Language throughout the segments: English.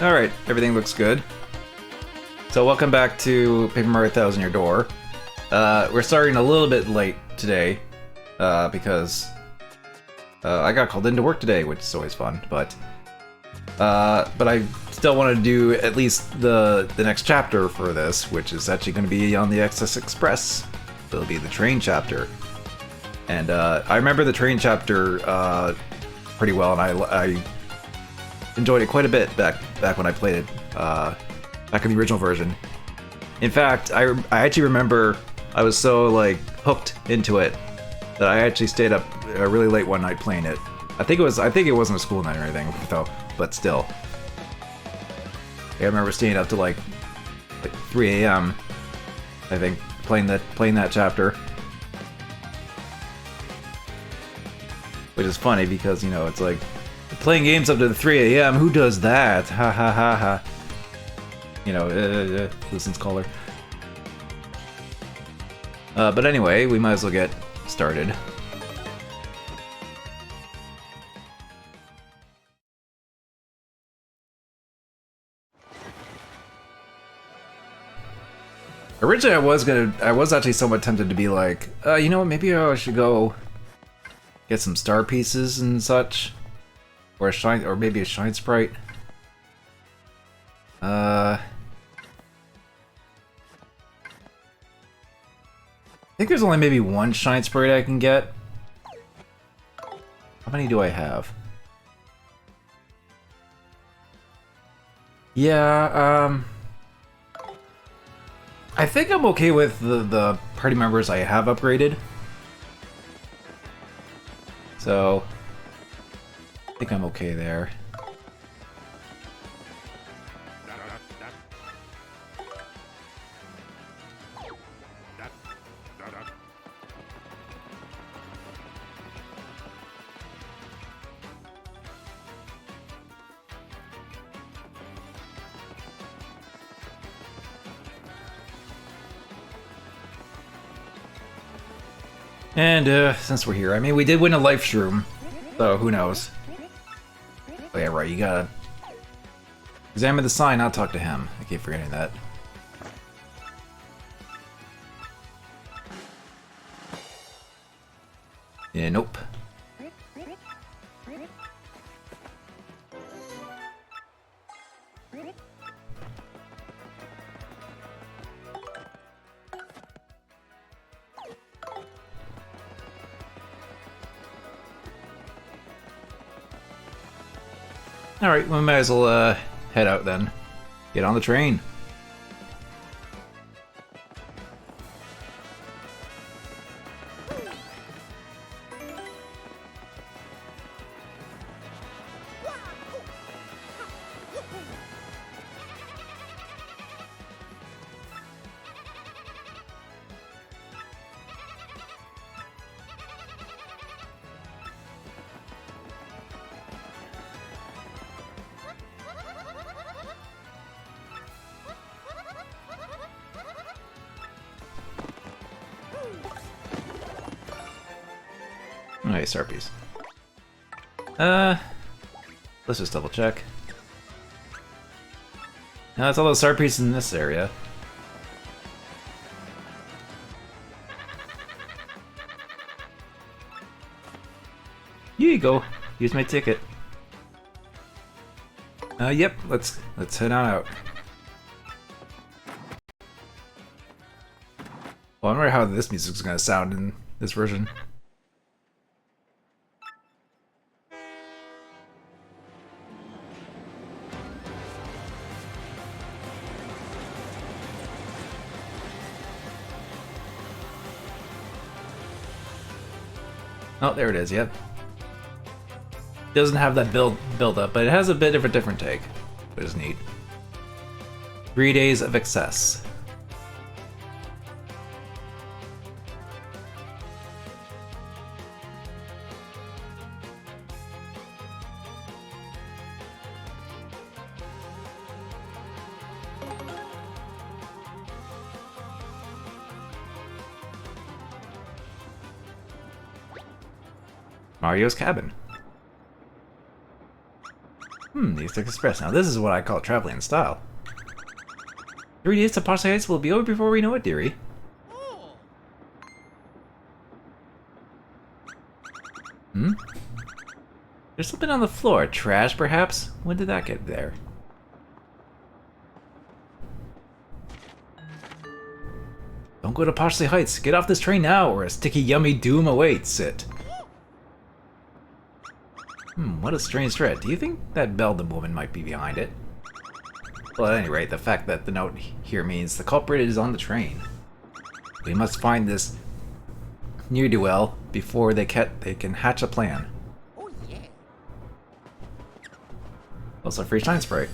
Alright, everything looks good. So welcome back to Paper Mario Thousand Year Door. We're starting a little bit late today, because I got called into work today, which is always fun, but I still want to do at least the next chapter for this, which is actually going to be on the XS Express. It'll be the train chapter. And I remember the train chapter pretty well, and I enjoyed it quite a bit back when I played it, back in the original version. In fact, I actually remember I was so like hooked into it that I actually stayed up really late one night playing it. I think it wasn't a school night or anything though, but still. I remember staying up to like 3 a.m. I think playing that chapter. Which is funny because, you know, it's like playing games up to 3 a.m. Who does that? Ha ha ha ha. You know, listens caller. But anyway, we might as well get started. Originally, I was actually somewhat tempted to be like, you know what, maybe I should go get some star pieces and such. Or maybe a shine sprite. I think there's only maybe one shine sprite I can get. How many do I have? Yeah, I think I'm okay with the party members I have upgraded. So I think I'm okay there. And since we're here, I mean, we did win a life shroom, so who knows? Oh yeah, right, you gotta examine the sign, not talk to him. I keep forgetting that. Yeah, nope. Alright, we might as well head out then. Get on the train. Nice, star piece. Let's just double check. Now that's all those star pieces in this area. Here you go. Use my ticket. Yep. Let's head on out. Well, I wonder how this music's gonna sound in this version. Oh, there it is, yep. Doesn't have that build up, but it has a bit of a different take, which is neat. 3 days of excess. Mario's cabin. The Eastern Express. Now this is what I call traveling in style. 3 days to Parsley Heights will be over before we know it, dearie. There's something on the floor. Trash, perhaps? When did that get there? Don't go to Parsley Heights. Get off this train now, or a sticky, yummy doom awaits it. What a strange threat. Do you think that Beldam woman might be behind it? Well, at any rate, the fact that the note here means the culprit is on the train. We must find this ne'er-do-well before they can hatch a plan. Oh yeah. Also, free shine spray.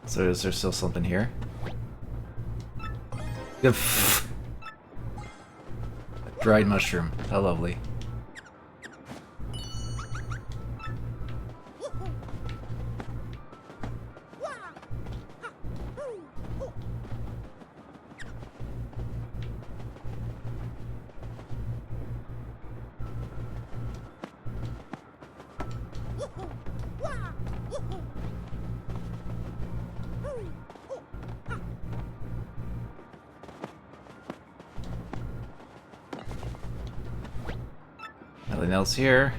So is there still something here? A dried mushroom. How lovely. Nothing else here.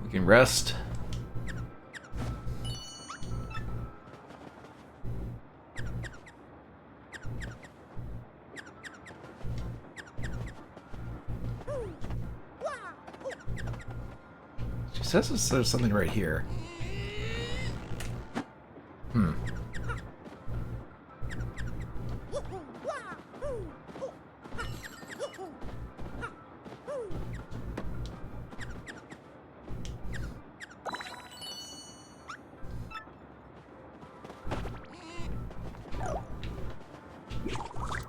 We can rest. She says there's something right here.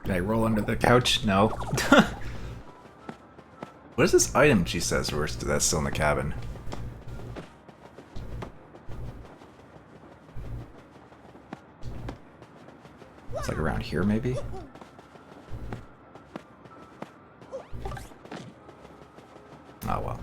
Can I roll under the couch? No. What is this item she says that's still in the cabin? It's like around here, maybe? Oh well.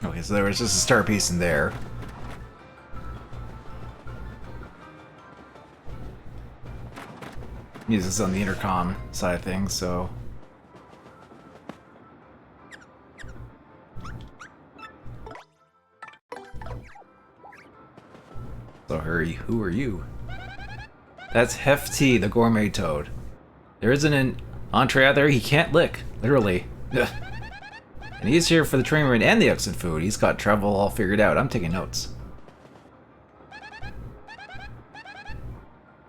Okay, so there was just a star piece in there. Use this on the intercom side of things, so... So hurry, who are you? That's Hefty, the gourmet toad. There isn't an entree out there he can't lick, literally. Ugh. And he's here for the train ride and the exit food. He's got travel all figured out. I'm taking notes.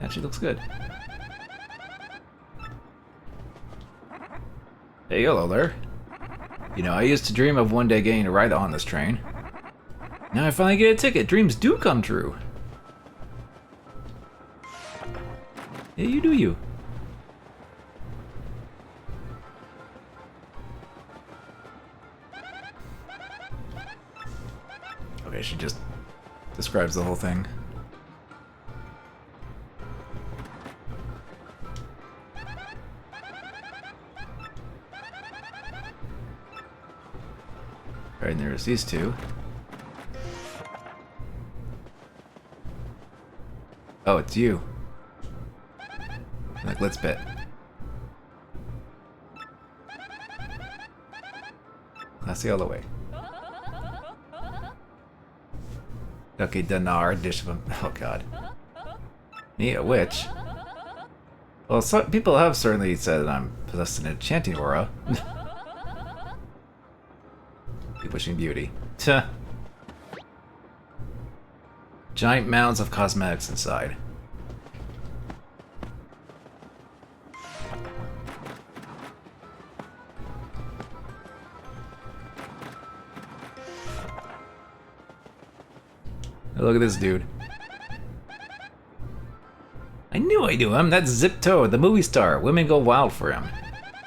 Actually looks good. Hey, hello there. You know, I used to dream of one day getting a ride on this train. Now I finally get a ticket. Dreams do come true. Yeah, you do you. Okay, she just describes the whole thing. Right, and there's these two. Oh, it's you. Like, let's bet. Classy all the way. Okay, dinar, dish of them. Oh god. Me, a witch? Well, some people have certainly said that I'm possessed an enchanting aura. Wishing beauty. Tuh. Giant mounds of cosmetics inside. Look at this dude. I knew him. That's Zip Toad, the movie star. Women go wild for him.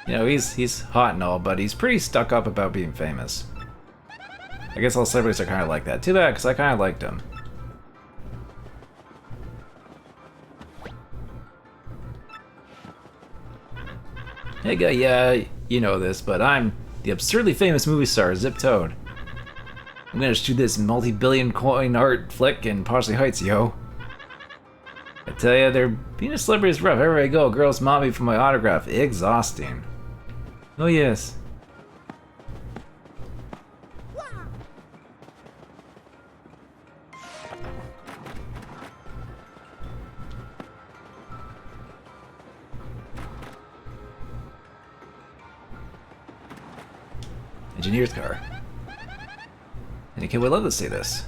You know, he's hot and all, but he's pretty stuck up about being famous. I guess all celebrities are kind of like that. Too bad, because I kind of liked him. Hey guy, yeah, you know this, but I'm the absurdly famous movie star, Zip Toad. I'm gonna shoot this multi-billion coin art flick in Parsley Heights, yo. I tell ya, being a celebrity is rough. Everywhere I go, girls mob me for my autograph. Exhausting. Oh yes. Engineer's car. Any kid would love to see this.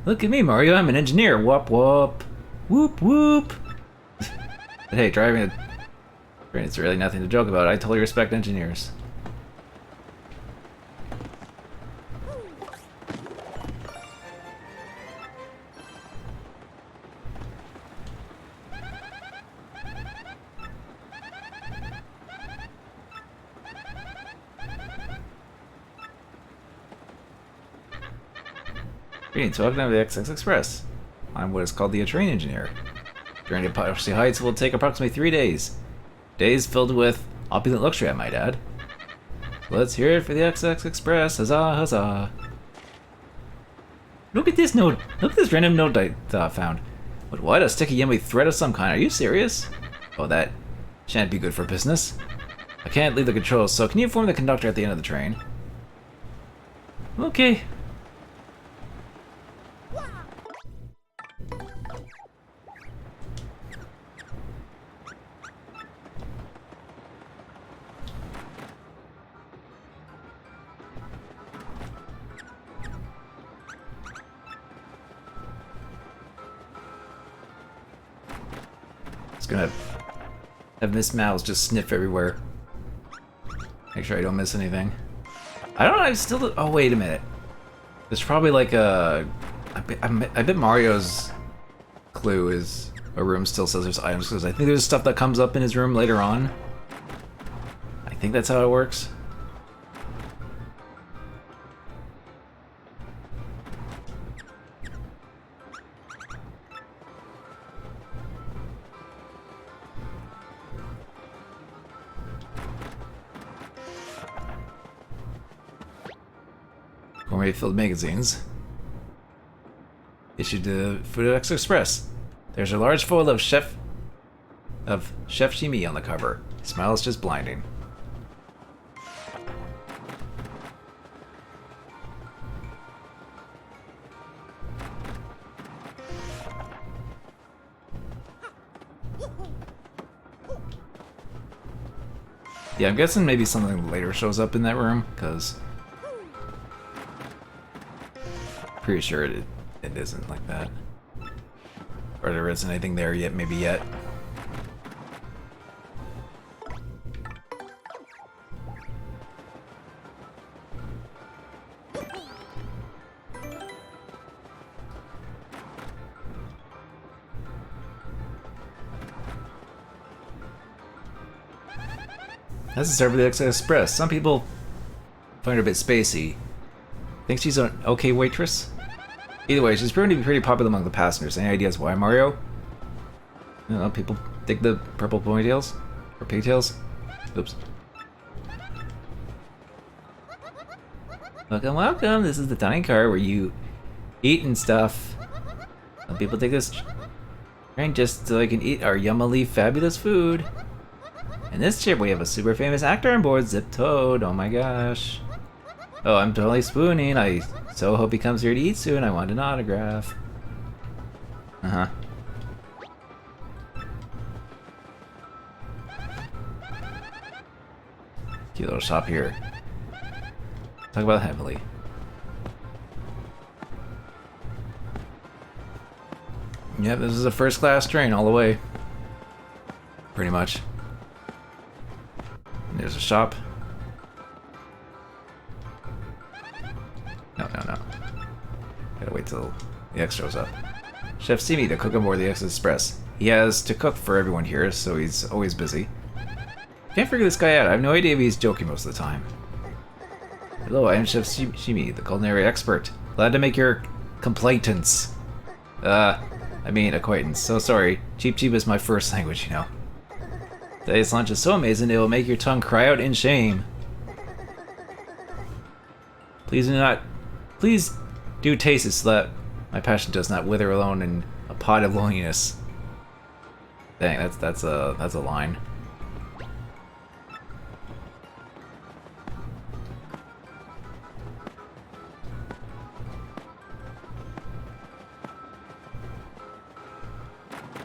Look at me, Mario. I'm an engineer. Whoop whoop. Whoop whoop. But hey, driving it's really nothing to joke about. I totally respect engineers. Greetings, welcome to the XX Express. I'm what is called the train engineer. Journey to Parsley Heights will take approximately 3 days. Days filled with opulent luxury, I might add. Let's hear it for the XX Express. Huzzah, huzzah. Look at this note. Look at this random note I found. But what? A sticky yummy thread of some kind. Are you serious? Oh, that shan't be good for business. I can't leave the controls, so can you inform the conductor at the end of the train? Okay. Gonna have Miss Mouse just sniff everywhere. Make sure I don't miss anything. I don't know, I still... Oh, wait a minute. There's probably like a... I bet Mario's clue is a room still says there's items, because I think there's stuff that comes up in his room later on. I think that's how it works. Gourmet-filled magazines issued to FedEx Express. There's a large foil of Chef Shimi on the cover. His smile is just blinding. Yeah, I'm guessing maybe something later shows up in that room, because pretty sure it isn't like that. Or there isn't anything there yet, maybe yet. That's the start of the XX Express. Some people find her a bit spacey. Think she's an okay waitress? Either way, she's proven to be pretty popular among the passengers. Any ideas why, Mario? I don't know, people dig the purple ponytails? Or pigtails? Oops. Welcome, welcome! This is the dining car where you eat and stuff. Some people take this train just so they can eat our yummily fabulous food. In this trip, we have a super famous actor on board, Zip Toad. Oh my gosh. Oh, I'm totally spooning. I so hope he comes here to eat soon. I want an autograph. Uh-huh. Cute little shop here. Talk about heavily. Yep, this is a first class train all the way. Pretty much. There's a shop. No, no, no. wait till the X shows up. Chef Simi, the cook aboard the X Express. He has to cook for everyone here, so he's always busy. Can't figure this guy out. I have no idea if he's joking most of the time. Hello, I am Chef Simi, the culinary expert. Glad to make your complaintance. Acquaintance. So sorry. Cheep cheep is my first language, you know. Today's lunch is so amazing it will make your tongue cry out in shame. Please do taste it so that my passion does not wither alone in a pot of loneliness. Dang, that's a line.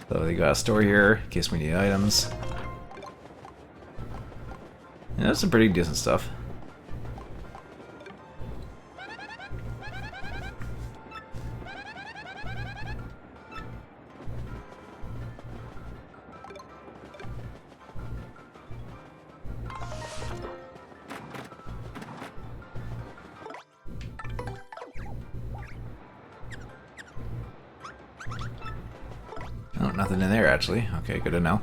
So they got a store here in case we need items. Yeah, that's some pretty decent stuff. Oh, nothing in there actually. Okay, good to know.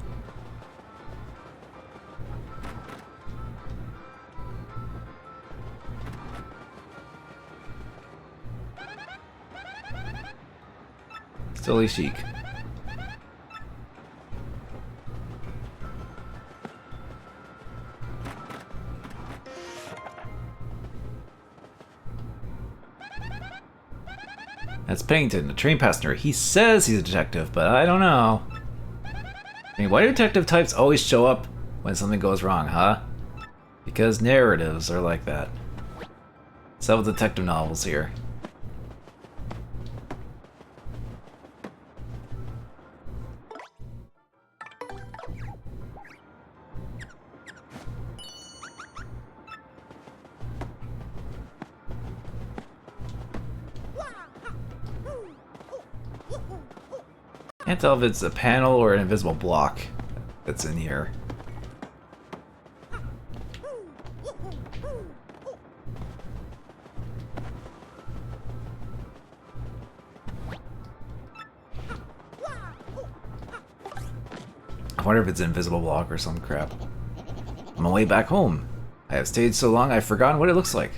Still chic. That's Pennington, the train passenger. He says he's a detective, but I don't know. I mean, why do detective types always show up when something goes wrong, huh? Because narratives are like that. So with detective novels here. Can't tell if it's a panel or an invisible block that's in here. I wonder if it's an invisible block or some crap. On my way back home. I have stayed so long I've forgotten what it looks like.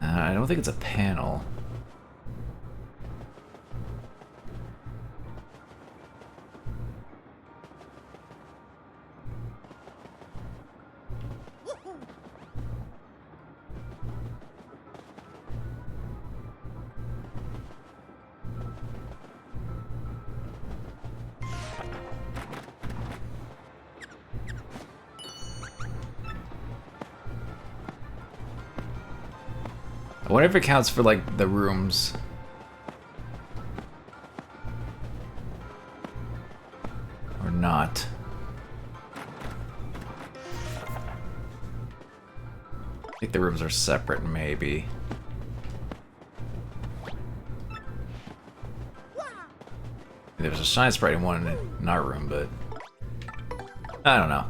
I don't think it's a panel. I wonder if it counts for, like, the rooms. Or not. I think the rooms are separate, maybe. There's a shine sprite in one in our room, but I don't know.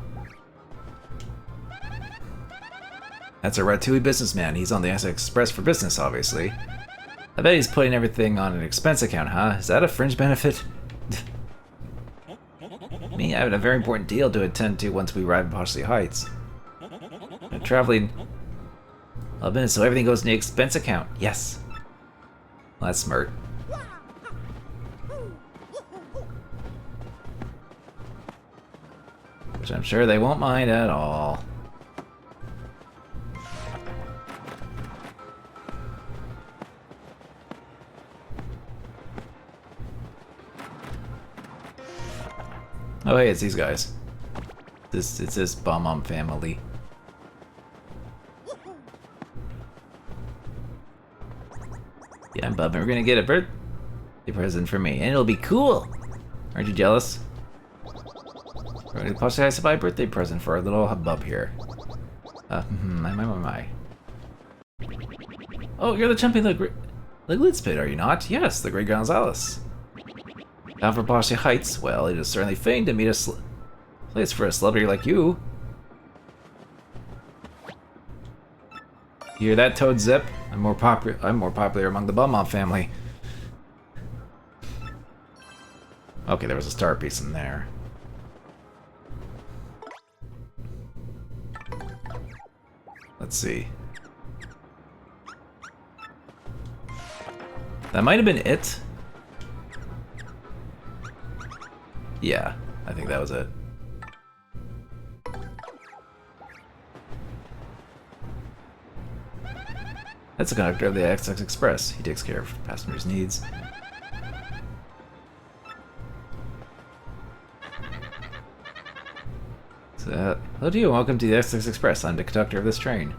That's a Ratatouille businessman. He's on the S Express for business, obviously. I bet he's putting everything on an expense account, huh? Is that a fringe benefit? Me, I have a very important deal to attend to once we arrive in Poshley Heights. I'm traveling a minute, so everything goes in the expense account. Yes. Well, that's smart. Which I'm sure they won't mind at all. Oh hey, it's these guys. It's this Bum family. Yeah, Bub, we're gonna get a birthday present for me, and it'll be cool. Aren't you jealous? We're gonna possibly have a birthday present for our little Bub here. My. Oh, you're the champion of the Glitzpit, are you not? Yes, the Great Gonzalez. Bound for Poshley Heights? Well, it is certainly fitting to meet a place for a celebrity like you. You hear that, Toad Zip? I'm more popular among the Bum family. Okay, there was a star piece in there. Let's see. That might have been it. Yeah, I think that was it. That's the conductor of the XX Express. He takes care of passengers' needs. So, hello to you and welcome to the XX Express. I'm the conductor of this train.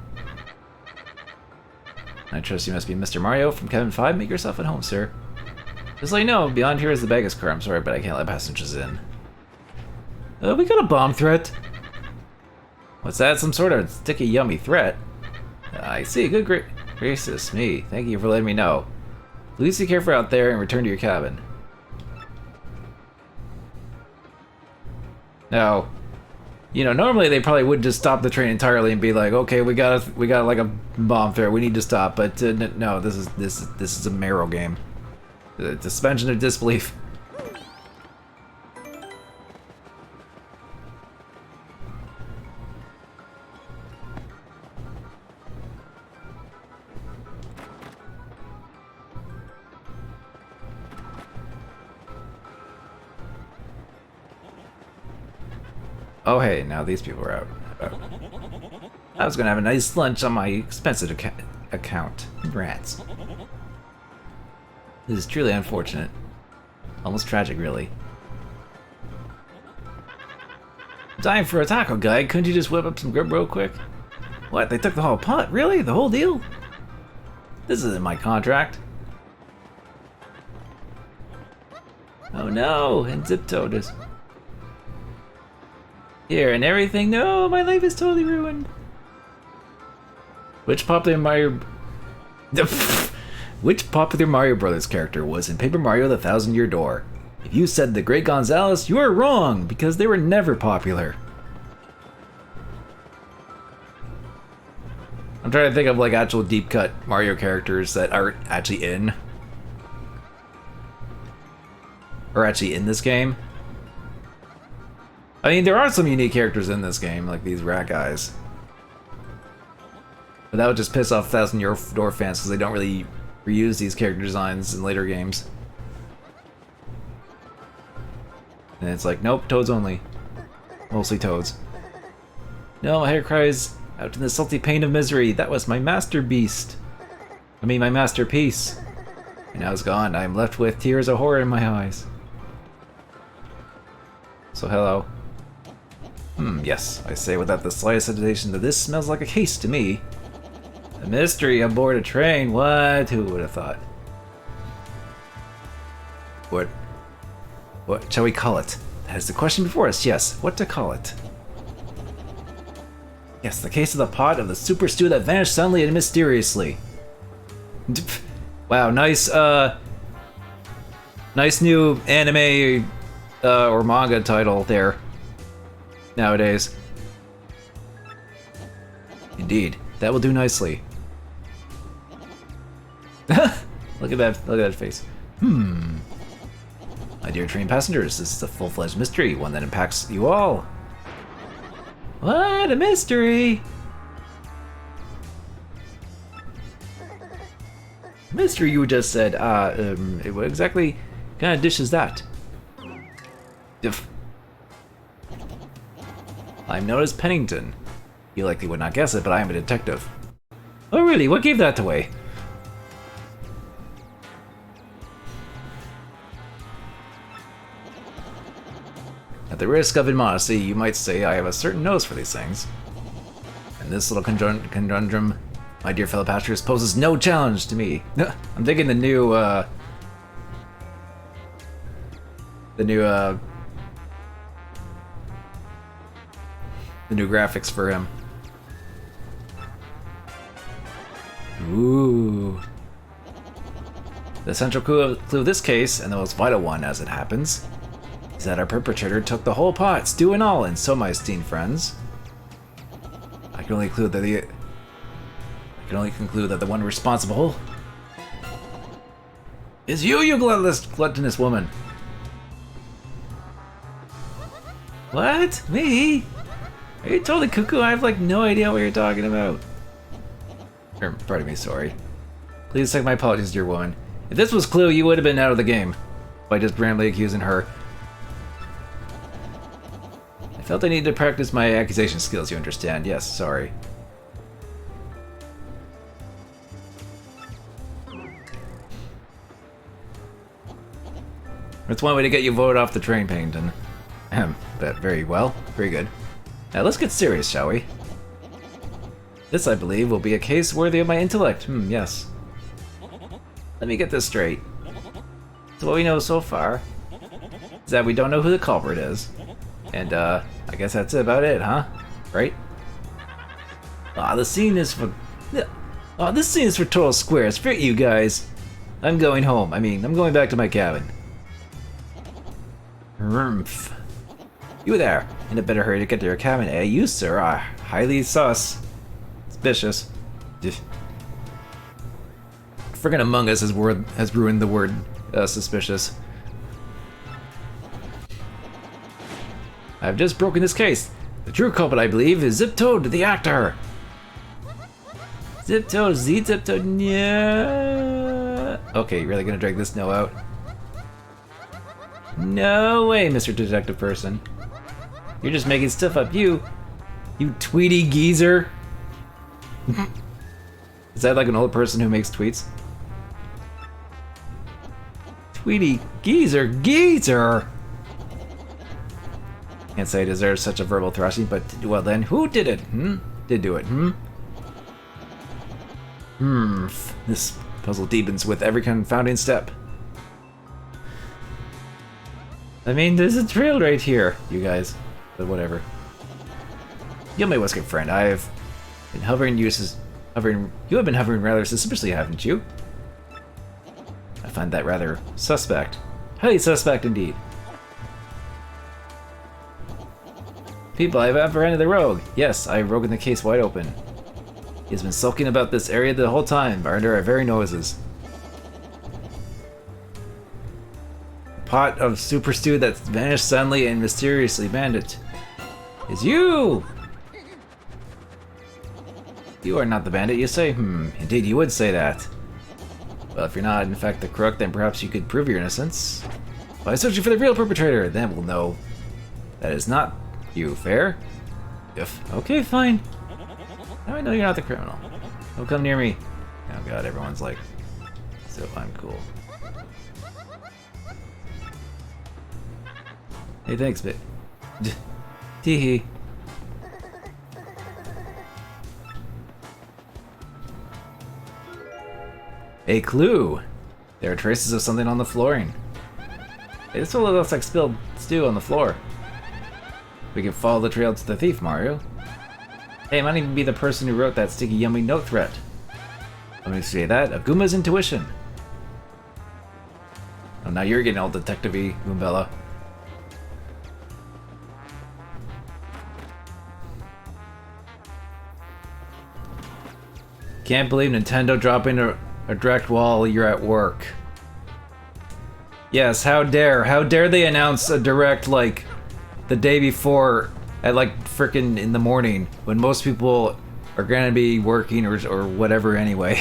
I trust you must be Mr. Mario from Kevin 5. Make yourself at home, sir. Just let you know, beyond here is the baggage car. I'm sorry, but I can't let passengers in. We got a bomb threat. What's that? Some sort of sticky, yummy threat? I see. Good gracious me. Thank you for letting me know. Please be careful out there and return to your cabin. Now, you know, normally they probably would just stop the train entirely and be like, okay, we got like a bomb threat. We need to stop. But no, this is a Marrow game. The suspension of disbelief. Oh hey, now these people are out. I was gonna have a nice lunch on my expensive account. Rats. This is truly unfortunate. Almost tragic, really. Dying for a taco, guy. Couldn't you just whip up some grub real quick? What, they took the whole pot? Really? The whole deal? This isn't my contract. Oh no, and Zip-Toed is... Here, and everything. No, my life is totally ruined. Which popular Mario Brothers character was in Paper Mario: The Thousand-Year Door? If you said the Great Gonzalez, you are wrong, because they were never popular. I'm trying to think of like actual deep cut Mario characters that aren't actually in. Or actually in this game. I mean, there are some unique characters in this game, like these rat guys. But that would just piss off Thousand-Year Door fans because they don't really reuse these character designs in later games. And it's like, nope, Toads only. Mostly Toads. No, my hair cries out in the salty pain of misery. That was my master beast. I mean, my masterpiece. And now it's gone. I am left with tears of horror in my eyes. So hello. Yes, I say without the slightest hesitation that this smells like a case to me. A mystery aboard a train, what? Who would have thought? What shall we call it? That is the question before us, yes. What to call it? Yes, the case of the pot of the super stew that vanished suddenly and mysteriously. Wow, nice new anime or manga title there. Nowadays. Indeed, that will do nicely. Look at that face. My dear train passengers, this is a full-fledged mystery, one that impacts you all. What a mystery! Mystery you just said, what exactly kind of dish is that? I'm known as Pennington. You likely would not guess it, but I am a detective. Oh really? What gave that away? At the risk of immodesty, you might say I have a certain nose for these things. And this little conundrum, my dear fellow passengers, poses no challenge to me. I'm digging the new graphics for him. Ooh. The central clue of this case, and the most vital one as it happens, is that our perpetrator took the whole pot, stew and all, and so, my esteemed friends, I can only conclude can only conclude that the one responsible is you gluttonous woman. What? Me? Are you totally cuckoo? I have like no idea what you're talking about. Pardon me, sorry. Please take my apologies, dear woman. If this was Clue, you would have been out of the game by just randomly accusing her. I felt I needed to practice my accusation skills, you understand? Yes, sorry. That's one way to get you voted off the train, Pennington. But very well. Very good. Now let's get serious, shall we? This, I believe, will be a case worthy of my intellect. Yes. Let me get this straight. So what we know so far is that we don't know who the culprit is. And, I guess that's about it, huh? Right? This scene is for total squares. Forget you guys. I'm going home. I mean, I'm going back to my cabin. Rumph. You there, in a better hurry to get to your cabin, eh? You, sir, are highly suspicious. Friggin' Among Us has ruined the word suspicious. I've just broken this case. The true culprit, I believe, is Zip-Toad, the actor. Zip-Toad, Zip-Toad, yeah. Okay, you're really gonna drag this no out? No way, Mr. Detective Person. You're just making stuff up, you tweety geezer. Is that like an old person who makes tweets? Tweety geezer. Can't say I deserve such a verbal thrashing, but well then, who did it? Did do it? This puzzle deepens with every confounding step. I mean, there's a trail right here, you guys. But whatever. You my Westgate friend, I've been you have been hovering rather suspiciously, haven't you? I find that rather suspect. Highly suspect indeed. People, I've apprehended the rogue. Yes, I've broken the case wide open. He has been sulking about this area the whole time, under our very noses. Pot of super stew that's vanished suddenly and mysteriously, bandit. Is you! You are not the bandit, you say? Indeed you would say that. Well, if you're not in fact the crook, then perhaps you could prove your innocence. By searching for the real perpetrator, then we'll know that is not you, fair? Okay, fine. Now I know you're not the criminal. Don't come near me. Oh god, everyone's like, so I'm cool. Hey, thanks, but Teehee. A clue! There are traces of something on the flooring. Hey, this one looks like spilled stew on the floor. We can follow the trail to the thief, Mario. Hey, it might even be the person who wrote that sticky yummy note threat. Let me say that. Aguma's intuition. Oh, now you're getting all detective-y, Goombella. Can't believe Nintendo dropping a direct while you're at work. Yes, how dare they announce a direct like the day before at like frickin' in the morning when most people are gonna be working or whatever anyway.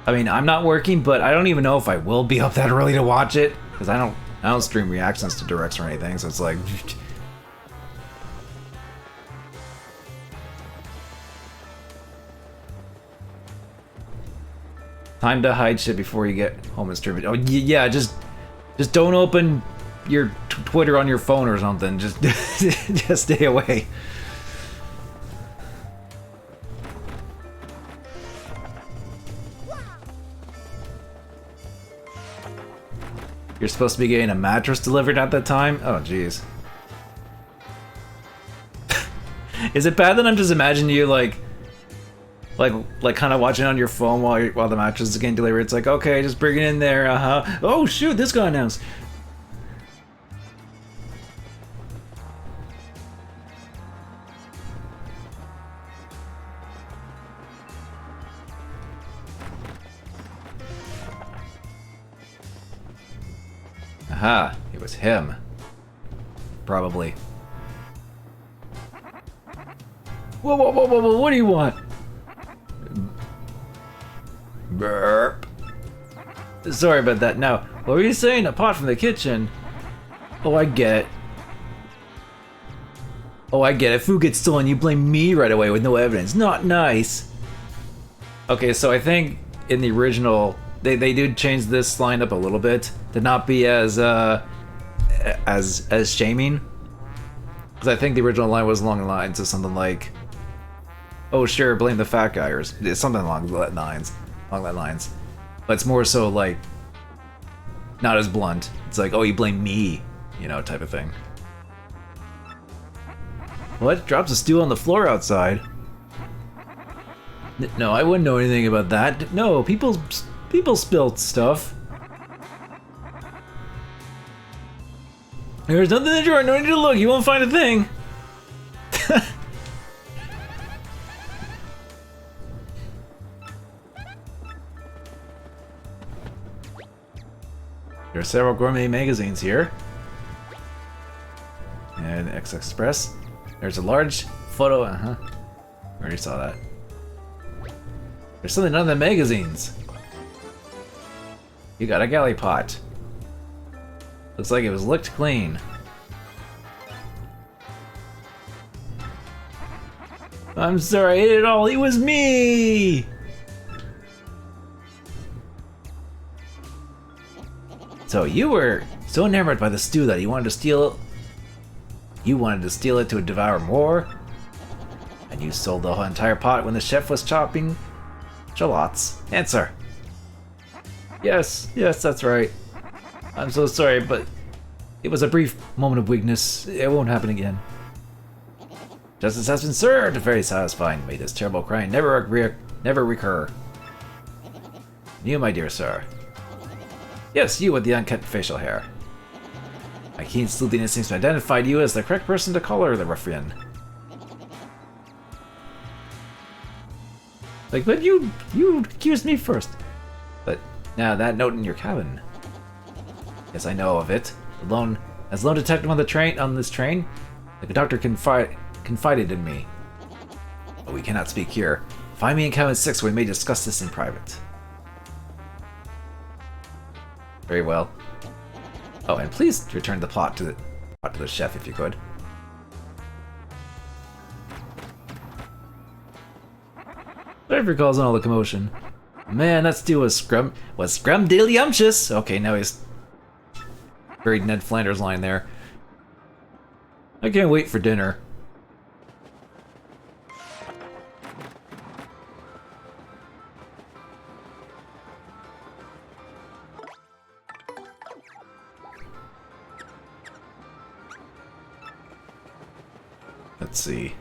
I mean, I'm not working, but I don't even know if I will be up that early to watch it because I don't stream reactions to directs or anything, so it's like time to hide shit before you get home and stream it. Oh yeah, just don't open your Twitter on your phone or something. Just just stay away. You're supposed to be getting a mattress delivered at that time? Oh jeez. Is it bad that I'm just imagining you like kind of watching on your phone while the mattress is getting delivered? It's like, okay, just bring it in there. Oh shoot, this got announced. Aha, it was him. Probably. Whoa, whoa, whoa, whoa, whoa, what do you want? Burp. Sorry about that. Now, what were you saying? A pot from the kitchen? Oh, I get it. Oh, I get it. Food gets stolen, you blame me right away with no evidence. Not nice. Okay, so I think in the original, they did change this line up a little bit to not be as shaming. Because I think the original line was along the lines of something like, "Oh, sure, blame the fat guy," or something along that lines. But it's more so like, not as blunt. It's like, "Oh, you blame me," you know, type of thing. What? Drops a stew on the floor outside? No, I wouldn't know anything about that. No, people spilled stuff. There's nothing in the drawer. No need to look. You won't find a thing. There are several gourmet magazines here. And X Express. There's a large photo. I already saw that. There's something on the magazines. You got a galley pot. Looks like it was licked clean. I'm sorry, I ate it all. It was me! So you were so enamored by the stew that you wanted to steal. You wanted to steal it to devour more, and you sold the whole entire pot when the chef was chopping shallots. Answer. Yes, that's right. I'm so sorry, but it was a brief moment of weakness. It won't happen again. Justice has been served. Very satisfying. May this terrible crime never recur. You, my dear sir. Yes, you with the unkept facial hair. My keen sleuthing instincts identified you as the correct person to collar the ruffian. Like, but you accused me first. But now that note in your cabin. Yes, I know of it. As lone detective on this train, the conductor confided in me. But we cannot speak here. Find me in cabin 6 where we may discuss this in private. Very well. Oh, and please return the pot to the chef if you could. Whatever calls on all the commotion. Man, that stew was scrumdiddlyumptious. Okay, now he's buried Ned Flanders line there. I can't wait for dinner. Let's see.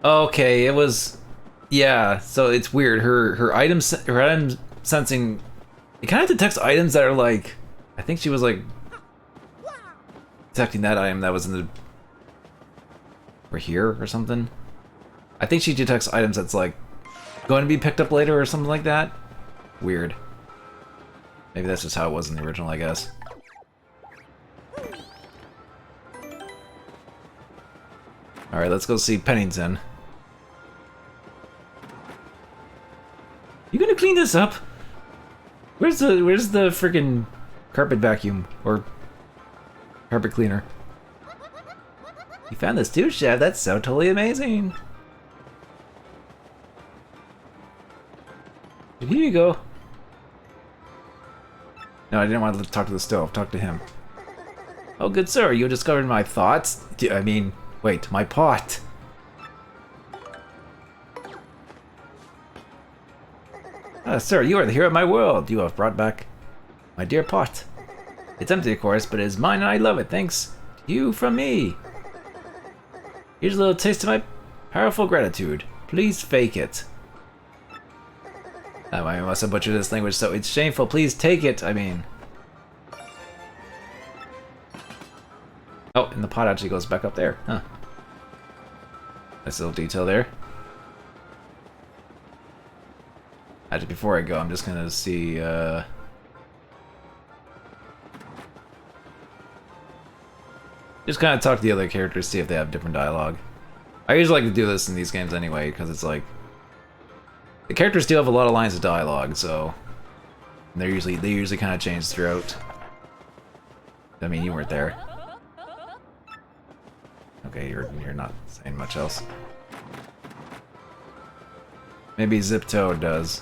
Okay, it was, yeah. So it's weird. Her item sensing, it kind of detects items that are like, I think she was like detecting that item that was in the, or here or something. I think she detects items that's like going to be picked up later or something like that. Weird. Maybe that's just how it was in the original, I guess. Alright, let's go see Pennington. You gonna clean this up? Where's the freaking carpet vacuum or carpet cleaner? You found this too, chef. That's so totally amazing. Here you go. No, I didn't want to talk to the stove. Talk to him. Oh, good sir, you discovered my thoughts? I mean, wait, my pot. Sir, you are the hero of my world. You have brought back my dear pot. It's empty, of course, but it is mine and I love it. Thanks to you from me. Here's a little taste of my powerful gratitude. Please fake it. I must have butchered this language, so it's shameful. Please take it, I mean. Oh, and the pot actually goes back up there. Huh. Nice little detail there. Actually, before I go, I'm just gonna see, just kind of talk to the other characters, see if they have different dialogue. I usually like to do this in these games anyway, because it's like... The characters do have a lot of lines of dialogue, so... They usually kind of change throughout. I mean, you weren't there. Okay, you're not saying much else. Maybe Zip Toad does.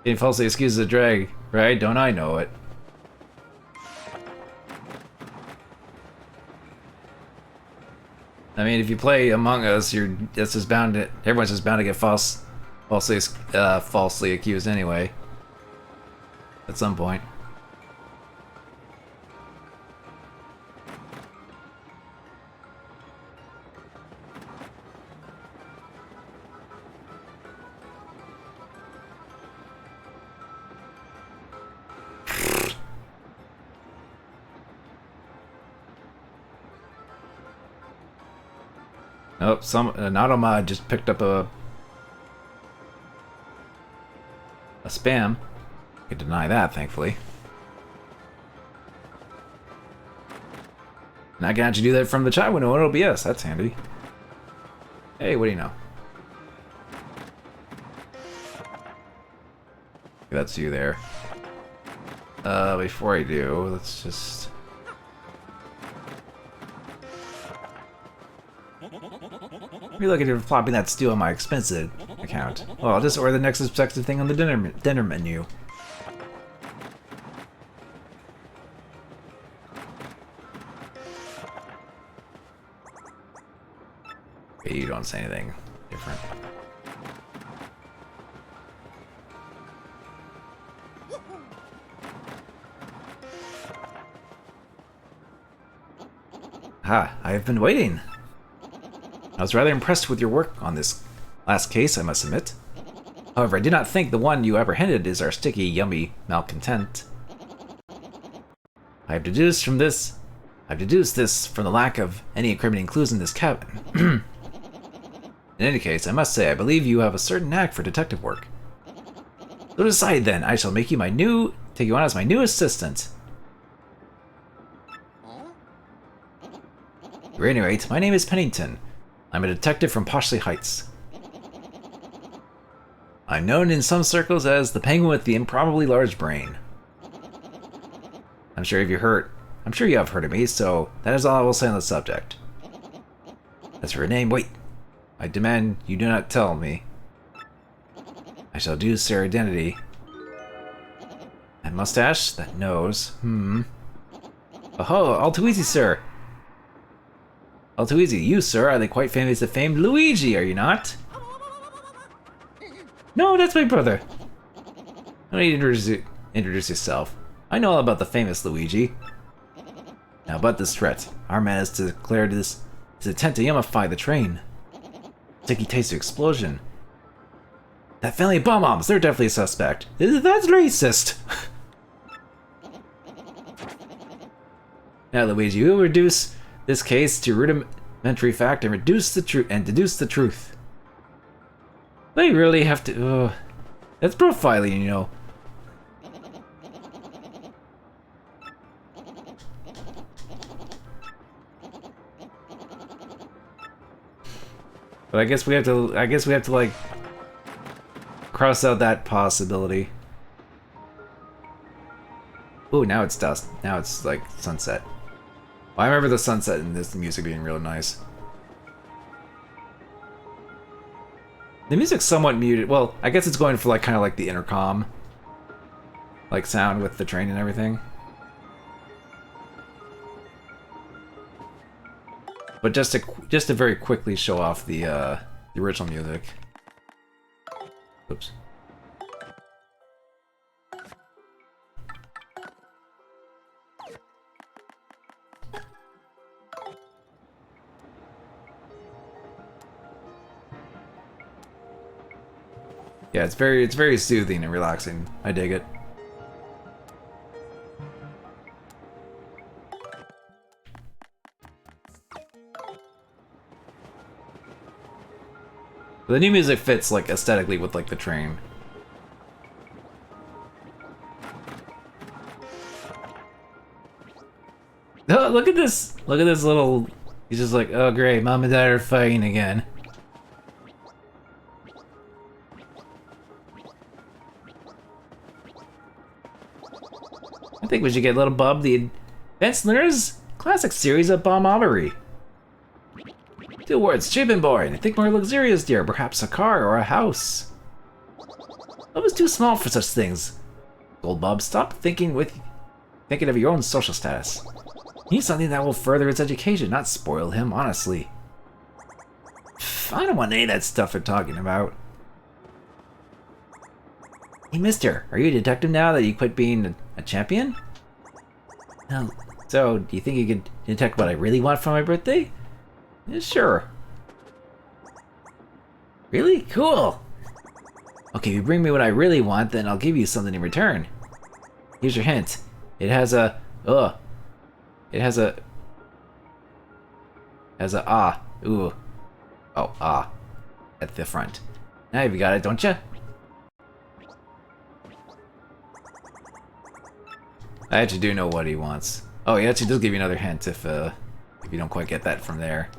Getting falsely excused as a drag, right? Don't I know it? I mean, if you play Among Us, that's just bound to, everyone's just bound to get falsely accused anyway. At some point. Oh, an automod just picked up a spam. I can deny that, thankfully. And I can actually do that from the chat window on OBS. That's handy. Hey, what do you know? That's you there. Before I do, let's just... Maybe look at flopping that stew on my expensive account. Well, I'll just order the next expected thing on the dinner menu. Okay, you don't say anything different. Ha, I have been waiting. I was rather impressed with your work on this last case, I must admit. However, I do not think the one you apprehended is our sticky, yummy malcontent. I have deduced this from the lack of any incriminating clues in this cabin. In any case, I must say I believe you have a certain knack for detective work. So decide then, I shall take you on as my new assistant. At any rate, my name is Pennington. I'm a detective from Poshley Heights. I'm known in some circles as the penguin with the improbably large brain. I'm sure you have heard of me, so that is all I will say on the subject. As for your name, wait. I demand you do not tell me. I shall deduce your identity. That mustache, that nose, Oh, all too easy, sir. All too easy. You, sir, are the quite famous and famed Luigi, are you not? No, that's my brother. I don't need to introduce yourself. I know all about the famous Luigi. Now about this threat. Our man has declared his intent to yummify the train. Sticky taste of explosion. That family of bomb-bombs, they're definitely a suspect. That's racist! Now, Luigi, we will reduce this case to rudimentary fact and deduce the truth. They really have to. That's profiling, you know. But I guess we have to like cross out that possibility. Ooh, now it's dusk. Now it's like sunset. I remember the sunset in this music being real nice. The music's somewhat muted. Well, I guess it's going for like kind of like the intercom, like sound with the train and everything. But just to very quickly show off the original music. Oops. Yeah, it's very soothing and relaxing. I dig it. The new music fits, like, aesthetically with, like, the train. Oh, look at this! Look at this little... He's just like, oh great, Mom and Dad are fighting again. I think we should get little Bob the Advanced Learner's Classic Series of Bomb-Obbery. 2 words, cheap and boring. Think more luxurious, dear. Perhaps a car or a house. I was too small for such things. Gold Bob, stop thinking of your own social status. You need something that will further his education, not spoil him, honestly. I don't want any of that stuff they're talking about. Hey, mister, are you a detective now that you quit being a champion? No. So, do you think you could detect what I really want for my birthday? Yeah, sure. Really? Cool! Okay, if you bring me what I really want, then I'll give you something in return. Here's your hint. It has a... It has a... ah. Ooh. Oh, ah. At the front. Now you've got it, don't you? I actually do know what he wants. Oh, he actually does give you another hint if you don't quite get that from there.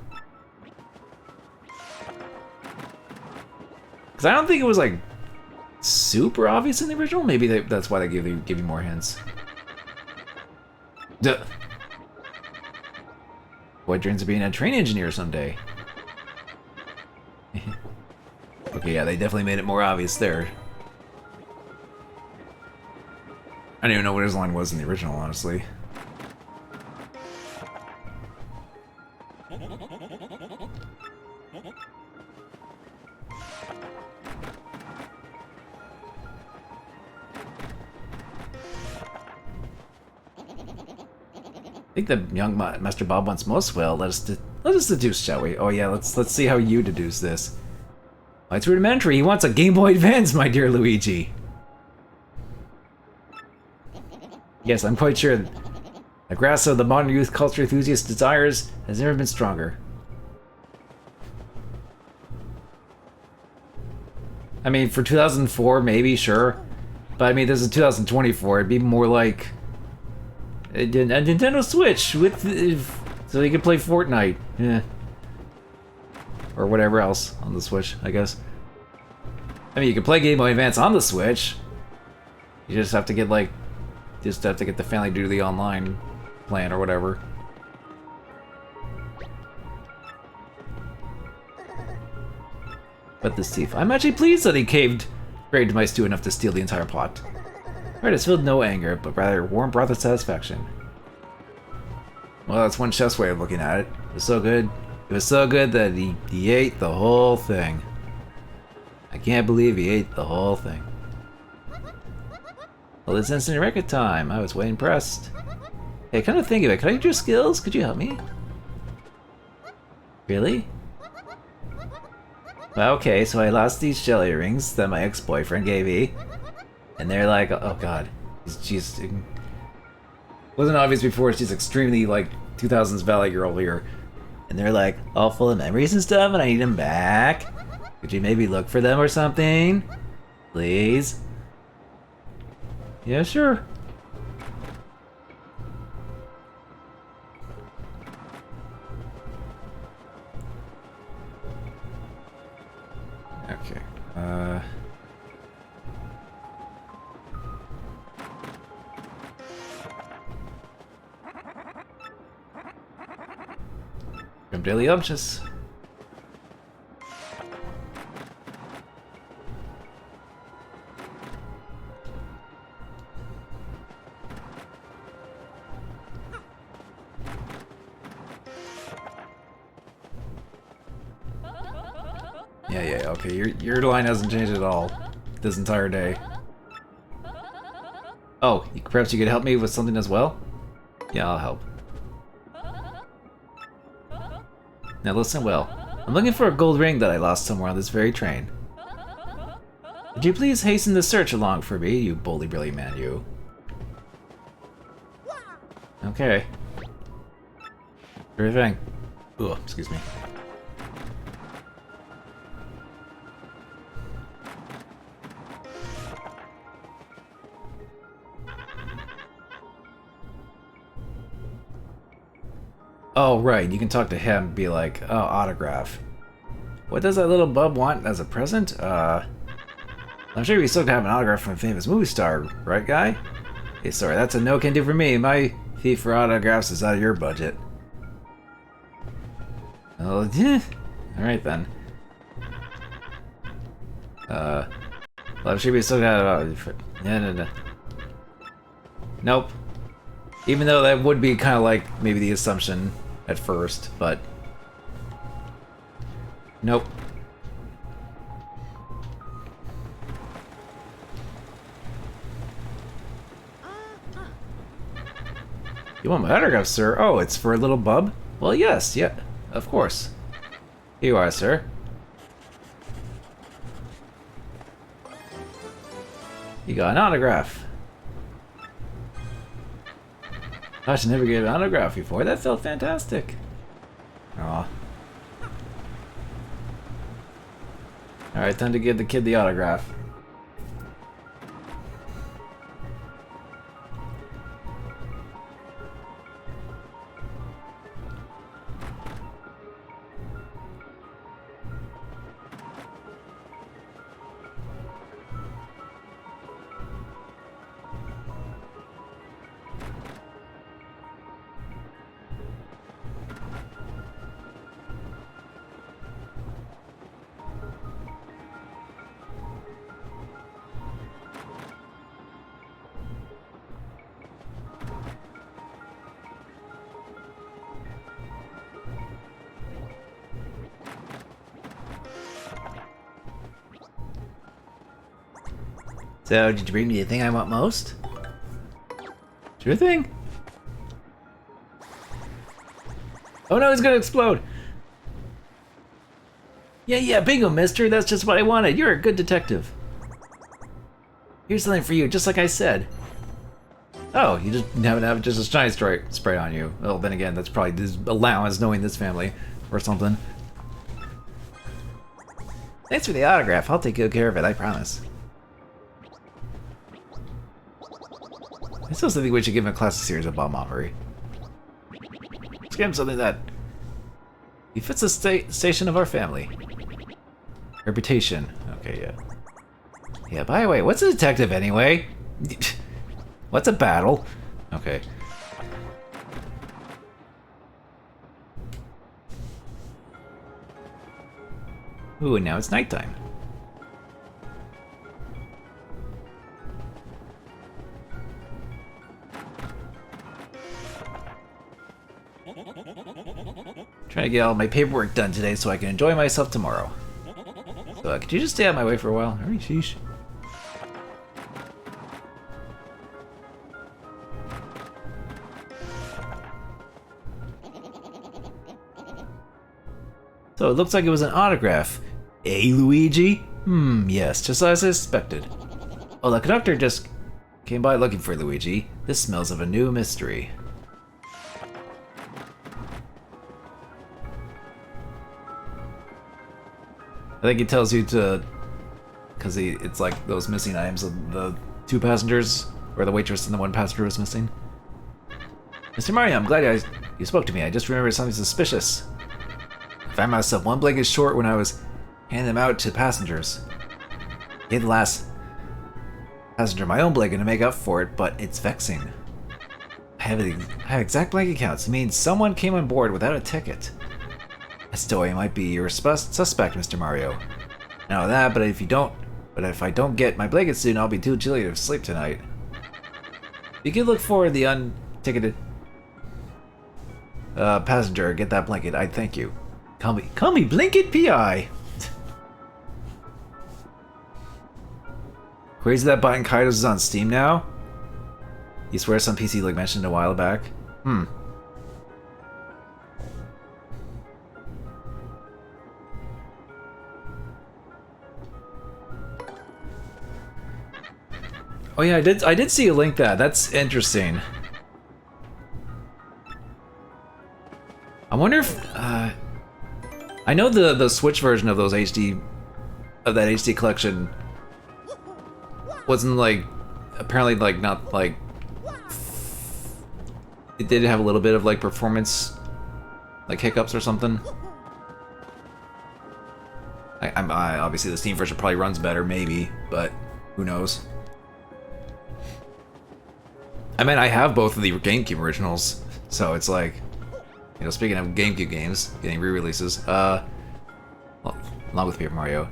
Because I don't think it was, like, super obvious in the original. Maybe that's why they give you more hints. Duh. Boy dreams of being a train engineer someday. Okay, yeah, they definitely made it more obvious there. I don't even know what his line was in the original, honestly. I think the young Master Bob wants most well. Let us deduce, shall we? Oh yeah, let's see how you deduce this. Well, it's rudimentary. He wants a Game Boy Advance, my dear Luigi. Yes, I'm quite sure the grasp of the modern youth culture enthusiast desires has never been stronger. I mean, for 2004, maybe, sure. But I mean, this is 2024. It'd be more like a Nintendo Switch with, so you could play Fortnite, yeah, or whatever else on the Switch, I guess. I mean, you can play Game Boy Advance on the Switch. You just have to get like. Just have to get the Family Duty Online plan or whatever. But this thief, I'm actually pleased that he caved to my stew enough to steal the entire pot. Right, it's filled no anger, but rather warm broth of satisfaction. Well, that's one chef's way of looking at it. It was so good. It was so good that he ate the whole thing. I can't believe he ate the whole thing. Well, it's instant record time. I was way impressed. Hey, kind of think of it. Could I use your skills? Could you help me? Really? Well, okay, so I lost these shell earrings that my ex-boyfriend gave me. And they're like, oh god. She's... Wasn't obvious before, she's extremely, like, 2000s Valley Girl here. And they're like, all full of memories and stuff, and I need them back. Could you maybe look for them or something? Please? Yeah, sure. Okay. I'm daily anxious. Yeah, okay, your line hasn't changed at all this entire day. Oh, perhaps you could help me with something as well? Yeah, I'll help. Now listen well. I'm looking for a gold ring that I lost somewhere on this very train. Would you please hasten the search along for me, you boldly brilliant man, you? Okay. Sure thing. Ugh, excuse me. Oh, right, you can talk to him and be like, oh, autograph. What does that little bub want as a present? I'm sure you'd be stoked to have an autograph from a famous movie star, right, guy? Hey, sorry, that's a no can do for me. My fee for autographs is out of your budget. Oh, alright then. Well, I'm sure you'd be stoked to have... no. Nope. Even though that would be kind of like maybe the assumption at first, but... Nope. You want my autograph, sir? Oh, it's for a little bub? Well, yes, yeah, of course. Here you are, sir. You got an autograph. Gosh, I never gave an autograph before. That felt fantastic. Aw. Alright, time to give the kid the autograph. So, did you bring me the thing I want most? Sure thing. Oh no, it's gonna explode! Yeah, bingo, mister. That's just what I wanted. You're a good detective. Here's something for you, just like I said. Oh, you just happen to have just a shine spray on you. Well, then again, that's probably this allowance knowing this family or something. Thanks for the autograph. I'll take good care of it, I promise. I still think we should give him a classic series of bomb armory. Let's give him something that befits the station of our family. Reputation. Okay, yeah. Yeah, by the way, what's a detective anyway? What's a battle? Okay. Ooh, and now it's nighttime. Trying to get all my paperwork done today so I can enjoy myself tomorrow. So, could you just stay out of my way for a while? Alright, sheesh. So, it looks like it was an autograph. Eh, Luigi? Yes, just as I suspected. Oh, the conductor just came by looking for Luigi. This smells of a new mystery. I think he tells you to, because it's like those missing items of the two passengers, or the waitress and the one passenger was missing. Mr. Mario, I'm glad you spoke to me. I just remembered something suspicious. I found myself one blanket short when I was handing them out to passengers. I gave the last passenger my own blanket to make up for it, but it's vexing. I have exact blanket counts. It means someone came on board without a ticket. That story might be your suspect, Mr. Mario. Now that, but if I don't get my blanket soon, I'll be too chilly to sleep tonight. You can look for the unticketed passenger. Get that blanket. I'd thank you. Call me Blanket PI. Crazy that Buying Kaidos is on Steam now? You swear some PC like mentioned a while back? Oh yeah, I did see a link that. That's interesting. I wonder if I know the Switch version of that HD collection wasn't like apparently like not like it did have a little bit of like performance like hiccups or something. Obviously the Steam version probably runs better, maybe, but who knows? I mean, I have both of the GameCube originals, so it's like, you know, speaking of GameCube games getting re-releases, well, along with Paper Mario.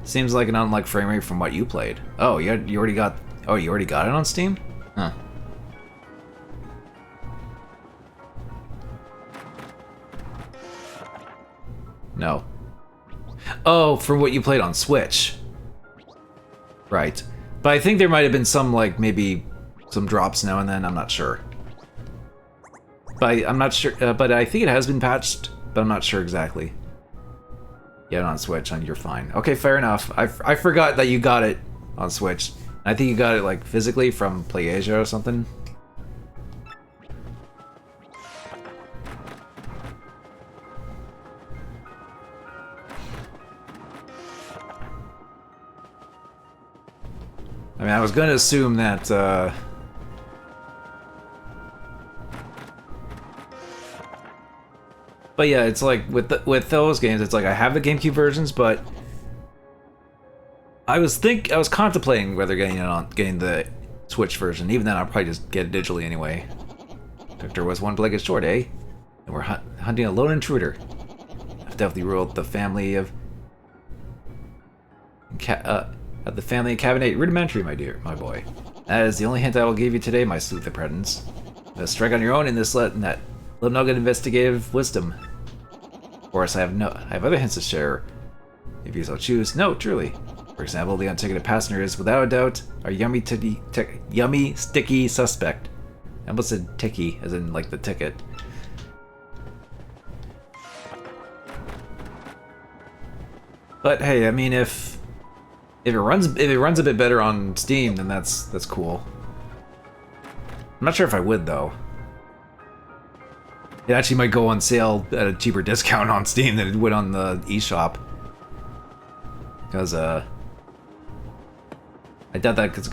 Seems like an unlike frame rate from what you played. Oh, you already got. Oh, you already got it on Steam? Huh. No. Oh, from what you played on Switch. Right. But I think there might have been some, like, maybe some drops now and then, I'm not sure. But I'm not sure, but I think it has been patched, but I'm not sure exactly. Yeah, on Switch, you're fine. Okay, fair enough. I forgot that you got it on Switch. I think you got it, like, physically from PlayAsia or something. I mean, I was gonna assume that, but yeah, it's like, with those games, it's like, I have the GameCube versions, but I was contemplating whether getting the Switch version. Even then, I'll probably just get it digitally anyway. Victor was one blanket short, eh? And we're hunting a lone intruder. I've definitely ruled the family of the family of cabinet rudimentary, my boy. That is the only hint I will give you today, my sleuth apprentice. Strike on your own in that little nugget investigative wisdom. Of course, I have other hints to share, if you so choose. No, truly. For example, the unticketed passenger is, without a doubt, our yummy, sticky suspect. I almost said ticky, as in, like, the ticket. But hey, I mean, if it runs a bit better on Steam, then that's cool. I'm not sure if I would, though. It actually might go on sale at a cheaper discount on Steam than it would on the eShop. Because I doubt that because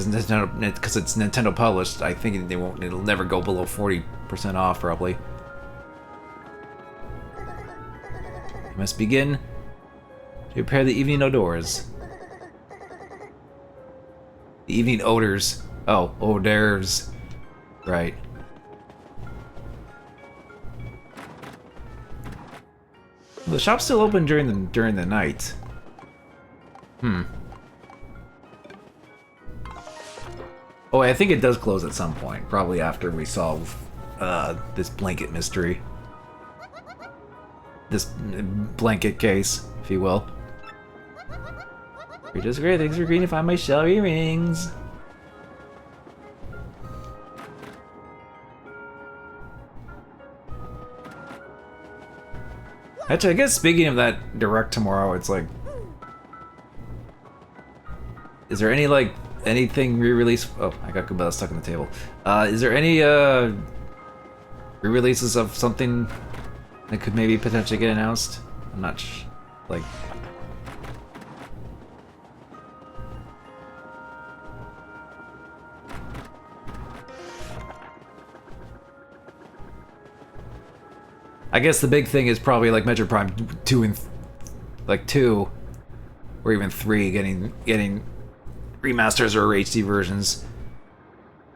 it's Nintendo published. I think it'll never go below 40% off, probably. You must begin to prepare the evening odors. The evening odors. Oh, hors right. The shop's still open during the night. Oh, I think it does close at some point, probably after we solve this blanket mystery. This blanket case, if you will. You're just great, thanks for agreeing to find my shell earrings. Actually, I guess speaking of that direct tomorrow, it's like, is there any, like, anything re-release? Oh, I got Gabella stuck on the table. Is there any re-releases of something that could maybe potentially get announced? I'm not like. I guess the big thing is probably like Metroid Prime 2 and 2, or even 3 getting remasters or HD versions.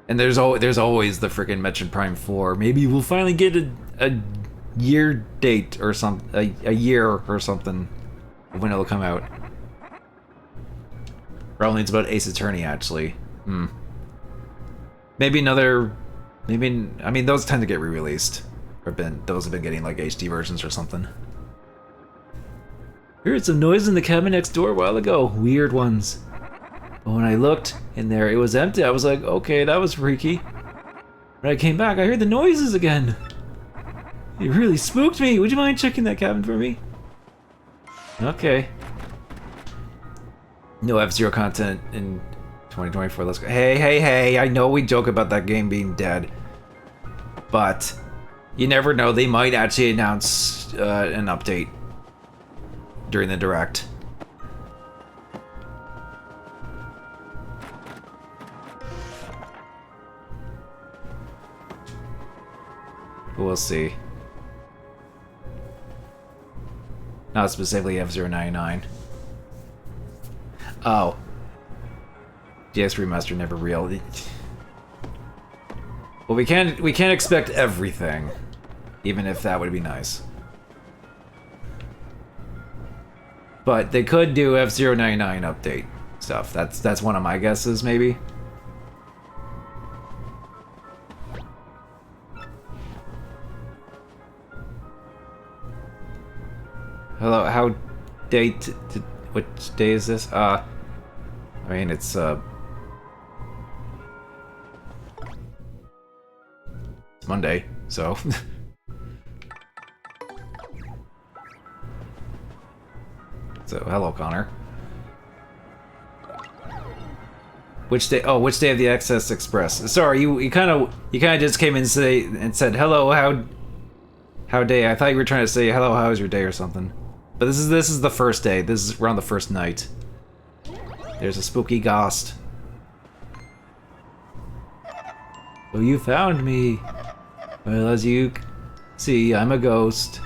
And there's always the freaking Metroid Prime 4. Maybe we'll finally get a year date or a year or something of when it'll come out. Probably it's about Ace Attorney actually. Maybe another. I mean those tend to get re-released. Those have been getting like HD versions or something. I heard some noise in the cabin next door a while ago. Weird ones. But when I looked in there, it was empty. I was like, okay, that was freaky. When I came back, I heard the noises again. It really spooked me. Would you mind checking that cabin for me? Okay. No F-Zero content in 2024. Let's go. Hey. I know we joke about that game being dead. But you never know. They might actually announce an update during the Direct. But we'll see. Not specifically F-099. Oh. GX Remaster never real. Well, we can't expect everything, even if that would be nice. But they could do F-099 update stuff. That's one of my guesses, maybe. Hello, how date? Which day is this? I mean, it's Monday, so. So, hello, Connor. Which day? Oh, which day of the Access Express? Sorry, you kind of just came in and said hello. How day? I thought you were trying to say hello. How was your day or something? But this is the first day. We're on the first night. There's a spooky ghost. Oh, you found me. Well, as you see, I'm a ghost.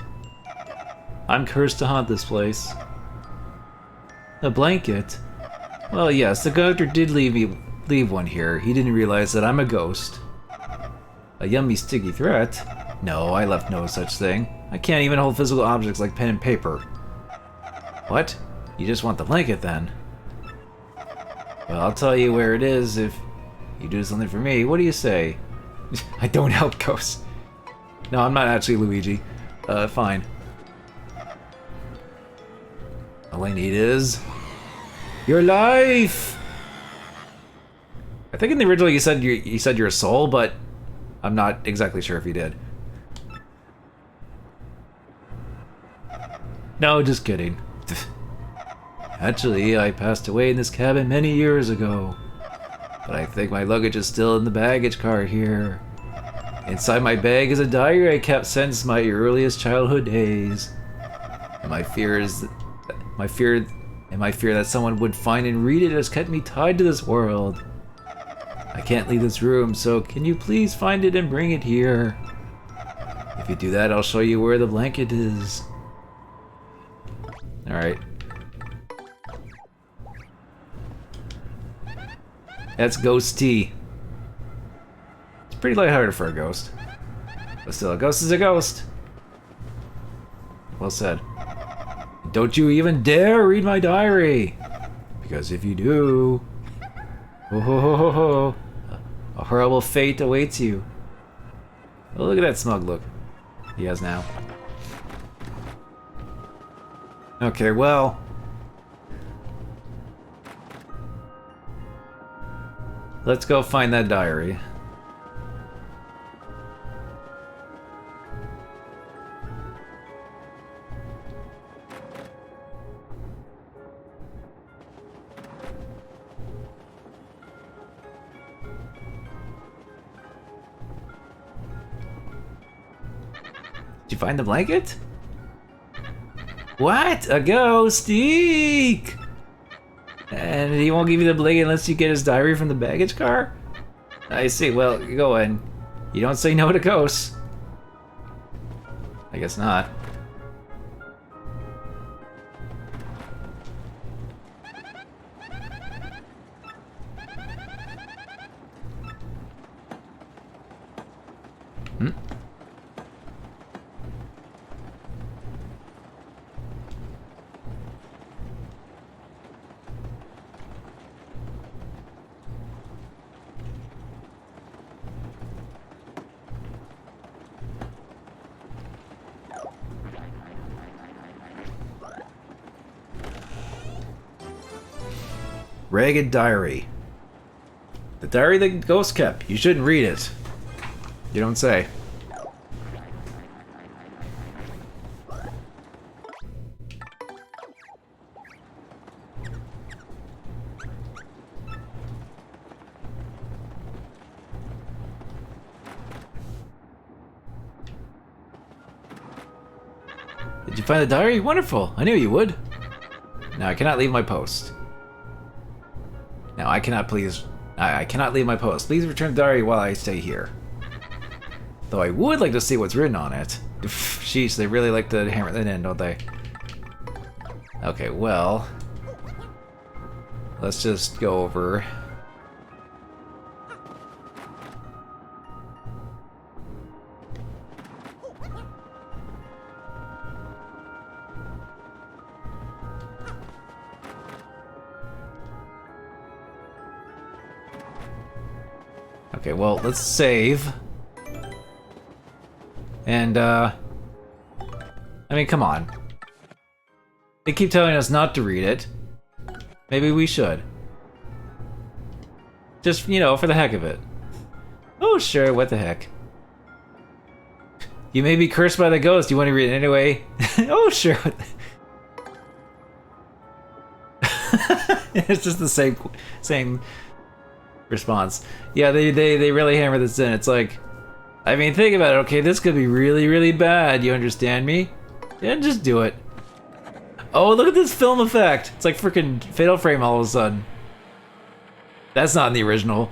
I'm cursed to haunt this place. A blanket? Well, yes, the doctor did leave one here. He didn't realize that I'm a ghost. A yummy sticky threat? No, I left no such thing. I can't even hold physical objects like pen and paper. What? You just want the blanket then? Well, I'll tell you where it is if you do something for me. What do you say? I don't help ghosts. No, I'm not actually Luigi. Fine. All I need is your life. I think in the original you said your soul, but I'm not exactly sure if you did. No, just kidding. Actually, I passed away in this cabin many years ago. But I think my luggage is still in the baggage car here. Inside my bag is a diary I kept since my earliest childhood days. And my fear that someone would find and read it has kept me tied to this world. I can't leave this room, so can you please find it and bring it here? If you do that, I'll show you where the blanket is. Alright. That's Ghosty. It's pretty lighthearted for a ghost. But still, a ghost is a ghost. Well said. Don't you even dare read my diary! Because if you do... a horrible fate awaits you. Oh, look at that smug look he has now. Okay, well... let's go find that diary. Did you find the blanket? What? A ghost? Eek! And he won't give you the blanket unless you get his diary from the baggage car? I see. Well, go ahead. You don't say no to ghosts. I guess not. Hmm? Ragged diary. The diary the ghost kept. You shouldn't read it. You don't say. Did you find the diary? Wonderful. I knew you would. Now I cannot leave my post. Now I cannot leave my post. Please return the diary while I stay here. Though I would like to see what's written on it. Sheesh, they really like to hammer that in, don't they? Okay, well... let's just go over... Okay, well, let's save. And, I mean, come on. They keep telling us not to read it. Maybe we should. Just, you know, for the heck of it. Oh, sure, what the heck. You may be cursed by the ghost, you want to read it anyway? Oh, sure. It's just the same response. Yeah, they really hammer this in. It's like, I mean, think about it. Okay, this could be really, really bad. You understand me? Yeah, just do it. Oh, look at this film effect. It's like freaking Fatal Frame all of a sudden. That's not in the original.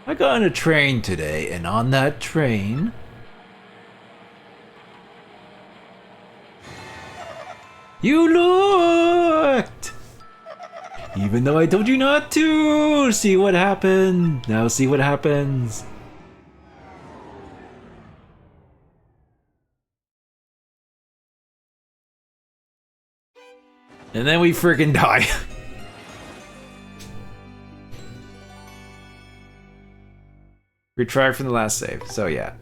I got on a train today, and on that train... you looked! Even though I told you not to! See what happened! Now see what happens. And then we freaking die. Retry from the last save, so yeah.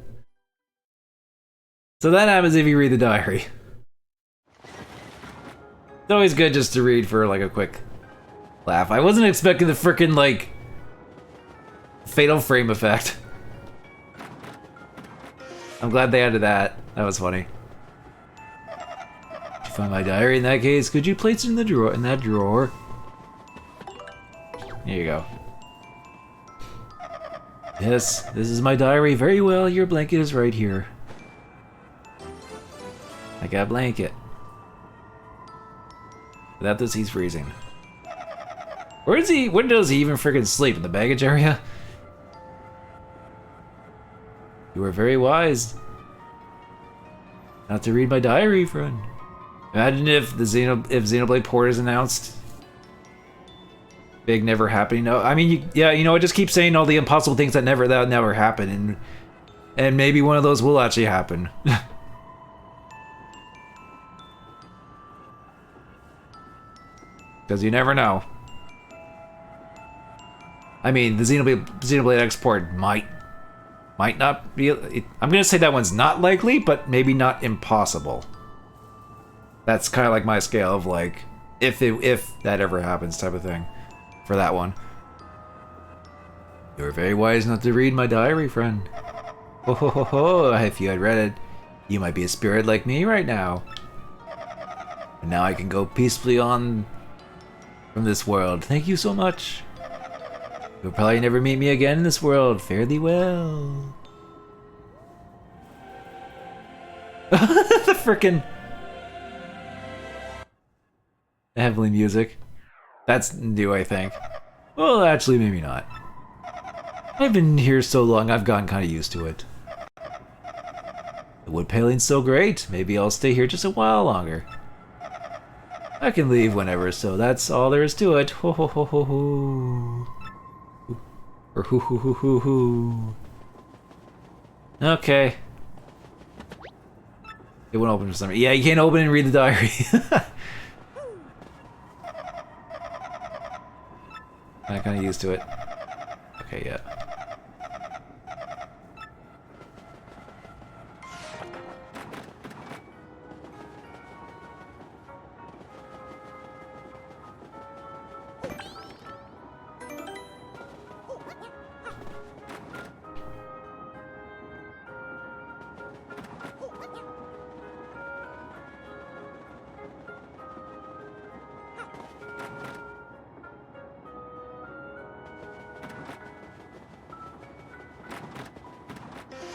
So that happens if you read the diary. It's always good just to read for like a quick laugh. I wasn't expecting the frickin' like Fatal Frame effect. I'm glad they added that. That was funny. Did you find my diary in that case? Could you place it in the drawer? In that drawer? Here you go. Yes, this is my diary. Very well. Your blanket is right here. I got a blanket. Without this, he's freezing. Where does he even freaking sleep? In the baggage area? You were very wise not to read my diary, friend. Imagine if the Xenoblade Port is announced. Big never happening. No, I mean, yeah, you know, I just keep saying all the impossible things that never happen, and maybe one of those will actually happen. Because you never know. I mean, the Xenoblade Export might not be... I'm gonna say that one's not likely, but maybe not impossible. That's kind of like my scale of like, if that ever happens type of thing. For that one. You were very wise not to read my diary, friend. Ho ho ho ho, if you had read it, you might be a spirit like me right now. And now I can go peacefully on from this world. Thank you so much. You'll probably never meet me again in this world. Fare thee well. The frickin' heavenly music. That's new, I think. Well, actually, maybe not. I've been here so long, I've gotten kind of used to it. The wood paling's so great. Maybe I'll stay here just a while longer. I can leave whenever, so that's all there is to it. Ho ho ho ho ho. Or hoo hoo hoo hoo hoo. Okay. It won't open for some reason. Yeah, you can't open and read the diary. I'm kind of used to it. Okay, yeah.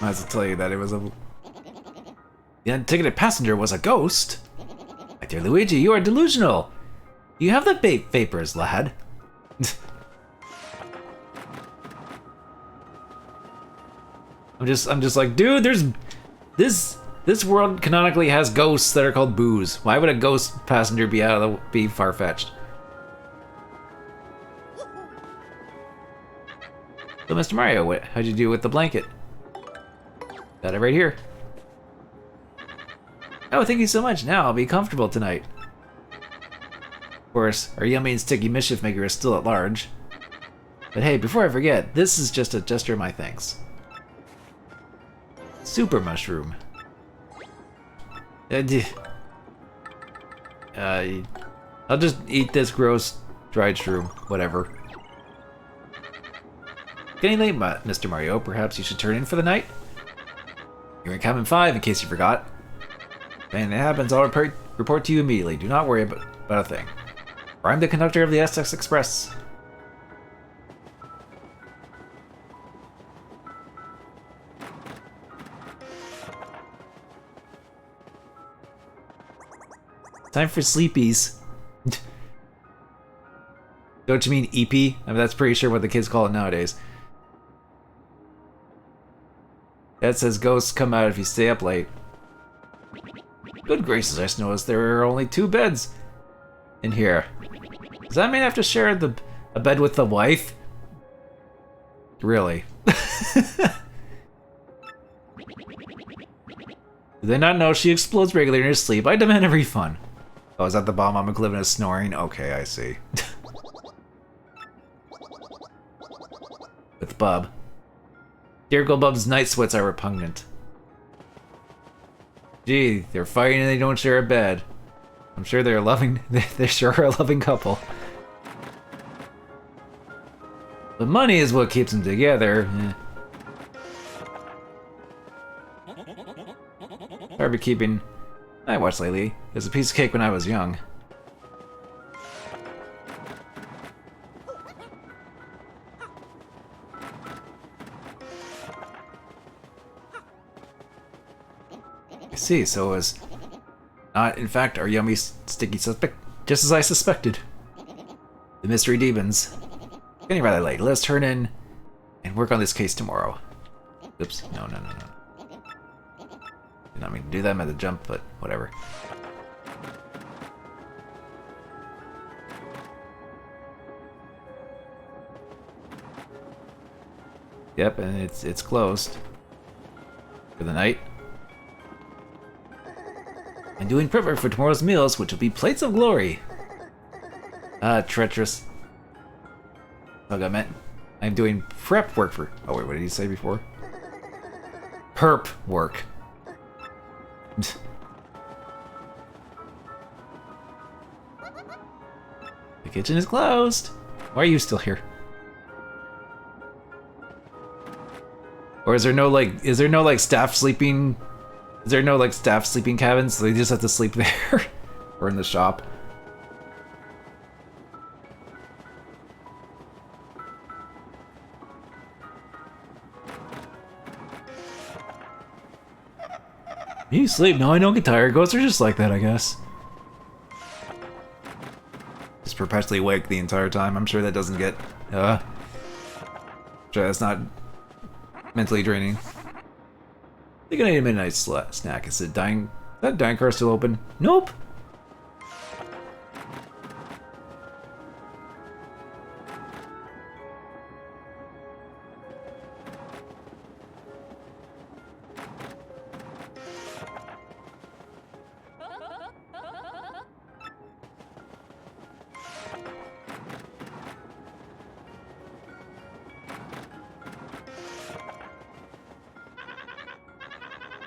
I have to tell you that it was a... The unticketed passenger was a ghost? My dear Luigi, you are delusional! You have the vapors, lad. I'm just like, dude, there's this world canonically has ghosts that are called boos. Why would a ghost passenger be far-fetched? So, Mr. Mario, how'd you do with the blanket? Got it right here. Oh, thank you so much. Now I'll be comfortable tonight. Of course, our yummy and sticky mischief maker is still at large. But hey, before I forget, this is just a gesture of my thanks. Super mushroom. I'll just eat this gross dried shroom. Whatever. Getting late, Mr. Mario. Perhaps you should turn in for the night? You're in cabin 5, in case you forgot. If anything happens, I'll report to you immediately. Do not worry about a thing. I'm the conductor of the Essex Express. Time for sleepies. Don't you mean EP? I mean, that's pretty sure what the kids call it nowadays. Dad says ghosts come out if you stay up late. Good gracious, I just noticed there are only 2 beds in here. Does that mean I have to share a bed with the wife? Really? Do they not know she explodes regularly in her sleep? I demand a refund. Oh, is that the bomb Mama Clivin is snoring? Okay, I see. With Bub. Dear Bub's night sweats are repugnant. Gee, they're fighting and they don't share a bed. I'm sure they're loving. They sure are a loving couple. The money is what keeps them together. Hard keeping. I watched lately. It was a piece of cake when I was young. I see, so it was not, in fact, our yummy, sticky suspect, just as I suspected. The mystery deepens. Getting rather late. Let's turn in and work on this case tomorrow. Oops. No. Did not mean to do that. I meant to jump, but whatever. Yep, and it's closed for the night. And doing prep work for tomorrow's meals, which will be plates of glory. Treacherous. Oh, I meant I'm doing prep work for. Oh wait, what did he say before? Perp work. The kitchen is closed. Why are you still here? Or is there no like staff sleeping? Is there no like staff sleeping cabins? So they just have to sleep there or in the shop. You sleep? No, I don't get tired. Ghosts are just like that, I guess. Just perpetually awake the entire time. I'm sure that doesn't get, sure that's not mentally draining. I think I need a midnight snack. Is it dying? Is that dining car still open? Nope.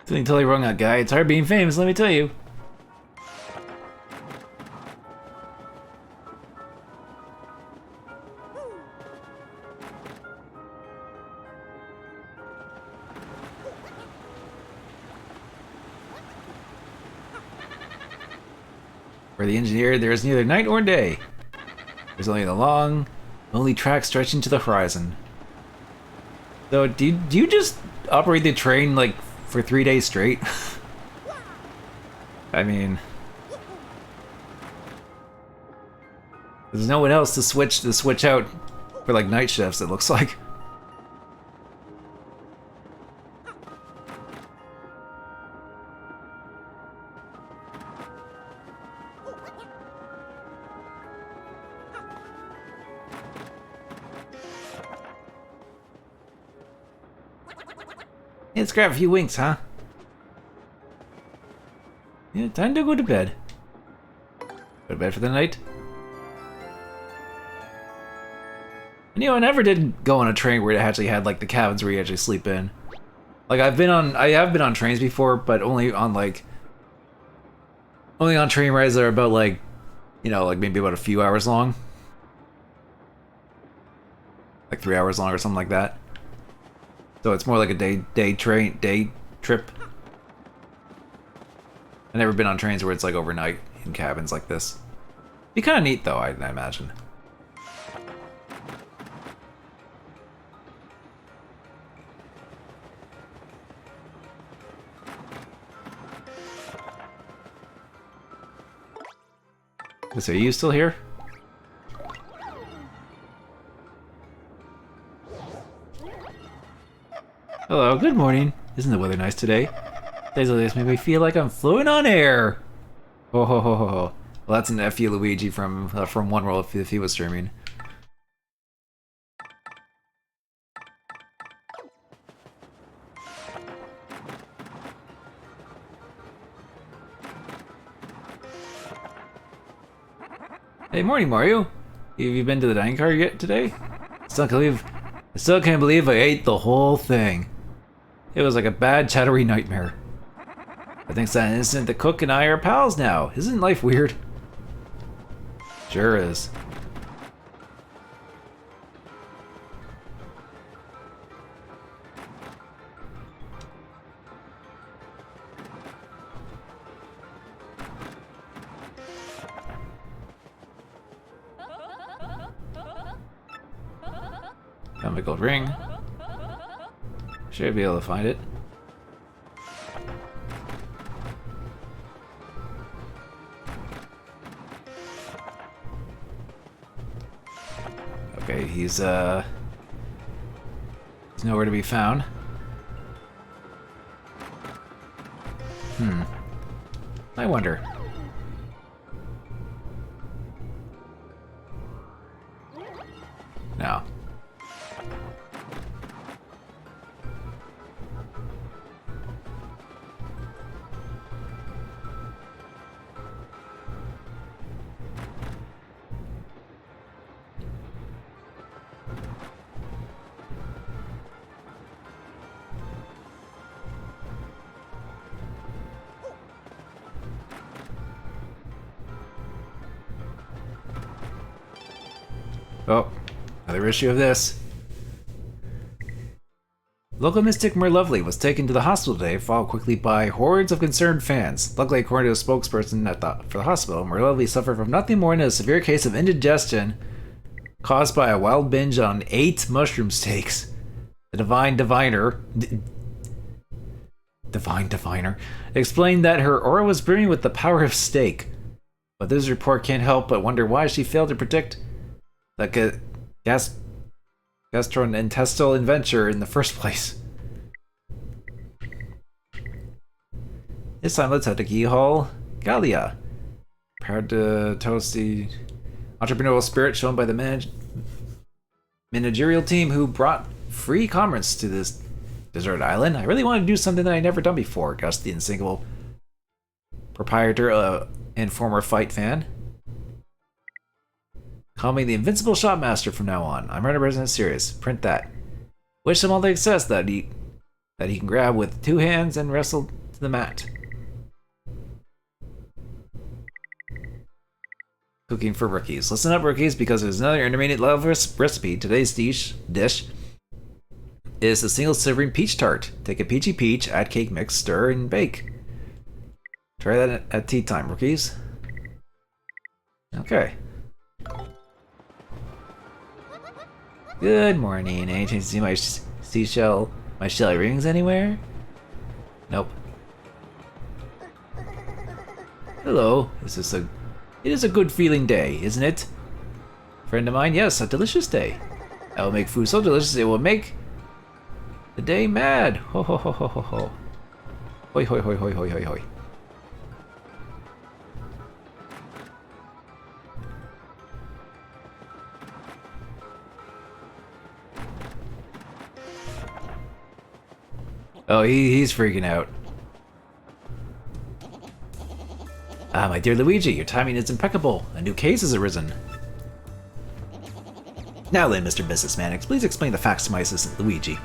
Something totally wrong, that guy. It's hard being famous, let me tell you. For the engineer, there is neither night or day. There's only the long, lonely track stretching to the horizon. So, do you just operate the train, like, for 3 days straight? I mean, there's no one else to switch out for like night shifts, it looks like. Yeah, let's grab a few winks, huh? Yeah, time to go to bed. Go to bed for the night. And you know, I never did go on a train where it actually had like the cabins where you actually sleep in. Like I have been on trains before, but only on train rides that are about like, you know, like maybe about a few hours long. Like 3 hours long or something like that. So it's more like a day trip. I've never been on trains where it's like overnight in cabins like this. Be kind of neat though, I imagine. So are you still here? Hello, good morning. Isn't the weather nice today? Days like this make me feel like I'm floating on air. Oh ho ho ho ho. Well, that's an F.U. Luigi from One World if he was streaming. Hey, morning, Mario. Have you been to the dining car yet today? I still can't believe I ate the whole thing. It was like a bad chattery nightmare. I think that instant the cook and I are pals now. Isn't life weird? Sure is. Found my gold ring. Should be able to find it. Okay, he's nowhere to be found. I wonder. No. Oh, another issue of this. Local mystic Merlovely was taken to the hospital today, followed quickly by hordes of concerned fans. Luckily, according to a spokesperson for the hospital, Merlovely suffered from nothing more than a severe case of indigestion caused by a wild binge on 8 mushroom steaks. The Divine Diviner explained that her aura was brimming with the power of steak. But this report can't help but wonder why she failed to predict the gastrointestinal adventure in the first place. This time, let's head to Keyhole, Gallia. Proud to toast the entrepreneurial spirit shown by the managerial team who brought free commerce to this desert island. I really want to do something that I never done before. Gus, the insinkable proprietor and former fight fan. Call me the Invincible Shopmaster from now on. I'm 100% serious. Print that. Wish him all the success that he can grab with 2 hands and wrestle to the mat. Cooking for rookies. Listen up, rookies, because there's another intermediate level recipe. Today's dish is a single serving peach tart. Take a peachy peach, add cake mix, stir, and bake. Try that at tea time, rookies. Okay. Good morning. Any chance to see my shelly rings anywhere? Nope. Hello. It is a good feeling day, isn't it? Friend of mine, yes, a delicious day. I will make food so delicious it will make the day mad. Ho ho ho ho ho ho. Hoi hoi hoi hoi hoi hoi hoi. Oh, he's freaking out. Ah, my dear Luigi, your timing is impeccable. A new case has arisen. Now then, Mr. Businessman, please explain the facts to my assistant Luigi.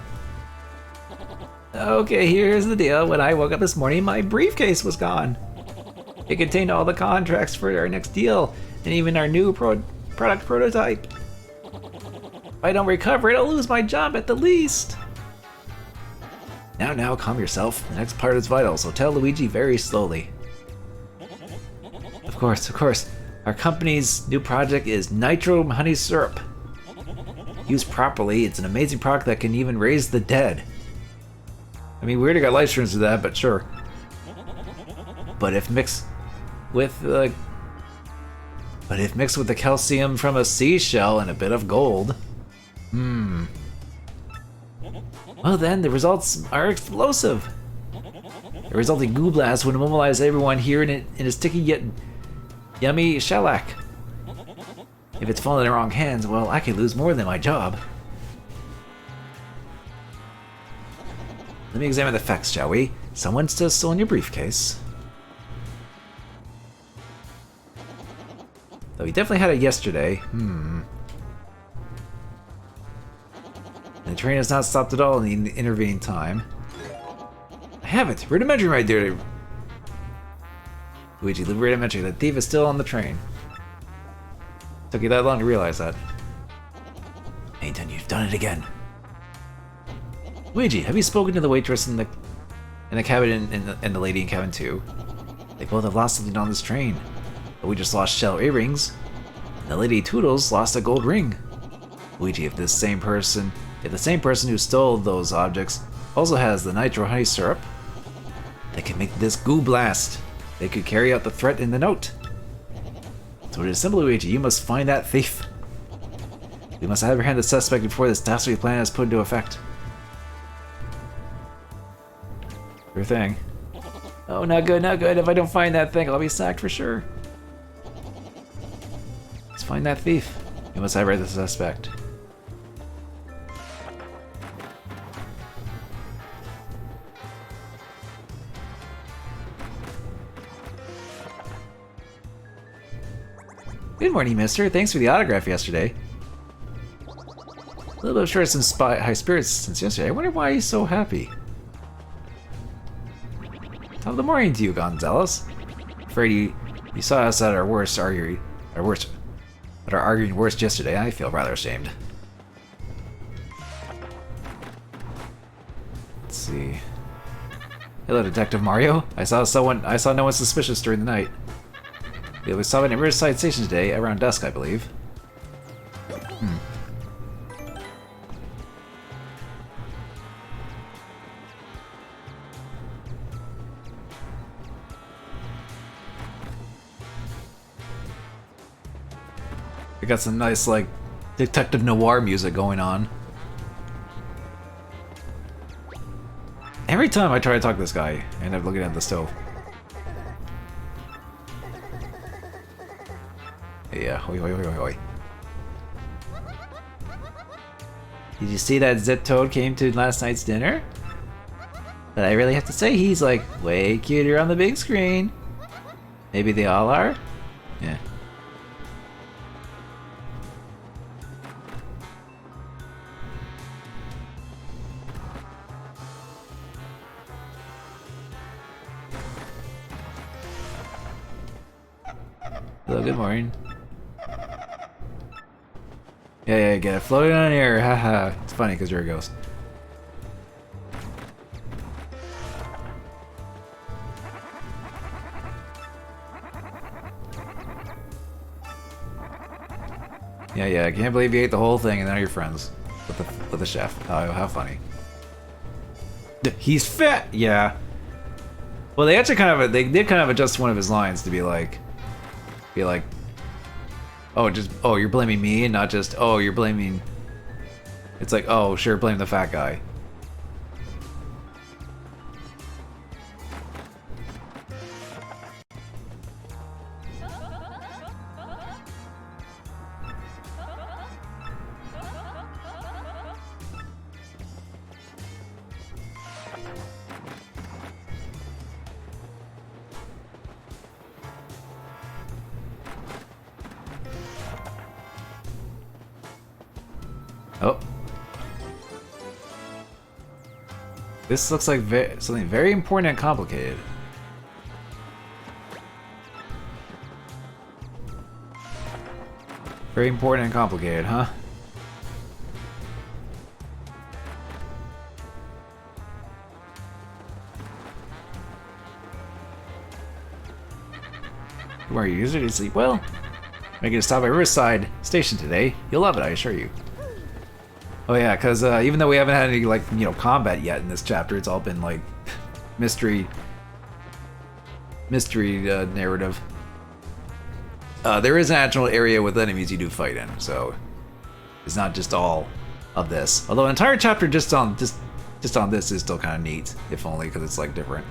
Okay, here's the deal. When I woke up this morning, my briefcase was gone. It contained all the contracts for our next deal, and even our new product prototype. If I don't recover it, I'll lose my job at the least. Now, calm yourself. The next part is vital, so tell Luigi very slowly. Of course. Our company's new project is Nitro Honey Syrup. Used properly, it's an amazing product that can even raise the dead. I mean, we already got life streams to that, but sure. But if mixed with the calcium from a seashell and a bit of gold, well then, the results are explosive. The resulting goo blast would immobilize everyone here in a sticky yet yummy shellac. If it's fallen in the wrong hands, well, I could lose more than my job. Let me examine the facts, shall we? Someone's still stolen your briefcase. Though he definitely had it yesterday. And the train has not stopped at all in the intervening time. I have it! Rudimentary right there! Luigi, rudimentary. The thief is still on the train. Took you that long to realize that. Nathan, you've done it again. Luigi, have you spoken to the waitress in the cabin and the lady in cabin 2? They both have lost something on this train. But we just lost shell earrings. And the lady Toodles lost a gold ring. Luigi, if the same person who stole those objects also has the nitro honey syrup, they can make this goo blast. They could carry out the threat in the note. So it is simple, Luigi. You must find that thief. We must apprehend the suspect before this dastardly plan is put into effect. Your thing. Oh, not good. If I don't find that thing, I'll be sacked for sure. Let's find that thief. We must apprehend the suspect. Good morning, mister. Thanks for the autograph yesterday. A little bit short of some high spirits since yesterday. I wonder why he's so happy. Top of the morning to you, Gonzalez. Afraid you saw us at our arguing worst yesterday. I feel rather ashamed. Let's see. Hello, Detective Mario. I saw no one suspicious during the night. We saw it at Riverside Station today, around dusk, I believe. We got some nice, like, detective noir music going on. Every time I try to talk to this guy, I end up looking at the stove. Yeah, hoi. Did you see that Zip Toad came to last night's dinner? But I really have to say, he's like way cuter on the big screen. Maybe they all are? Yeah. Hello, good morning. Yeah, get it floating on air, haha. It's funny because you're a ghost. Yeah, I can't believe you ate the whole thing and now you're friends with the chef. Oh, how funny. He's fat! Yeah. Well, they actually they did kind of adjust one of his lines to be like, oh, you're blaming me and not just, oh, you're blaming... It's like, oh, sure, blame the fat guy. This looks like something very important and complicated. Very important and complicated, huh? Where are you usually sleep? Well, making a stop at Riverside Station today. You'll love it, I assure you. Oh yeah, because even though we haven't had any, like, you know, combat yet in this chapter, it's all been like mystery narrative. There is an actual area with enemies you do fight in, so it's not just all of this. Although an entire chapter just on this is still kind of neat, if only because it's like different.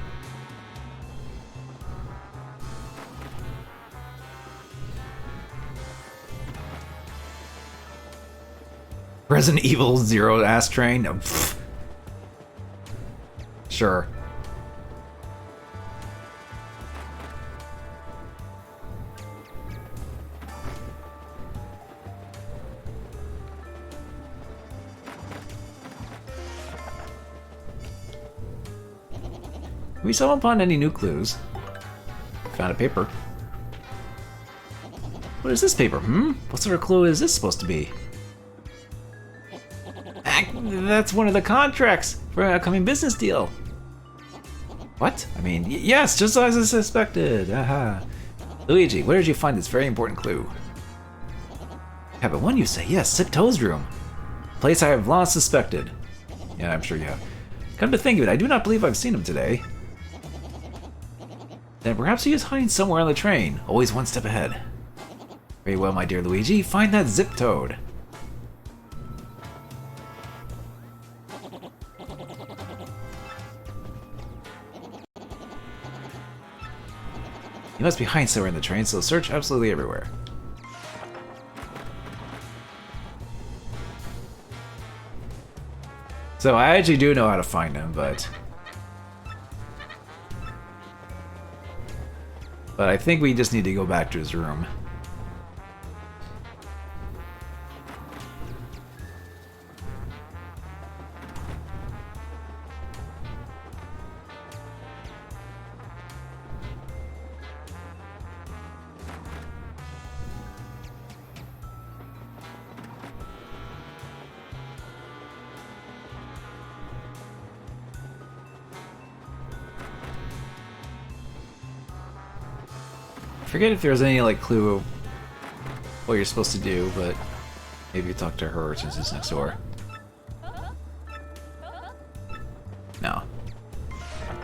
Resident Evil Zero ass train? No, sure. We stumbled upon any new clues. Found a paper. What is this paper? What sort of clue is this supposed to be? That's one of the contracts for an upcoming business deal. What? I mean, yes, just as I suspected. Aha. Luigi, where did you find this very important clue? Cabin 1, you say? Yes, Sipto's room. Place I have long suspected. Yeah, I'm sure you have. Come to think of it, I do not believe I've seen him today. Then perhaps he is hiding somewhere on the train, always one step ahead. Very well, my dear Luigi, find that Zip Toad. He must be hiding somewhere in the train, so search absolutely everywhere. So I actually do know how to find him, but I think we just need to go back to his room. I forget if there's any like clue of what you're supposed to do, but maybe you talk to her since it's next door. No.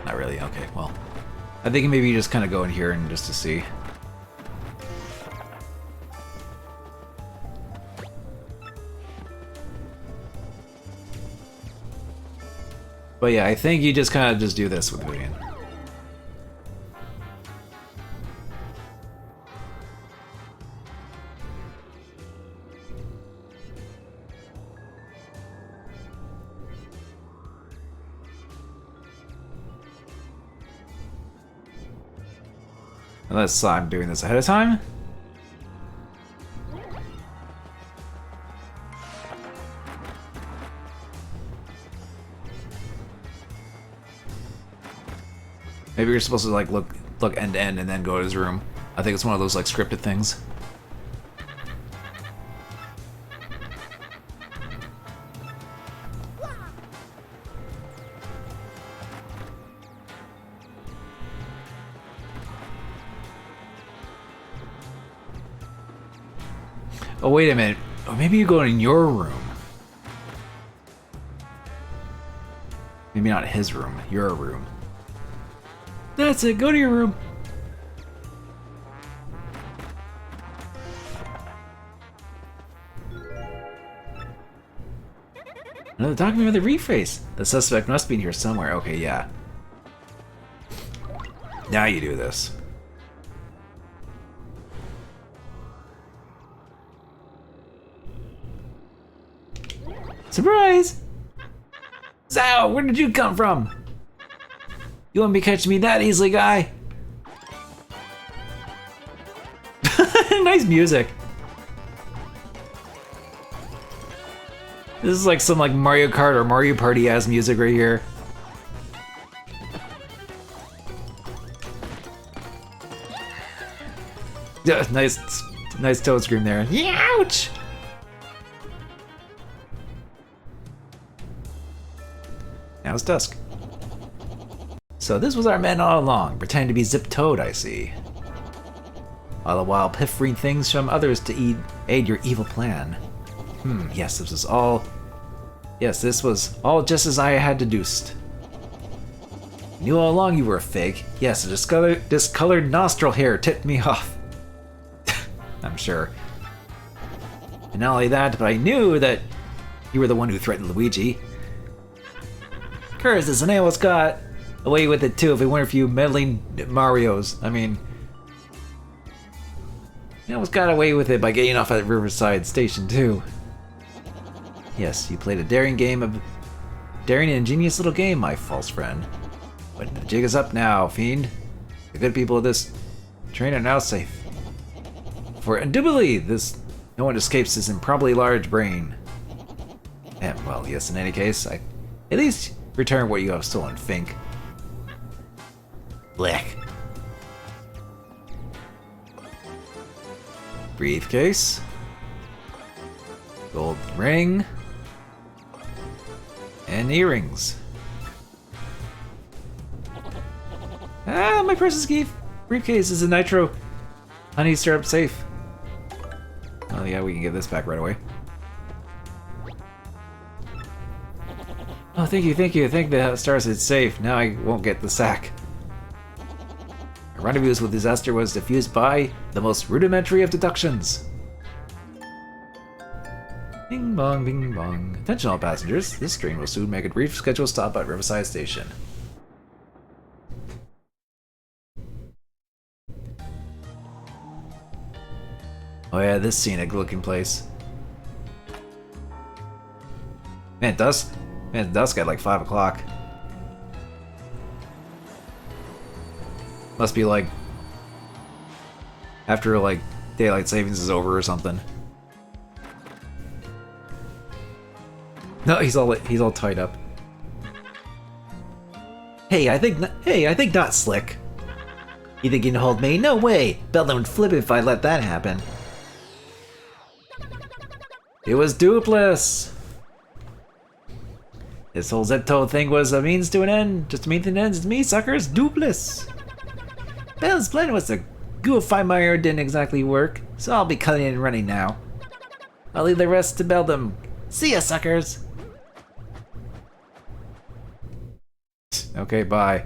Not really, okay, well. I think maybe you just kind of go in here and just to see. But yeah, I think you just kind of just do this with Vivian. Unless I'm doing this ahead of time. Maybe you're supposed to like look end to end and then go to his room. I think it's one of those like scripted things. Oh, wait a minute. Oh, maybe you go in your room. Maybe not his room, your room. That's it, go to your room. Another document with a reface. The suspect must be in here somewhere. Okay, yeah. Now you do this. Surprise! Zao, where did you come from? You won't be catching me that easily, guy. Nice music. This is like some like Mario Kart or Mario Party ass music right here. Yeah, nice Toad scream there. Ouch! Now it's dusk. So this was our man all along, pretending to be Zip Toad, I see. All the while pilfering things from others to aid your evil plan. Yes, this was all just as I had deduced. Knew all along you were a fake. Yes, the discolored nostril hair tipped me off. I'm sure. And not only that, but I knew that you were the one who threatened Luigi. Curses, and I almost got away with it too if it weren't for you meddling Marios. I mean, I almost got away with it by getting off at Riverside Station too. Yes, you played a daring and ingenious little game, my false friend. But the jig is up now, fiend. The good people of this train are now safe. For indubitably, no one escapes this improbably large brain. And, well, yes, in any case, I at least return what you have stolen, Fink. Blech. Briefcase. Gold ring. And earrings. Ah, my precious briefcase is a nitro honey syrup safe. Oh yeah, we can get this back right away. Oh, thank you. I think the stars is safe. Now I won't get the sack. A rendezvous with disaster was diffused by the most rudimentary of deductions. Bing bong, bing bong. Attention all passengers, this train will soon make a brief scheduled stop at Riverside Station. Oh yeah, this scenic looking place. Man, it's dusk at like 5 o'clock. Must be like after like daylight savings is over or something. No, he's all tied up. Hey, I think not, Slick. You think you can hold me? No way! Belden would flip if I let that happen. It was Dupless! This whole Zepto thing was a means to an end. Just a means to an end. It's me, suckers. Dupless! Belden's plan was to goofy my ear didn't exactly work, so I'll be cutting and running now. I'll leave the rest to Beldum. See ya, suckers! Okay, bye.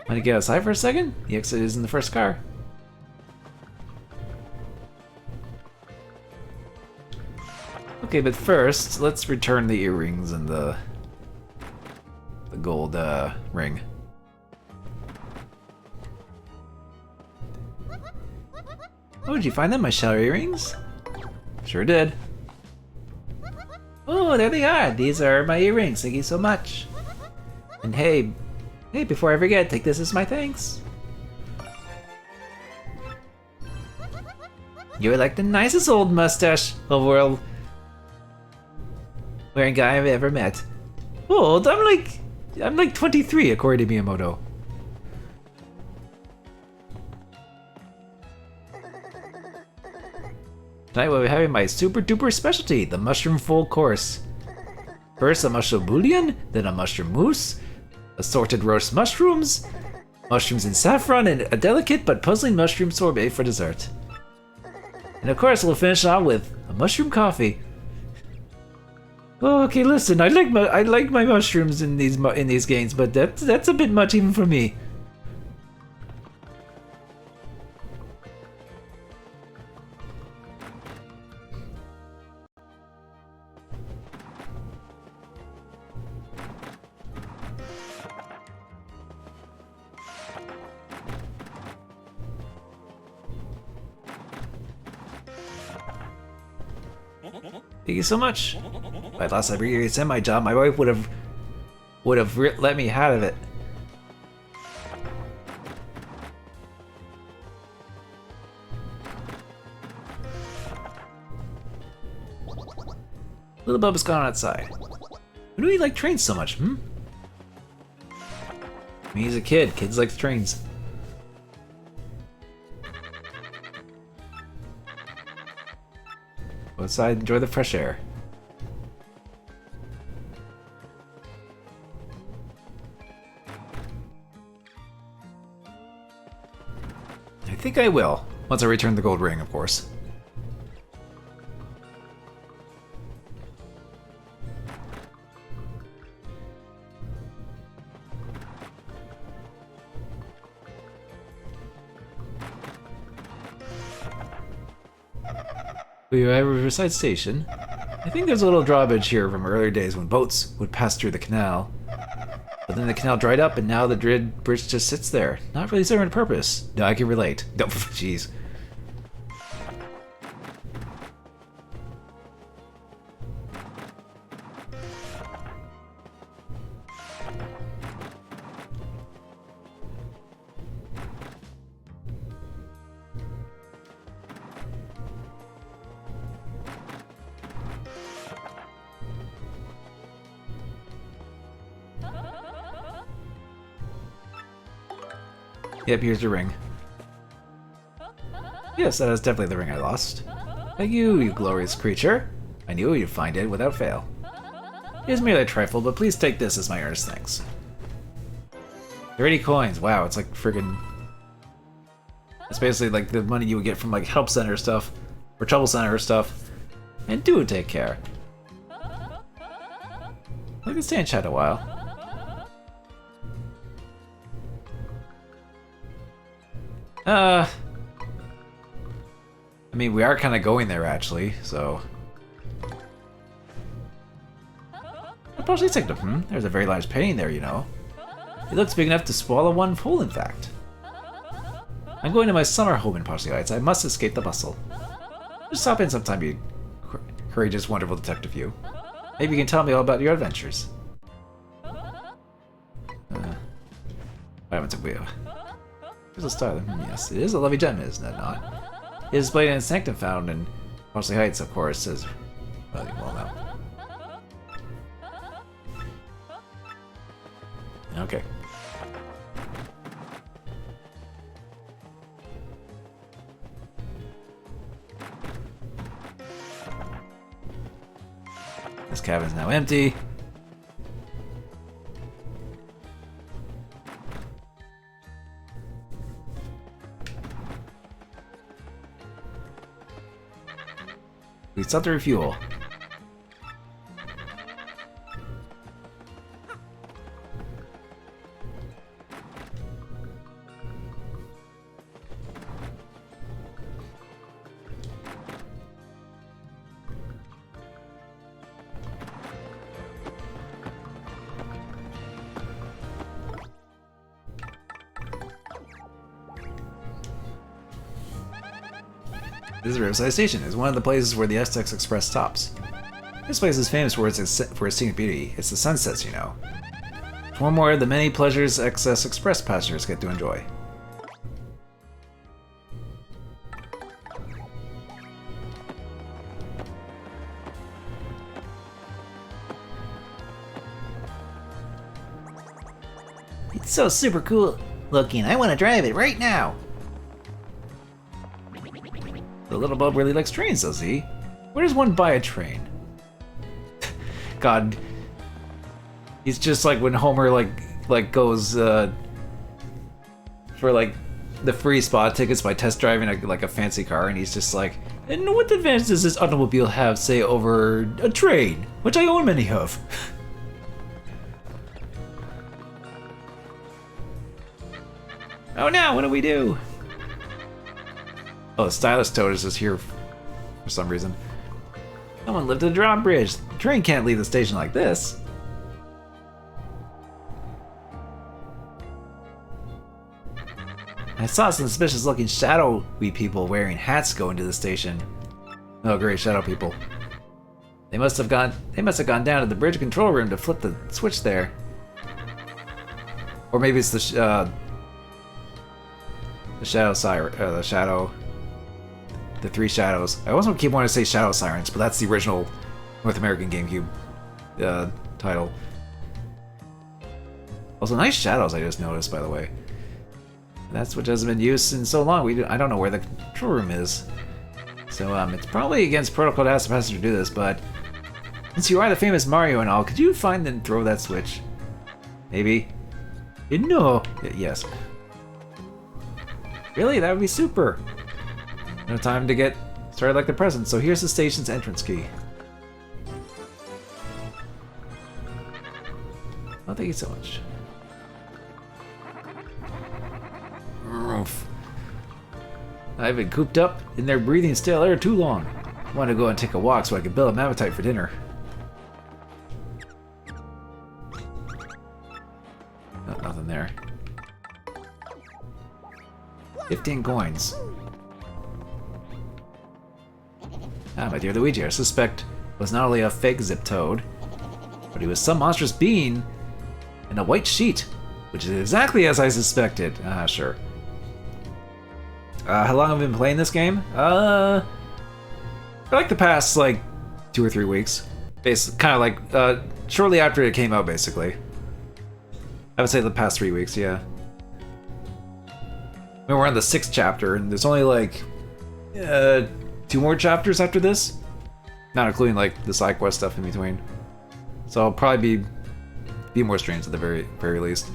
Want to get outside for a second? The exit is in the first car. Okay, but first, let's return the earrings and the gold ring. Oh, did you find them, my shell earrings? Sure did. Oh, there they are. These are my earrings. Thank you so much. And hey, before I forget, take this as my thanks. You're like the nicest old mustache overall wearing guy I've ever met. Old? I'm like 23 according to Miyamoto. Tonight we'll be having my super duper specialty, the mushroom full course. First a mushroom bouillon, then a mushroom mousse, assorted roast mushrooms, mushrooms in saffron, and a delicate but puzzling mushroom sorbet for dessert. And of course we'll finish off with a mushroom coffee. Oh, okay, listen, I like my mushrooms in these games, but that's a bit much even for me. Thank you so much. If I'd lost my semi-job, my wife would have let me out of it. Little Bubba's gone outside. Why do we like trains so much, mean, he's a kid. Kids like trains. Go outside, enjoy the fresh air. I think I will. Once I return the gold ring, of course. We are at Riverside Station. I think there's a little drawbridge here from earlier days when boats would pass through the canal. But then the canal dried up and now the bridge just sits there. Not really serving a purpose. No, I can relate. No, jeez. Yep, here's your ring. Yes, that is definitely the ring I lost. Thank you, you glorious creature. I knew you'd find it without fail. It is merely a trifle, but please take this as my earnest thanks. 30 coins, wow, it's like friggin'... It's basically like the money you would get from like help center stuff, or trouble center stuff. And do take care. I can stay and chat a while. I mean, we are kind of going there, actually, so... I'll probably take them. There's a very large painting there, you know. It looks big enough to swallow one full, in fact. I'm going to my summer home in Parsley Heights. I must escape the bustle. Just stop in sometime, you courageous, wonderful detective you. Maybe you can tell me all about your adventures. I went to wheel. There's a star there. Yes, it is a lovely gem, isn't it not? It is displayed in Sanctum found in Parsley Heights, of course, as well, you well know. Okay. This cabin's now empty. We stop to refuel. This is Riverside Station. It's one of the places where the SX Express stops. This place is famous for its scenic beauty. It's the sunsets, you know. It's one more of the many pleasures XS Express passengers get to enjoy. It's so super cool looking. I want to drive it right now. The little bub really likes trains, does he? Where does one buy a train? God, he's just like when Homer like goes for like the free spot tickets by test driving a fancy car, and he's just like, and what advantage does this automobile have, say, over a train, which I own many of? Oh no, what do we do? Oh, the Stylus Toad is just here for some reason. Someone lifted the drawbridge. The train can't leave the station like this. I saw some suspicious looking shadowy people wearing hats go into the station. Oh great, shadow people. They must have gone down to the bridge control room to flip the switch there. Or maybe it's the shadow siren, the three shadows. I always keep wanting to say Shadow Sirens, but that's the original North American GameCube title. Also, nice shadows I just noticed, by the way. That's what hasn't been used in so long. I don't know where the control room is. So, it's probably against protocol to ask the passenger to do this, but since you are the famous Mario and all, could you find and throw that switch? Maybe? No. Yes. Really? That would be super. No time to get started like the present, so here's the station's entrance key. Oh, thank you so much. Oof. I've been cooped up in there breathing stale air too long. I want to go and take a walk so I can build up an appetite for dinner. Oh, nothing there. 15 coins. Ah, my dear Luigi, I suspect was not only a fake Zip Toad, but he was some monstrous being in a white sheet, which is exactly as I suspected. Ah, sure. How long have I been playing this game? For like the past, like, 2 or 3 weeks. Kind of like, shortly after it came out, basically. I would say the past 3 weeks, yeah. I mean, we're on the 6th chapter, and there's only, like, 2 more chapters after this. Not including, like, the side quest stuff in between. So I'll probably be more streams at the very least.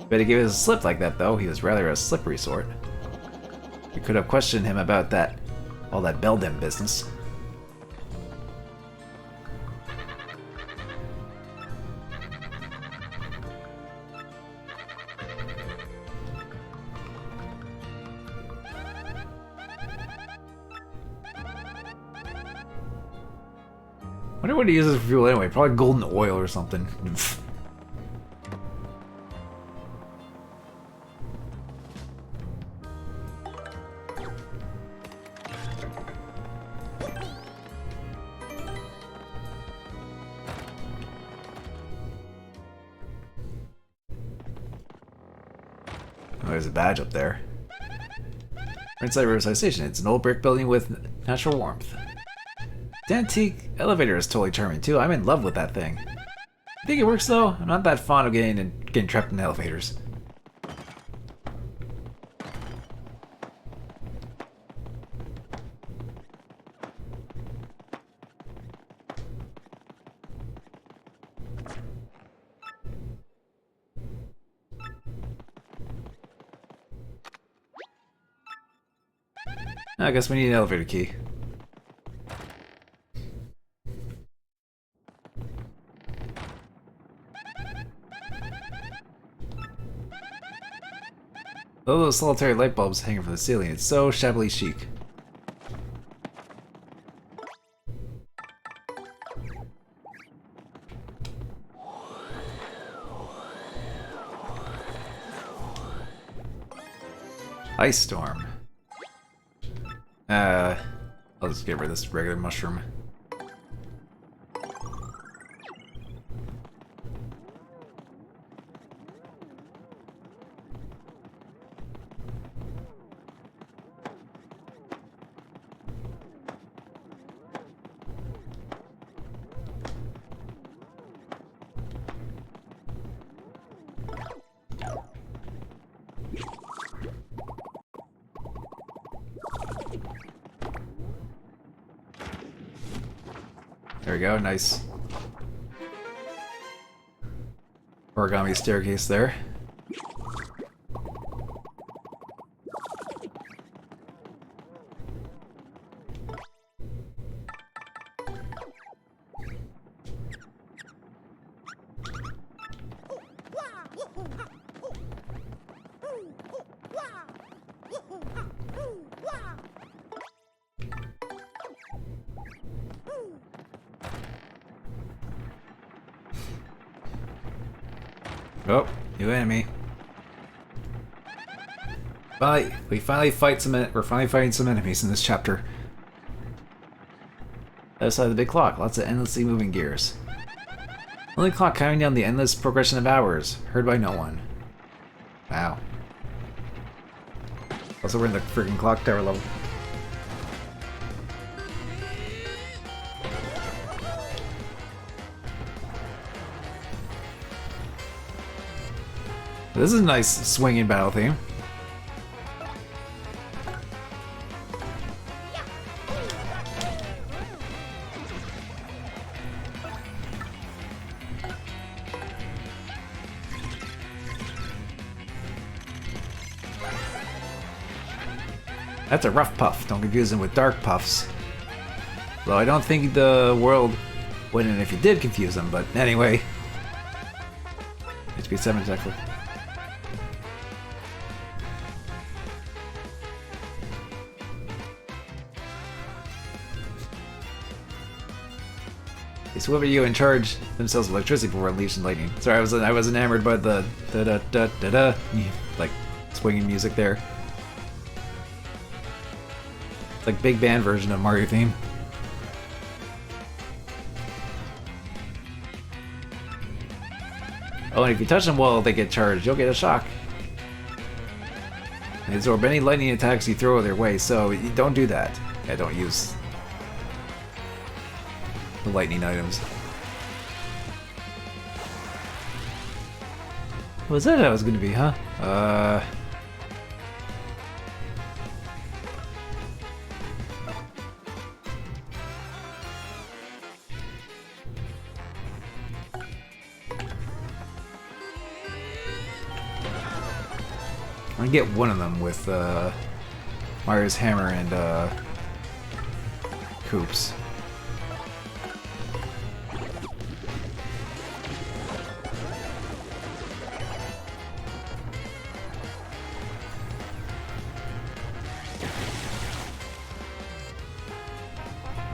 But he gave us a slip like that, though. He was rather a slippery sort. We could have questioned him about all that Beldem business. I wonder what he uses for fuel anyway. Probably golden oil or something. Oh, there's a badge up there. We're inside Riverside Station. It's an old brick building with natural warmth. The antique elevator is totally charming too. I'm in love with that thing. You think it works though? I'm not that fond of getting trapped in elevators. I guess we need an elevator key. Oh, those solitary light bulbs hanging from the ceiling. It's so shabbily chic. Ice storm. I'll just get rid of this regular mushroom. There we go, nice origami staircase there. Oh, new enemy. We finally fight we're finally fighting some enemies in this chapter. Other side of the big clock, lots of endlessly moving gears. Only clock counting down the endless progression of hours, heard by no one. Wow. Also, we're in the freaking clock tower level. This is a nice swinging battle theme. That's a rough puff. Don't confuse them with dark puffs. Though I don't think the world wouldn't if you did confuse them, but anyway. HP 7 exactly. Is whoever you in charge themselves of electricity before unleashing lightning. Sorry, I was enamored by the da da da da da like swinging music there. It's like big band version of Mario theme. Oh, and if you touch them while they get charged, you'll get a shock. They absorb any lightning attacks you throw their way, so you don't do that. Yeah, don't use the lightning items. Was that how it was gonna be, huh? I can get one of them with Mario's hammer and Koops.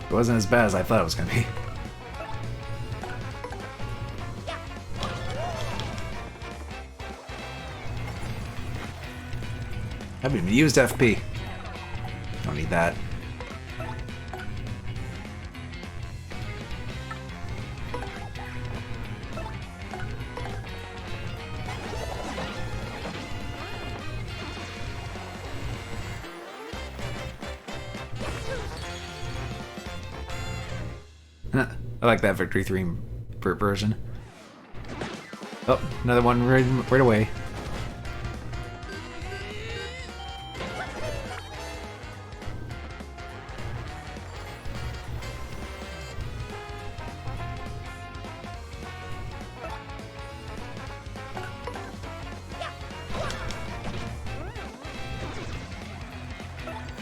It wasn't as bad as I thought it was gonna be. I haven't even used FP. Don't need that. I like that Victory 3 version. Oh, another one right away.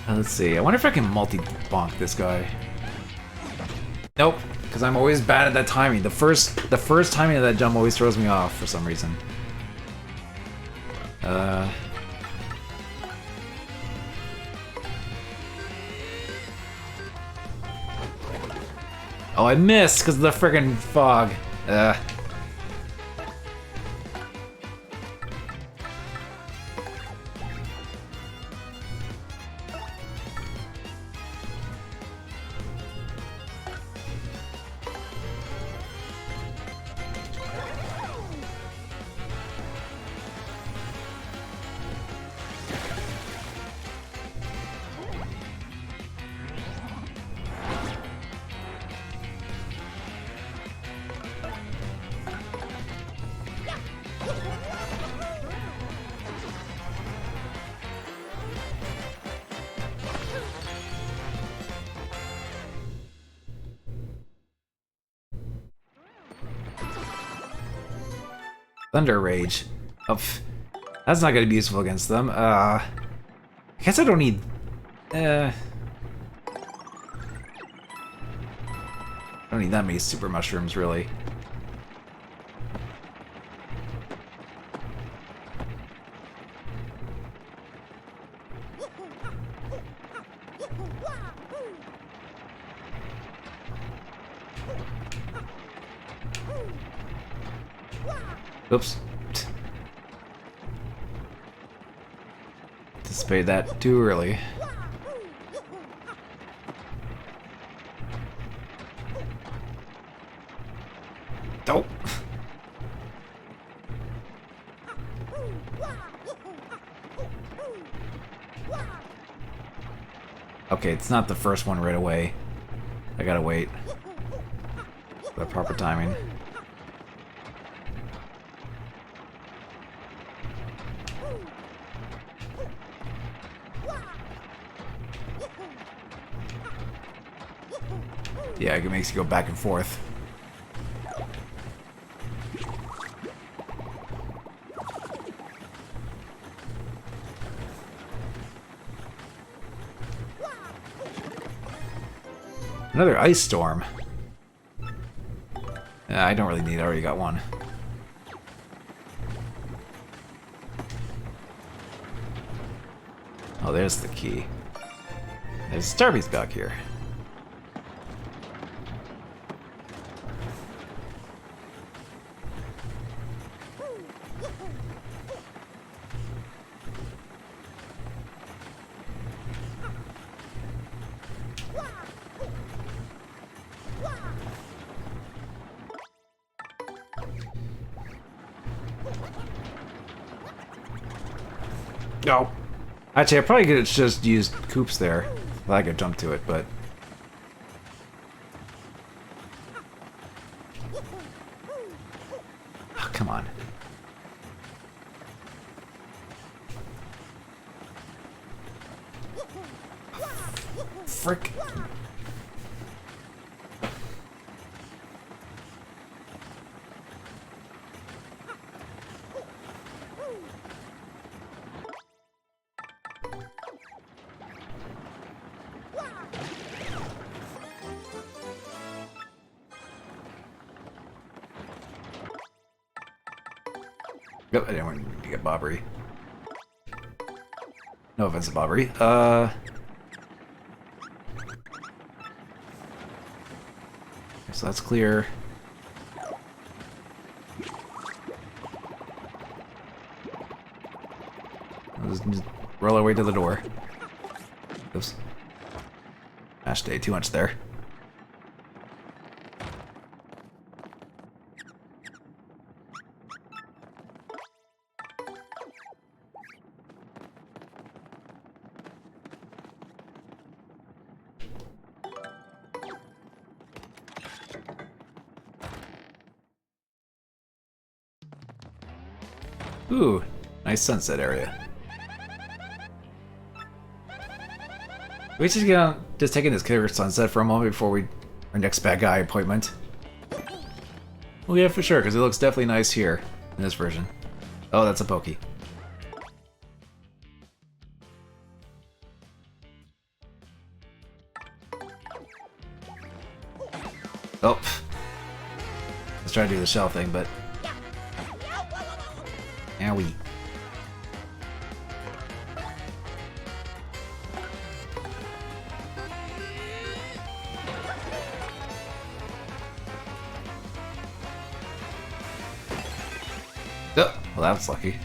Let's see. I wonder if I can multi-bonk this guy. Nope, because I'm always bad at that timing. The first timing of that jump always throws me off for some reason. Oh, I missed because of the friggin' fog. Thunder Rage. Oh, that's not gonna be useful against them. I guess I don't need... I don't need that many super mushrooms, really. Oops. Anticipated that too early. Oh. Okay, it's not the first one right away. I gotta wait for the proper timing. Yeah, it makes you go back and forth. Another ice storm. I don't really need it. I already got one. Oh, there's the key. There's Starby's back here. No. Actually, I probably could have just used Coops there. Well, I could jump to it, but... Oh, come on. Frick. Yep, I didn't want to get Bobbery. No offense to Bobbery. So that's clear. Let's just roll our way to the door. Oops. Ash day, too much there. Ooh, nice sunset area. We should get on just taking this killer sunset for a moment before our next bad guy appointment. Well, yeah, for sure, because it looks definitely nice here in this version. Oh, that's a pokey. Oh, let's try to do the shell thing, but owie. Oh, well, that was lucky.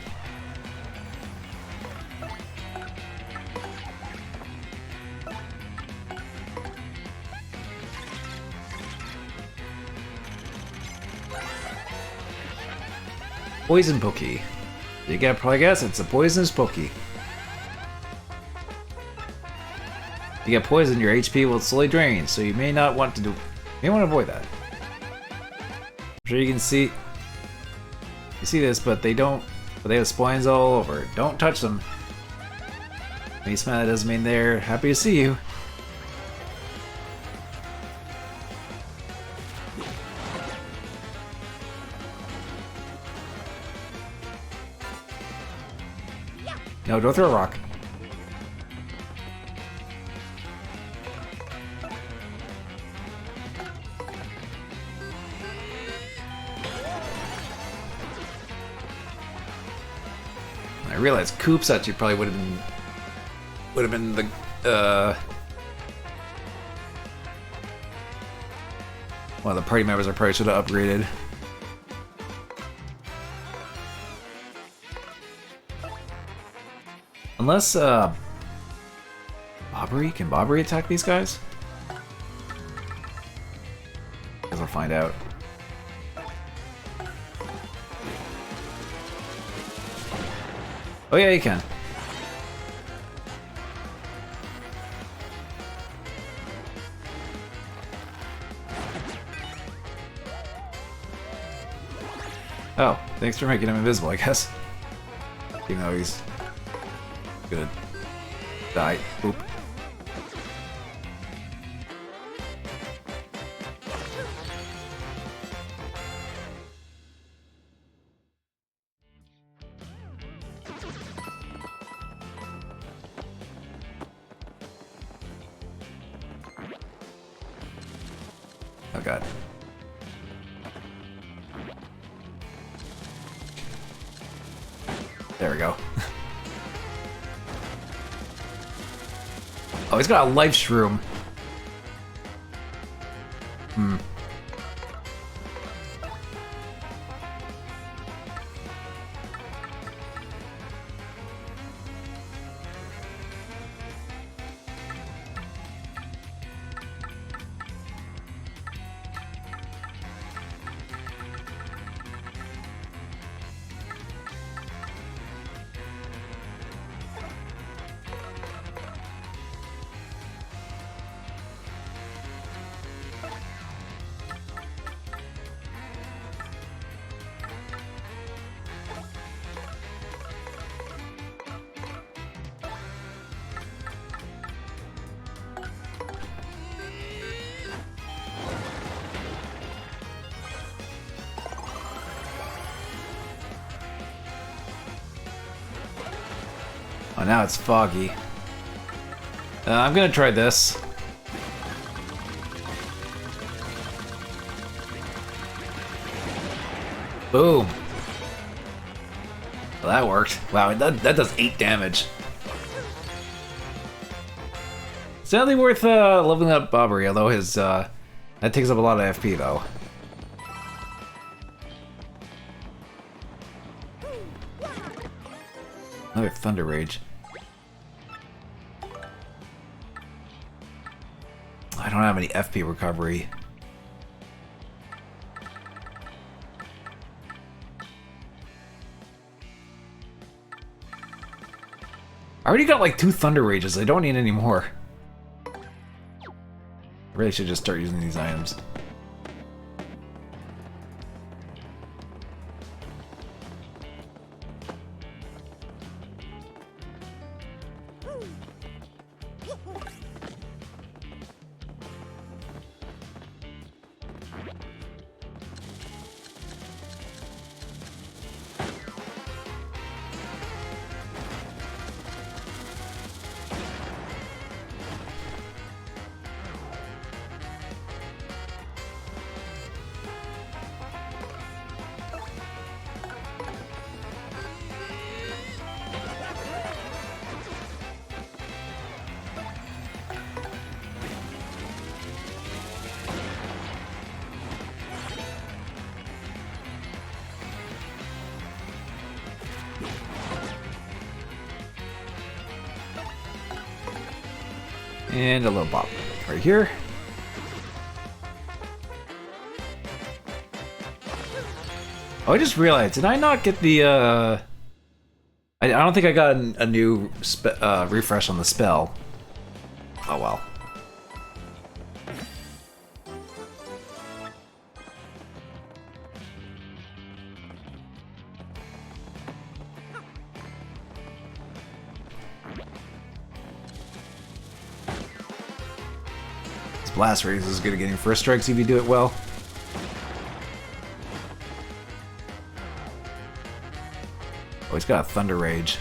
Poison Pokey. You gotta probably guess it's a poisonous Pokey. You get poisoned, your HP will slowly drain, so you may not want to do. You may want to avoid that. I'm sure you can see. You see this, but they don't. But they have spines all over. Don't touch them. When you smell it, doesn't mean they're happy to see you. No, don't throw a rock. I realized Coops actually probably would have been the one of the party members I probably should have upgraded. Unless, Bobbery? Can Bobbery attack these guys? Guess we'll find out. Oh yeah, you can. Oh, thanks for making him invisible, I guess. Even though he's... good. Die. Oop. Oh god. There we go. Oh, he's got a life shroom. Hmm. Oh, now it's foggy. I'm gonna try this. Boom. Well, that worked. Wow, that does 8 damage. It's definitely worth leveling up Bobbery, although his that takes up a lot of FP though. Another Thunder Rage. I don't have any FP recovery. I already got like 2 Thunder Rages. I don't need any more. I really should just start using these items. And a little bop right here. Oh, I just realized, did I not get the, I don't think I got a new refresh on the spell. Oh well. Blast Raise is good at getting first strikes if you do it well. Oh, he's got a Thunder Rage.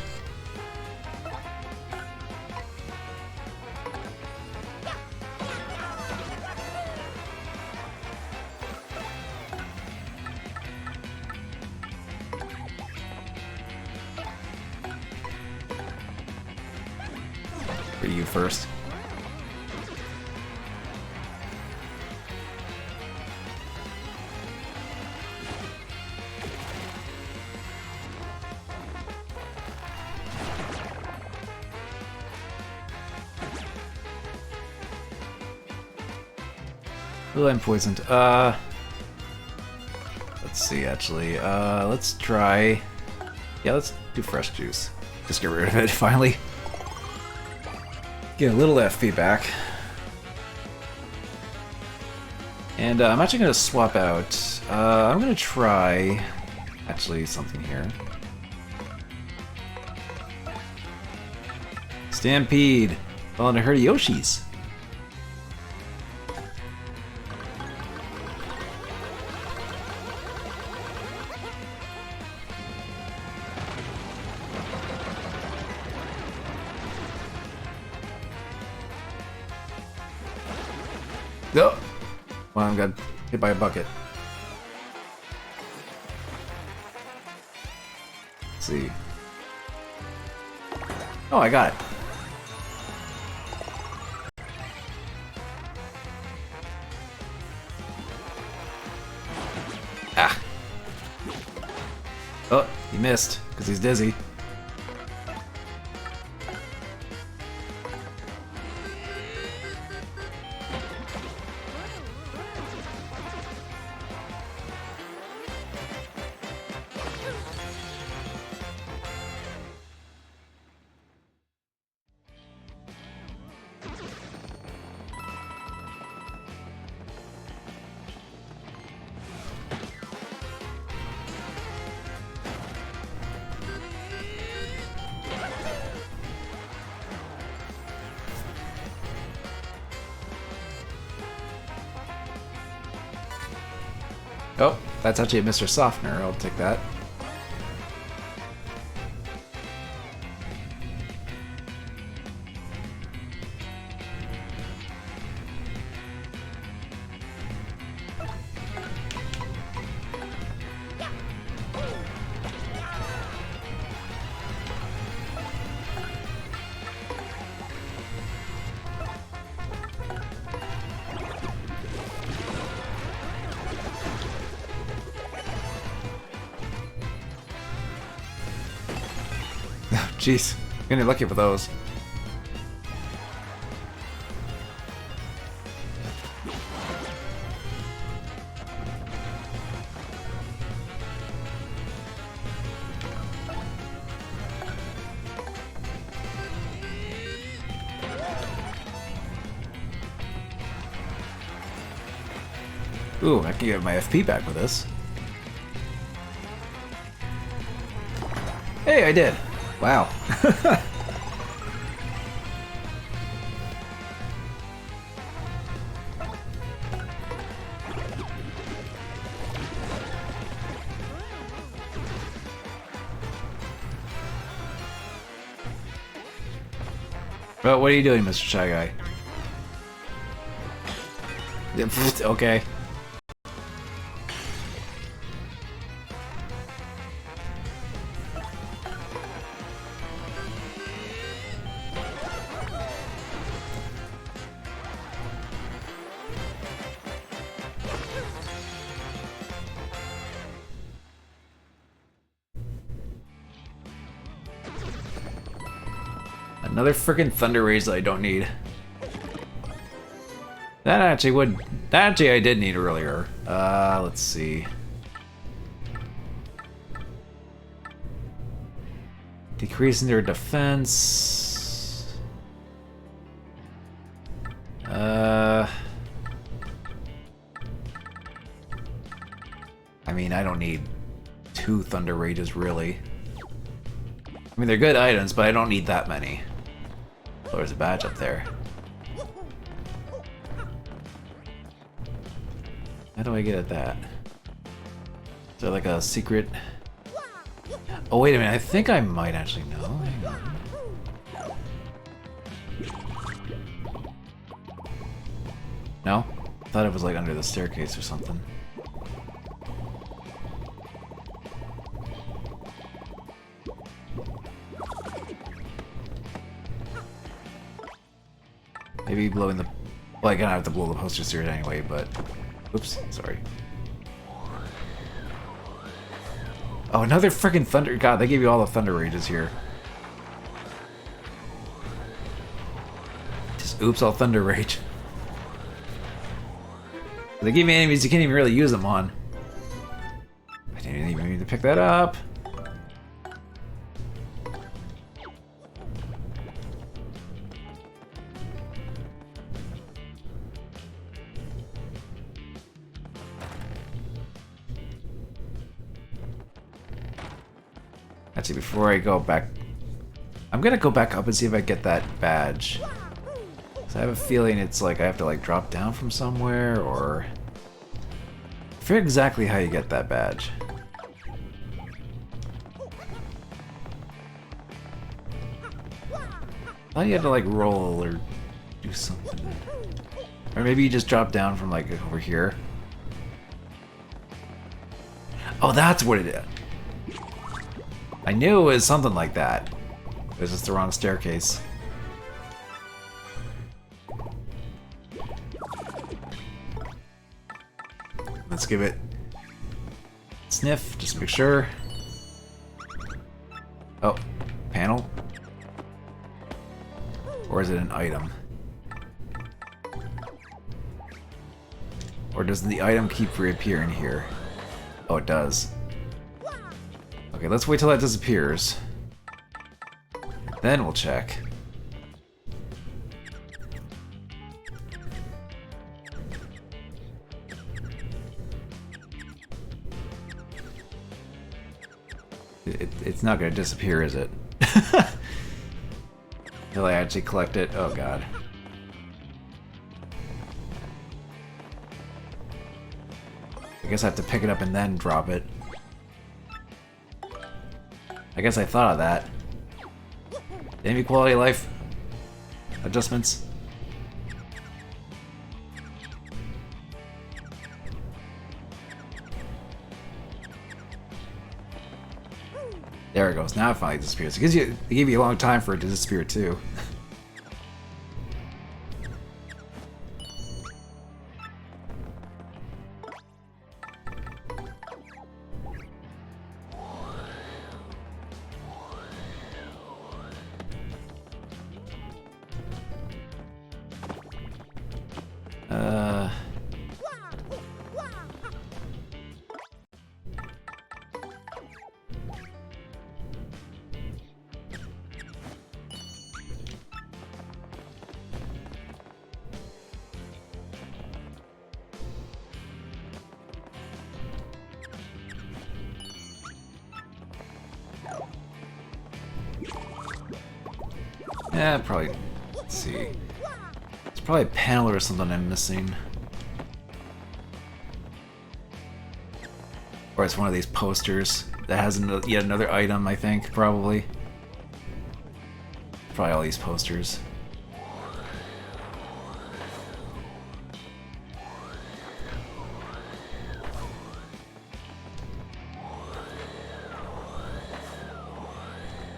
For you first. Well, I'm poisoned. Let's see, actually. Let's try... Yeah, let's do fresh juice. Just get rid of it, finally. Get a little FP back. And I'm actually going to swap out... I'm going to try... Actually, something here. Stampede! Well, and I heard Yoshi's. Oh. Well, I'm got hit by a bucket. Let's see. Oh, I got it. Ah. Oh, he missed because he's dizzy. Oh, that's actually a Mr. Softener. I'll take that. Jeez, you're gonna be lucky for those. Ooh, I can get my FP back with this. Hey, I did! Wow. Well, what are you doing, Mr. Shy Guy? Okay. Another freaking Thunder Rage that I don't need. That actually I did need earlier. Let's see. Decreasing their defense. I mean, I don't need 2 Thunder Rages, really. I mean, they're good items, but I don't need that many. Oh, there's a badge up there. How do I get at that? Is there like a secret? Oh, wait a minute. I think I might actually know. Hang on. No? I thought it was like under the staircase or something. Maybe blowing the... Well, I gotta have to blow the poster series anyway, but... Oops, sorry. Oh, another freaking Thunder... God, they gave you all the Thunder Rages here. Just oops, all Thunder Rage. They give me enemies you can't even really use them on. I didn't even need to pick that up. Actually, before I go back, I'm gonna go back up and see if I get that badge. So I have a feeling it's like I have to like drop down from somewhere, or I forget exactly how you get that badge. I thought you had to like roll or do something. Or maybe you just drop down from like over here. Oh, that's what it is. I knew it was something like that. It was just the wrong staircase. Let's give it a sniff, just to make sure. Oh, panel? Or is it an item? Or does the item keep reappearing here? Oh, it does. Okay, let's wait till that disappears. Then we'll check. It's not gonna disappear, is it? Will I actually collect it? Oh god. I guess I have to pick it up and then drop it. I guess I thought of that. Any quality of life adjustments? There it goes. Now it finally disappears. It gave you a long time for it to disappear too. Yeah, probably. Let's see. It's probably a panel or something I'm missing. Or it's one of these posters that has yet another item, I think, probably. Probably all these posters.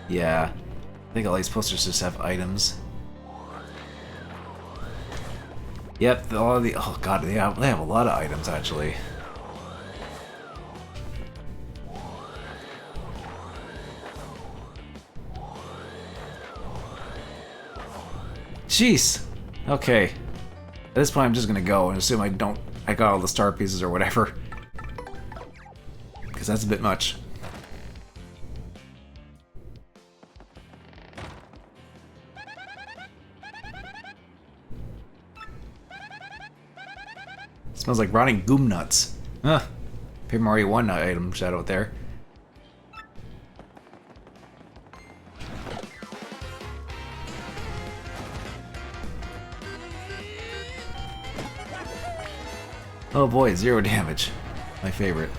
Yeah. I think all these posters just have items. Yep, all of the oh god, they have a lot of items actually. Jeez. Okay. At this point, I'm just gonna go and assume I got all the star pieces or whatever, because that's a bit much. Smells like rotting goom nuts. Huh. Paper Mario 1 item shadow there. Oh boy, 0 damage. My favorite.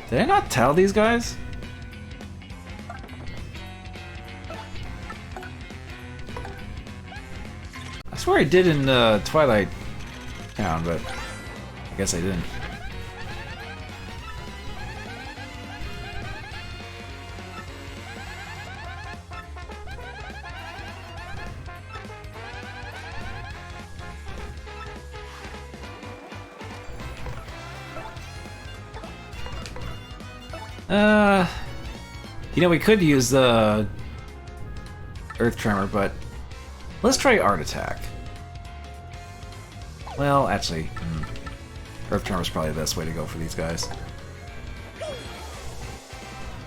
Did I not tell these guys? I swear I did in Twilight Town, but I guess I didn't. You know, we could use the Earth Tremor, but let's try Art Attack. Well, actually, Earth Tremor is probably the best way to go for these guys.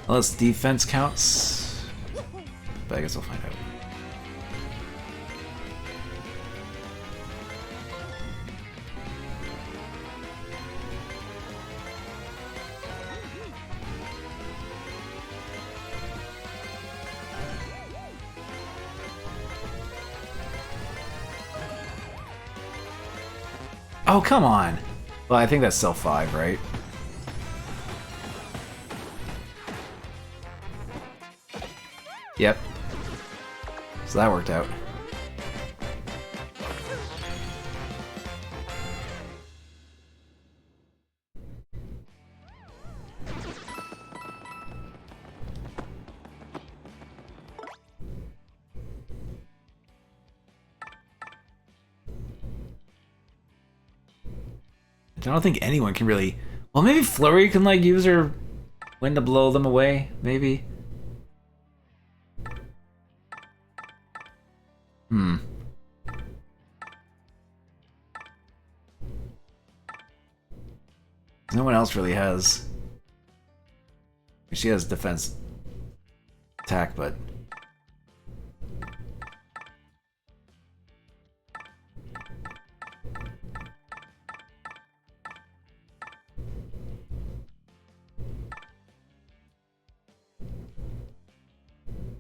Unless defense counts, but I guess we'll find out. Oh, come on! Well, I think that's still 5, right? Yep. So that worked out. I don't think anyone can really... Well, maybe Flurry can, like, use her wind to blow them away, maybe? Hmm. No one else really has... She has defense attack, but...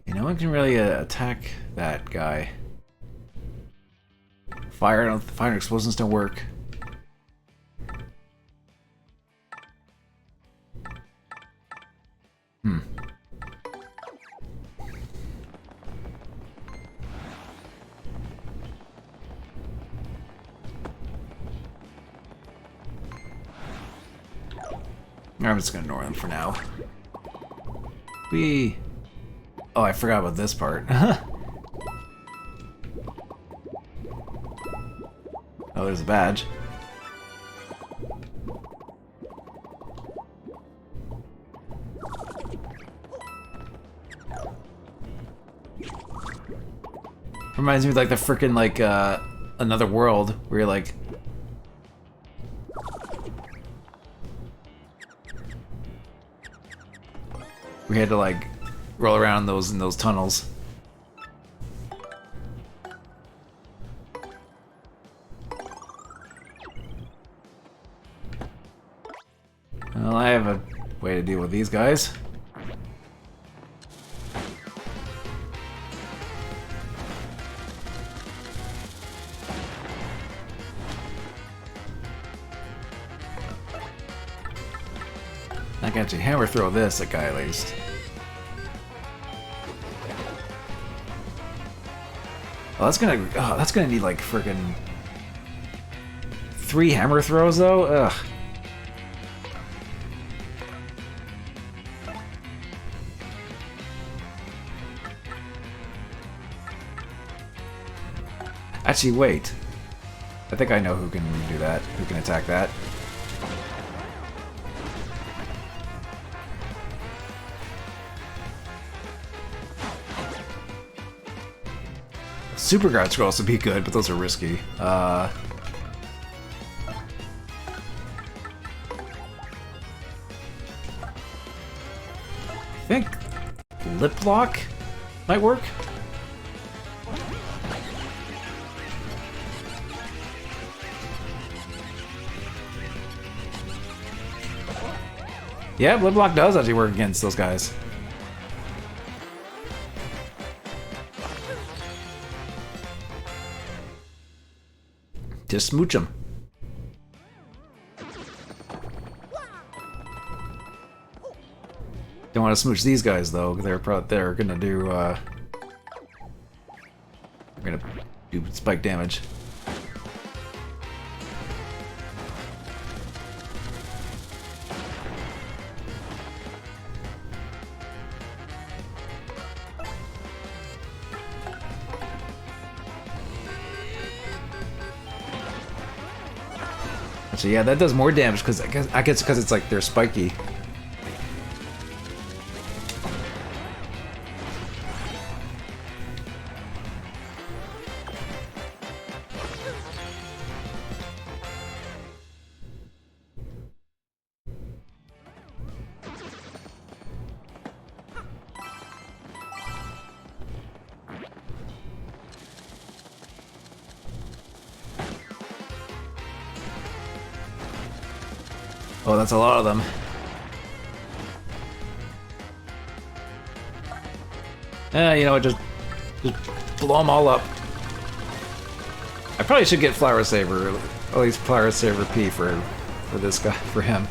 No one can really attack that guy. Fire and explosions don't work. Hmm. I'm just gonna ignore them for now. Oh, I forgot about this part. Oh, there's a badge. Reminds me of like the frickin' like Another World where you're like we had to like roll around in those tunnels. Well, I have a way to deal with these guys. I can actually hammer throw this at guy at least. Oh, that's gonna need like friggin' 3 hammer throws though? Ugh. Actually, wait. I think I know who can do that, who can attack that. Super guards could also be good, but those are risky. I think lip lock might work. Yeah, lip lock does actually work against those guys. Just smooch them. Don't want to smooch these guys though. They're gonna do spike damage. So yeah, that does more damage because I guess because it's like they're spiky. Oh, that's a lot of them. You know what, just blow them all up. I probably should get Flower Saver, at least Flower Saver P for this guy, for him.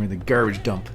We're in the garbage dump.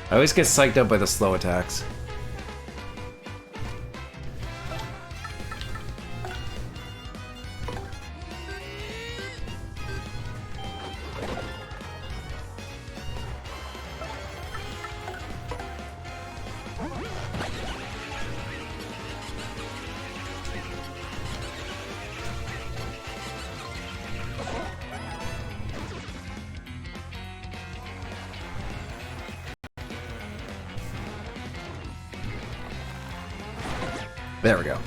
I always get psyched up by the slow attacks. There we go.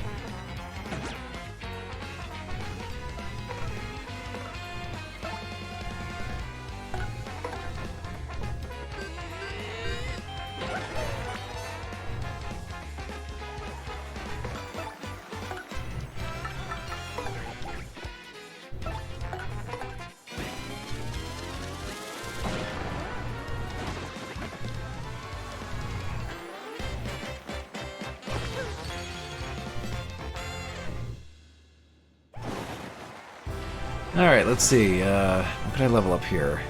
Alright, let's see. What can I level up here?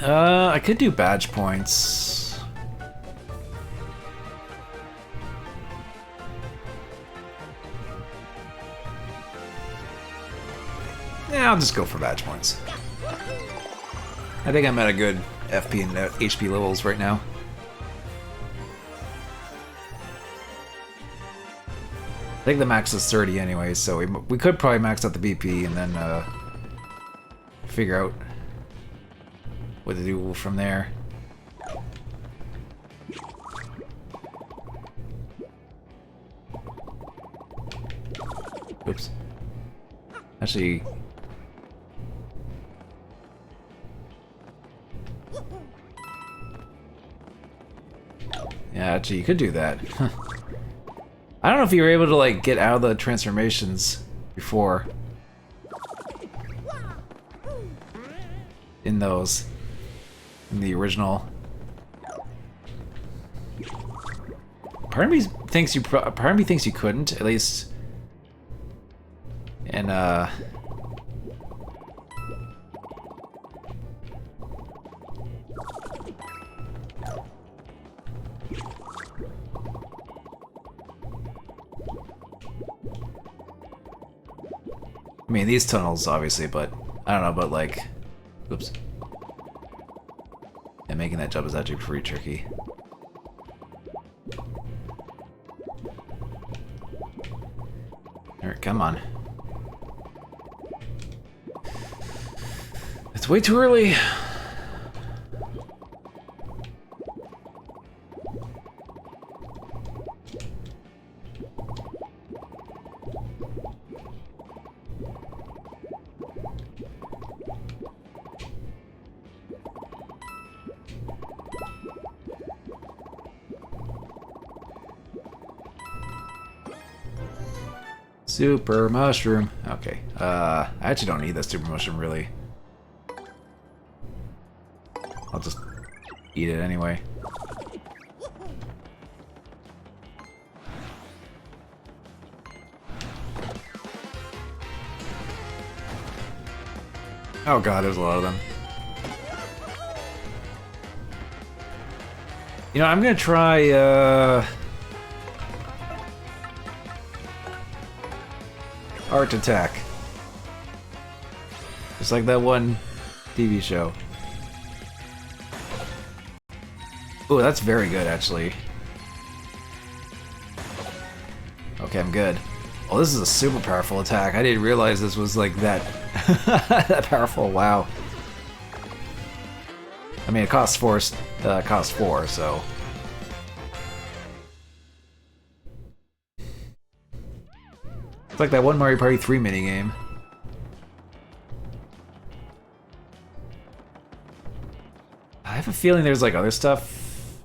I could do badge points. Yeah, I'll just go for badge points. I think I'm at a good FP and HP levels right now. I think the max is 30 anyway, so we could probably max out the BP and then figure out what to do from there. Oops. Actually... yeah, actually you could do that. I don't know if you were able to like get out of the transformations before. In those. In the original. Part of me thinks you couldn't, at least. And I mean, these tunnels, obviously, but I don't know, but like, oops. And making that jump is actually pretty tricky. Alright, come on. It's way too early. Super mushroom. Okay. I actually don't need that super mushroom, really. I'll just eat it anyway. Oh god, there's a lot of them. You know, I'm gonna try, Art Attack. Just like that one TV show. Ooh, that's very good, actually. Okay, I'm good. Oh, this is a super powerful attack. I didn't realize this was like that that powerful. Wow. I mean, it costs four, so. It's like that one Mario Party 3 minigame. I have a feeling there's like other stuff.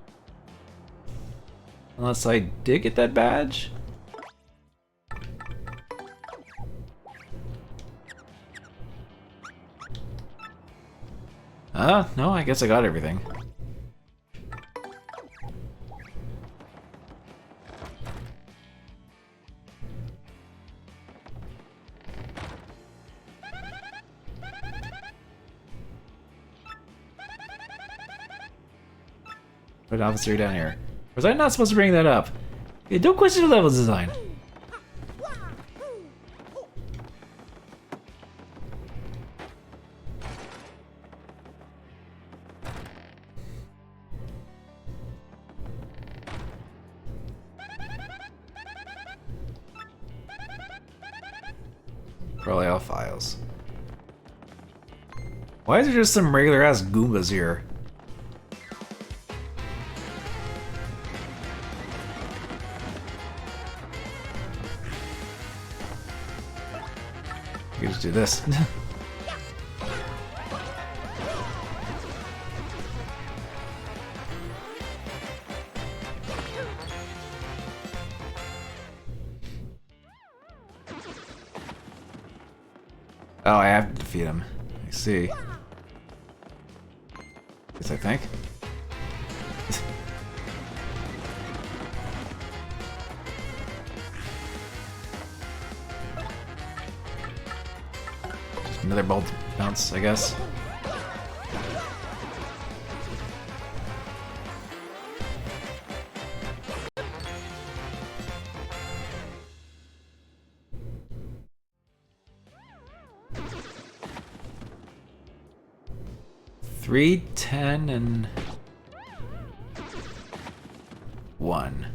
Unless I did get that badge. No, I guess I got everything. But officer down here. Was I not supposed to bring that up? Yeah, don't question the level design. Probably all files. Why is there just some regular ass Goombas here? You can just do this. Oh, I have to defeat him. I see. Yes, I think. Just another bolt bounce, I guess. Three, 10, and 1.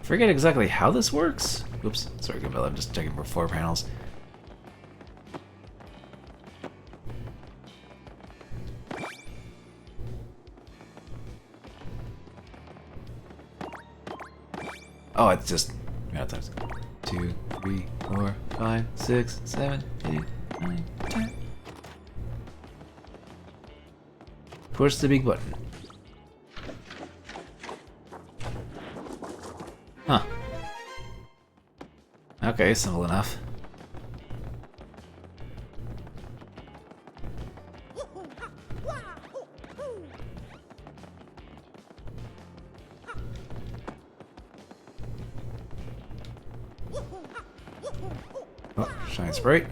Forget exactly how this works. Oops, sorry, Camilla, I'm just checking for floor panels. Oh, it's just 2, 3, 4, 5, 6, 7, 8, 9, 10. Push the big button. Huh. Okay, simple enough. Oh, shine sprite.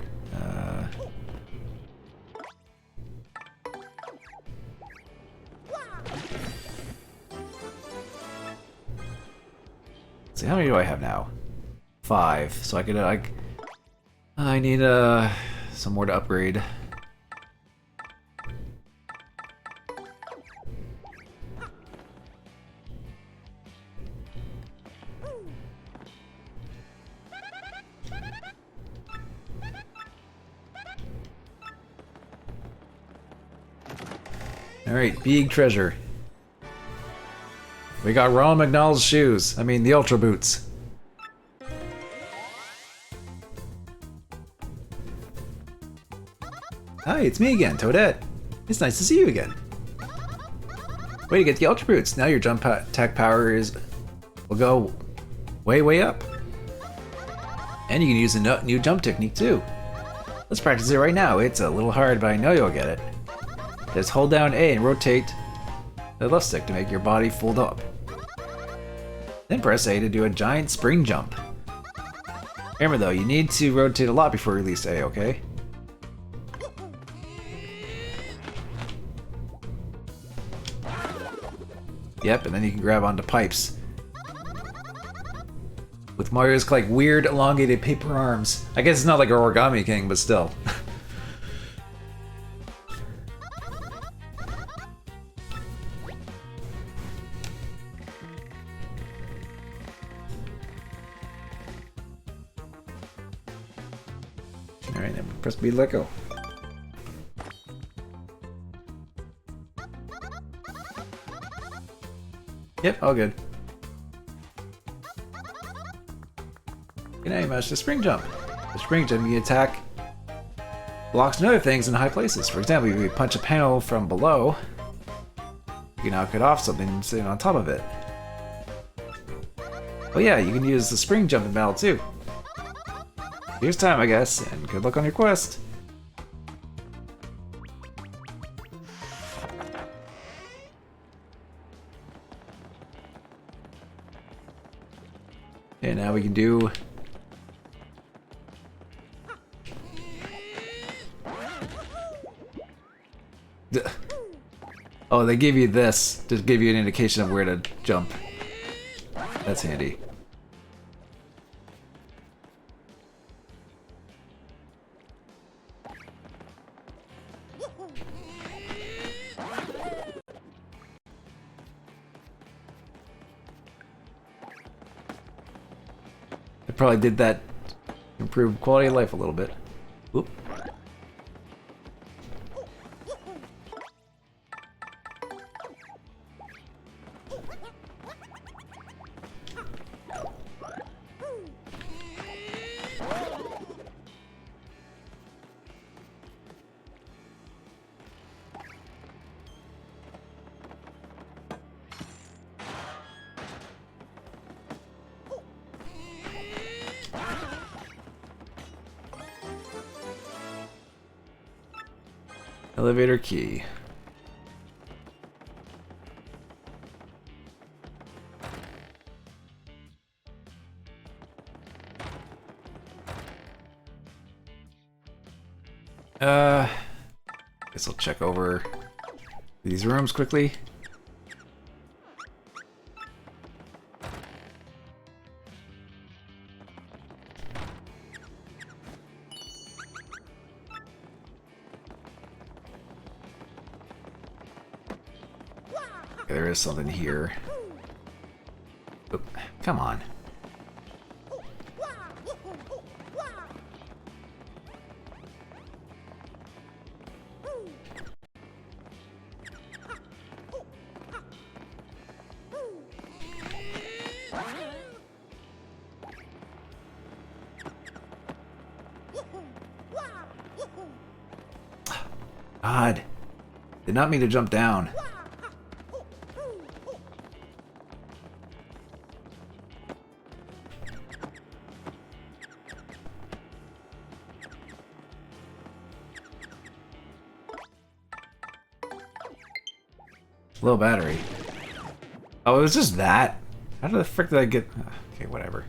See, how many do I have now? 5. So I could, I need some more to upgrade. Alright, big treasure. We got Ronald McDonald's shoes. I mean, the Ultra Boots. Hi, it's me again, Toadette. It's nice to see you again. Way to get the Ultra Boots. Now your jump attack power will go way, way up. And you can use a new jump technique too. Let's practice it right now. It's a little hard, but I know you'll get it. Just hold down A and rotate the left stick to make your body fold up. Then press A to do a giant spring jump. Remember though, you need to rotate a lot before you release A, okay? Yep, and then you can grab onto pipes. With Mario's like weird elongated paper arms. I guess it's not like an Origami King, but still. Alright, then press B to let go. Yep, all good. Now you mash the spring jump. The spring jump, you attack blocks and other things in high places. For example, if you punch a panel from below, you can knock it off something sitting on top of it. Oh yeah, you can use the spring jump in battle too. Here's time, I guess, and good luck on your quest. And now we can do... Oh, they give you this to give you an indication of where to jump. That's handy. I probably did that to improve quality of life a little bit. Oop. Elevator key. Guess I'll check over these rooms quickly. Okay, there is something here. Oop, come on. God, did not mean to jump down. Low battery. Oh, it was just that? How the frick did I get... Okay, whatever.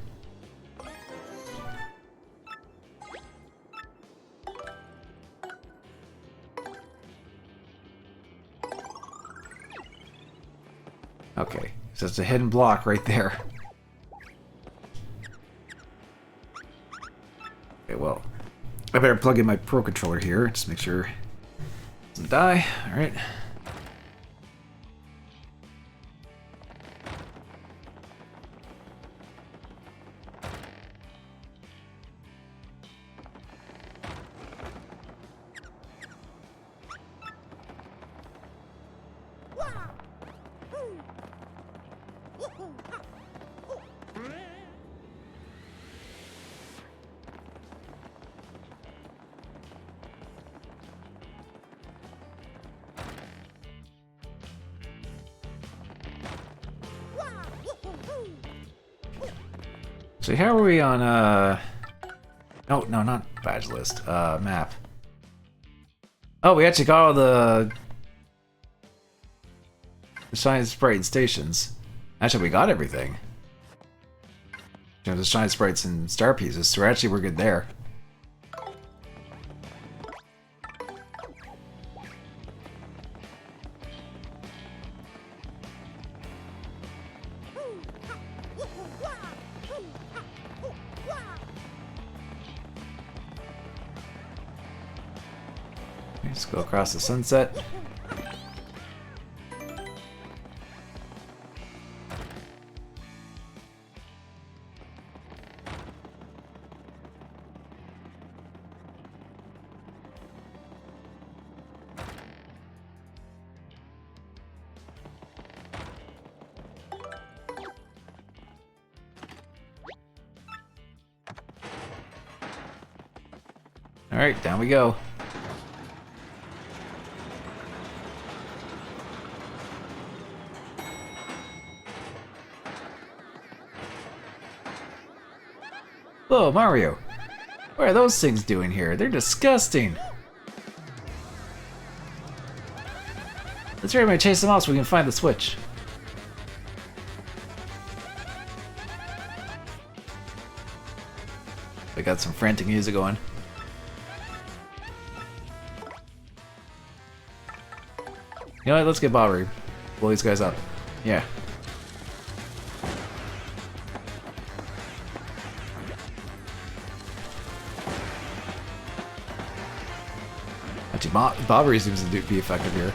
Okay, so it's a hidden block right there. Okay, well, I better plug in my Pro Controller here, just make sure it doesn't die. Alright. So how are we on, oh, no, not badge list, map. Oh, we actually got all the Shine Sprite stations. Actually, we got everything. You know, the Shine Sprites and Star Pieces, so actually we're good there. Let's go across the sunset. Alright, down we go. Whoa, Mario! What are those things doing here? They're disgusting! Let's hurry and chase them off so we can find the switch. We got some frantic music going. You know what, let's get Bobbery. Blow these guys up. Yeah. Actually, Bobbery seems to be effective here.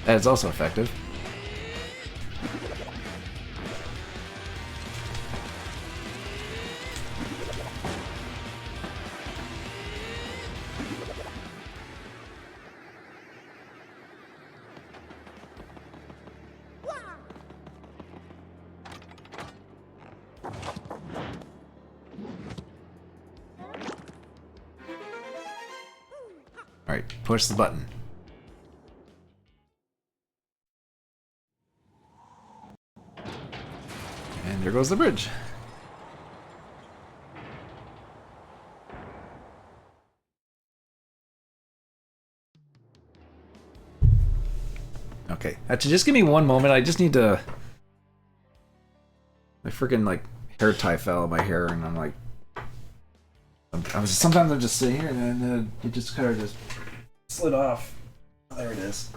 That is also effective. Alright, push the button. And there goes the bridge. Okay, actually, just give me one moment. I just need to... My freaking, like, hair tie fell in my hair, and I'm like... Sometimes I'm just sitting here, and then it just kind of just slid off. There it is.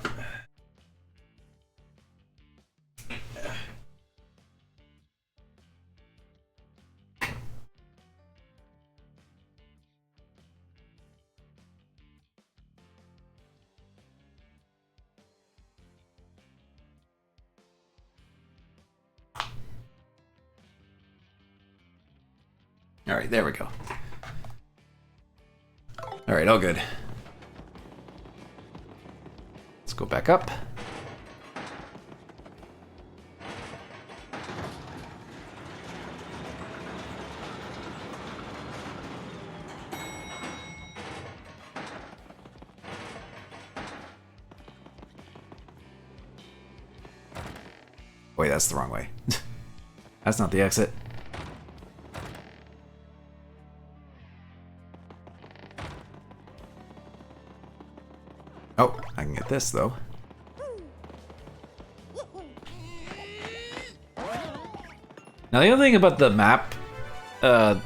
Alright, there we go. Alright, all good. Let's go back up. Wait, that's the wrong way. That's not the exit. Oh, I can get this though. Now the other thing about the map, like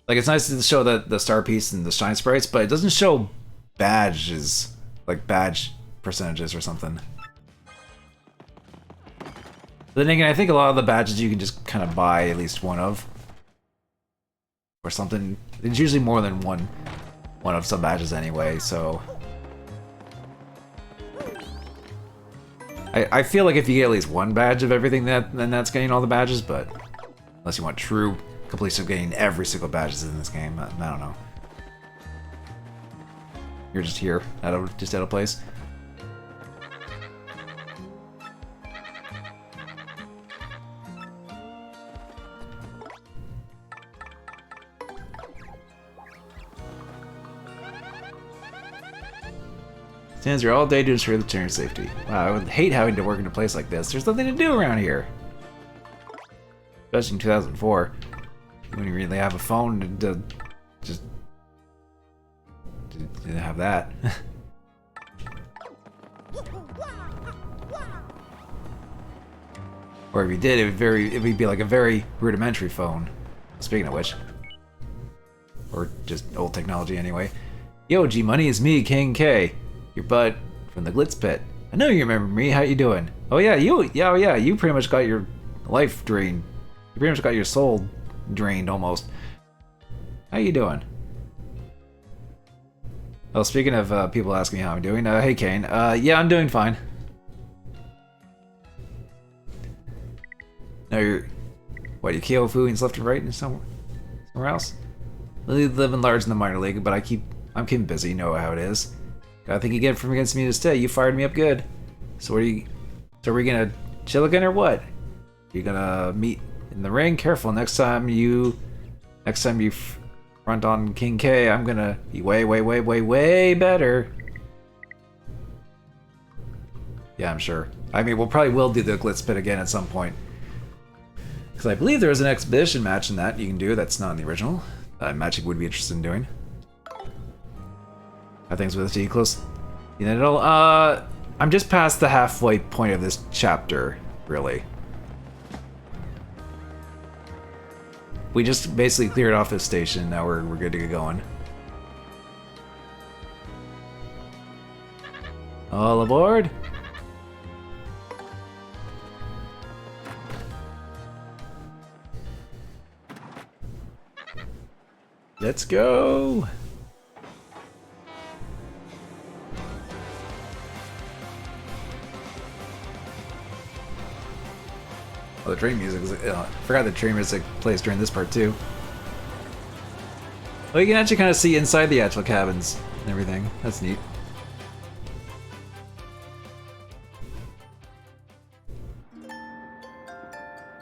it's nice to show the star piece and the shine sprites, but it doesn't show badges, like badge percentages or something. But then again, I think a lot of the badges you can just kind of buy at least one of. Or something. It's usually more than one of some badges anyway, so... I feel like if you get at least one badge of everything, then that's getting all the badges, but... Unless you want true completion of getting every single badge in this game, I don't know. You're just here, just out of place. Stands here all day to ensure the children's safety. Wow, I would hate having to work in a place like this. There's nothing to do around here. Especially in 2004. When you really have a phone to just didn't have that. Or if you did, it would be like a very rudimentary phone. Speaking of which. Or just old technology anyway. Yo, G-Money, it's me, King K. Your bud from the Glitz Pit. I know you remember me. How you doing? Oh yeah, you pretty much got your life drained. You pretty much got your soul drained almost. How you doing? Well, speaking of people asking me how I'm doing, hey Kane, yeah, I'm doing fine. No, you're... What, you KO Fuins left and right and somewhere else? Really living large in the minor league, but I'm keeping busy, you know how it is. Gotta think again from against me to stay. You fired me up good. So are we gonna chill again or what? You gonna meet in the ring? Careful, next time you front on King K, I'm gonna be way better. Yeah, I'm sure. I mean, we'll probably do the Glitz Pit again at some point. Because I believe there is an exhibition match in that you can do that's not in the original. Magic would be interested in doing. How things with T close? You know, I'm just past the halfway point of this chapter, really. We just basically cleared off this station, now we're good to get going. All aboard! Let's go! Oh, the train music is... I forgot the train music plays during this part too. Well, you can actually kind of see inside the actual cabins and everything. That's neat.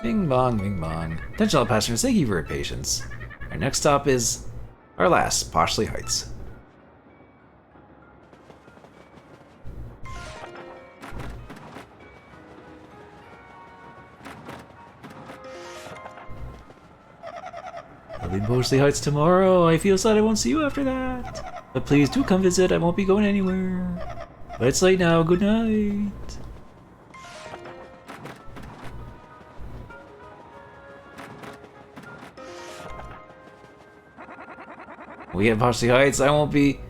Bing bong, bing bong. Attention all passengers, thank you for your patience. Our next stop is our last, Poshley Heights. I'll be in Poshley Heights tomorrow. I feel sad I won't see you after that. But please do come visit. I won't be going anywhere. But it's late now. Good night. We have Poshley Heights. I won't be.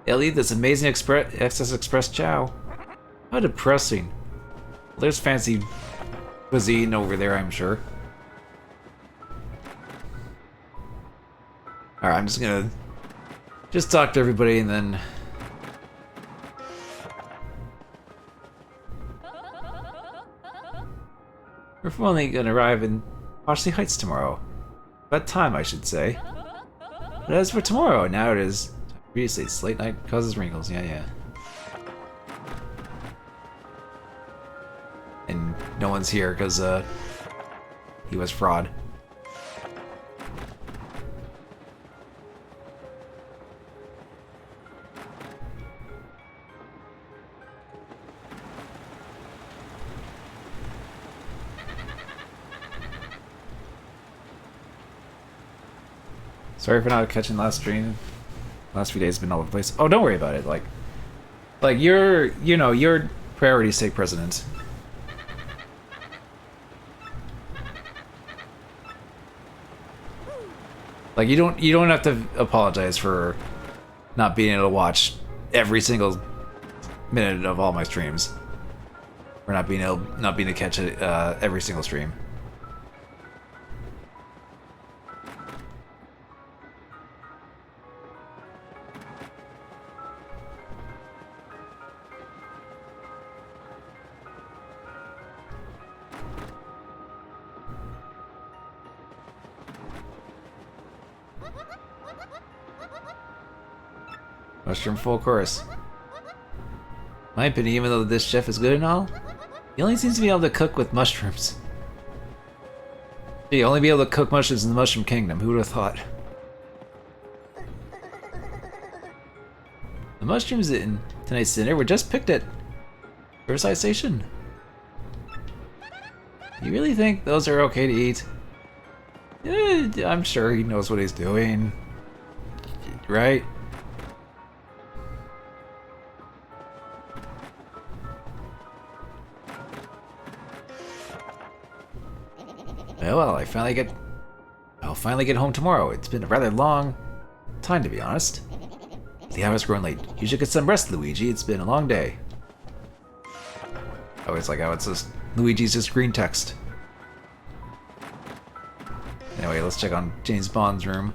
I'll eat this amazing Excess Express chow. How depressing. Well, there's fancy cuisine over there, I'm sure. Alright, I'm just gonna talk to everybody and then... We're finally gonna arrive in Poshley Heights tomorrow. About time, I should say. But as for tomorrow, now it is... Previously, it's late night causes wrinkles, yeah. And no one's here because, he was fraud. Sorry for not catching the last stream. Last few days have been all over the place. Oh, don't worry about it. Like you're priorities take precedence. Like you don't have to apologize for not being able to watch every single minute of all my streams, or not being able to catch it every single stream. Mushroom full course. My opinion, even though this chef is good and all, he only seems to be able to cook with mushrooms. He only be able to cook mushrooms in the Mushroom Kingdom. Who would have thought? The mushrooms in tonight's dinner were just picked at Riverside Station. You really think those are okay to eat? I'm sure he knows what he's doing. Right? Well, I'll finally get home tomorrow. It's been a rather long time, to be honest. The hour's growing late. You should get some rest, Luigi. It's been a long day. Oh, it's like how it's just Luigi's just green text. Anyway, let's check on James Bond's room.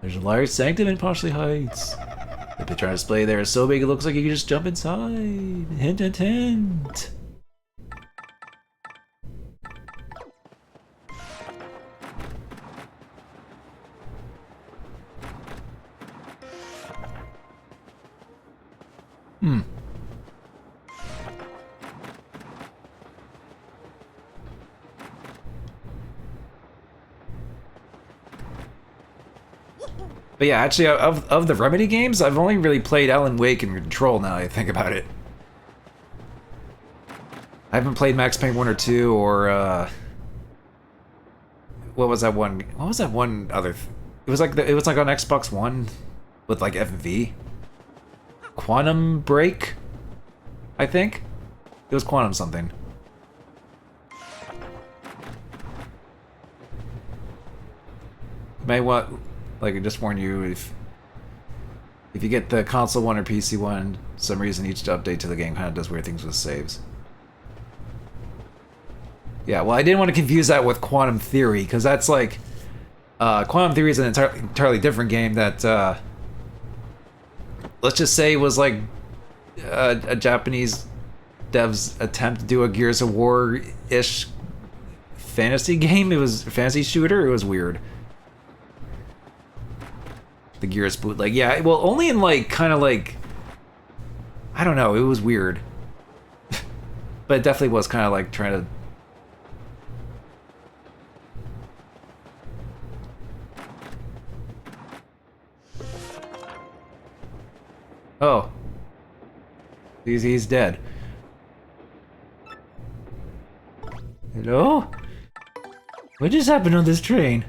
There's a large sanctum in Poshley Heights. The picture on display there is so big it looks like you can just jump inside. Hint, hint, hint. But yeah, actually, of the Remedy games, I've only really played Alan Wake and Control now that I think about it. I haven't played Max Payne 1 or 2 or, what was that one? What was that one other... It was like on Xbox One with like FV. Quantum Break, I think? It was Quantum something. May want... Like, I just warn you, if you get the console one or PC one, for some reason each update to the game kind of does weird things with saves. Yeah, well, I didn't want to confuse that with Quantum Theory, because that's like... Quantum Theory is an entirely different game that, let's just say was like a Japanese dev's attempt to do a Gears of War-ish fantasy game. It was a fantasy shooter. It was weird. The Gears bootleg, yeah, well, only in like, kind of like, I don't know, it was weird. But it definitely was kind of like trying to... Oh. He's dead. Hello? What just happened on this train?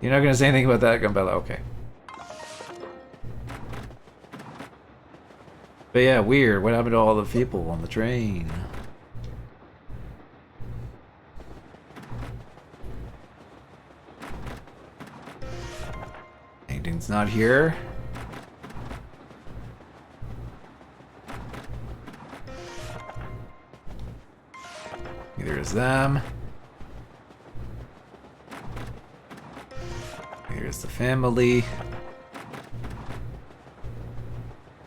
You're not gonna say anything about that, Gumbella? Okay. But yeah, weird. What happened to all the people on the train? Anything's not here. Neither is them. Here's the family.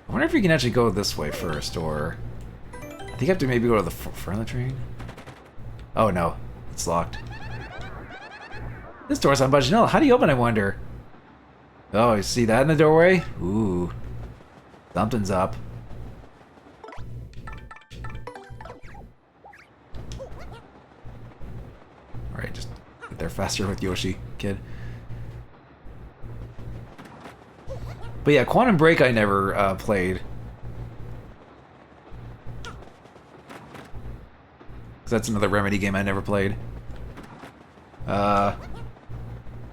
I wonder if you can actually go this way first, or... I think you have to maybe go to the front of the train? Oh no, it's locked. This door's on Budgeonella. How do you open, I wonder? Oh, you see that in the doorway? Ooh. Something's up. Alright, just get there faster with Yoshi, kid. But yeah, Quantum Break I never played. Cause that's another Remedy game I never played. I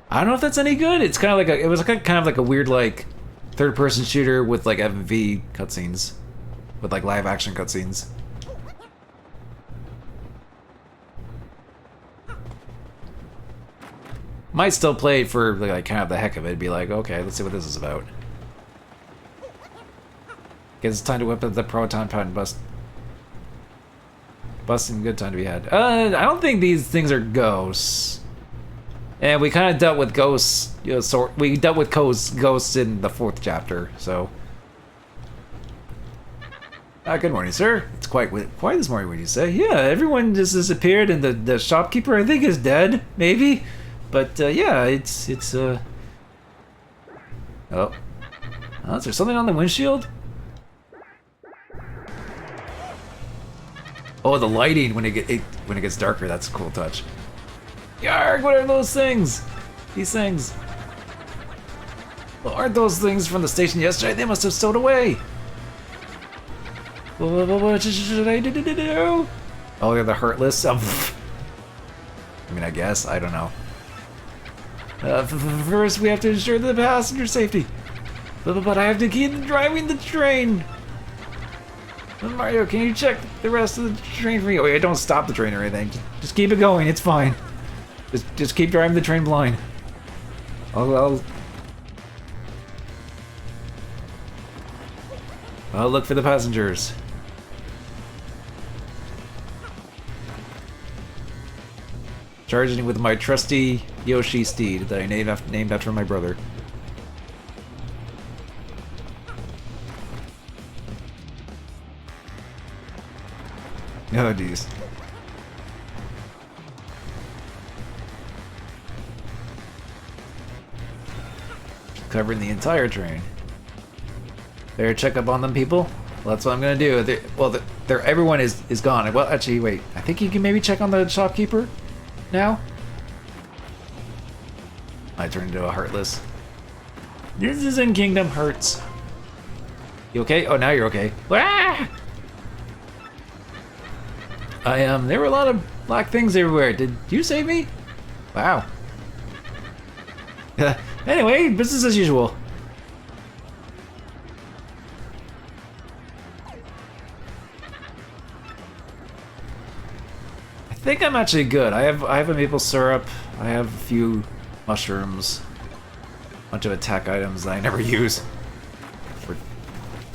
don't know if that's any good. It's kind of like it was kind of like a weird like third-person shooter with like FMV cutscenes, with like live action cutscenes. Might still play it for like kind of the heck of it. Be like, okay, let's see what this is about. Guess it's time to whip up the proton pad and busting good time to be had. I don't think these things are ghosts. And we kind of dealt with ghosts, you know, we dealt with ghosts in the 4th chapter, so. Good morning, sir. It's quite this morning, would you say? Yeah, everyone just disappeared, and the shopkeeper, I think, is dead, maybe. But yeah, it's Oh, is there something on the windshield? Oh, the lighting when it gets darker. That's a cool touch. Yarg! What are those things? These things. Well, aren't those things from the station yesterday? They must have stowed away. What should I do? Oh, they're the Heartless. I mean, I guess. I don't know. First, we have to ensure the passenger safety. But I have to keep driving the train. Mario, can you check the rest of the train for me? Oh yeah, don't stop the train or anything. Just keep it going. It's fine. Just keep driving the train blind. I'll look for the passengers. Charging with my trusty Yoshi steed that I named after my brother. Oh, geez. Covering the entire train. Better check up on them, people. Well, that's what I'm gonna do. Everyone is gone. Well, actually, wait. I think you can maybe check on the shopkeeper now. I turned into a Heartless. This is in Kingdom Hearts. You okay? Oh, now you're okay. Ah! There were a lot of black things everywhere. Did you save me? Wow. Anyway, business as usual. I think I'm actually good. I have a maple syrup. I have a few mushrooms. A bunch of attack items that I never use.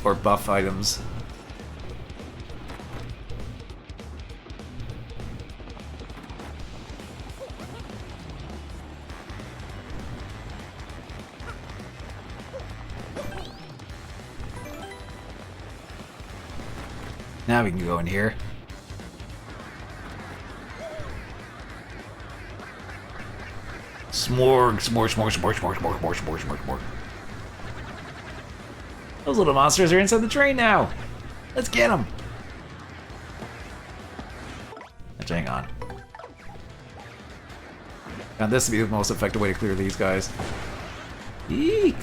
Or buff items. Now we can go in here. Smorg, smorg, smorg, smorg, smorg, smorg, smorg, smorg, smorg, smorg. Those little monsters are inside the train now. Let's get them. Let's hang on. Found this to be the most effective way to clear these guys. Eek.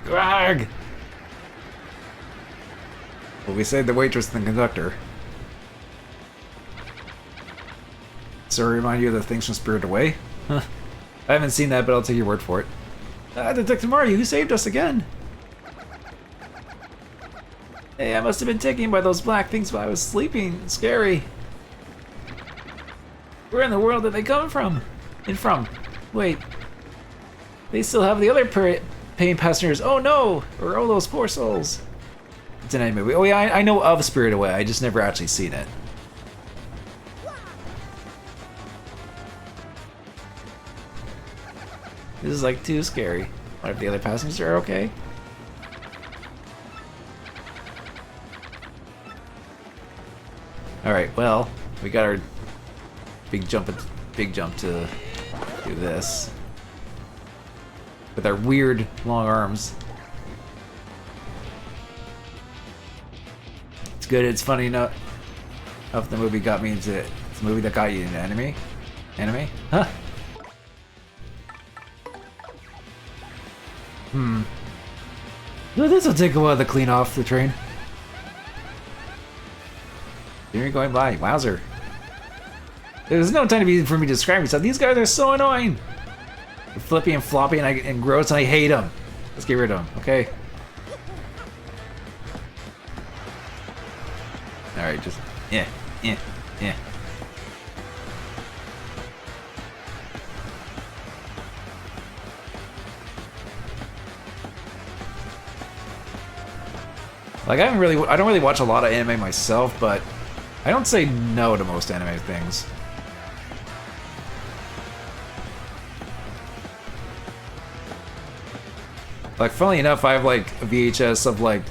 Grag! Well, we saved the waitress and the conductor. So remind you of the things from Spirited Away? Huh. I haven't seen that, but I'll take your word for it. Detective Mario, who saved us again? Hey, I must have been taken by those black things while I was sleeping. Scary. Where in the world did they come from? Wait. They still have the other paying passengers. Oh no! Or oh, those poor souls. It's an anime movie. Oh yeah, I know of Spirited Away. I just never actually seen it. This is like too scary. What if the other passengers are okay? Alright, well, we got our big jump to do this. With our weird long arms. It's good, it's funny enough the movie got me into it. It's a movie that got you into anime? Anime? Huh? No, this will take a while to clean off the train. You're going by. Wowzer. There's no time for me to describe myself. These guys are so annoying. They're flippy and floppy and gross, and I hate them. Let's get rid of them, okay? Alright, just... yeah. Like, I don't really watch a lot of anime myself, but I don't say no to most anime things. Like, funnily enough, I have like a VHS of like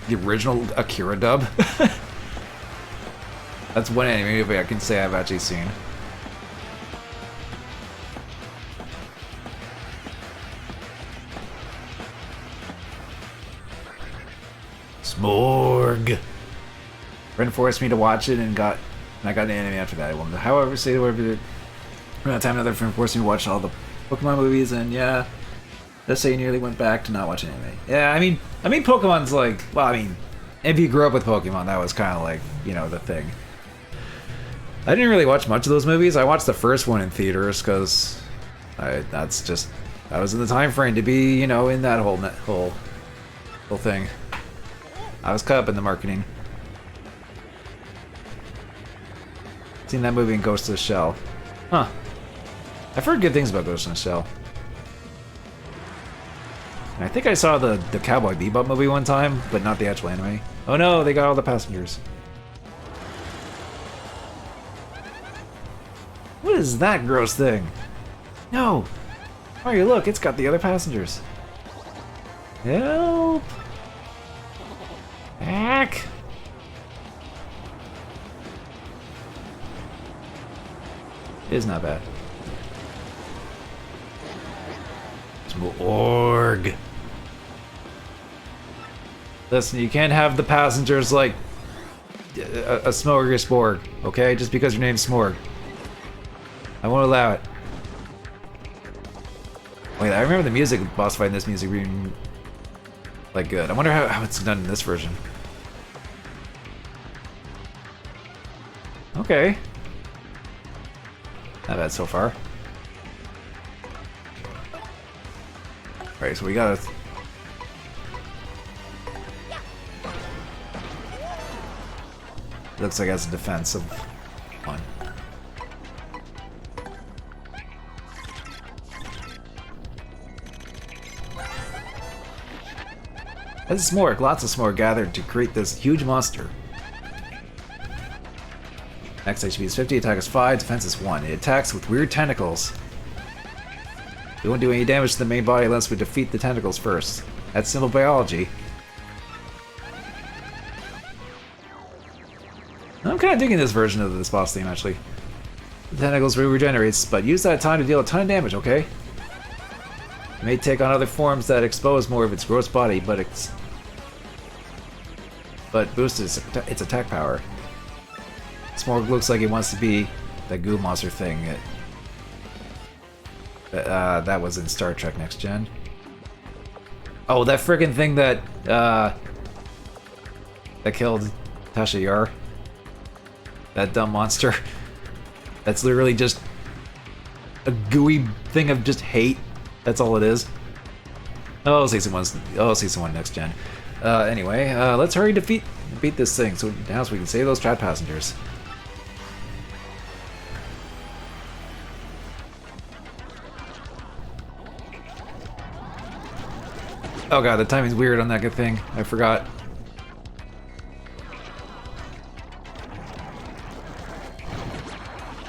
the original Akira dub. That's one anime movie I can say I've actually seen. Smorg. Friend forced me to watch it and I got an anime after that. However, say whatever. Around time another friend forced me to watch all the Pokemon movies, and yeah, let's say you nearly went back to not watching anime. Yeah, I mean, Pokemon's like, well, I mean, if you grew up with Pokemon, that was kind of like, you know, the thing. I didn't really watch much of those movies. I watched the first one in theaters because I was in the time frame to be, you know, in that whole thing. I was caught up in the marketing. Seen that movie in Ghost of the Shell. Huh. I've heard good things about Ghost in the Shell. And I think I saw the Cowboy Bebop movie one time, but not the actual anime. Oh no, they got all the passengers. What is that gross thing? No! Mario, look, it's got the other passengers. Help! Back! It is not bad. Org. Listen, you can't have the passengers like a smorgasbord, okay? Just because your name's Smorg. I won't allow it. Wait, I remember the music, boss fight in this music being like good. I wonder how it's done in this version. Okay. Not bad so far. Alright, so we gotta... Looks like that's a defensive one. This is Smorg. Lots of Smorg gathered to create this huge monster. Max HP is 50, attack is 5, defense is 1. It attacks with weird tentacles. We won't do any damage to the main body unless we defeat the tentacles first. That's simple biology. I'm kind of digging this version of this boss theme, actually. The tentacles regenerates, but use that time to deal a ton of damage, okay? It may take on other forms that expose more of its gross body, but boosts its attack power. Smorg looks like it wants to be that goo monster thing. That was in Star Trek Next Gen. Oh, that friggin' thing that killed Tasha Yar. That dumb monster. That's literally just a gooey thing of just hate. That's all it is. Oh, I'll see someone next gen. Anyway, let's hurry beat this thing so we can save those trapped passengers. Oh god, the timing's weird on that good thing. I forgot.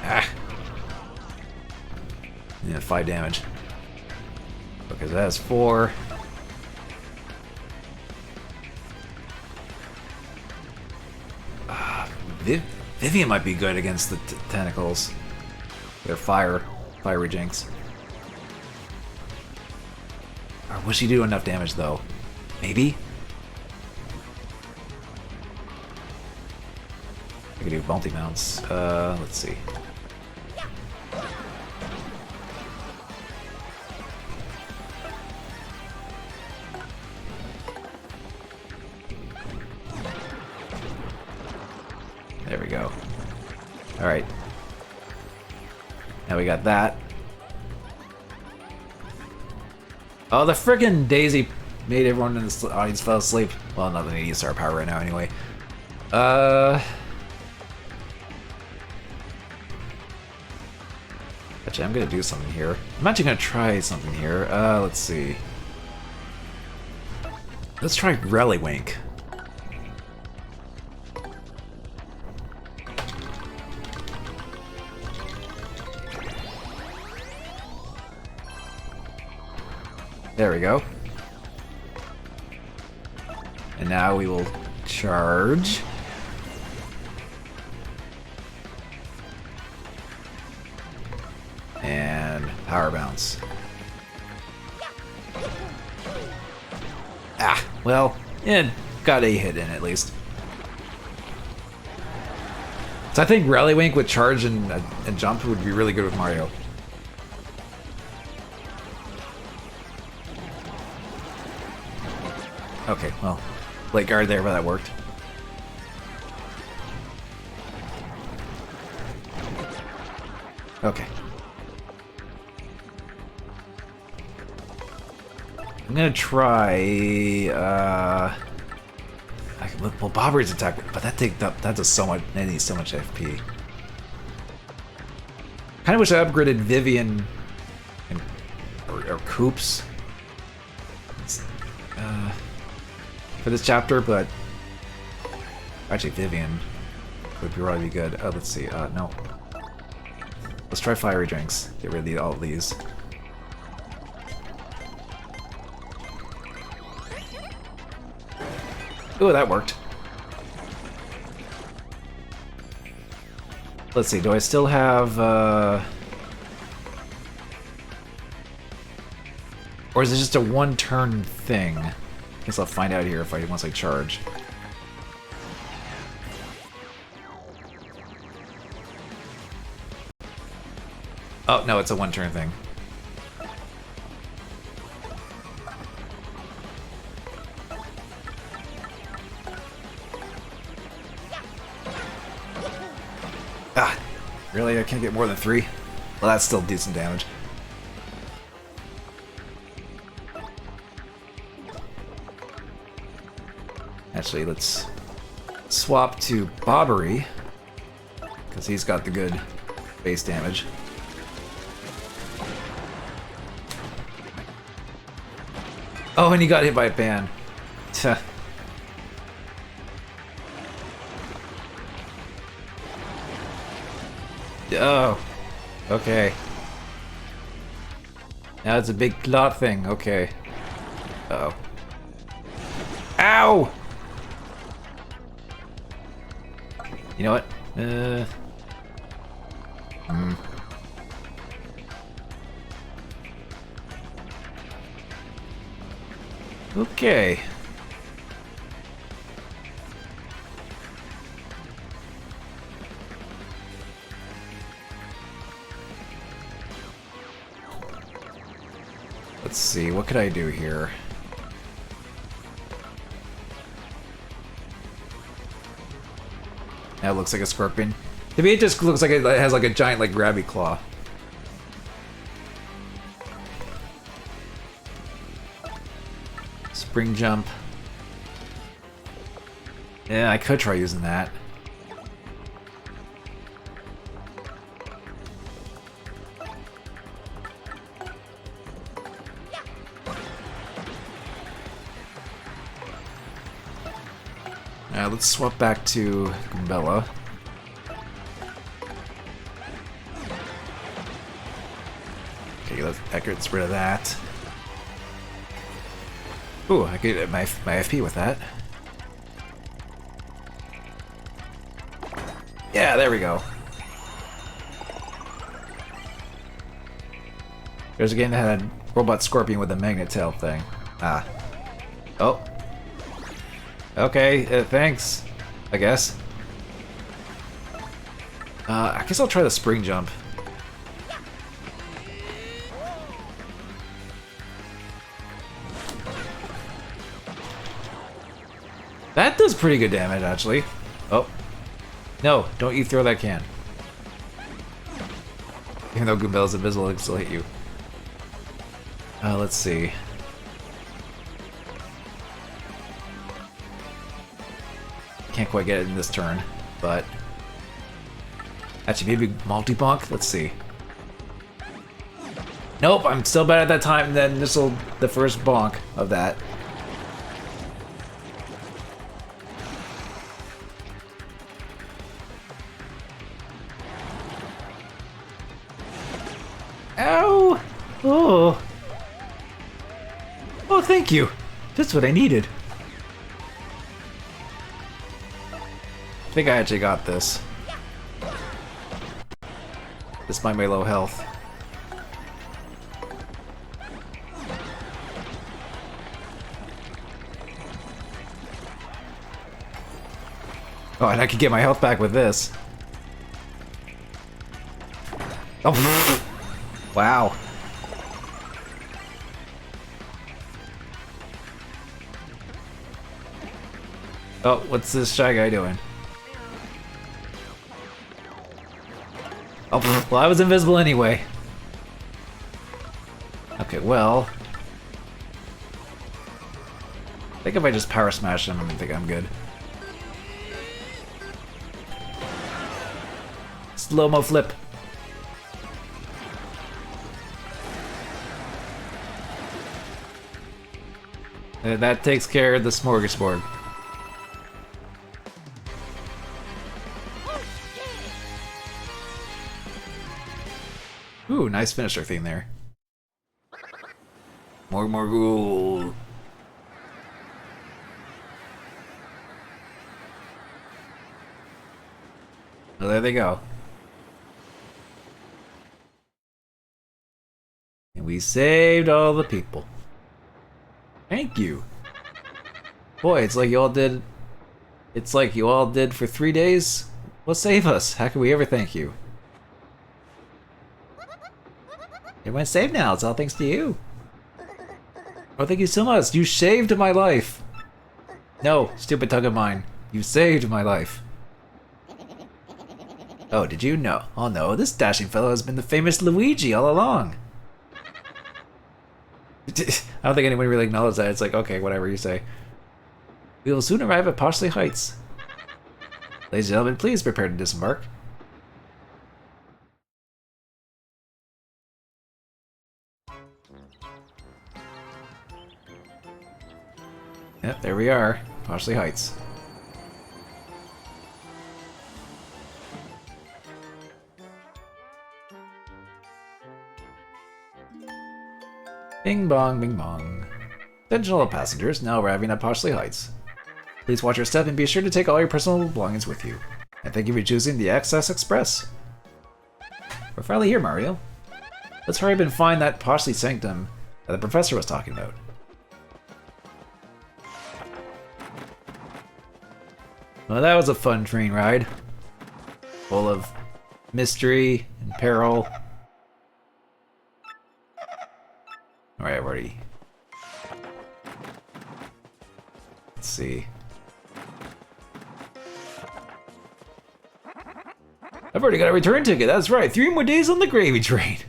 Ah. Yeah, 5 damage. Okay, so that's 4. Vivian might be good against the tentacles. They're fiery jinx. Or will she do enough damage though? Maybe? I could do bounty mounts. Let's see. There we go. Alright. Now we got that. Oh, the frickin' Daisy made everyone in the audience fall asleep. Well, not that they need star power right now anyway. Actually, I'm gonna do something here. I'm actually gonna try something here. Let's see. Let's try Rellywink. There we go. And now we will charge. And power bounce. Ah, well, it got a hit in at least. So I think Rellywink with charge and jump would be really good with Mario. Okay, well, late guard there, but that worked. Okay. I'm gonna try, well, Bobber's attack, but that does so much, that needs so much FP. Kinda wish I upgraded Vivian or Koops. for this chapter, but actually Vivian would probably be good. Oh, let's see. No. Let's try fiery drinks. Get rid of all of these. Ooh, that worked. Let's see, do I still have, or is it just a one-turn thing? I guess I'll find out here if once I charge. Oh, no, it's a one-turn thing. Ah, really? I can't get more than 3? Well, that's still decent damage. Actually, let's swap to Bobbery, because he's got the good base damage. Oh, and he got hit by a ban. Tuh. Oh, okay. Now it's a big plot thing. Okay. Uh-oh. Ow! You know what? Okay. Let's see, what could I do here? That looks like a scorpion. To me, it just looks like it has like a giant, like, grabby claw. Spring jump. Yeah, I could try using that. Let's swap back to Gumbella. Okay, that gets rid of that. Ooh, I could get my FP with that. Yeah, there we go. There's a game that had a robot scorpion with a magnet tail thing. Ah. Oh. Okay, thanks, I guess. I guess I'll try the spring jump. That does pretty good damage, actually. Oh. No, don't you throw that can. Even though Goombella's invisible, it can still hit you. Let's see. Can't quite get it in this turn, but... Actually, maybe multi-bonk? Let's see. Nope, I'm still bad at that time, then this'll the first bonk of that. Ow! Oh! Oh, thank you! That's what I needed. I think I actually got this. Despite my low health. Oh, and I could get my health back with this. Oh, wow. Oh, what's this Shy Guy doing? Oh, well, I was invisible anyway. Okay, well... I think if I just power smash him, I think I'm good. Slow-mo flip. That takes care of the smorgasbord. Ooh, nice finisher theme there. More ghoul. Oh, there they go. And we saved all the people. Thank you. Boy, it's like you all did. It's like you all did for 3 days. Well, save us. How can we ever thank you? Everyone's saved now. It's all thanks to you. Oh, thank you so much. You saved my life. No, stupid tongue of mine. You saved my life. Oh, did you know? Oh no, this dashing fellow has been the famous Luigi all along. I don't think anyone really acknowledged that. It's like, okay, whatever you say. We will soon arrive at Poshley Heights. Ladies and gentlemen, please prepare to disembark. Yep, there we are. Poshley Heights. Bing bong, bing bong. Attention all passengers, now arriving at Poshley Heights. Please watch your step and be sure to take all your personal belongings with you. And thank you for choosing the Access Express. We're finally here, Mario. Let's hurry up and find that Poshley Sanctum that the professor was talking about. Well, that was a fun train ride. Full of mystery and peril. Alright, I've already... Let's see. I've already got a return ticket, that's right. 3 more days on the gravy train.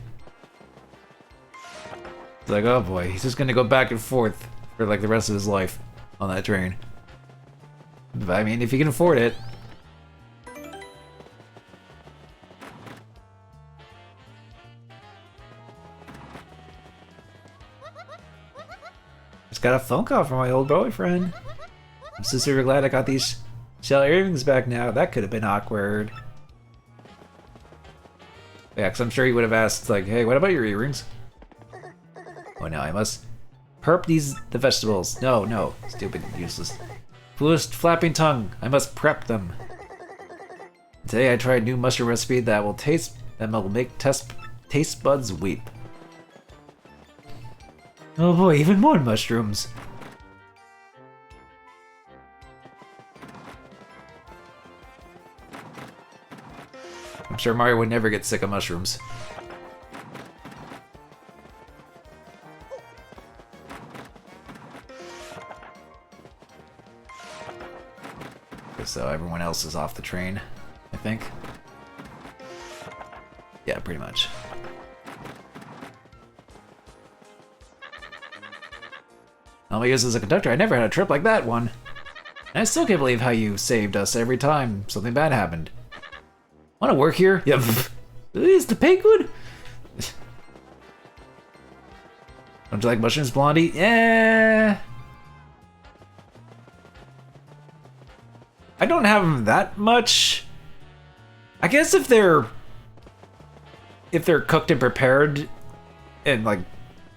It's like, oh boy, he's just gonna go back and forth for like the rest of his life on that train. But I mean, if you can afford it. Just got a phone call from my old boyfriend. I'm so super glad I got these shell earrings back now. That could have been awkward. Yeah, because I'm sure he would have asked, like, hey, what about your earrings? Oh no, I must perp the vegetables. No, stupid, useless. Foolish flapping tongue, I must prep them. Today I tried a new mushroom recipe that will make taste buds weep. Oh boy, even more mushrooms. I'm sure Mario would never get sick of mushrooms. So everyone else is off the train, I think. Yeah, pretty much. All my years as a conductor, I never had a trip like that one. And I still can't believe how you saved us every time something bad happened. Want to work here? Yeah. Is the pay good? Don't you like mushrooms, Blondie? Yeah. I don't have them that much. I guess if they're cooked and prepared and like,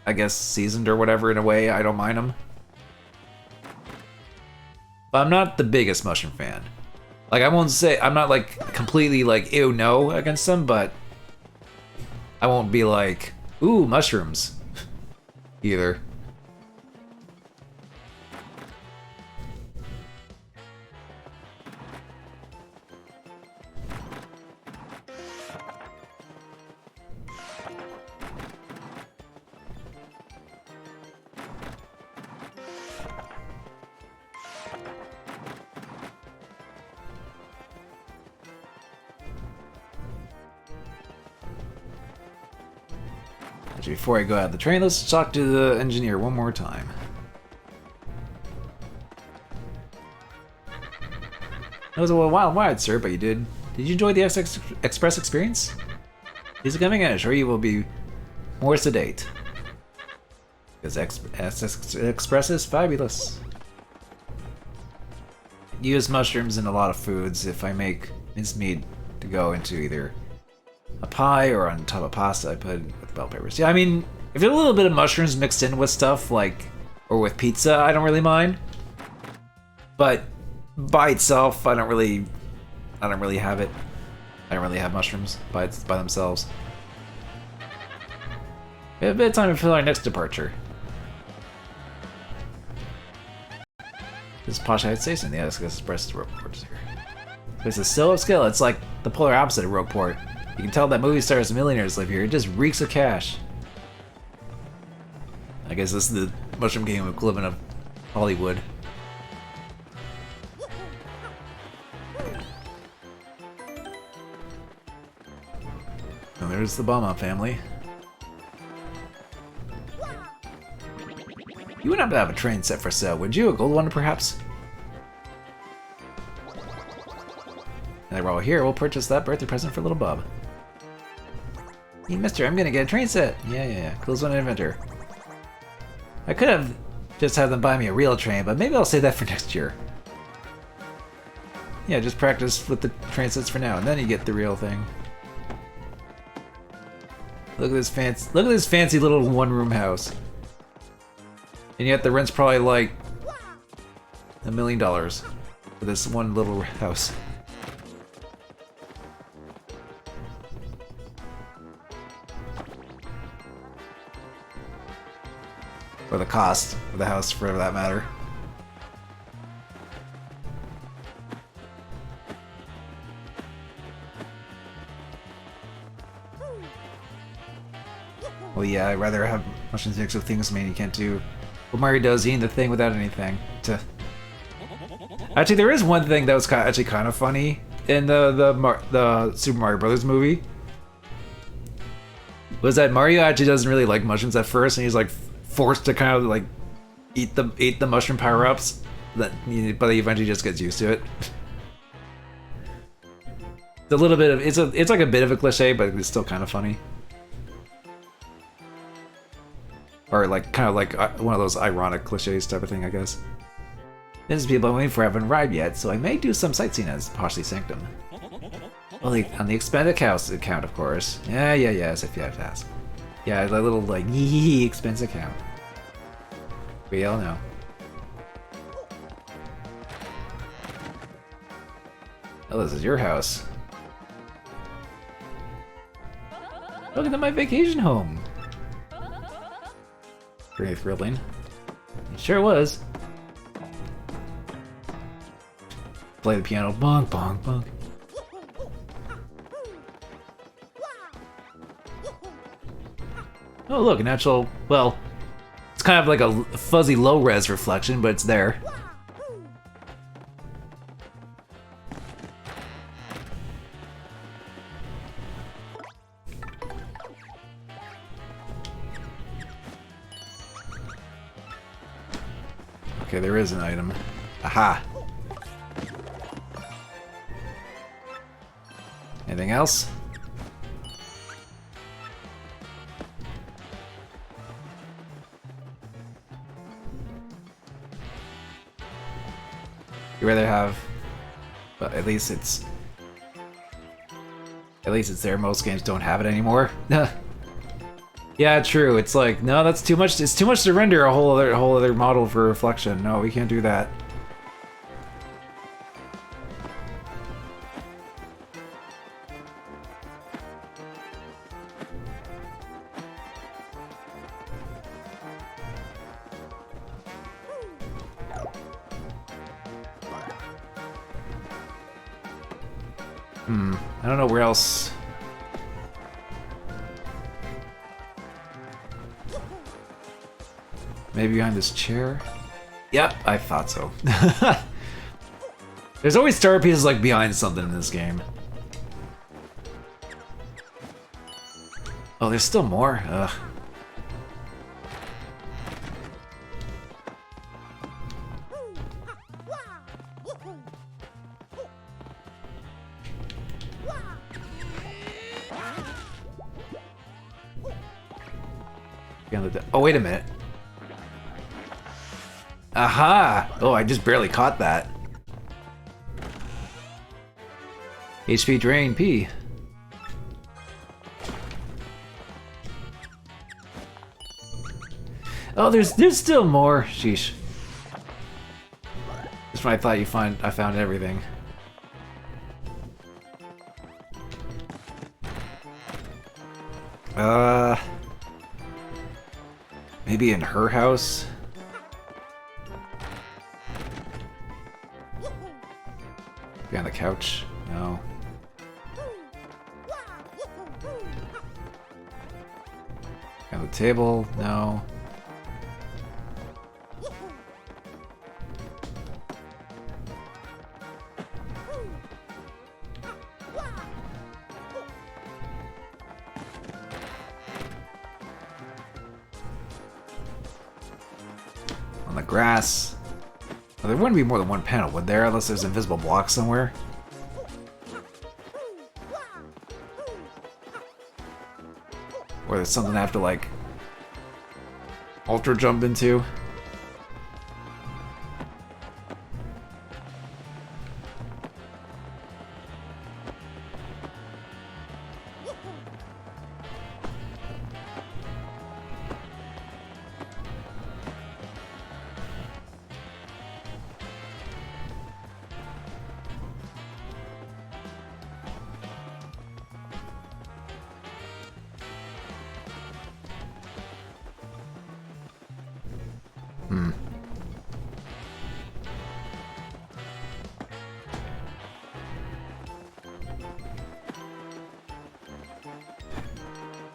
I guess seasoned or whatever in a way, I don't mind them. But I'm not the biggest mushroom fan. Like, I won't say, I'm not like completely like, ew, no against them, but I won't be like, ooh, mushrooms either. Actually, before I go out of the train, let's talk to the engineer one more time. That was a wild ride, sir, but you did. Did you enjoy the Express experience? Is it coming? I assure you will be more sedate. Because Express is fabulous. Use mushrooms in a lot of foods. If I make mincemeat to go into either a pie or on top of pasta, I put it with bell peppers. Yeah, I mean, if there's a little bit of mushrooms mixed in with stuff like, or with pizza, I don't really mind. But by itself, I don't really have it. I don't really have mushrooms by themselves. We have a bit of time to fill our next departure. This posh United Station, the Express Rogueport is here. There's a still upscale. It's like the polar opposite of Rogueport. You can tell that movie stars and millionaires live here. It just reeks of cash. I guess this is the Mushroom Game equivalent of Hollywood. And there's the Bama family. You wouldn't happen to have a train set for sale, would you? A gold one, perhaps? And we're all here. We'll purchase that birthday present for little Bub. Hey, mister, I'm gonna get a train set. Yeah. Close one inventor. I could have just had them buy me a real train, but maybe I'll save that for next year. Yeah, just practice with the train sets for now, and then you get the real thing. Look at this fancy little one-room house. And yet the rent's probably like $1 million for this one little house. Or the cost of the house, for that matter. Well, yeah, I'd rather have mushrooms mixed with things man you can't do what Mario does, eating the thing without anything. Actually, there is one thing that was actually kind of funny in the Super Mario Brothers movie. Was that Mario actually doesn't really like mushrooms at first, and he's like forced to kind of like eat the mushroom power-ups, but he eventually just gets used to it. It's a little bit of it's like a bit of a cliche, but it's still kind of funny. Or like kind of like one of those ironic cliches type of thing, I guess. Business people I'm waiting for haven't arrived yet, so I may do some sightseeing as Poshly Sanctum. Well, on the expanded account, of course. Yeah, as if you have to ask. Yeah, that little like expense account. We all know. Oh, this is your house. Look at my vacation home. Pretty thrilling. It sure was. Play the piano. Bonk, bonk, bonk. Oh, look, an actual, well, it's kind of like a fuzzy low-res reflection, but it's there. Okay, there is an item. Aha! Anything else? You rather have, but at least it's there. Most games don't have it anymore. Yeah, true. It's like, no, that's too much. It's too much to render a whole other model for reflection. No, we can't do that. I don't know where else. Maybe behind this chair? Yep, I thought so. There's always star pieces like behind something in this game. Oh, there's still more? Ugh. Oh, wait a minute. Aha! Oh, I just barely caught that. HP drain, P. Oh, there's still more. Sheesh. That's when I thought I found everything. Maybe in her house? Be on the couch? No. On the table? No. On the grass. Well, there wouldn't be more than one panel, would there? Unless there's invisible blocks somewhere. Or there's something I have to, like, ultra jump into.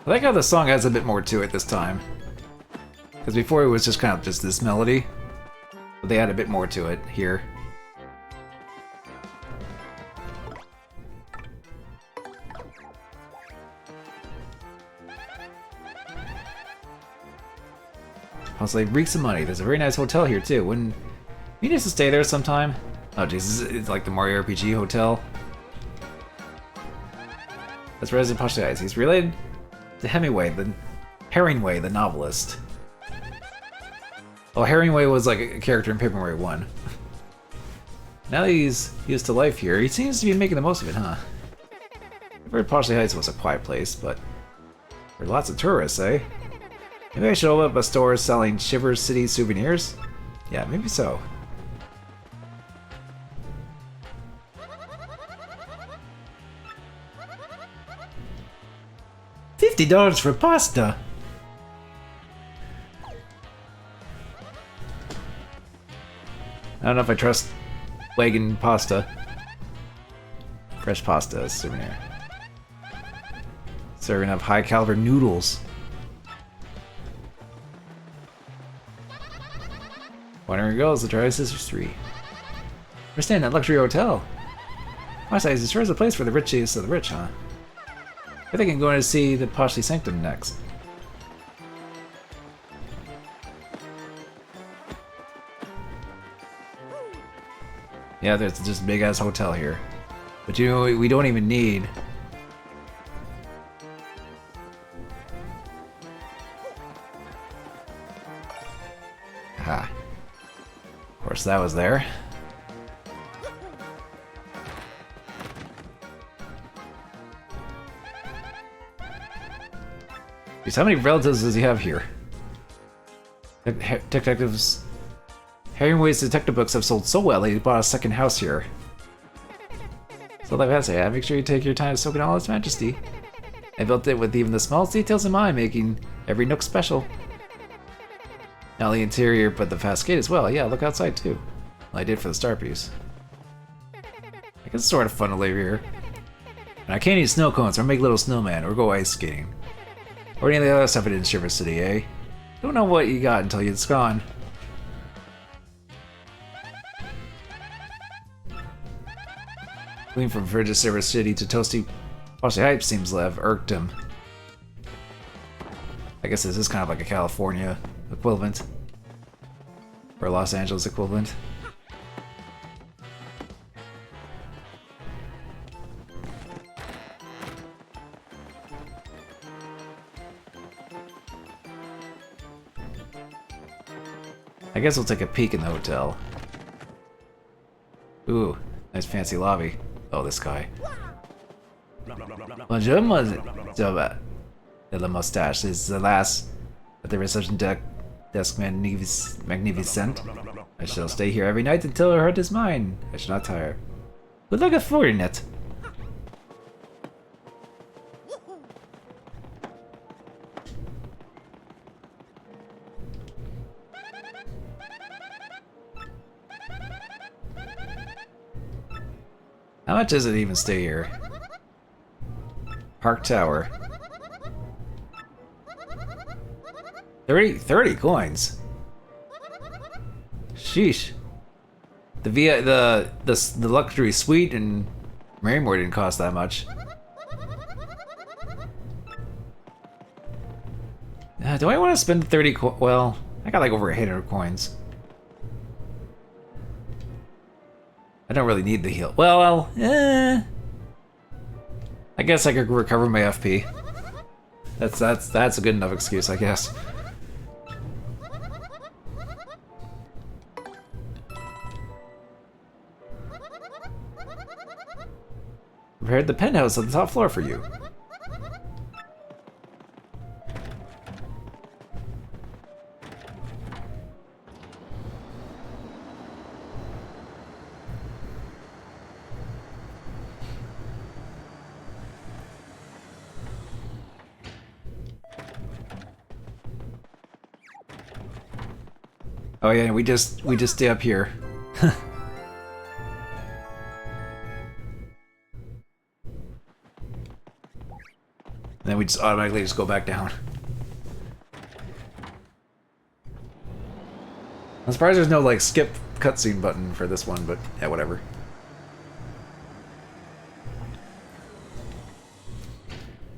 I like how the song has a bit more to it this time. Because before it was just kind of just this melody. But they add a bit more to it here. Also, reeks of money. There's a very nice hotel here too. Wouldn't you need to stay there sometime? Oh jeez, it's like the Mario RPG hotel. That's Resident Postulate. He's related to Herringway, the novelist. Oh, Herringway was like a character in Paper Mario 1. Now that he's used to life here, he seems to be making the most of it, huh? I've heard Poshley Heights was a quiet place, but there are lots of tourists, eh? Maybe I should open up a store selling Shiver City souvenirs? Yeah, maybe so. $50 for pasta! I don't know if I trust wagon pasta. Fresh pasta souvenir. Serving up high caliber noodles. Wandering Girls, the Dry Sisters 3. We're staying at a luxury hotel. My size, it sure is a place for the richest of the rich, huh? I think I'm going to see the Poshley Sanctum next. Yeah, there's just a big ass hotel here. But you know, we don't even need. Ah. Of course, that was there. Jeez, how many relatives does he have here? Detectives. Herringway's detective books have sold so well that he bought a second house here. So like I say, make sure you take your time to soak in all its majesty. I built it with even the smallest details in mind, making every nook special. Not only the interior, but the facade as well. Yeah, look outside too. Well, I did for the star piece. I guess it's sort of fun to live here. And I can't eat snow cones or make little snowman or go ice skating. Or any of the other stuff in Shiver City, eh? Don't know what you got until it's gone. Going from frigid Shiver City to toasty Poshley Heights seems to have irked him. I guess this is kind of like a California equivalent. Or a Los Angeles equivalent. I guess we'll take a peek in the hotel. Ooh, nice fancy lobby. Oh, this guy. Bonjour, Monsieur the mustache. Is the last at the reception desk magnificent. I shall stay here every night until her heart is mine. I shall not tire. Good luck at forwarding it. How much does it even stay here? Park Tower. 30 coins. Sheesh. The luxury suite in Marymore didn't cost that much. Do I want to spend 30 well, I got like over 800 coins. I don't really need the heal. Well, I guess I could recover my FP. That's a good enough excuse, I guess. Prepared the penthouse on the top floor for you. Oh yeah, we just stay up here. And then we just automatically just go back down. I'm surprised there's no like skip cutscene button for this one, but yeah, whatever.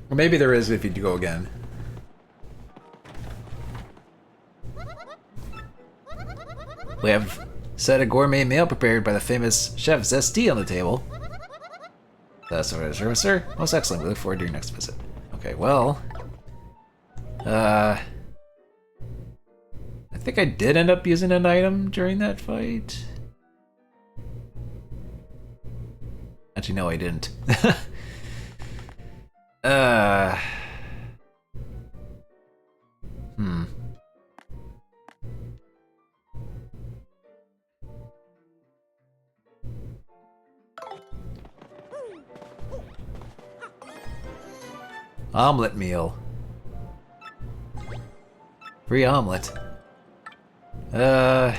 Or maybe there is if you do go again. We have set a gourmet meal prepared by the famous chef Zesty on the table. That's what it is, sir. Most excellent. We look forward to your next visit. Okay, well, I think I did end up using an item during that fight. Actually, no, I didn't. Omelet meal. Free omelet. I'm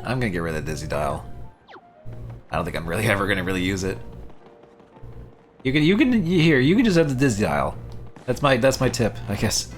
gonna get rid of the Dizzy Dial. I don't think I'm really ever gonna really use it. You can just have the Dizzy Dial. That's my tip, I guess.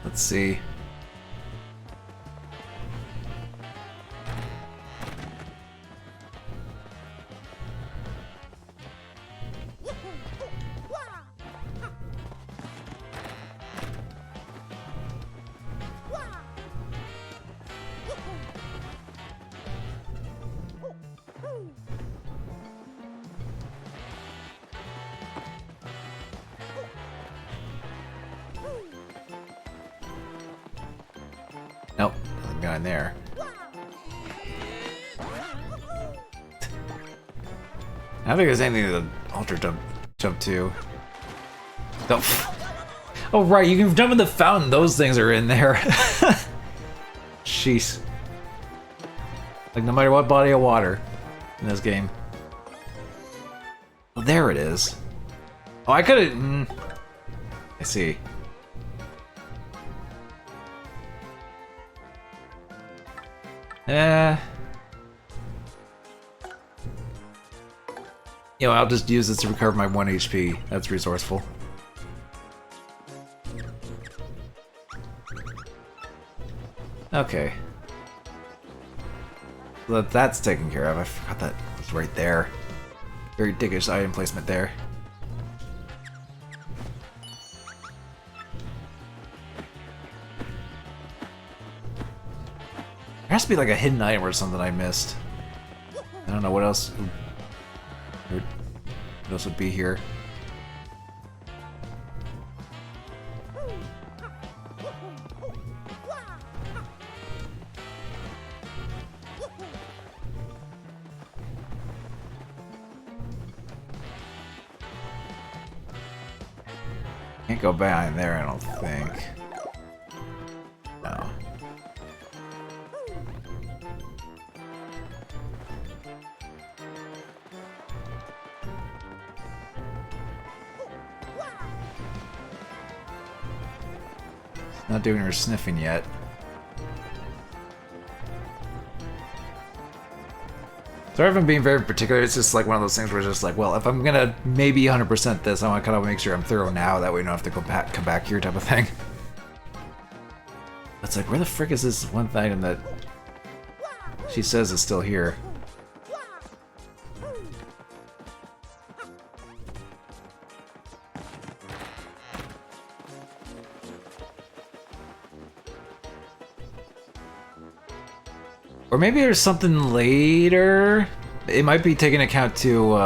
Let's see. Nope, nothing behind there. I don't think there's anything to ultra jump to. Oh, oh right, you can jump in the fountain. Those things are in there. Jeez. Like no matter what body of water in this game. Oh, there it is. Oh, I could have. I see. Eh. You know, I'll just use this to recover my 1 HP. That's resourceful. Okay. So that's taken care of. I forgot that was right there. Very dickish item placement there. There has to be like a hidden item or something I missed. I don't know what else. What else would be here? Can't go behind there, I don't think. No. Not doing her sniffing yet. Sorry if I'm being very particular, it's just like one of those things where it's just like, well, if I'm gonna maybe 100% this, I want to kind of make sure I'm thorough now, that way I don't have to come back here type of thing. It's like, where the frick is this one item that she says is still here? Or maybe there's something later. It might be taking account to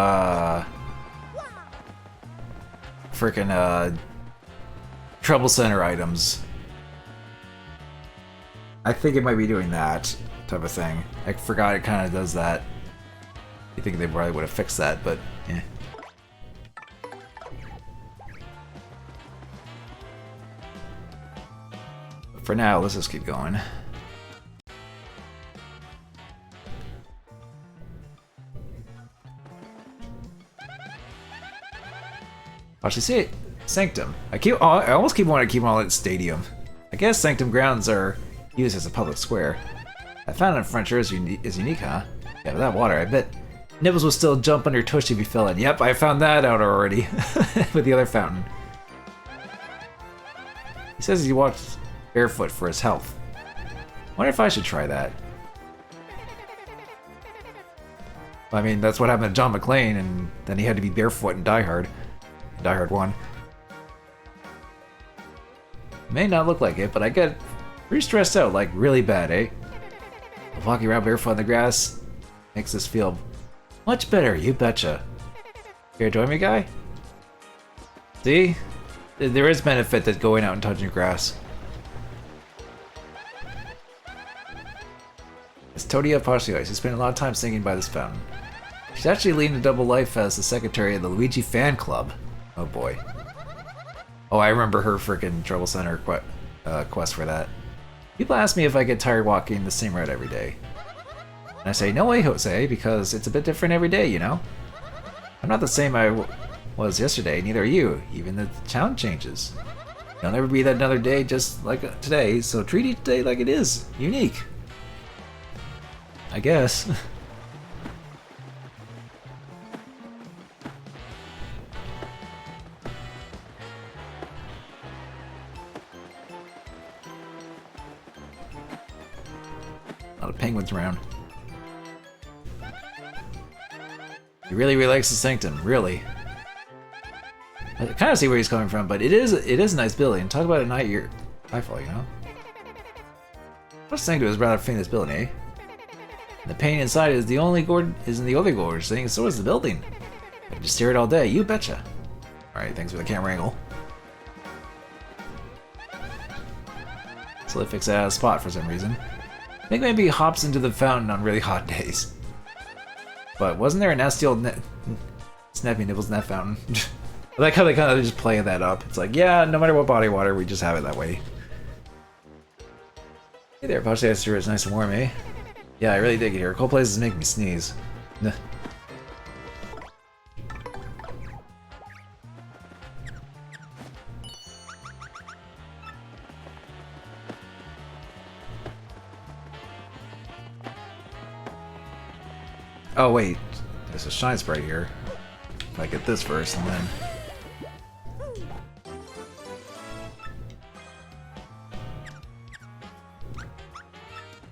frickin' trouble center items. I think it might be doing that type of thing. I forgot it kind of does that. You think they probably would have fixed that, but eh. But for now, let's just keep going. Actually, see it. Sanctum. I almost keep wanting to keep on it stadium. I guess Sanctum grounds are used as a public square. I found it in Frontier is unique, huh? Yeah, but that water, I bet Nibbles will still jump on your tush if you fell in. Yep, I found that out already with the other fountain. He says he walks barefoot for his health. Wonder if I should try that. I mean, that's what happened to John McClane, and then he had to be barefoot in Die Hard. Die Hard 1. May not look like it, but I get pretty stressed out, like really bad, eh? Walking around barefoot in the grass makes this feel much better, you betcha. Here, join me, guy? See? There is benefit to going out and touching grass. It's Todia Pachios, who spent a lot of time singing by this fountain. She's actually leading a double life as the secretary of the Luigi fan club. Oh boy. Oh, I remember her freaking Trouble Center quest for that. People ask me if I get tired walking the same route every day. And I say, no way, Jose, because it's a bit different every day, you know? I'm not the same I was yesterday, neither are you. Even the challenge changes. There'll never be that another day just like today, so treat each day like it is. Unique. I guess. A lot of penguins around. He really likes the Sanctum, really. I kind of see where he's coming from, but it is a nice building. Talk about a nightfall, you know? This Sanctum is a rather famous building, eh? And the painting inside is in the other gorge thing, so is the building. I can just stare at it all day, you betcha. Alright, thanks for the camera angle. So they fix it out of spot for some reason. I think maybe he hops into the fountain on really hot days. But wasn't there a nasty old snappy nibbles in that fountain? I like how they kind of just play that up. It's like, yeah, no matter what body water, we just have it that way. Hey there, Pochester, it's nice and warm, eh? Yeah, I really dig it here. Cold places make me sneeze. Oh wait, there's a shine sprite here. I get this first and then...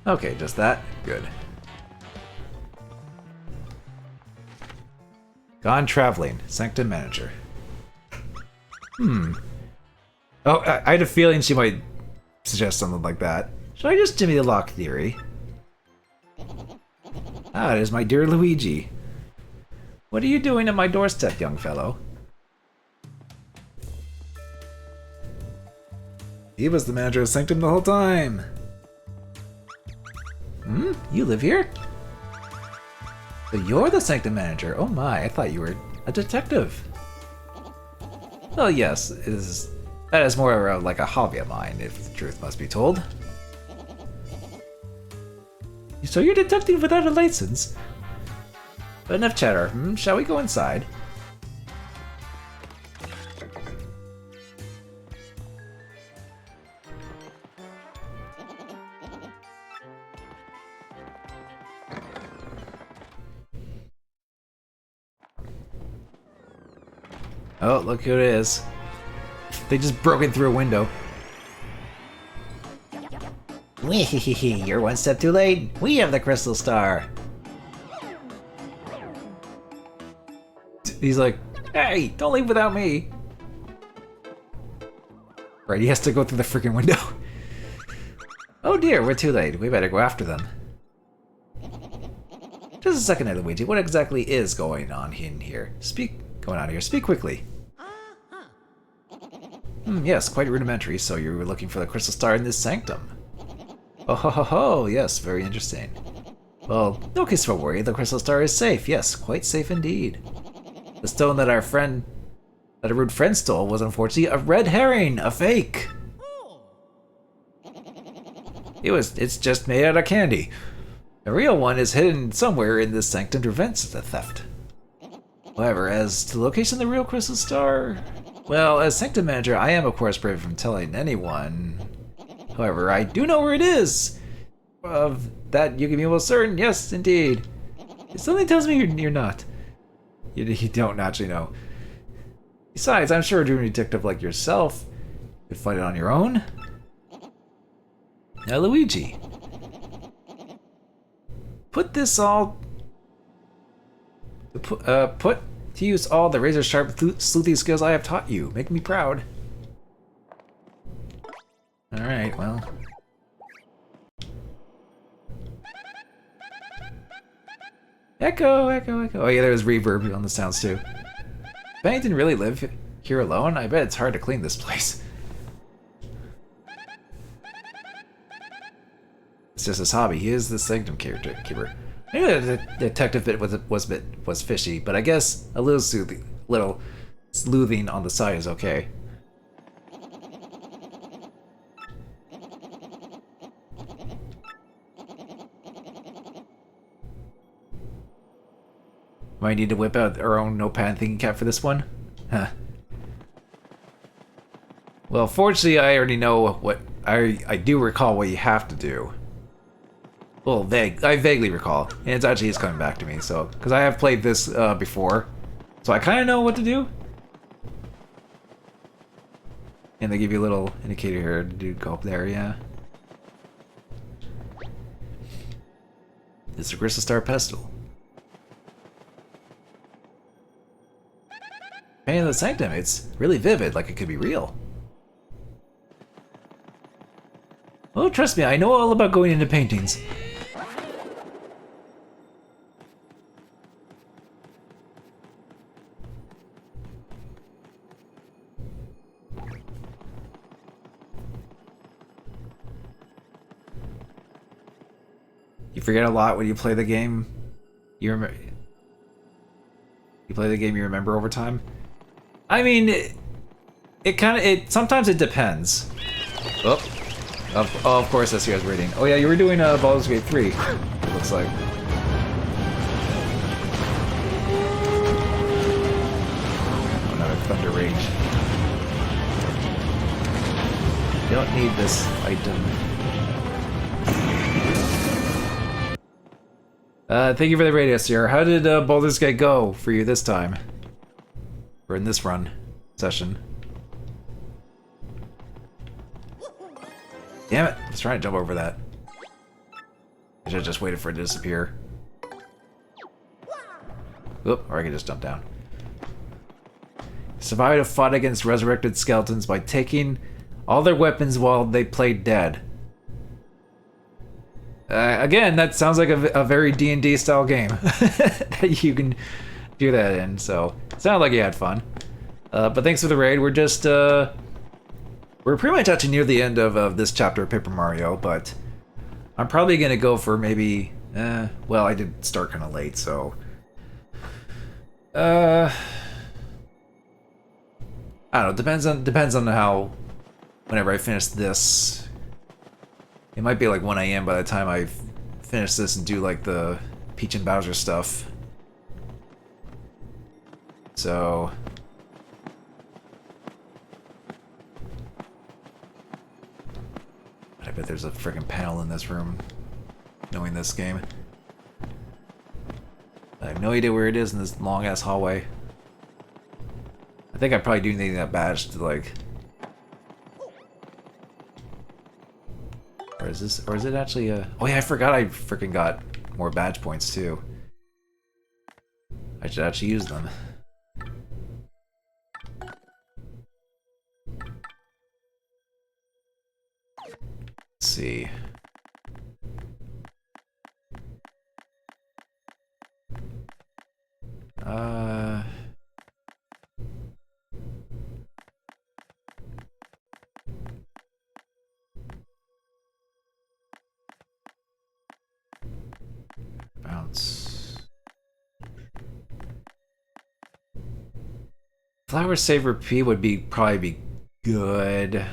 Okay, just that. Good. Gone traveling. Sanctum manager. Oh, I had a feeling she might suggest something like that. Should I just Jimmy the Lock theory? Ah, it is my dear Luigi. What are you doing at my doorstep, young fellow? He was the manager of Sanctum the whole time. Hmm? You live here? So you're the Sanctum manager? Oh my, I thought you were a detective. Well, yes, that is more like a hobby of mine, if the truth must be told. So you're a detective without a license? But enough chatter. Shall we go inside? Oh, look who it is. They just broke in through a window. Wehehehe, you're one step too late. We have the crystal star. He's like, hey, don't leave without me. Right, he has to go through the freaking window. Oh dear, we're too late. We better go after them. Just a second, Luigi. What exactly is going on in here? Speak quickly. Yes, quite rudimentary, so you were looking for the crystal star in this sanctum. Oh ho ho ho, yes, very interesting. Well, no case for worry, the crystal star is safe, yes, quite safe indeed. The stone that a rude friend stole was unfortunately a red herring, a fake. It's just made out of candy. A real one is hidden somewhere in this sanctum to prevent the theft. However, as to the location of the real crystal star, well, as sanctum manager, I am of course prohibited from telling anyone. However, I do know where it is. Of that, you can be almost certain. Yes, indeed. Something tells me you're not. You don't actually know. Besides, I'm sure a junior detective like yourself could fight it on your own. Now, Luigi, put to use all the razor-sharp sleuthy skills I have taught you. Make me proud. Alright, well. Echo, echo, echo. Oh yeah, there's reverb on the sounds too. Benny didn't really live here alone. I bet it's hard to clean this place. It's just his hobby. He is the sanctum keeper. Maybe the detective bit was fishy, but I guess a little sleuthing on the side is okay. Might need to whip out our own notepad thinking cap for this one? Huh. Well, fortunately, I already know what I do recall what you have to do. Well, I vaguely recall, and it's actually is coming back to me. So, because I have played this before, so I kind of know what to do. And they give you a little indicator here to go up there. Yeah. It's a crystal star pestle. Painting the sanctum, it's really vivid, like it could be real. Oh, trust me, I know all about going into paintings. You forget a lot when you play the game. You play the game you remember over time. I mean, sometimes it depends. Oh, of course, that's you guys reading. Oh yeah, you were doing Baldur's Gate 3. It looks like. Oh no, Thunder Rage. Don't need this item. Thank you for the radio, Sierra. How did Baldur's Gate go for you this time? Or in this run session? Damn it! I was trying to jump over that. I should have just waited for it to disappear. Oop, or I could just jump down. Survived a fight against resurrected skeletons by taking all their weapons while they played dead. Again, that sounds like a very D&D style game that you can do that in. So it sounded like you had fun. But thanks for the raid. We're just we're pretty much actually near the end of this chapter of Paper Mario, but I'm probably gonna go for maybe. Well, I did start kind of late, so. I don't know. Depends on how. Whenever I finish this, it might be like 1 AM by the time I finish this and do like the Peach and Bowser stuff. So. I bet there's a freaking panel in this room, knowing this game. I have no idea where it is in this long-ass hallway. I think I probably do need that badge to, like... Or is it actually a... Oh yeah, I forgot I freaking got more badge points, too. I should actually use them. Let's see. Bounce. Flower Saver P would probably be good.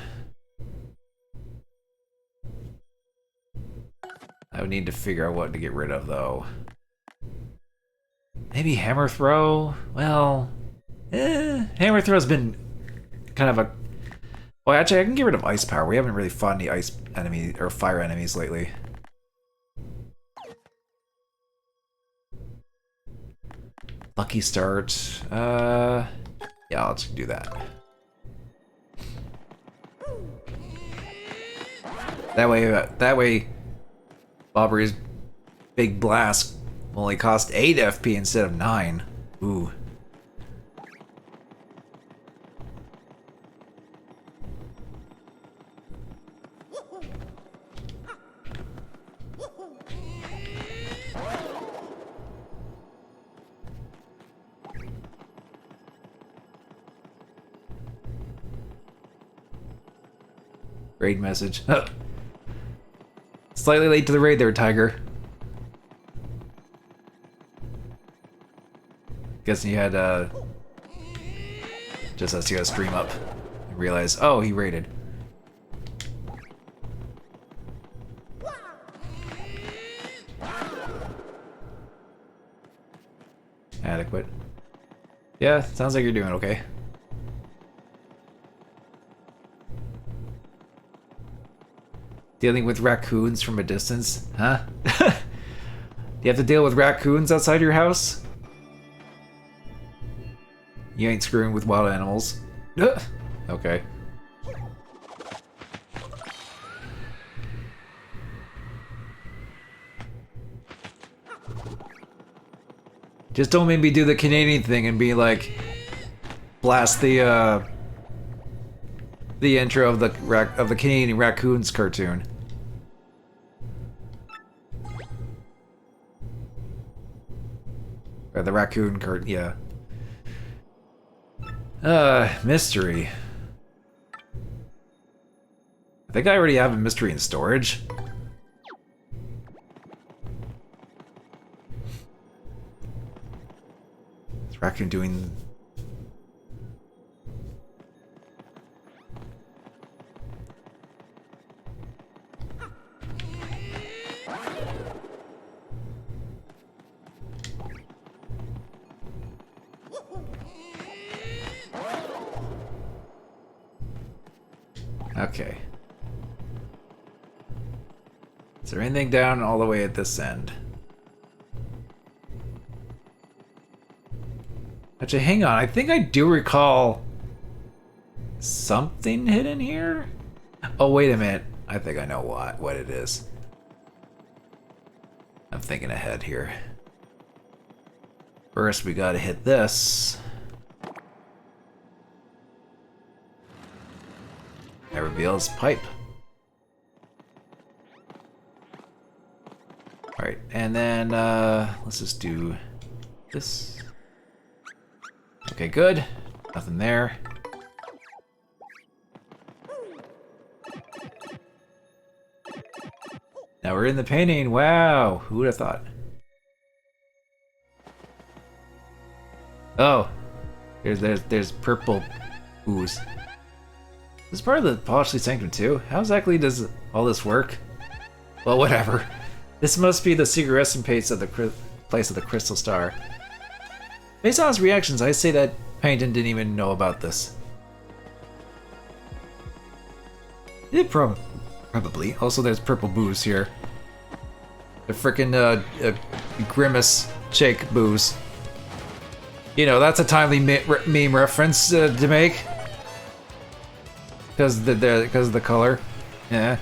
I would need to figure out what to get rid of, though. Maybe Hammer Throw? Well, Hammer Throw's been kind of a... Well, actually, I can get rid of Ice Power. We haven't really fought any ice enemy or fire enemies lately. Lucky Start. Yeah, I'll just do that. That way, Bobbery's Big Blast only cost 8 FP instead of 9. Ooh. Raid message. Slightly late to the raid there, Tiger. Guessing you had, just as you got stream up and realize, oh, he raided. Adequate. Yeah, sounds like you're doing okay. Dealing with raccoons from a distance? Huh? Do you have to deal with raccoons outside your house? You ain't screwing with wild animals. Okay. Just don't make me do the Canadian thing and be like, blast the intro of the Canadian Raccoons cartoon. Or the raccoon yeah. Mystery. I think I already have a mystery in storage. Is raccoon doing... Okay. Is there anything down all the way at this end? Actually, hang on. I think I do recall something hidden here. Oh, wait a minute. I think I know what it is. I'm thinking ahead here. First, we gotta hit this. That reveals pipe. Alright, and then let's just do this. Okay, good. Nothing there. Now we're in the painting. Wow, who would have thought? Oh, there's purple ooze. This is part of the Polished Sanctum too. How exactly does all this work? Well, whatever. This must be the secret resting place of the Crystal Star. Based on his reactions, I say that Paddington didn't even know about this. Yeah, probably. Also, there's purple booze here. The frickin' Grimace Shake booze. You know, that's a timely meme reference to make. Because of the color. Yeah.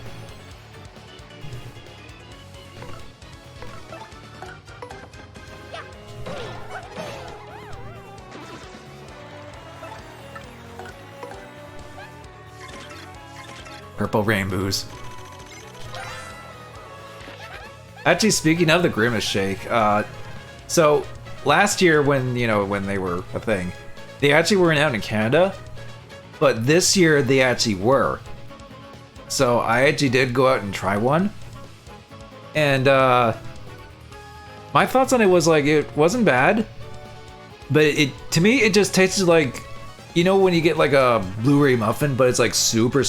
Purple rainbows. Actually, speaking of the Grimace Shake, so last year when they were a thing, they actually weren't out in Canada, but this year they actually were. So I actually did go out and try one, and my thoughts on it was like it wasn't bad, but to me it just tasted like, you know, when you get like a blueberry muffin, but it's like super,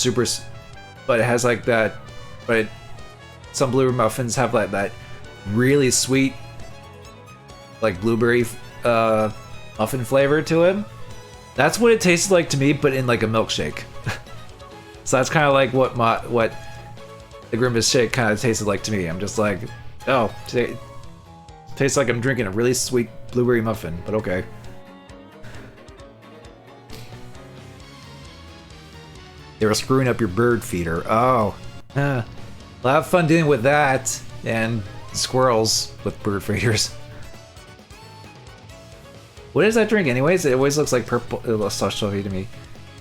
but it has like that, but some blueberry muffins have like that really sweet, like blueberry muffin flavor to it. That's what it tasted like to me, but in like a milkshake. So that's kind of like what the Grimace Shake kind of tasted like to me. I'm just like, oh, tastes like I'm drinking a really sweet blueberry muffin, but okay. They were screwing up your bird feeder. Oh. A lot of fun dealing with that. And squirrels with bird feeders. What is that drink anyways? It always looks like purple. It looks so to me.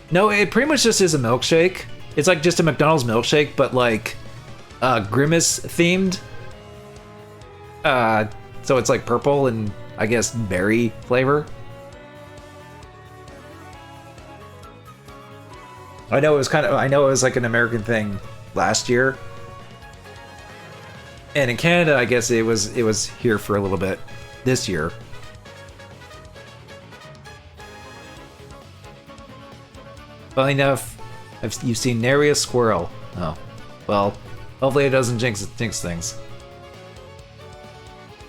No, it pretty much just is a milkshake. It's like just a McDonald's milkshake, but like Grimace themed. So it's like purple and I guess berry flavor. I know it was like an American thing last year. And in Canada, I guess it was here for a little bit this year. Funny enough, you've seen nary a squirrel. Oh, well, hopefully it doesn't jinx things.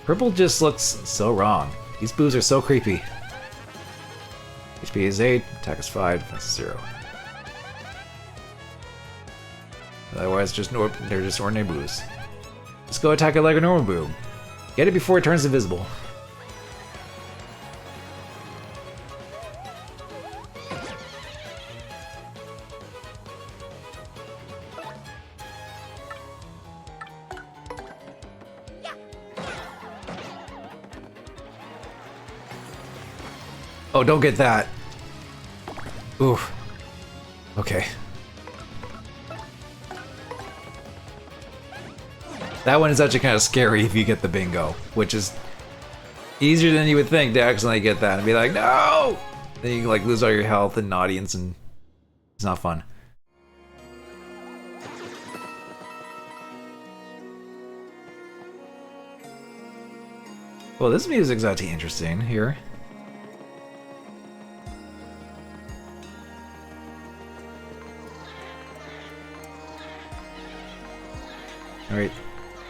Purple just looks so wrong. These boos are so creepy. HP is 8, attack is 5, that's 0. Otherwise, they're just ordinary boos. Let's go attack it like a normal boo. Get it before it turns invisible. Oh, don't get that. Oof. Okay. That one is actually kind of scary if you get the bingo, which is easier than you would think to accidentally get that and be like, no! Then you like lose all your health and audience, and it's not fun. Well, this music's actually interesting here. Alright.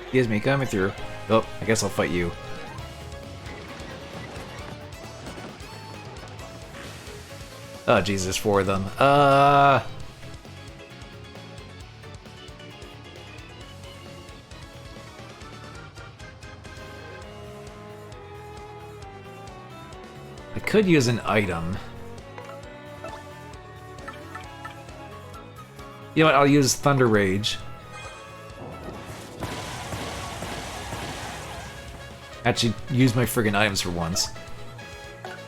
Excuse me, coming through. Oh, I guess I'll fight you. Oh, Jesus, 4 of them. I could use an item. You know what, I'll use Thunder Rage. Actually, use my friggin' items for once.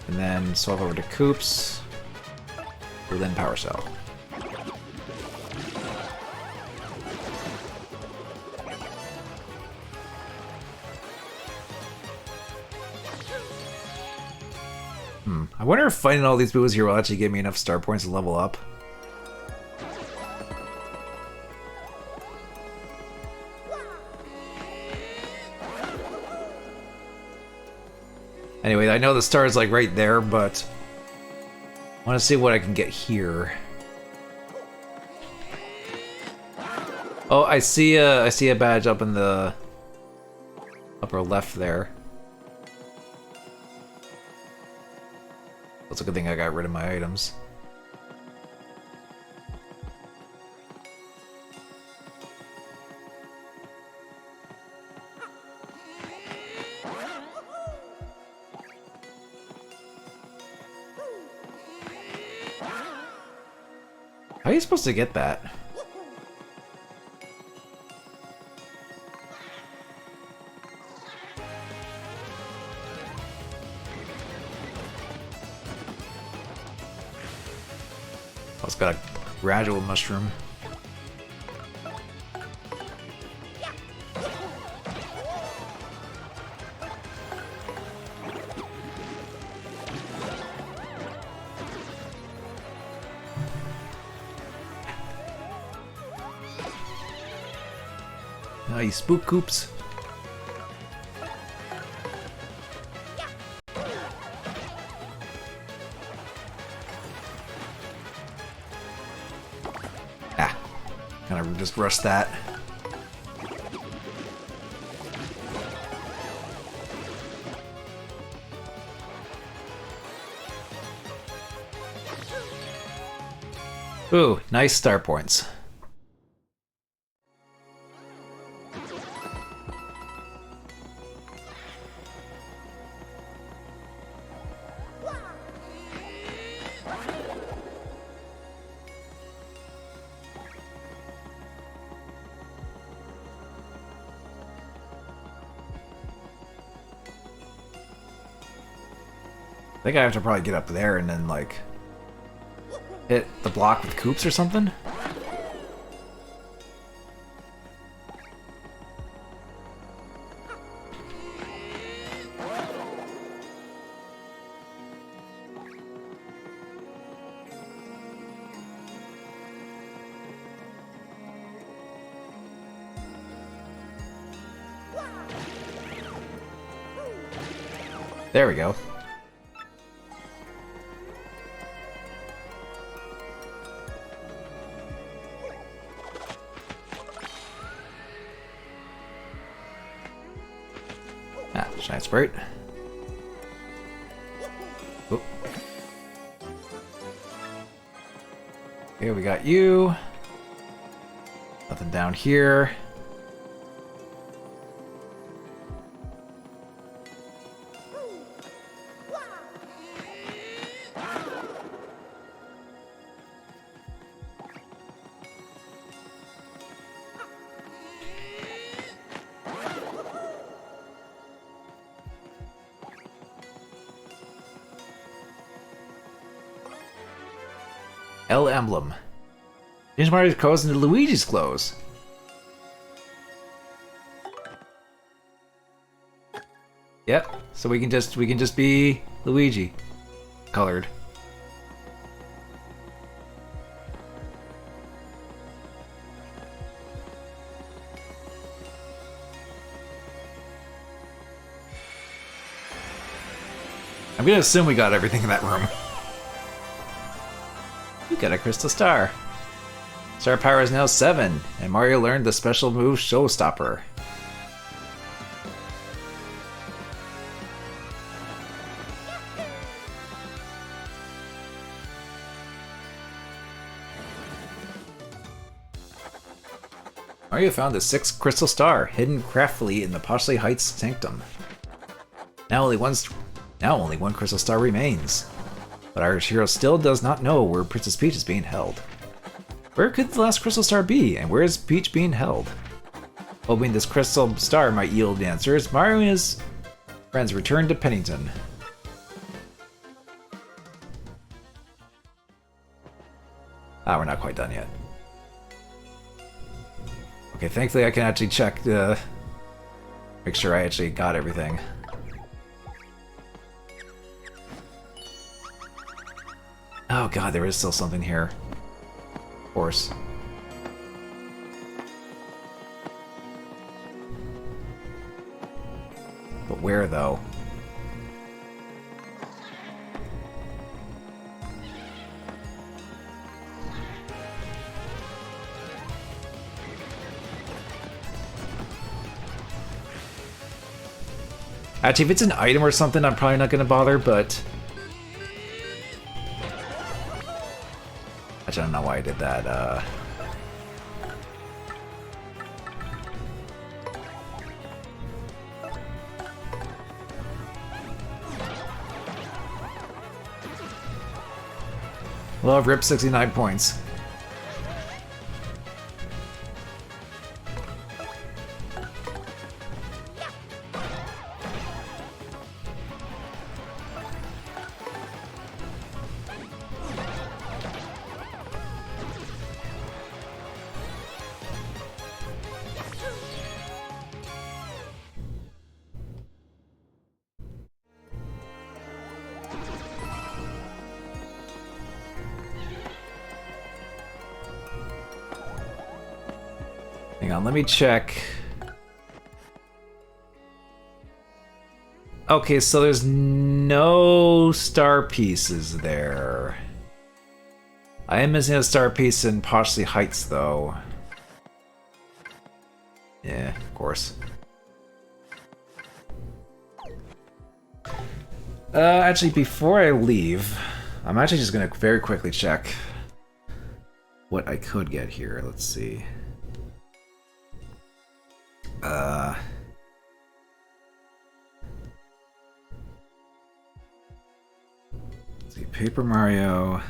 And then swap over to Coops. Berlin Power Cell. I wonder if fighting all these moves here will actually give me enough star points to level up. Anyway, I know the star is like right there, but I want to see what I can get here. Oh, I see a badge up in the upper left there. That's a good thing I got rid of my items. How are you supposed to get that? Oh, it's got a gradual mushroom. You spook Coops. Ah, kind of just rush that. Ooh, nice star points. I think I have to probably get up there and then, like, hit the block with Coops or something? There we go. Shine Sprite. Oop. Okay, we got you. Nothing down here. L emblem. Change Mario's clothes into Luigi's clothes. Yep. So we can just be Luigi colored. I'm gonna assume we got everything in that room. You got a crystal star. Star power is now 7, and Mario learned the special move Showstopper. Mario found the 6th crystal star, hidden craftily in the Poshley Heights sanctum. Now only one Now only one crystal star remains. But our hero still does not know where Princess Peach is being held. Where could the last crystal star be, and where is Peach being held? Hoping this crystal star might yield answers, Mario and his friends return to Pennington. Ah, we're not quite done yet. Okay, thankfully I can actually check the... make sure I actually got everything. Oh god, there is still something here. Of course. But where, though? Actually, if it's an item or something, I'm probably not going to bother, but... Actually, I don't know why I did that, Well, I've ripped 69 points. Hang on, let me check. Okay, so there's no star pieces there. I am missing a star piece in Poshley Heights, though. Yeah, of course. Actually, before I leave, I'm actually just gonna very quickly check what I could get here. Let's see. Let's see, Paper Mario,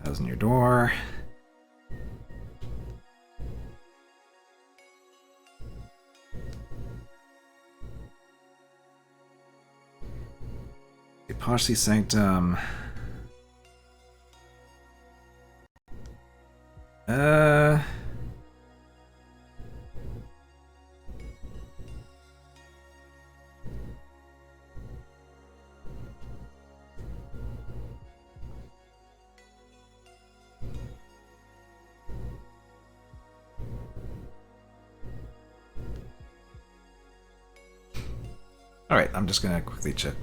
1,000 Year Door. Poshley Sanctum. Alright, I'm just gonna quickly check.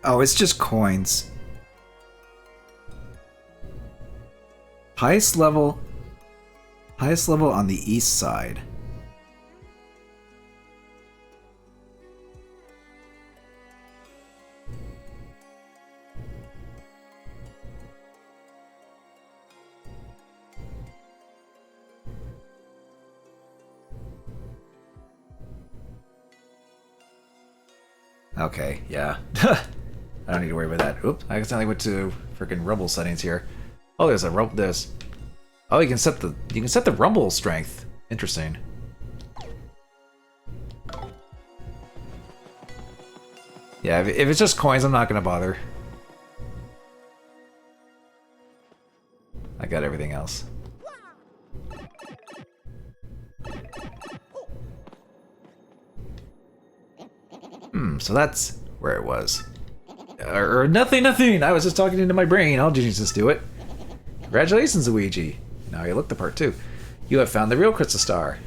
Oh, it's just coins. Highest level on the east side. Okay, yeah. I don't need to worry about that. Oops, I accidentally went to freaking rumble settings here. Oh, there's a rumble. Oh, you can set the rumble strength. Interesting. Yeah, if it's just coins, I'm not gonna bother. I got everything else. So that's where it was. Or nothing. I was just talking into my brain. I'll just do it. Congratulations, Luigi. Now you look the part too. You have found the real crystal star.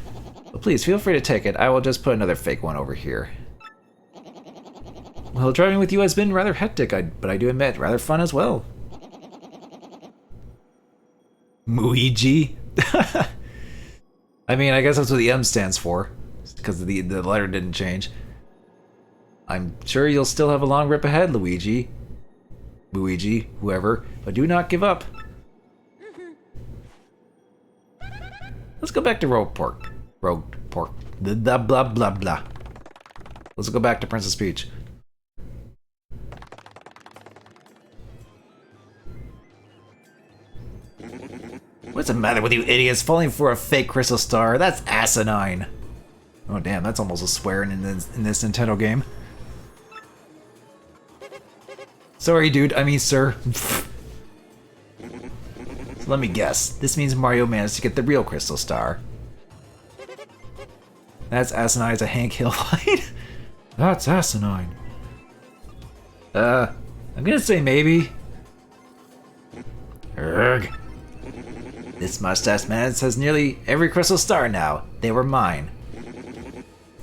Well, please feel free to take it. I will just put another fake one over here. Well, driving with you has been rather hectic, but I do admit, rather fun as well. Luigi? I mean, I guess that's what the M stands for, because the letter didn't change. I'm sure you'll still have a long rip ahead, Luigi. Luigi, whoever, but do not give up. Let's go back to rogue pork. Blah blah blah blah. Let's go back to Princess Peach. What's the matter with you idiots? Falling for a fake crystal star? That's asinine. Oh damn, that's almost a swear in this Nintendo game. Sorry, dude. I mean, sir. So let me guess. This means Mario managed to get the real crystal star. That's asinine as a Hank Hill fight. That's asinine. I'm gonna say maybe. Urgh. This mustache man has nearly every crystal star now. They were mine.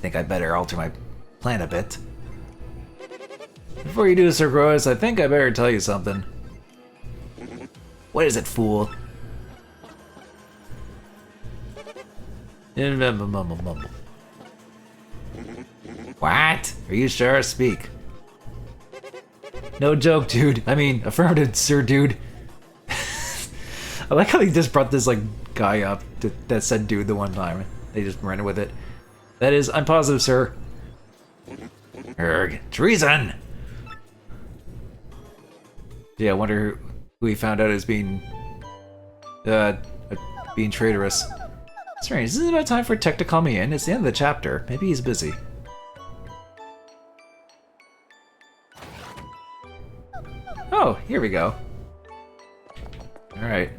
Think I better alter my plan a bit. Before you do, Sir Gross, I think I better tell you something. What is it, fool? Mumble. What? Are you sure? Speak. No joke, dude. I mean, affirmative, sir, dude. I like how they just brought this, like, guy up that said dude the one time. They just ran with it. That is, I'm positive, sir. Erg. Treason! Yeah, I wonder who he found out as being traitorous. Strange, isn't it about time for Tech to call me in? It's the end of the chapter. Maybe he's busy. Oh, here we go. Alright.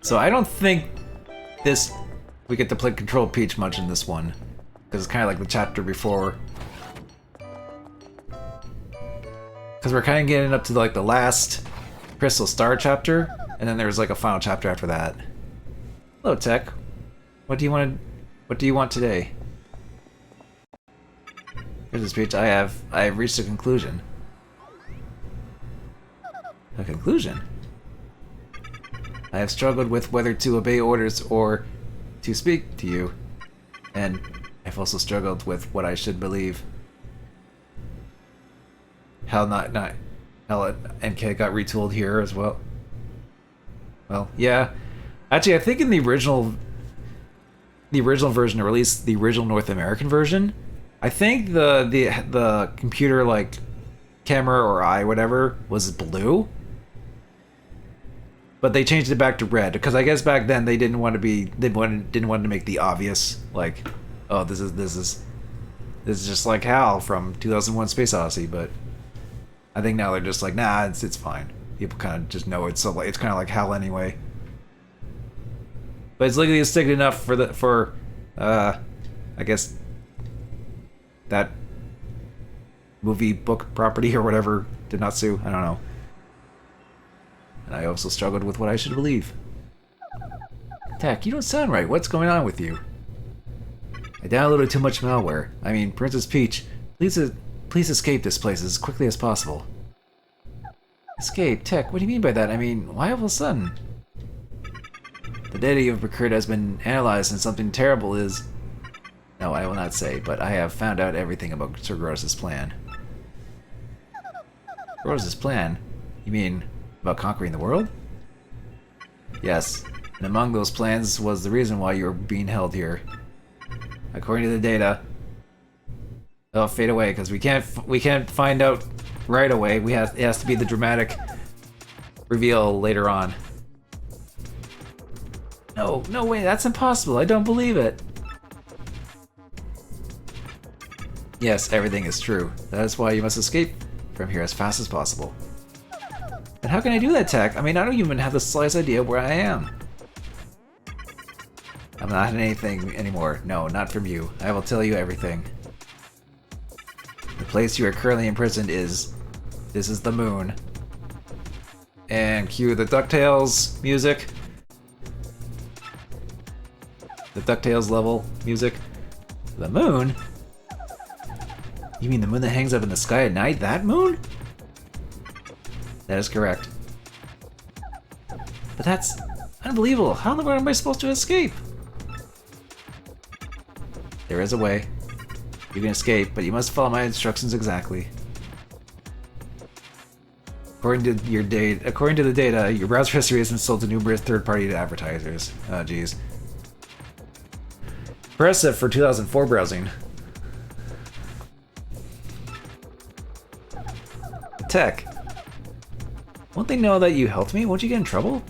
So I don't think we get to play Control Peach much in this one, because it's kind of like the chapter before. Because we're kind of getting up to like the last Crystal Star chapter, and then there's like a final chapter after that. Hello, Tech. What do you want today? Here's the speech. I have reached a conclusion. A conclusion? I have struggled with whether to obey orders or to speak to you, and I've also struggled with what I should believe. How NK got retooled here as well. Well, yeah. Actually, I think in the original version, or at least the original North American version, I think the computer like camera or eye whatever was blue. But they changed it back to red because I guess back then they didn't want to make the obvious like, oh, this is just like Hal from 2001: Space Odyssey. But I think now they're just like, nah, it's fine. People kind of just know it's kind of like Hal anyway. But it's legally sticky enough for I guess that movie book property or whatever did not sue. I don't know. And I also struggled with what I should believe. Tech, you don't sound right. What's going on with you? I downloaded too much malware. I mean, Princess Peach, please escape this place as quickly as possible. Escape? Tech, what do you mean by that? I mean, why all of a sudden? The data you've procured has been analyzed and something terrible is... No, I will not say, but I have found out everything about Sir Gross's plan. Gross's plan? You mean... about conquering the world? Yes, and among those plans was the reason why you were being held here. According to the data, they'll fade away because we can't find out right away. It has to be the dramatic reveal later on. No way, that's impossible. I don't believe it. Yes, everything is true. That is why you must escape from here as fast as possible. And how can I do that, Tech? I mean, I don't even have the slightest idea where I am. I'm not in anything anymore. No, not from you. I will tell you everything. The place you are currently imprisoned is... This is the moon. And cue the DuckTales music. The DuckTales level music. The moon? You mean the moon that hangs up in the sky at night? That moon? That is correct. But that's unbelievable. How in the world am I supposed to escape? There is a way. You can escape, but you must follow my instructions exactly. According to the data, your browser history has been sold to numerous third-party advertisers. Oh, jeez. Impressive for 2004 browsing. Tech. Won't they know that you helped me? Won't you get in trouble?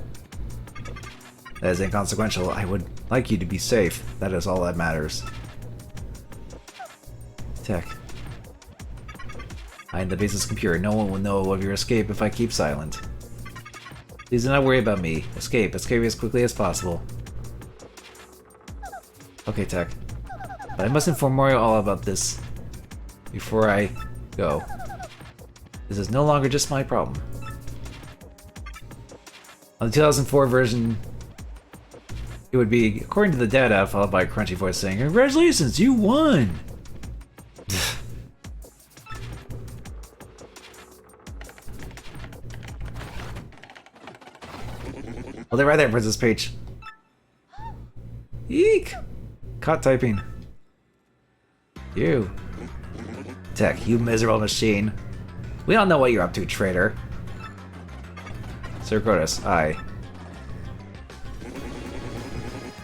That is inconsequential. I would like you to be safe. That is all that matters. Tech. Behind the base's computer, no one will know of your escape if I keep silent. Please do not worry about me. Escape. Escape as quickly as possible. Okay, Tech. But I must inform Mario all about this before I go. This is no longer just my problem. On the 2004 version, it would be, according to the data, followed by a crunchy voice saying, "Congratulations, you won!" Well, they're right there, Princess Peach. Eek! Caught typing. You. Tech, you miserable machine. We all know what you're up to, traitor. Sir Crotus, aye.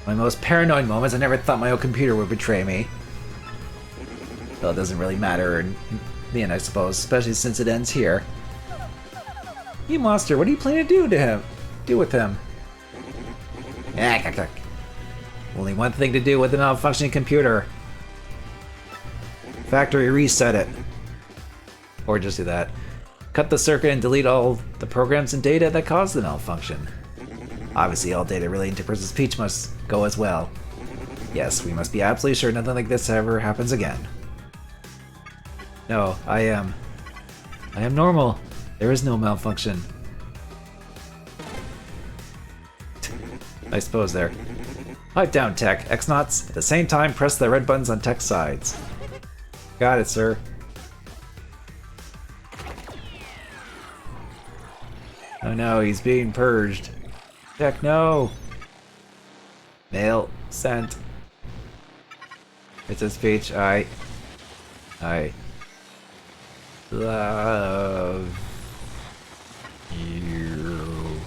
My most paranoid moments, I never thought my own computer would betray me. Well, it doesn't really matter in the end, I suppose, especially since it ends here. You monster, what are you planning to do with him? Only one thing to do with a malfunctioning computer. Factory reset it. Or just do that. Cut the circuit and delete all the programs and data that caused the malfunction. Obviously, all data relating to Princess Peach must go as well. Yes, we must be absolutely sure nothing like this ever happens again. No, I am normal. There is no malfunction. Nice pose there. Pipe down, Tech. X-Nauts. At the same time, press the red buttons on Tech's sides. Got it, sir. Oh no, he's being purged. Tech, no! Mail sent. Princess Peach, I love you.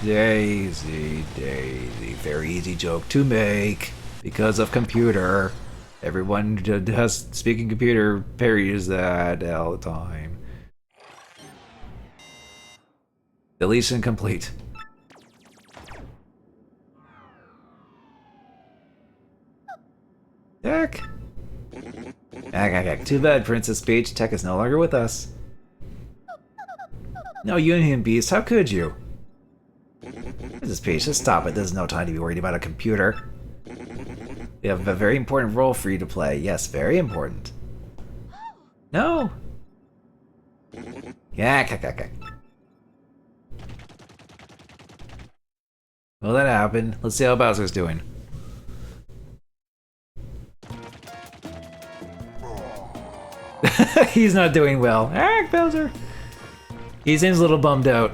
Daisy, Daisy. Very easy joke to make because of computer. Everyone does speaking computer parries that all the time. Deletion complete. Tech. Too bad, Princess Peach. Tech is no longer with us. No, you inhuman beast. How could you? Princess Peach, just stop it. There's no time to be worried about a computer. We have a very important role for you to play. Yes, very important. No. Well, that happened. Let's see how Bowser's doing. He's not doing well. Bowser. He seems a little bummed out.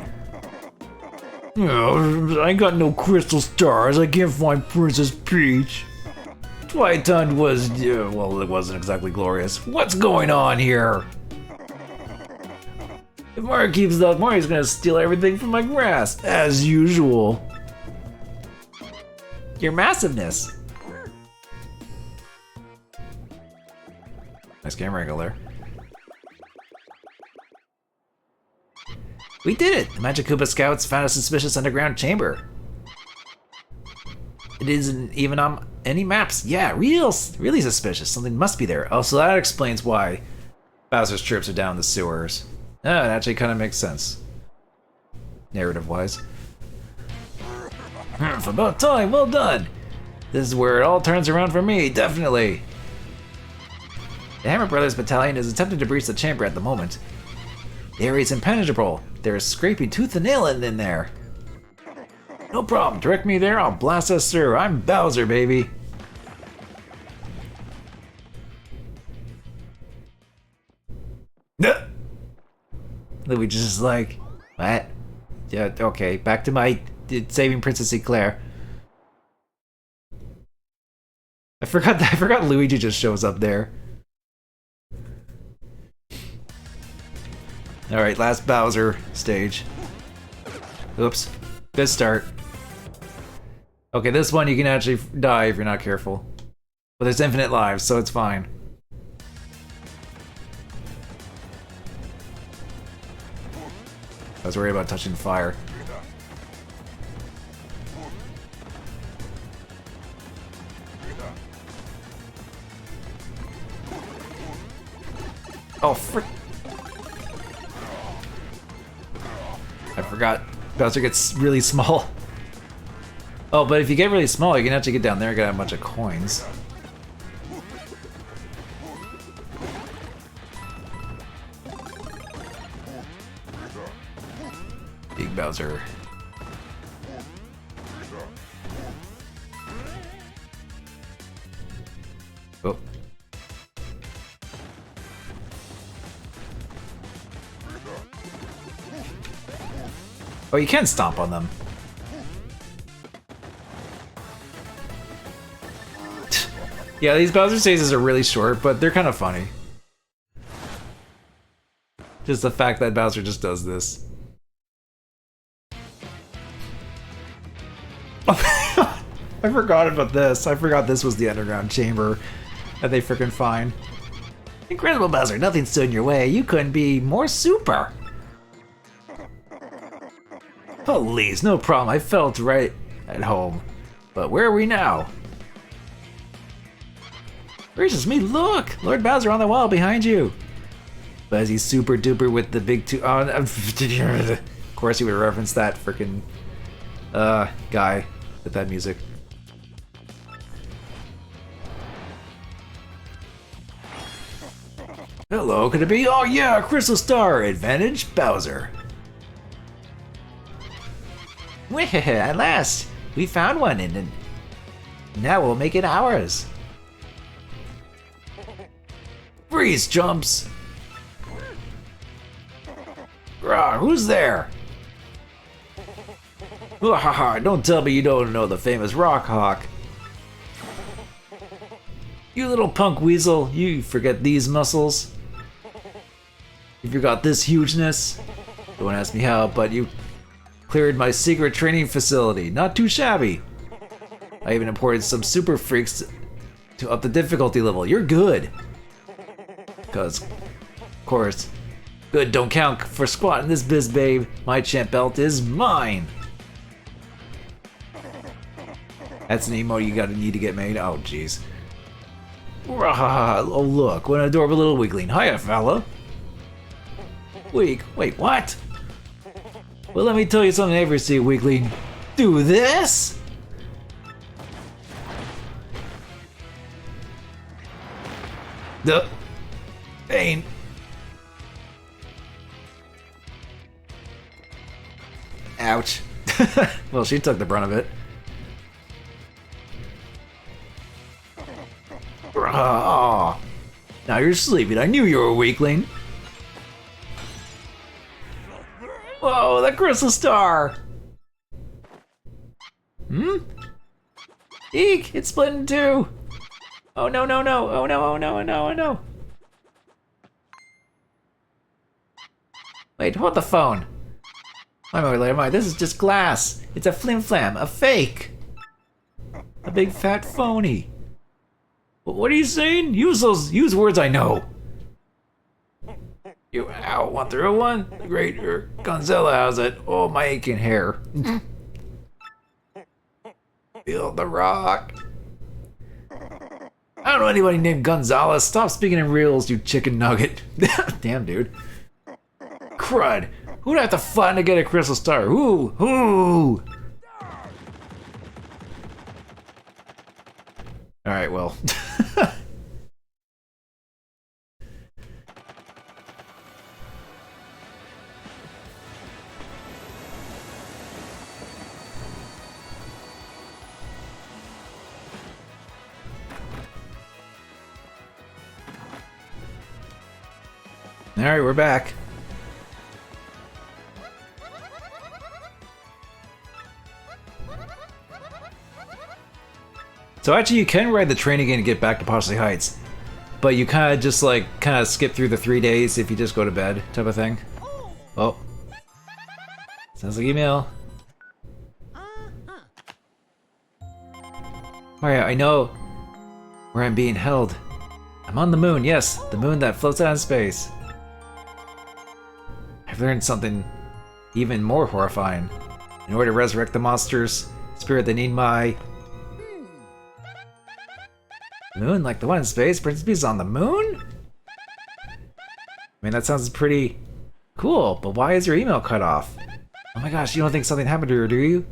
Oh, I got no crystal stars. I can't find Princess Peach. Twilight Tund was, well, it wasn't exactly glorious. What's going on here? If Mario keeps up, Mario's gonna steal everything from my grasp, as usual. Your massiveness. Nice camera angle there. We did it! The Magic Koopa Scouts found a suspicious underground chamber. It isn't even on any maps. Yeah, really suspicious. Something must be there. Oh, so that explains why Bowser's troops are down the sewers. Oh, it actually kind of makes sense. Narrative-wise. It's about time, well done! This is where it all turns around for me, definitely! The Hammer Brothers Battalion is attempting to breach the chamber at the moment. The area is impenetrable. They're scraping tooth and nail in there. No problem, direct me there, I'll blast us through. I'm Bowser, baby. Luigi's just like, what? Yeah, okay, back to my saving Princess Eclair. I forgot Luigi just shows up there. Alright, last Bowser stage. Oops. Good start. Okay, this one you can actually die if you're not careful. But there's infinite lives, so it's fine. I was worried about touching fire. Oh, frick. I forgot. Bowser gets really small. Oh, but if you get really small, you can actually get down there and get a bunch of coins. Big Bowser. Oh. Oh, you can stomp on them. Yeah, these Bowser stages are really short, but they're kind of funny. Just the fact that Bowser just does this. I forgot about this. I forgot this was the underground chamber that they freaking find. Incredible Bowser, nothing stood in your way. You couldn't be more super. Please, no problem. I felt right at home. But where are we now? Gracious me, look! Lord Bowser on the wall behind you. But as he's super duper with the big two. Oh, of course, he would reference that freaking guy with that music. Hello, could it be? Oh yeah, Crystal Star! Advantage, Bowser. At last! We found one and now we'll make it ours. Freeze jumps! Rah, who's there? Don't tell me you don't know the famous Rock Hawk. You little punk weasel, you forget these muscles? You forgot this hugeness? Don't ask me how, but you cleared my secret training facility. Not too shabby. I even imported some super freaks to up the difficulty level. You're good. Cause, of course, good don't count for squat in this biz, babe. My champ belt is mine. That's an emote you gotta need to get made. Oh, jeez. Oh, look, what an adorable little weakling. Hiya, fella. Wait, what? Well, let me tell you something I never see, weakling. Do this? The pain. Ouch. Well, she took the brunt of it. Oh, now you're sleeping. I knew you were a weakling. Whoa, the Crystal Star! Hmm? Eek! It's split in two! Oh no, no, no! Oh no, oh no, oh no, oh no! Wait, hold the phone! Wait, this is just glass! It's a flim-flam, a fake! A big fat phony! What are you saying? Use words I know! You ow, 101? The great Gonzella has it. Oh, my aching hair. Feel the rock. I don't know anybody named Gonzalez. Stop speaking in reels, you chicken nugget. Damn, dude. Crud. Who'd have to find to get a Crystal Star? Who? Alright, well. Alright, we're back. So actually you can ride the train again to get back to Posley Heights. But you kind of just like, skip through the 3 days if you just go to bed type of thing. Oh. Sounds like email. Alright, I know where I'm being held. I'm on the moon, yes, the moon that floats out in space. I've learned something even more horrifying. In order to resurrect the monster's spirit, they need my... moon, like the one in space? Princess Peach's on the moon? I mean, that sounds pretty cool, but why is your email cut off? Oh my gosh, you don't think something happened to her, do you?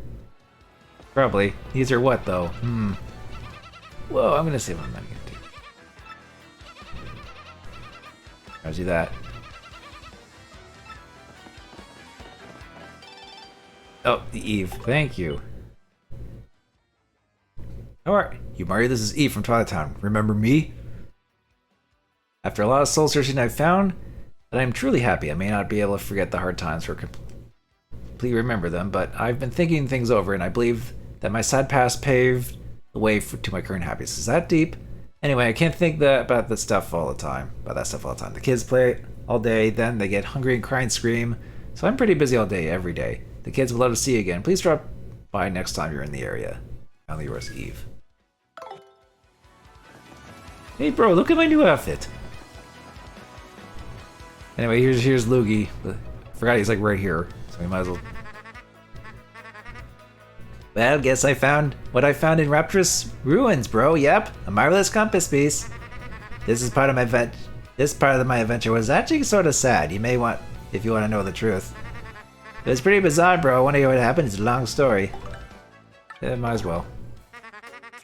Probably. These are what, though? Whoa, I'm gonna save my money. I'll do that. Oh, the Eve. Thank you. Alright, you Mario, this is Eve from Twilight Town. Remember me? After a lot of soul searching, I've found that I'm truly happy. I may not be able to forget the hard times or completely remember them, but I've been thinking things over and I believe that my sad past paved the way to my current happiness. Is that deep? Anyway, I can't think about that stuff all the time. The kids play all day, then they get hungry and cry and scream. So I'm pretty busy all day, every day. The kids would love to see you again. Please drop by next time you're in the area. Finally yours, Eve. Hey bro, look at my new outfit. Anyway, here's Luigi. Forgot he's like right here, so we might as well. Well, guess I found what I found in Rapturous Ruins, bro. Yep, a marvelous compass piece. This part of my adventure was actually sort of sad. You may want, if you want to know the truth. It was pretty bizarre, bro. I want to hear what happened. It's a long story. Yeah, might as well.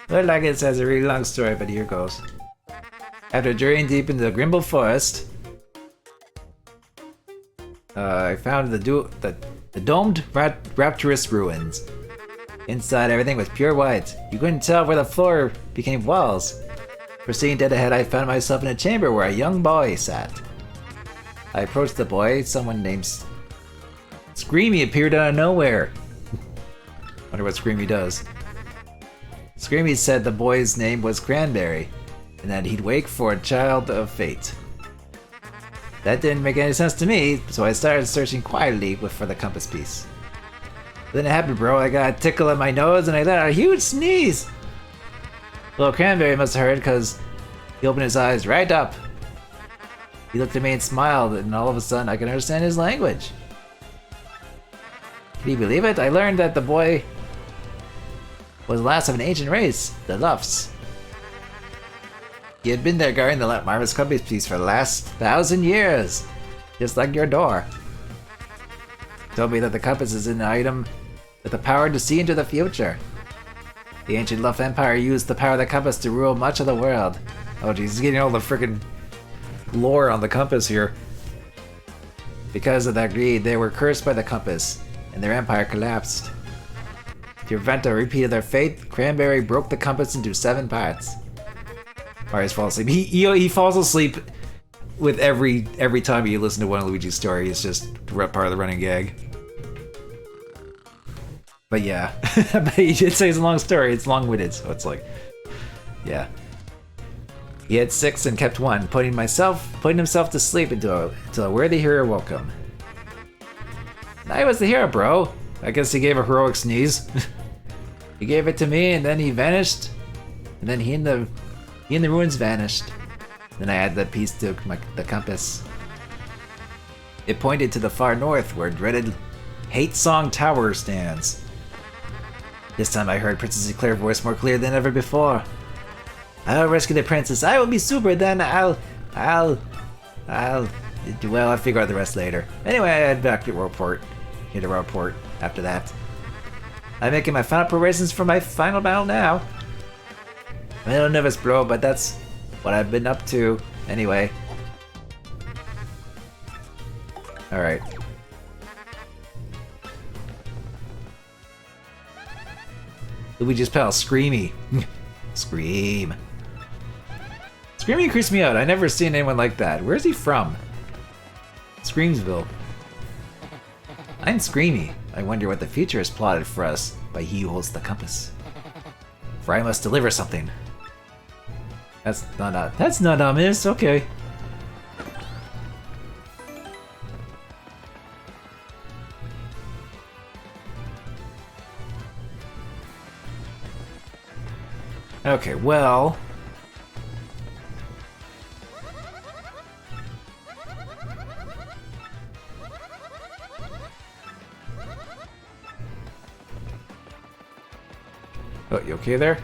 Well, like it says, a really long story, but here goes. After journeying deep into the Grimble Forest, I found the domed Rapturous Ruins. Inside, everything was pure white. You couldn't tell where the floor became walls. Proceeding dead ahead, I found myself in a chamber where a young boy sat. I approached the boy. Someone named Screamy appeared out of nowhere. Wonder what Screamy does. Screamy said the boy's name was Cranberry, and that he'd wake for a child of fate. That didn't make any sense to me, so I started searching quietly for the compass piece. Then it happened, bro. I got a tickle in my nose and I let out a huge sneeze. Little Cranberry must have heard because he opened his eyes right up. He looked at me and smiled, and all of a sudden I could understand his language. Can you believe it? I learned that the boy was the last of an ancient race, the Luffs. He had been there guarding the marvelous compass piece for the last 1,000 years, just like your door. He told me that the compass is an item with the power to see into the future. The ancient Luff Empire used the power of the compass to rule much of the world. Oh geez, he's getting all the freaking lore on the compass here. Because of that greed, they were cursed by the compass, and their empire collapsed. To prevent a repeat of their fate, Cranberry broke the compass into 7 parts. Mario's falls asleep. He falls asleep with every time you listen to one of Luigi's story. It's just part of the running gag. But yeah, but he did say it's a long story. It's long-winded, so it's like, yeah. He had 6 and kept 1, putting himself to sleep until a worthy hero woke him. I was the hero, bro. I guess he gave a heroic sneeze. He gave it to me, and then he vanished. And then he and the ruins vanished. Then I added the piece to the compass. It pointed to the far north, where dreaded Hate Song Tower stands. This time I heard Princess Eclair's voice more clear than ever before. I'll rescue the princess. I will be super. Then I'll figure out the rest later. Anyway, I head back to Roadport. Hit a Roadport after that. I'm making my final preparations for my final battle now. I'm a little nervous, bro, but that's what I've been up to. Anyway. Alright. Luigi's pal, Screamy. Scream. Screamy creeps me out. I never seen anyone like that. Where's he from? Screamsville. I'm Screamy. I wonder what the future has plotted for us by he who holds the compass. For I must deliver something. That's not ominous, okay. Okay, well... Oh, you okay there?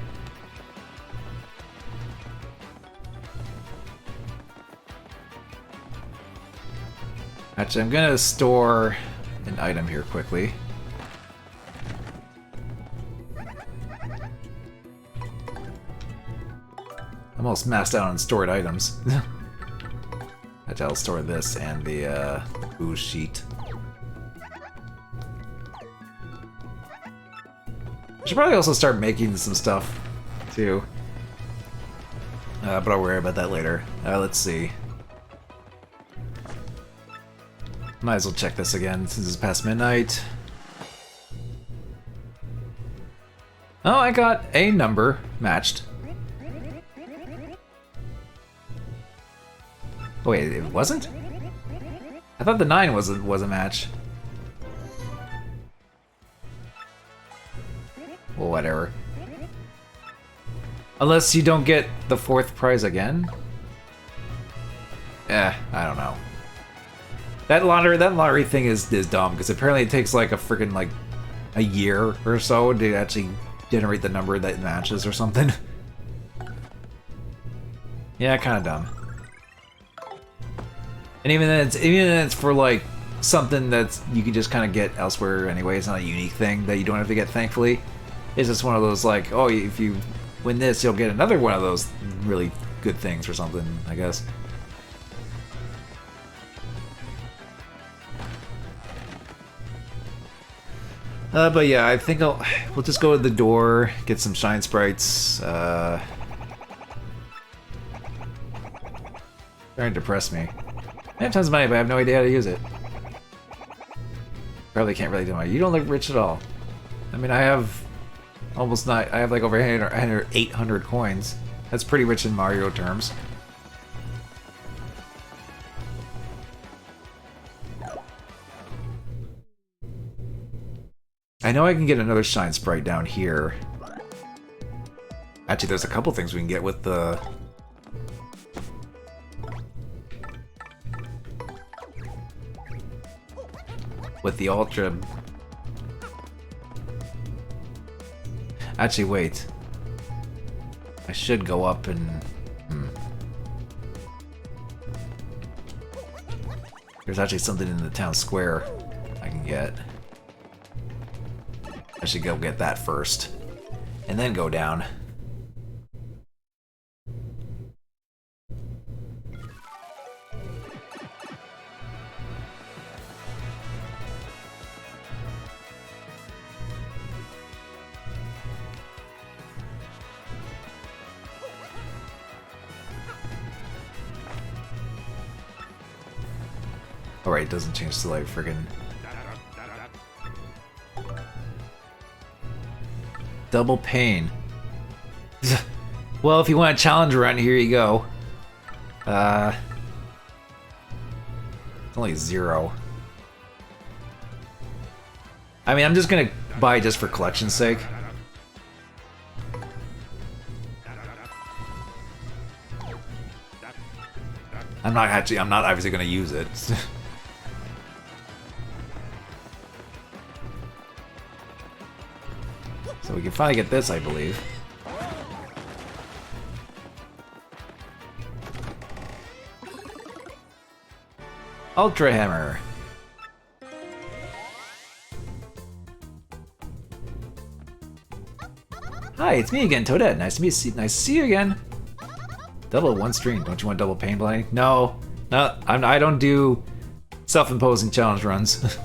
Actually, I'm gonna store an item here quickly. I'm almost maxed out on stored items. Actually, I'll store this and the booze sheet. I should probably also start making some stuff, too. But I'll worry about that later. Let's see. Might as well check this again since it's past midnight. Oh, I got a number matched. Oh, wait, it wasn't? I thought the 9 was a match. Well, whatever. Unless you don't get the 4th prize again? I don't know. That lottery thing is dumb, because apparently it takes like a freaking like a year or so to actually generate the number that matches or something. Yeah, kind of dumb. And even then it's for like something that's you can just kind of get elsewhere anyway. It's not a unique thing that you don't have to get, thankfully. It's just one of those like, oh, if you win this, you'll get another one of those really good things or something, I guess. But yeah, I think we'll just go to the door, get some shine sprites. Starting to depress me. I have tons of money, but I have no idea how to use it. Probably can't really do it. You don't look rich at all. I mean, I have almost not. I have like over 800 coins. That's pretty rich in Mario terms. I know I can get another shine sprite down here. Actually, there's a couple things we can get with the... Ultra... Actually, wait. I should go up and... There's actually something in the town square I can get. I should go get that first, and then go down. Alright, it doesn't change to like friggin' double pain. Well, if you want a challenge run, here you go. It's only 0. I mean, I'm just gonna buy just for collection's sake. I'm not obviously gonna use it. So we can finally get this, I believe. Ultra Hammer. Hi, it's me again, Toadette. Nice to see you again. Double 1 stream. Don't you want double pain blind? No, I don't do self-imposing challenge runs.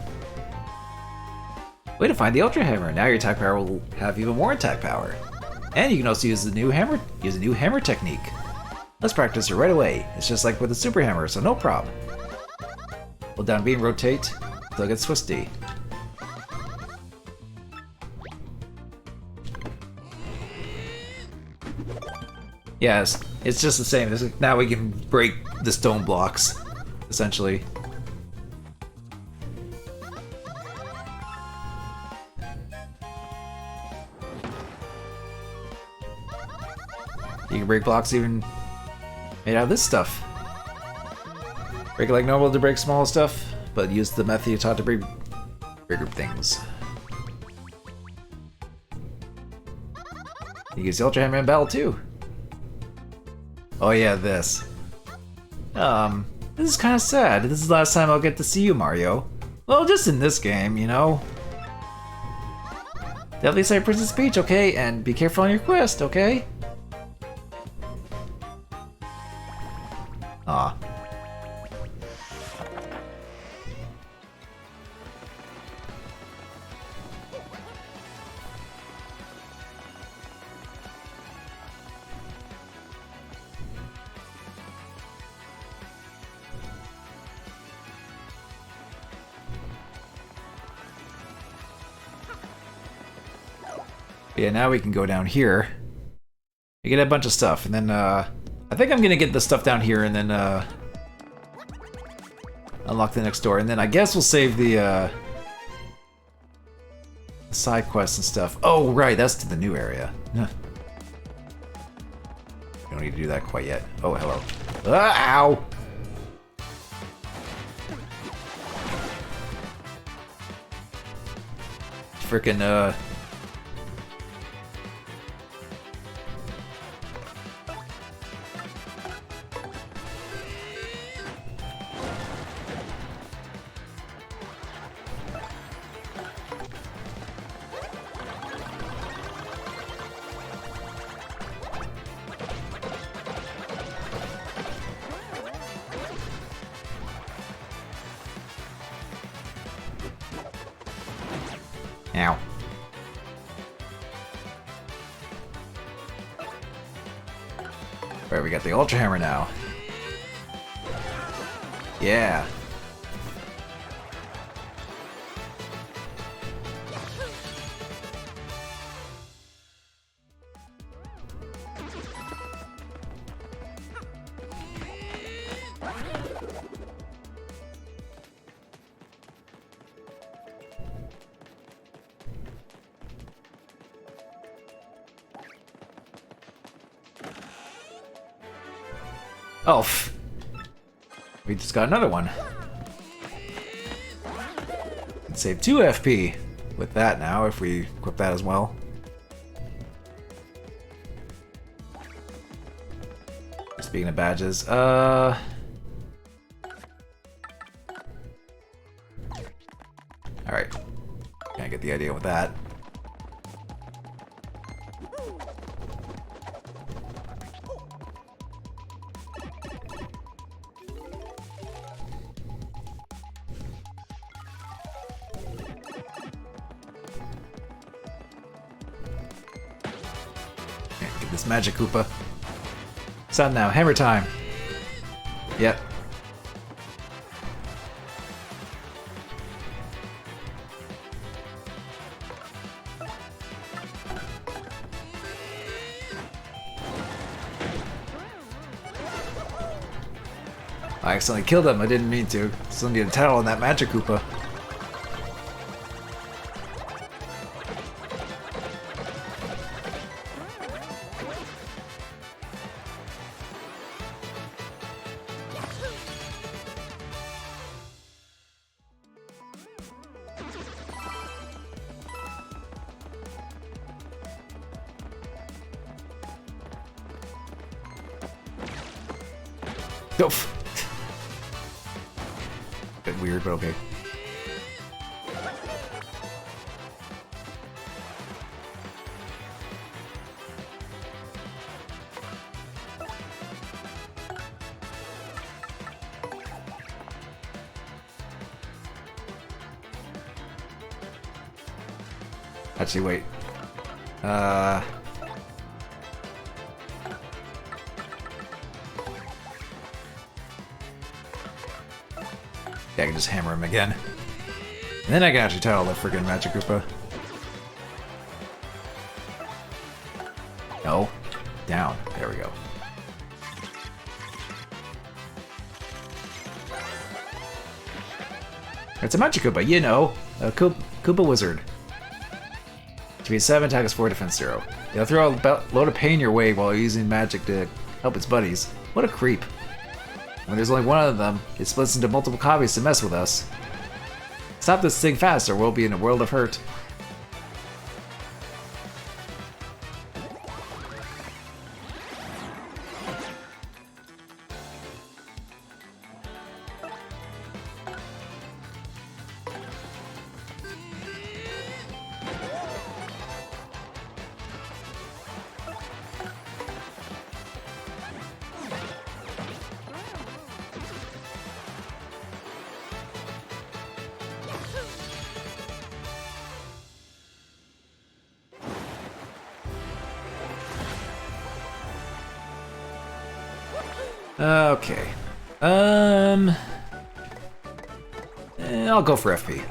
Way to find the Ultra Hammer. Now your attack power will have even more attack power. And you can also use a new hammer technique. Let's practice it right away. It's just like with the Super Hammer, so no problem. Hold down B and rotate until it gets twisty. Yes, it's just the same. Now we can break the stone blocks, essentially. You can break blocks even made out of this stuff. Break it like normal to break small stuff, but use the method you taught to break bigger things. You can use the Ultra Hammer in battle too. Oh yeah, this. This is kind of sad. This is the last time I'll get to see you, Mario. Well, just in this game, you know. Definitely say Princess Peach, okay? And be careful on your quest, okay? Aw. But yeah, now we can go down here. We get a bunch of stuff, and then I think I'm gonna get the stuff down here and then unlock the next door, and then I guess we'll save the side quests and stuff. Oh right, that's to the new area. Huh. Don't need to do that quite yet. Oh hello. Ow! Frickin' Ow. Right, we got the Ultra Hammer now. Yeah. Oh, we just got another one. Can save 2 FP with that now if we equip that as well. Speaking of badges, alright. Can't get the idea with that. Get this magic Koopa. It's on now. Hammer time. Yep. I accidentally killed him. I didn't mean to. Still need a tattle on that magic Koopa. Go. Bit weird, but okay. Actually, wait. Yeah, I can just hammer him again. And then I can actually tell the friggin' Magic Koopa. No. Down. There we go. It's a Magic Koopa, you know. A Koopa Wizard. To be 7, attack is 4, defense 0. They'll throw a load of pain your way while using magic to help its buddies. What a creep. When there's only one of them, it splits into multiple copies to mess with us. Stop this thing fast or we'll be in a world of hurt. Okay. I'll go for FP.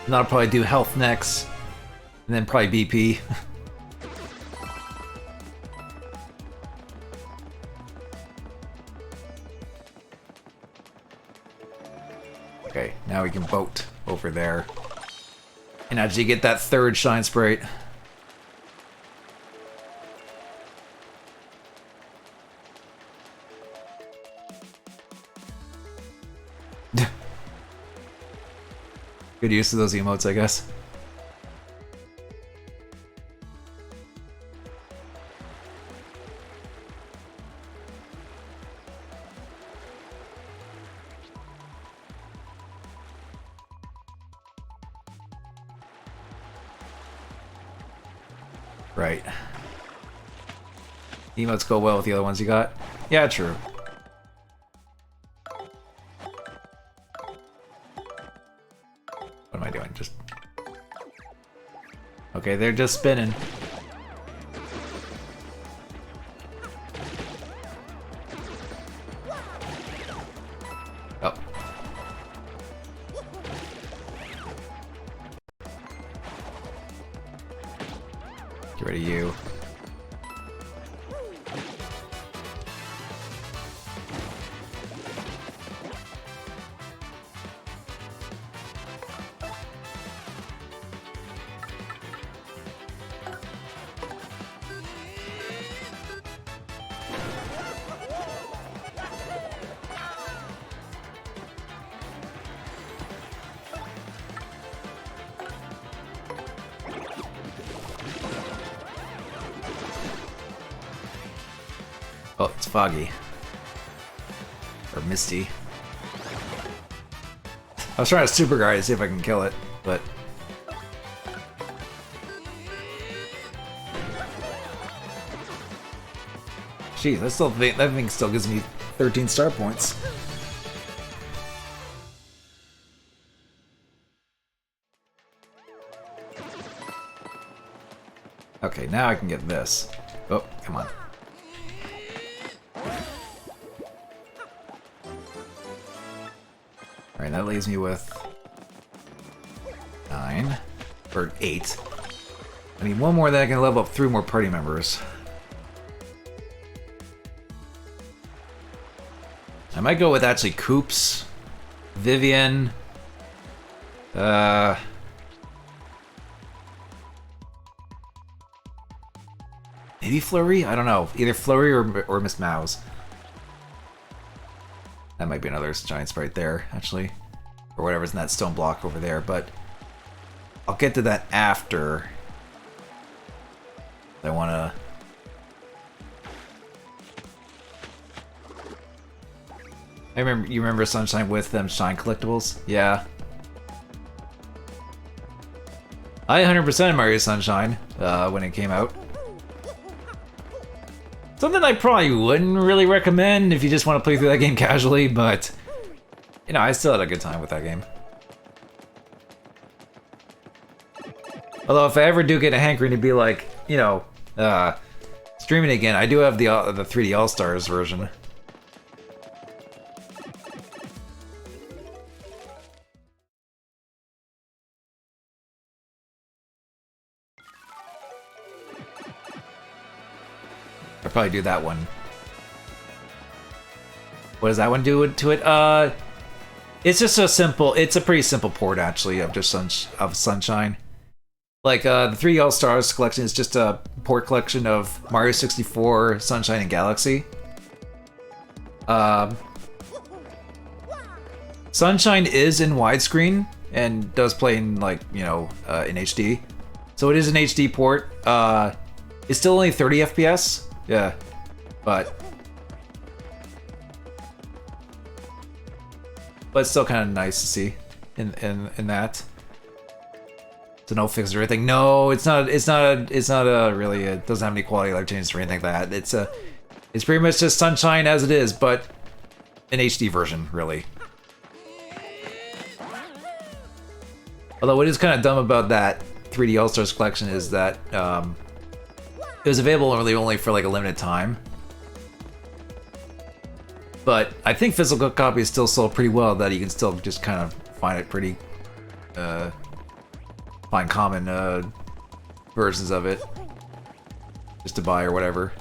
And I'll probably do health next, and then probably BP. Okay, now we can boat over there. And actually get that third Shine Sprite. Good use of those emotes, I guess. Right. Emotes go well with the other ones you got. Yeah, true. What am I doing? Just... Okay, they're just spinning. Oh. Get rid of you. Oh, it's Foggy. Or Misty. I was trying to super guard to see if I can kill it, but... Jeez, that thing still gives me 13 star points. Okay, now I can get this. Oh, come on. Alright, that leaves me with 9, or 8. I need one more, then I can level up 3 more party members. I might go with actually Koops, Vivian, maybe Flurry? I don't know. Either Flurry or Miss Mouse. That might be another giant sprite there, actually. Or whatever's in that stone block over there, but I'll get to that after. I wanna... you remember Sunshine with them Shine collectibles? Yeah. I 100% Mario Sunshine when it came out. Something I probably wouldn't really recommend if you just want to play through that game casually, but you know, I still had a good time with that game. Although if I ever do get a hankering to be like, you know, streaming again, I do have the 3D All-Stars version. I'll probably do that one. What does that one do to it? It's just a simple. It's a pretty simple port actually of just Sunshine. Like the 3D All Stars collection is just a port collection of Mario 64, Sunshine, and Galaxy. Sunshine is in widescreen and does play in like in HD, so it is an HD port. It's still only 30 FPS. Yeah, but it's still kind of nice to see in that. So no fixes or anything. No, it's not a really. It doesn't have any quality of life changes or anything like that. It's pretty much just Sunshine as it is, but an HD version, really. Although what is kind of dumb about that 3D All Stars collection is that it was available really only for like a limited time. But I think physical copies still sold pretty well, that you can still just kind of find it pretty, find common versions of it just to buy or whatever.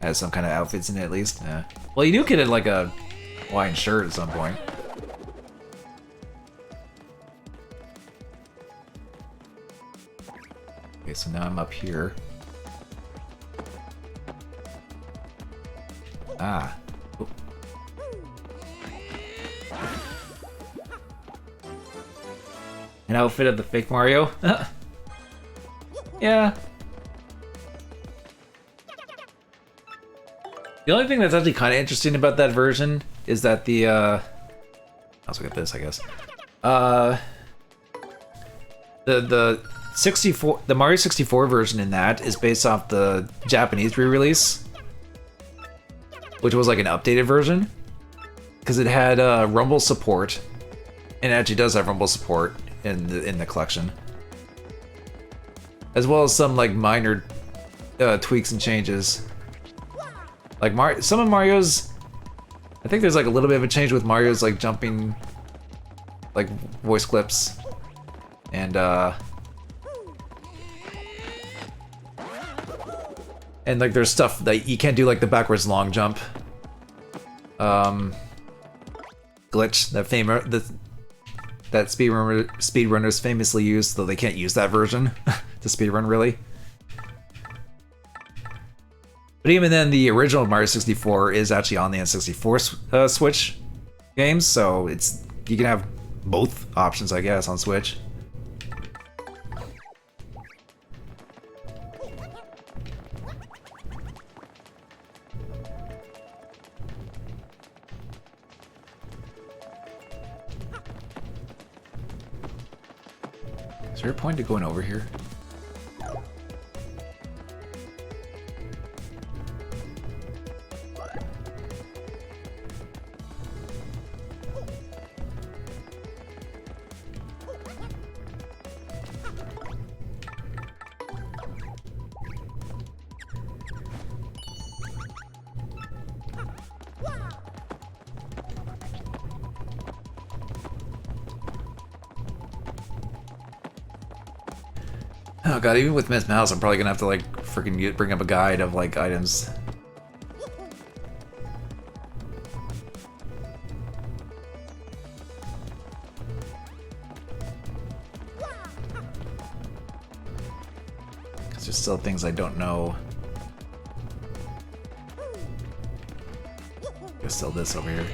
Has some kind of outfits in it at least. Yeah. Well, you do get it like a Hawaiian shirt at some point. Okay, so now I'm up here. Ah. Oh. An outfit of the fake Mario? Yeah. The only thing that's actually kind of interesting about that version is that the, let's look at this, I guess. The Mario 64 version in that is based off the Japanese re-release, which was like an updated version, because it had Rumble support, and it actually does have Rumble support in the collection, as well as some like minor tweaks and changes. Like some of Mario's, I think there's like a little bit of a change with Mario's like jumping, like voice clips, and like there's stuff that you can't do, like the backwards long jump glitch that speedrunners famously use, though they can't use that version to speedrun really. But even then, the original Mario 64 is actually on the N64 Switch games, so you can have both options, I guess, on Switch. Is there a point to going over here? Oh god, even with Miss Mouse, I'm probably gonna have to like freaking bring up a guide of like items. Because there's still things I don't know. There's still this over here.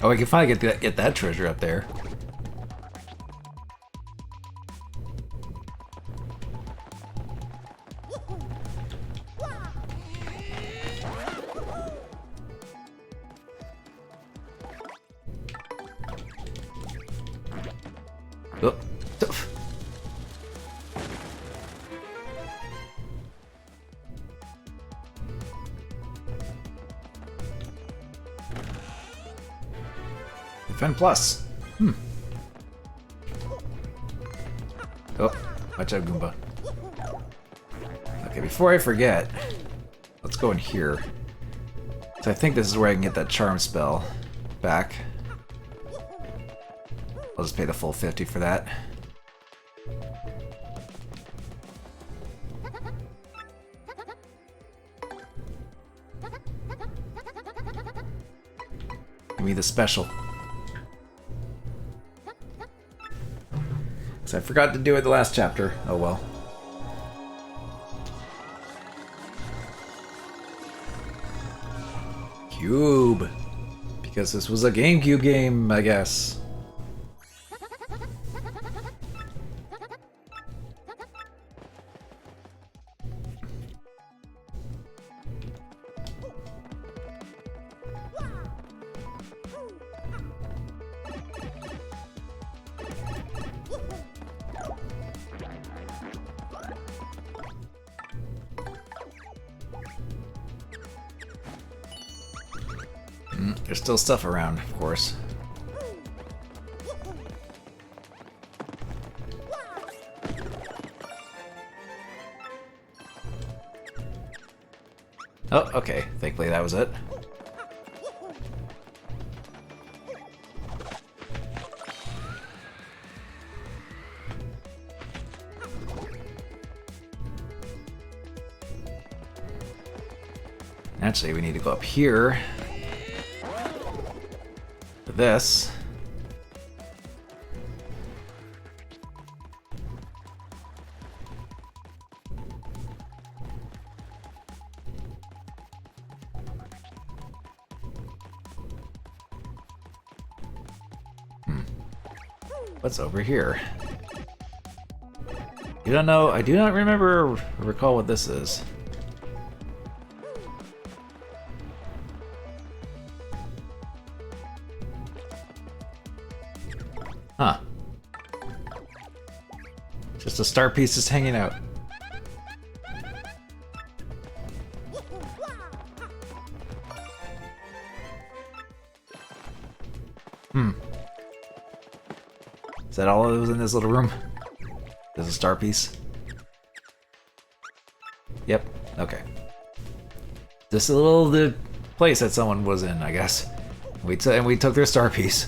Oh, we can finally get that treasure up there. Oh. Defend plus. Oh, watch out, Goomba. Okay, before I forget, let's go in here. So I think this is where I can get that charm spell back. I'll just pay the full 50 for that. Give me the special. So I forgot to do it the last chapter. Oh well. Cube. Because this was a GameCube game, I guess. There's still stuff around, of course. Oh, okay. Thankfully that was it. Actually, we need to go up here. For this. What's over here? You don't know? I do not remember or recall what this is. Huh. Just a star piece just hanging out. Is that all that was in this little room? There's a star piece? Yep, okay. Just a little the place that someone was in, I guess. And we took their star piece.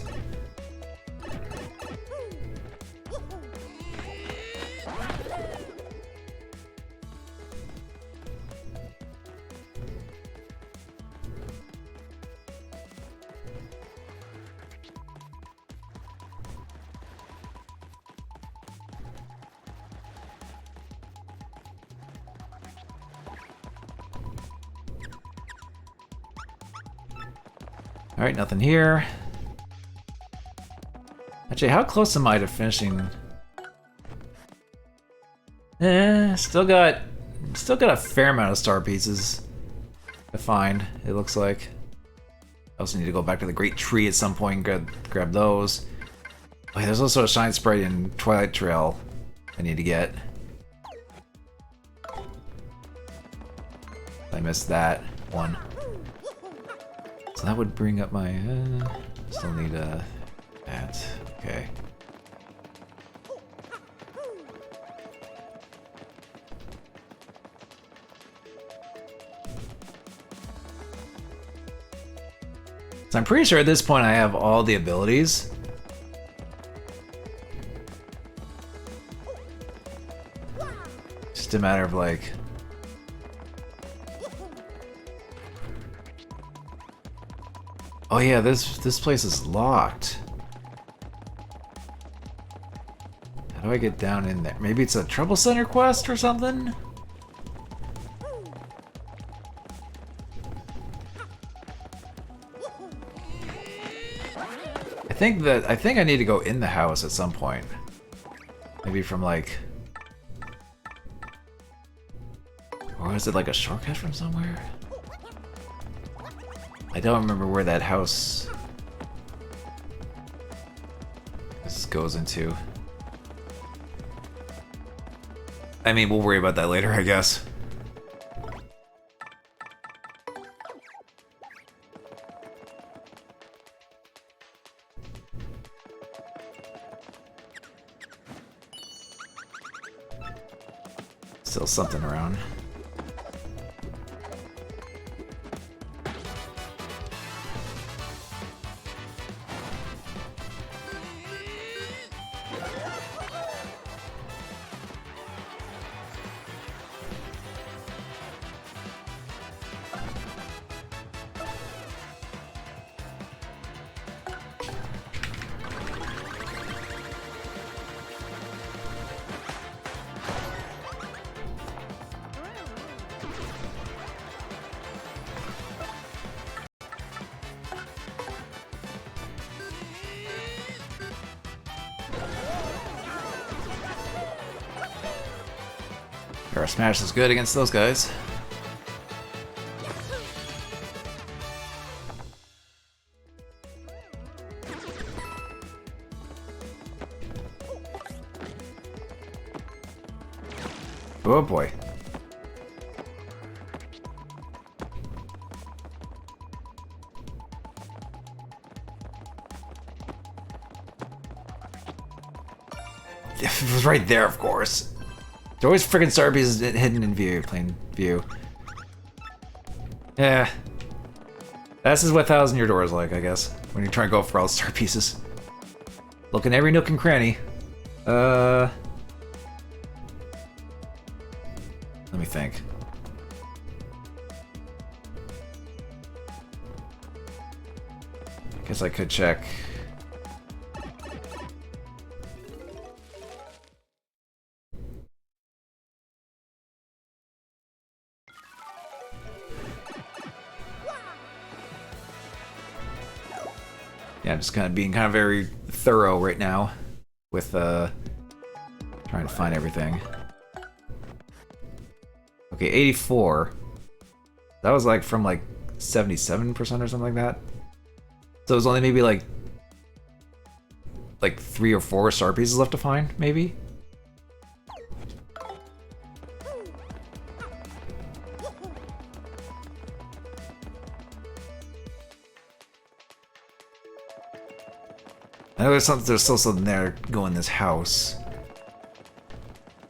Alright, nothing here. Actually, how close am I to finishing? Still got a fair amount of star pieces to find, it looks like. I also need to go back to the Great Tree at some point and grab those. Oh, yeah, there's also a Shine Sprite in Twilight Trail I need to get. I missed that one. So that would bring up my... still need that. Okay. So I'm pretty sure at this point I have all the abilities. Just a matter of like... Oh yeah, this place is locked. How do I get down in there? Maybe it's a Trouble Center quest or something? I think I need to go in the house at some point. Maybe from like, or is it like a shortcut from somewhere? I don't remember where that house this goes into. I mean, we'll worry about that later, I guess. Still something around. Our smash is good against those guys. Oh boy. It was right there, of course. There's always freaking star pieces hidden in view, plain view. Yeah. This is what Thousand Year Door is like, I guess. When you try to go for all the star pieces. Look in every nook and cranny. Let me think. Guess I could check. Yeah, I'm just kind of being kind of very thorough right now with trying to find everything. Okay, 84. That was like from like 77% or something like that. So it was only maybe like 3 or 4 star pieces left to find, maybe? I know there's still something there going in this house.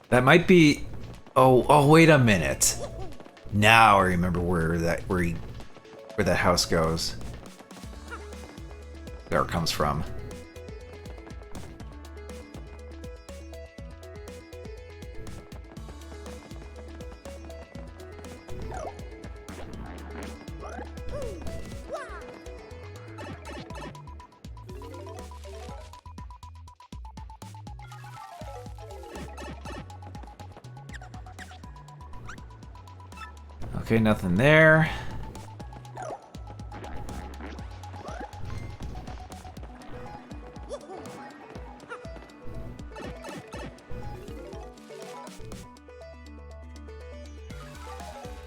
That might be... Oh, wait a minute. Now I remember where that house goes. Where it comes from. Okay, nothing there.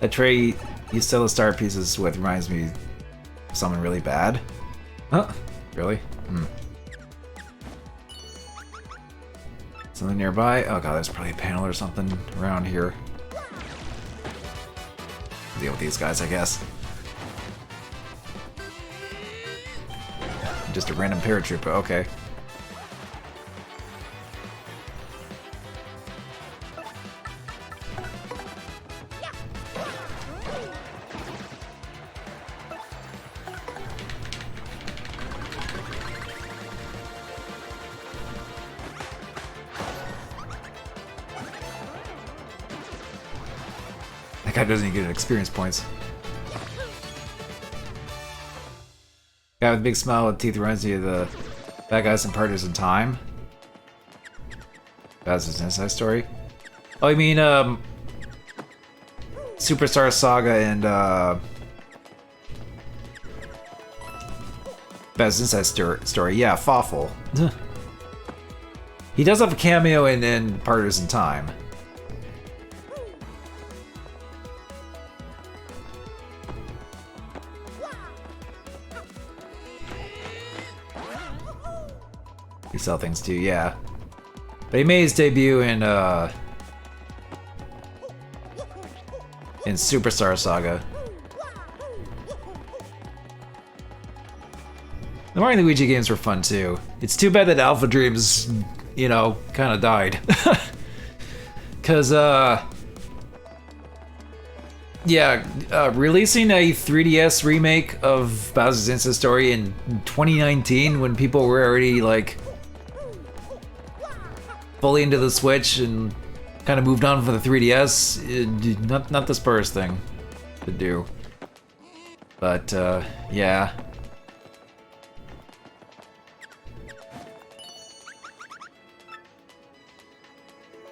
That tray you sell the star pieces with reminds me of someone really bad. Huh? Really? Hmm. Something nearby? Oh god, there's probably a panel or something around here. Deal with these guys, I guess. Just a random paratrooper, okay. That guy doesn't even get experience points. Guy with a big smile with teeth reminds me of the bad guys and partners in time. That's his inside story. Oh, you mean Superstar Saga and Best Inside Story. Yeah, Fawful. He does have a cameo in Partners in Time. You sell things too, yeah. But he made his debut in Superstar Saga. The Mario and Luigi games were fun too. It's too bad that Alpha Dreams, you know, kind of died. Cause releasing a 3DS remake of Bowser's Inside Story in 2019 when people were already like fully into the Switch and kind of moved on from the 3DS, not the Spurs thing to do. But yeah.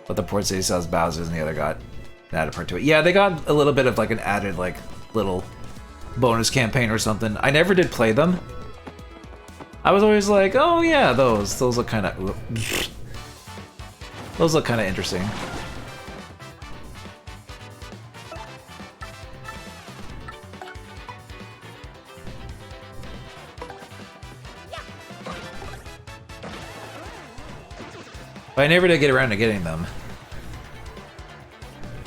But the port city sells Bowser's and the other got an added part to it. Yeah, they got a little bit of like an added like little bonus campaign or something. I never did play them. I was always like, oh yeah, those look kind of those look kind of interesting. But I never did get around to getting them.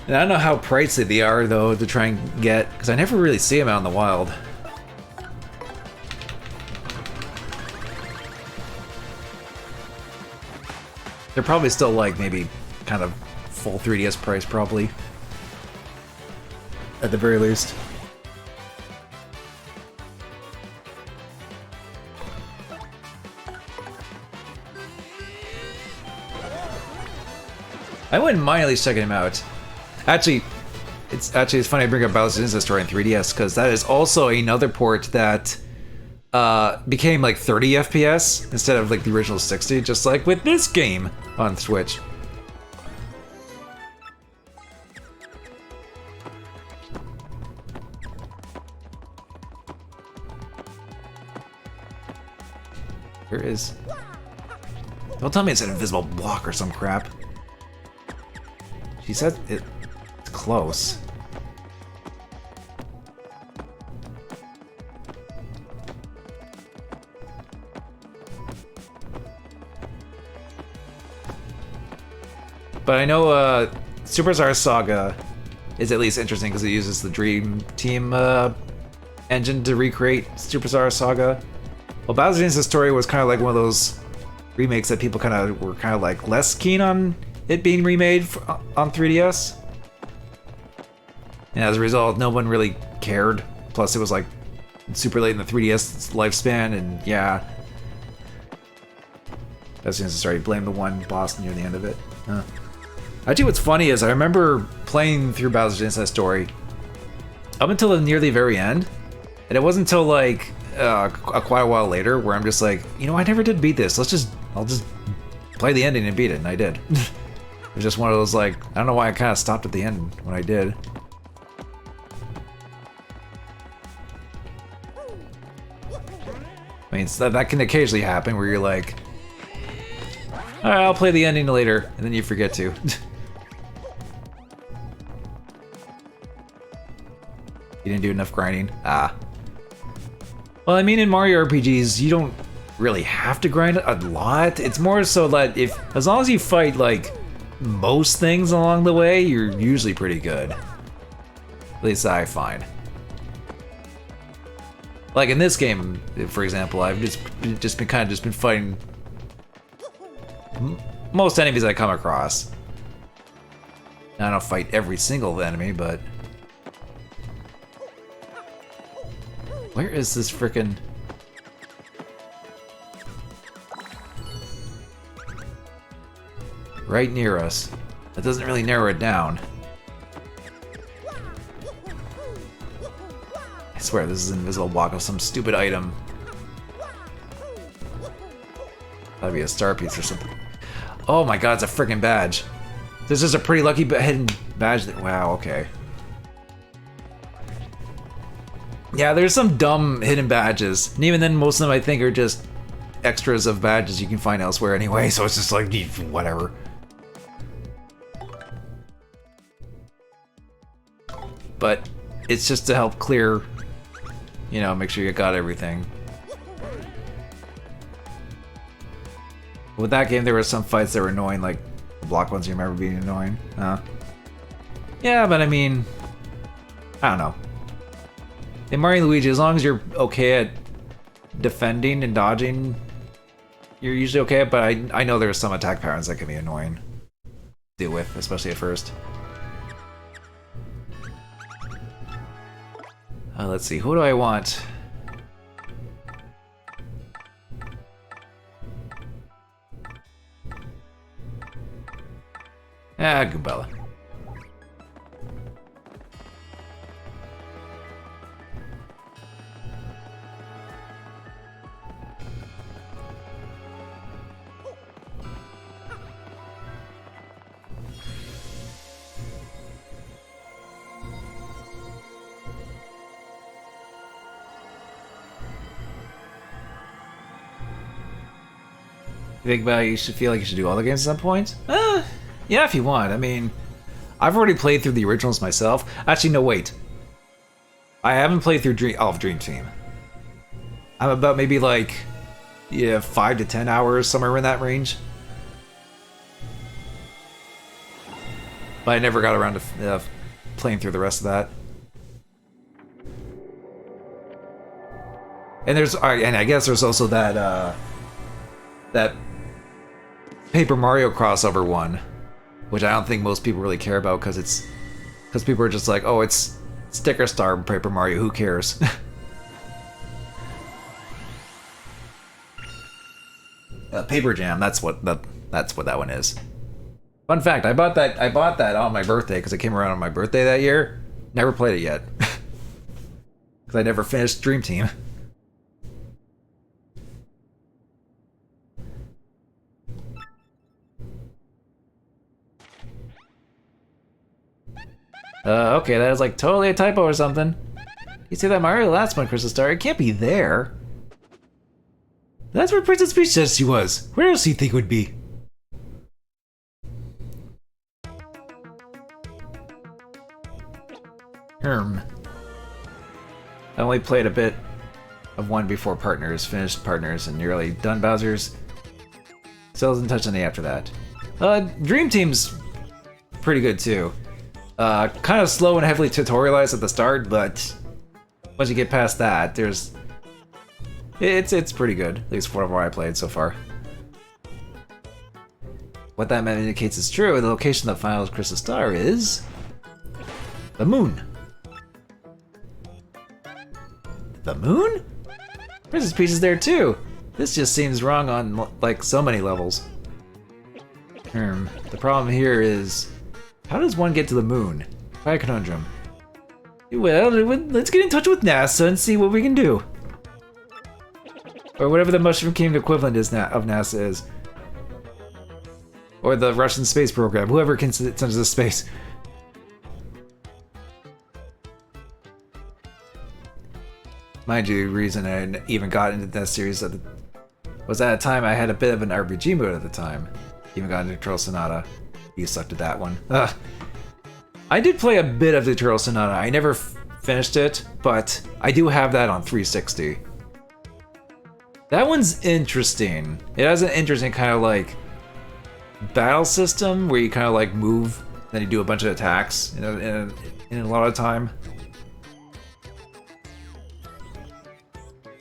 And I don't know how pricey they are, though, to try and get, because I never really see them out in the wild. They're probably still, like, maybe kind of full 3DS price, probably. At the very least. I wouldn't mind at least checking him out. Actually, it's funny I bring up Bowser's Inside Story in 3DS because that is also another port that became like 30 FPS instead of like the original 60, just like with this game on Switch. Where is? Don't tell me it's an invisible block or some crap. She said it's close. But I know Superstar Saga is at least interesting because it uses the Dream Team engine to recreate Superstar Saga. Well, Bowser's Inside Story was kind of like one of those remakes that people were kind of like less keen on it being remade on 3DS. And as a result, no one really cared. Plus, it was like super late in the 3DS lifespan, and yeah. As soon as I started, blame the one boss near the end of it. Actually, what's funny is I remember playing through Bowser's Inside Story up until near the very end, and it wasn't until like quite a while later where I'm just like, you know, I never did beat this. I'll just play the ending and beat it, and I did. It was just one of those like, I don't know why I kind of stopped at the end when I did. I mean, that can occasionally happen where you're like, alright, I'll play the ending later, and then you forget to. You didn't do enough grinding? Ah. Well, I mean, in Mario RPGs, you don't really have to grind a lot. It's more so that as long as you fight, like, most things along the way, you're usually pretty good. At least I find. Like in this game, for example, I've just been fighting most enemies I come across. I don't fight every single enemy, but where is this frickin'? Right near us. That doesn't really narrow it down. I swear this is an invisible block of some stupid item. That'd be a star piece or something. Oh my god, it's a freaking badge. This is a pretty lucky hidden badge that, wow, okay. Yeah, there's some dumb hidden badges. And even then, most of them I think are just extras of badges you can find elsewhere anyway, so it's just like, whatever. But it's just to help clear, you know, make sure you got everything. With that game, there were some fights that were annoying, like the block ones you remember being annoying. Yeah, but I mean, I don't know. In Mario and Luigi, as long as you're okay at defending and dodging, you're usually okay. But I know there are some attack patterns that can be annoying to deal with, especially at first. Let's see, who do I want? Goombella. You think about it, you should feel like you should do all the games at some point? Yeah, if you want. I mean, I've already played through the originals myself. Actually, no, wait. I haven't played through all of Dream Team. I'm about maybe like, 5 to 10 hours, somewhere in that range. But I never got around to playing through the rest of that. And I guess there's also that that Paper Mario crossover one, which I don't think most people really care about because people are just like, oh, it's Sticker Star Paper Mario, who cares? Paper Jam, that's what that one is. Fun fact, I bought that on my birthday because it came around on my birthday that year. Never played it yet. Because I never finished Dream Team. Okay, that is like totally a typo or something. You say that Mario last one, Crystal Star? It can't be there. That's where Princess Peach says she was. Where else do you think it would be? I only played a bit of one before Partners, finished Partners, and nearly done Bowser's. Still doesn't touch any after that. Dream Team's pretty good too. Kind of slow and heavily tutorialized at the start, but once you get past that, it's pretty good. At least for what I played so far. What that indicates is true. The location of the final Crystal Star is the moon. The moon? Princess Peach is there too. This just seems wrong on like so many levels. The problem here is, how does one get to the moon? Quite a conundrum. Well, let's get in touch with NASA and see what we can do. Or whatever the Mushroom Kingdom equivalent is of NASA is. Or the Russian space program, whoever can send us to space. Mind you, the reason I even got into that series was at a time I had a bit of an RPG mood at the time. Even got into Turtle Sonata. You sucked at that one. I did play a bit of the Turtle Sonata. I never finished it, but I do have that on 360. That one's interesting. It has an interesting kind of like battle system where you kind of like move, then you do a bunch of attacks in a lot of time.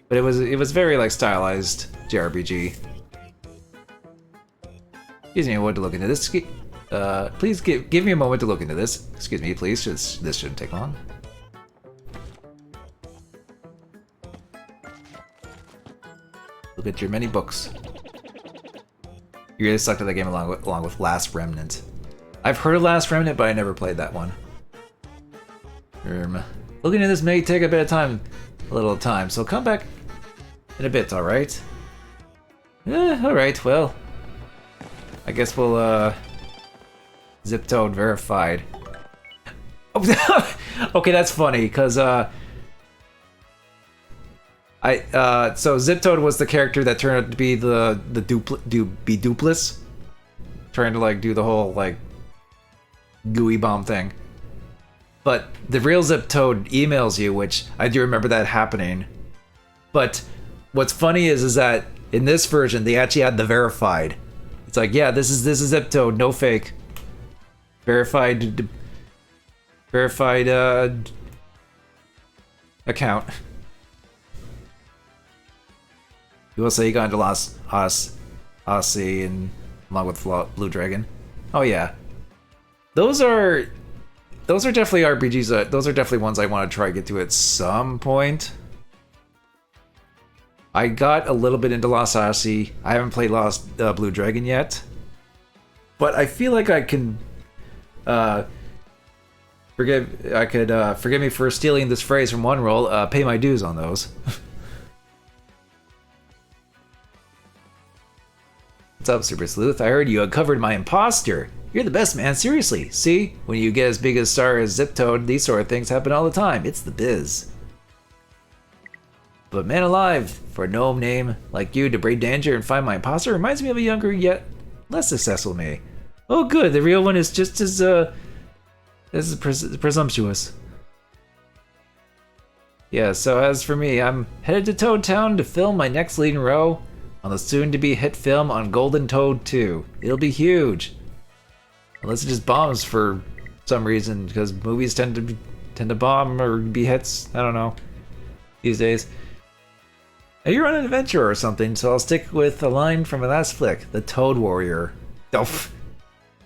But it was very like stylized JRPG. Excuse me, I wanted to look into this. Please give me a moment to look into this. Excuse me, please. This shouldn't take long. Look at your many books. You really sucked at that game along with Last Remnant. I've heard of Last Remnant, but I never played that one. Looking at this may take a bit of time, so come back in a bit, alright? Alright, well. I guess we'll, zip-toed verified. Okay, that's funny, because, So Ziptoad was the character that turned out to be the dupless, trying to like do the whole like gooey bomb thing. But the real Ziptoad emails you, which I do remember that happening. But what's funny is that in this version they actually had the verified. It's like, yeah, this is Ziptoad, no fake. Verified account. You will say you got into Lost Odyssey and along with Blue Dragon. Oh yeah, those are definitely RPGs. Those are definitely ones I want to try to get to at some point. I got a little bit into Lost Odyssey. I haven't played Lost Blue Dragon yet, but I feel like I can forgive me for stealing this phrase from one roll. Pay my dues on those. What's up, Super Sleuth? I heard you uncovered my imposter. You're the best, man. Seriously. See? When you get as big a star as Ziptoad, these sort of things happen all the time. It's the biz. But man alive, for a gnome name like you to brave danger and find my imposter reminds me of a younger yet less successful me. Oh good, the real one is just as presumptuous. Yeah, so as for me, I'm headed to Toad Town to film my next leading role on the soon-to-be hit film on Golden Toad 2. It'll be huge. Unless it just bombs for some reason, because movies tend to bomb or be hits. I don't know. These days. Now you're on an adventure or something, so I'll stick with a line from my last flick, The Toad Warrior. Oh.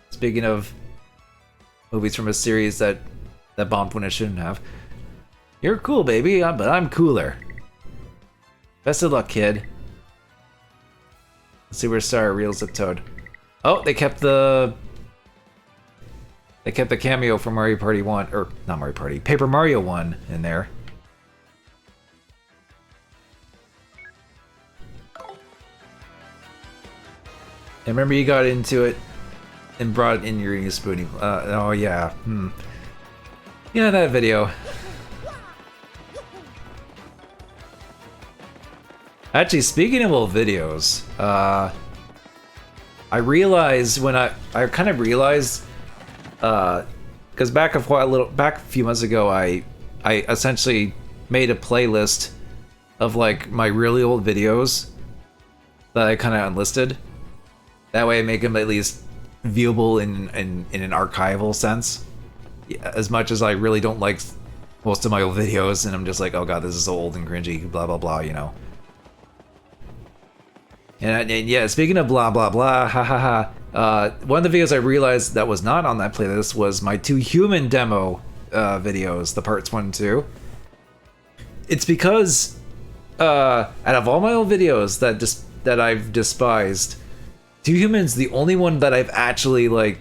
Speaking of movies from a series that bombed when it shouldn't have. You're cool, baby, but I'm cooler. Best of luck, kid. Superstar real Ziptoad. Oh, they kept the cameo from Mario Party 1, or not Mario Party, Paper Mario 1 in there. And remember you got into it and brought in your spoonie. Oh yeah. Yeah, that video. Actually, speaking of old videos, I realized when I kind of realized, because back a few months ago, I essentially made a playlist of like my really old videos that I kind of unlisted. That way, I make them at least viewable in an archival sense. As much as I really don't like most of my old videos, and I'm just like, oh god, this is so old and cringy, blah blah blah, you know. And yeah, speaking of blah blah blah, ha ha ha. One of the videos I realized that was not on that playlist was my 2 human demo videos, the parts 1 and 2. It's because out of all my old videos that I've despised, 2 Humans the only one that I've actually like,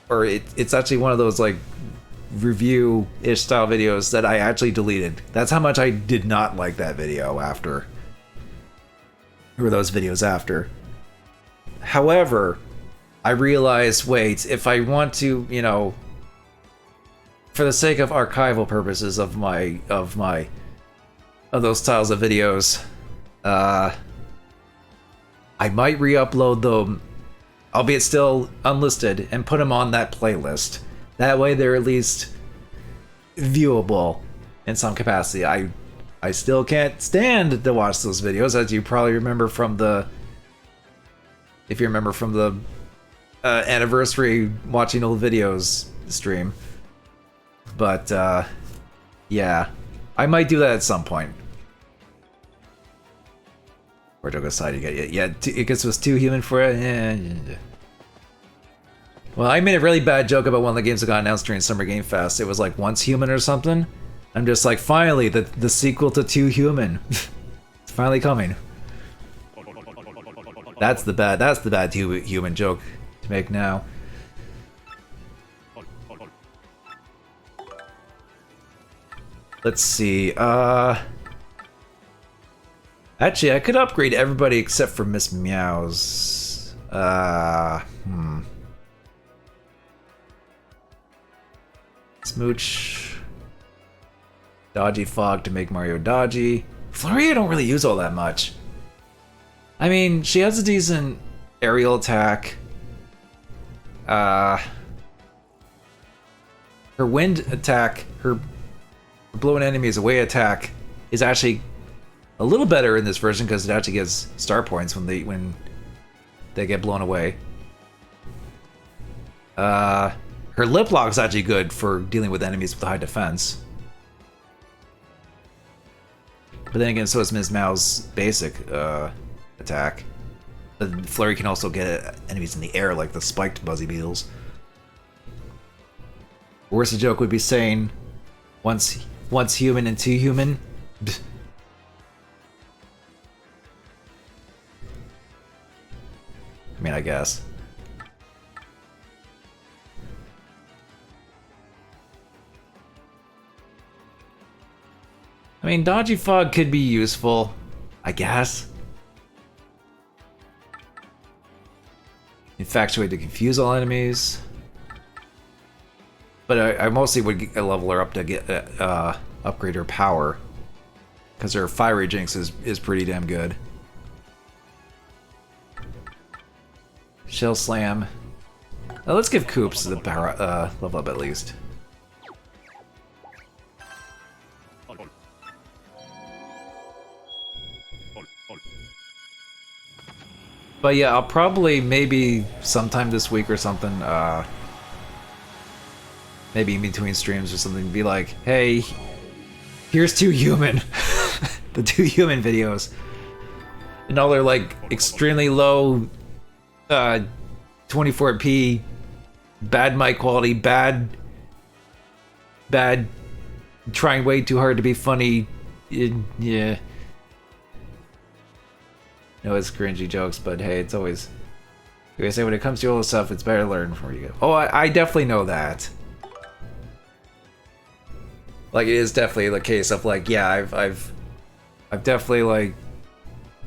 or it's actually one of those like review-ish style videos that I actually deleted. That's how much I did not like that video after. Or those videos after. However, I realized, wait, if I want to, you know, for the sake of archival purposes of those styles of videos, I might re-upload them, albeit still unlisted, and put them on that playlist. That way they're at least viewable in some capacity. I still can't stand to watch those videos, as you probably remember from the... If you remember from the anniversary watching old videos stream. But, yeah. I might do that at some point. Or joke aside, you get it gets was 2 human for it. Yeah. Well, I made a really bad joke about one of the games that got announced during Summer Game Fest. It was like Once Human or something. I'm just like, finally, the sequel to 2 Human. It's finally coming. That's the bad 2 Human joke to make now. Let's see. Actually, I could upgrade everybody except for Miss Meows. Smooch. Dodgy Fog to make Mario dodgy. Flurry I don't really use all that much. I mean, she has a decent aerial attack. Her wind attack, her blowing enemies away attack is actually a little better in this version because it actually gets star points when they get blown away. Her lip lock is actually good for dealing with enemies with high defense. But then again, so is Ms. Mao's basic attack. The Flurry can also get enemies in the air like the spiked Buzzy Beetles. Worse a joke would be saying, once human and two human. I mean, I guess. I mean, Dodgy Fog could be useful, I guess. Infatuate to confuse all enemies. But I mostly would level her up to get upgrade her power, because her Fiery Jinx is pretty damn good. Shell Slam. Now let's give Koops the power level up at least. But yeah, I'll probably maybe sometime this week or something, maybe in between streams or something, be like, hey, here's 2 human. The 2 human videos. And all their like extremely low 24p, bad mic quality, bad, trying way too hard to be funny. Yeah. No, it's cringy jokes, but hey, it's always... Like I say, when it comes to all this stuff, it's better to learn from you. Oh, I definitely know that. Like, it is definitely the case of, like, yeah, I've definitely, like,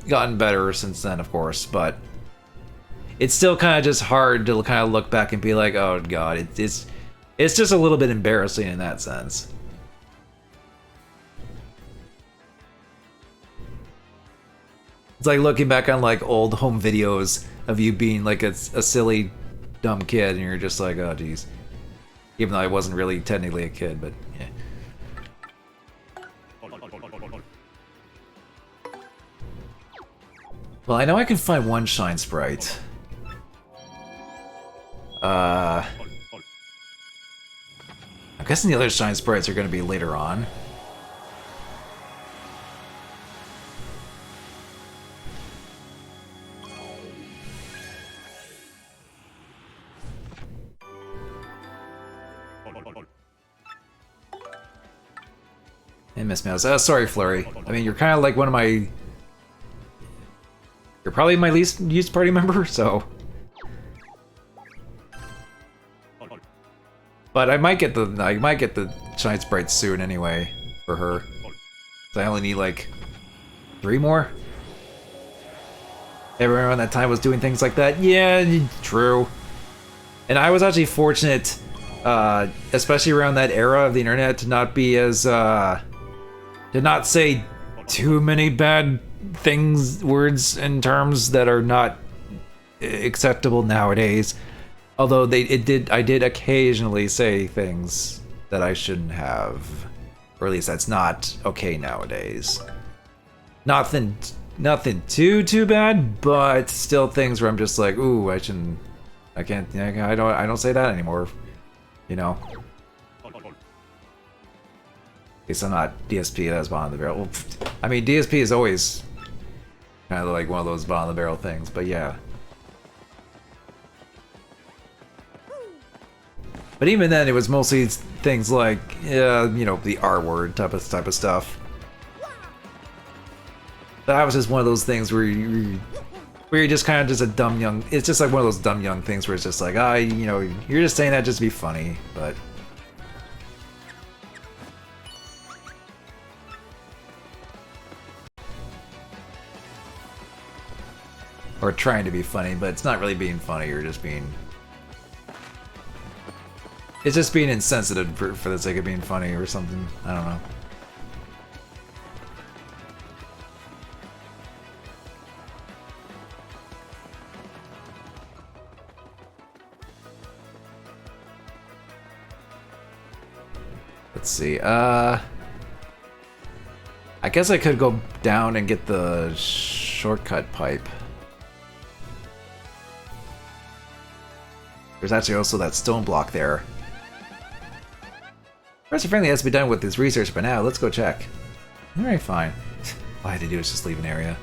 gotten better since then, of course, but... It's still kind of just hard to kind of look back and be like, oh god, it's just a little bit embarrassing in that sense. It's like looking back on like old home videos of you being like a silly, dumb kid, and you're just like, oh geez. Even though I wasn't really technically a kid, but yeah. Well, I know I can find one Shine Sprite. I'm guessing the other Shine Sprites are going to be later on. And Miss Mouse. Sorry, Flurry. I mean, you're kind of like one of my... You're probably my least used party member, so... But I might get the Shine Sprite soon anyway for her. So I only need like 3 more. Everyone around that time was doing things like that. Yeah, true. And I was actually fortunate, especially around that era of the internet, to not be as to not say too many bad things, words, and terms that are not acceptable nowadays. Although I did occasionally say things that I shouldn't have, or at least that's not okay nowadays. Nothing too bad, but still things where I'm just like, ooh, I don't say that anymore, you know. At least I'm not DSP, that's bottom of the barrel. Well, I mean, DSP is always kind of like one of those bottom of the barrel things, but yeah. But even then, it was mostly things like, you know, the R word type of stuff. That was just one of those things where you're just kind of just a dumb young. It's just like one of those dumb young things where it's just like, you know, you're just saying that just to be funny, but. Or trying to be funny, but it's not really being funny, you're just being... It's just being insensitive for the sake of being funny or something. I don't know. let's see. I guess I could go down and get the shortcut pipe. There's actually also that stone block there. Professor Friendly has to be done with his research by now. Let's go check. Alright, fine. All I had to do is just leave an area.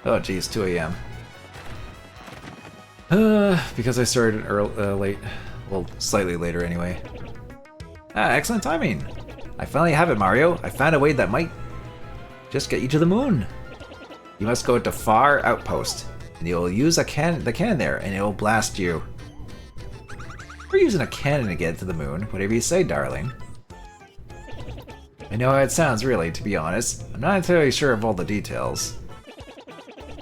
Oh geez, 2 AM. Because I started late. Well, slightly later anyway. Ah, excellent timing! I finally have it, Mario. I found a way that might just get you to the moon. You must go to Far Outpost, and you'll use the cannon there, and it'll blast you. We're using a cannon to get to the moon, whatever you say, darling. I know how it sounds, really, to be honest. I'm not entirely sure of all the details.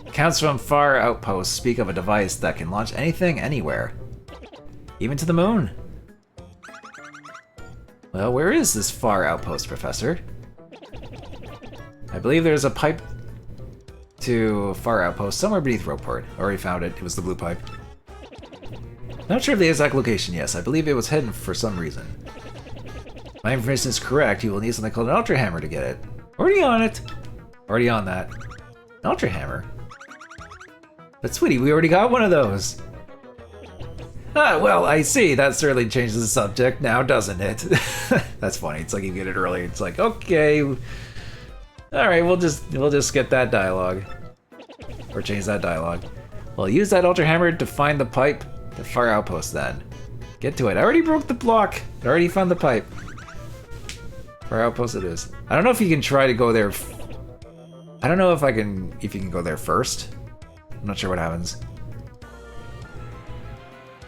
Accounts from Far Outpost speak of a device that can launch anything, anywhere. Even to the moon. Well, where is this Far Outpost, Professor? I believe there's a pipe to Far Outpost somewhere beneath Roadport. Already found it. It was the blue pipe. Not sure of the exact location, yes. I believe it was hidden for some reason. My information is correct. You will need something called an Ultra Hammer to get it. Already on it. Already on that. An Ultra Hammer? But sweetie, we already got one of those. Ah, well, I see. That certainly changes the subject now, doesn't it? That's funny. It's like you get it early. It's like, okay. Alright, we'll just skip that dialogue. Or change that dialogue. Well, use that Ultra Hammer to find the pipe. The Far Outpost, then. Get to it. I already broke the block. I already found the pipe. Far Outpost it is. I don't know if you can try to go there. I don't know if you can go there first. I'm not sure what happens.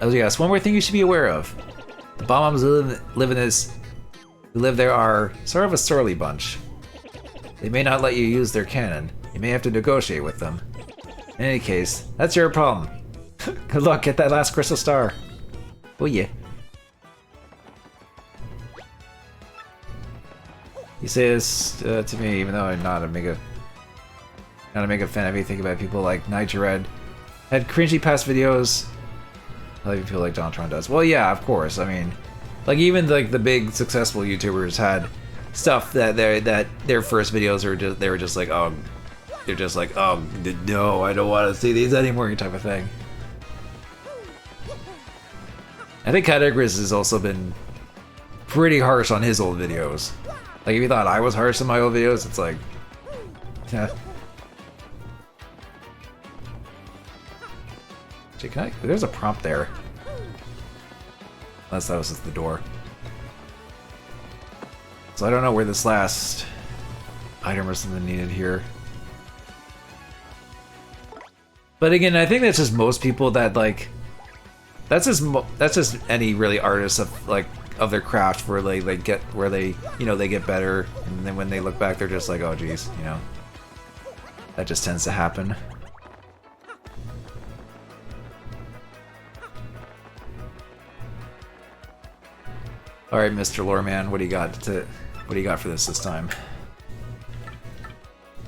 Oh yes, one more thing you should be aware of. The Bob-Ombs who live there are sort of a surly bunch. They may not let you use their cannon. You may have to negotiate with them. In any case, that's your problem. Good luck, get that last crystal star. Oh yeah. You say this to me, even though I'm not a mega fan of anything about people like Nigered. Had cringy past videos. I like people like Donald Trump does. Well, yeah, of course. I mean, like even like the big successful YouTubers had stuff that their first videos are just they're just like oh no, I don't want to see these anymore type of thing. I think Categris has also been pretty harsh on his old videos. Like if you thought I was harsh on my old videos, it's like, yeah. Actually, there's a prompt there. Unless that was just the door. So I don't know where this last item or something needed here. But again, I think that's just most people that like. That's just any really artist of their craft where they get better, and then when they look back, they're just like, oh geez, you know. That just tends to happen. All right, Mr. Loreman, what do you got for this time?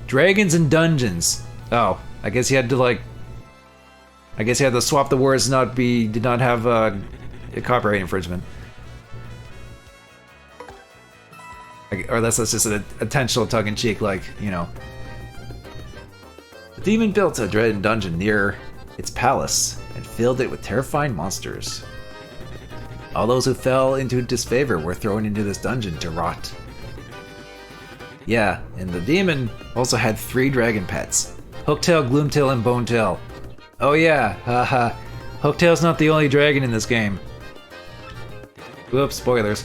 Dragons and dungeons. Oh, I guess he had to swap the words. Did not have a copyright infringement. Or that's just an intentional tongue-in-cheek, like, you know. The demon built a dreaded dungeon near its palace and filled it with terrifying monsters. All those who fell into disfavor were thrown into this dungeon to rot. Yeah, and the demon also had 3 dragon pets. Hooktail, Gloomtail, and Bonetail. Oh yeah, haha. Hooktail's not the only dragon in this game. Whoops, spoilers.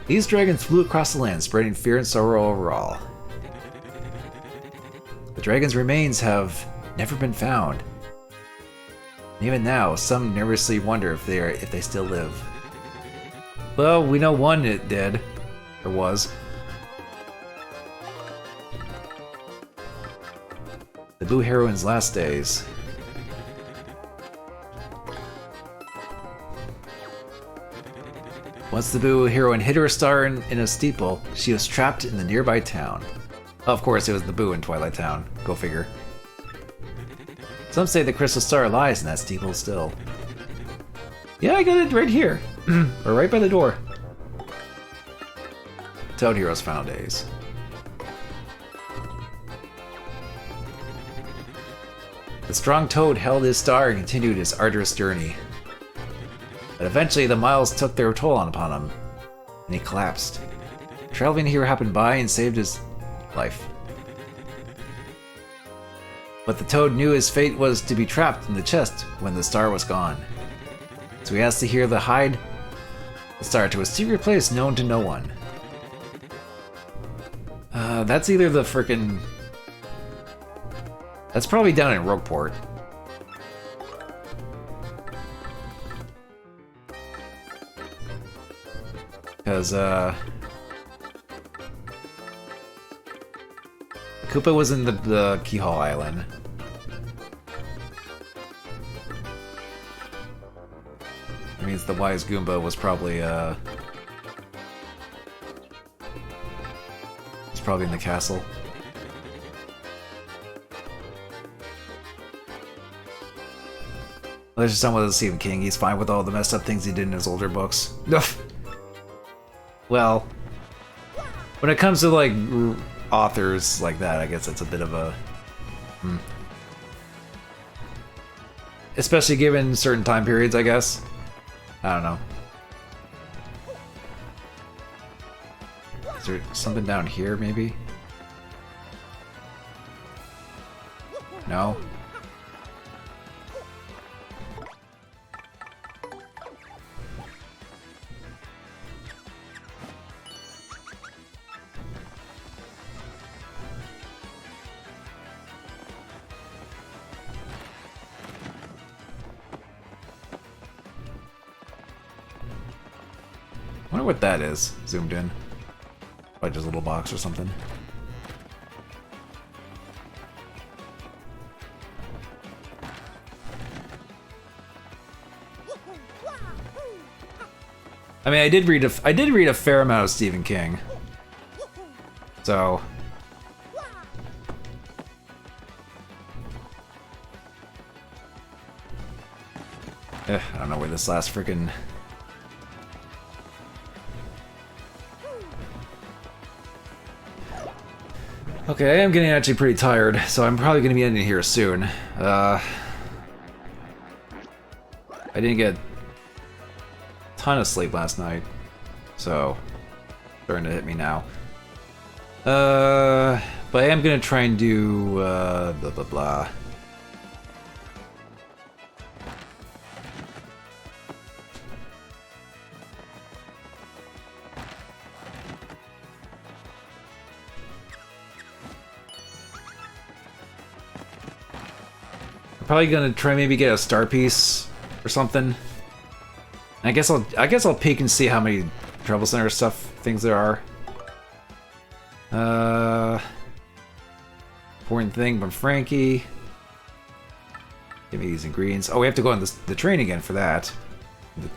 These dragons flew across the land, spreading fear and sorrow over all. The dragon's remains have never been found. Even now, some nervously wonder if they still live. Well, we know one it did, or was. The Boo heroine's last days. Once the Boo heroine hid her star in a steeple, she was trapped in the nearby town. Of course, it was the Boo in Twilight Town. Go figure. Some say the crystal star lies in that steeple still. Yeah, I got it right here. Or right by the door. Toad Heroes Final Days. The strong Toad held his star and continued his arduous journey. But eventually the miles took their toll upon him, and he collapsed. A traveling hero happened by and saved his life. But the Toad knew his fate was to be trapped in the chest when the star was gone. So he asked the hero to hide the star to a secret place known to no one. That's either the frickin'... That's probably down in Rogueport. Because, Koopa was in the Keyhole Island. That means the Wise Goomba was probably, it's probably in the castle. Let's just someone with Stephen King. He's fine with all the messed up things he did in his older books. Well, when it comes to like authors like that, I guess it's a bit of a, especially given certain time periods. I guess I don't know. Is there something down here? Maybe. No. I wonder what that is, zoomed in. Probably just a little box or something. I mean, I did read a fair amount of Stephen King. So I don't know where this last freaking Okay, I am getting actually pretty tired, so I'm probably going to be ending here soon. I didn't get a ton of sleep last night, so starting to hit me now. But I am going to try and do blah blah blah. Probably gonna try maybe get a star piece or something. I guess I'll peek and see how many Trouble Center stuff things there are. Important thing from Frankie. Give me these ingredients. Oh, we have to go on the train again for that. The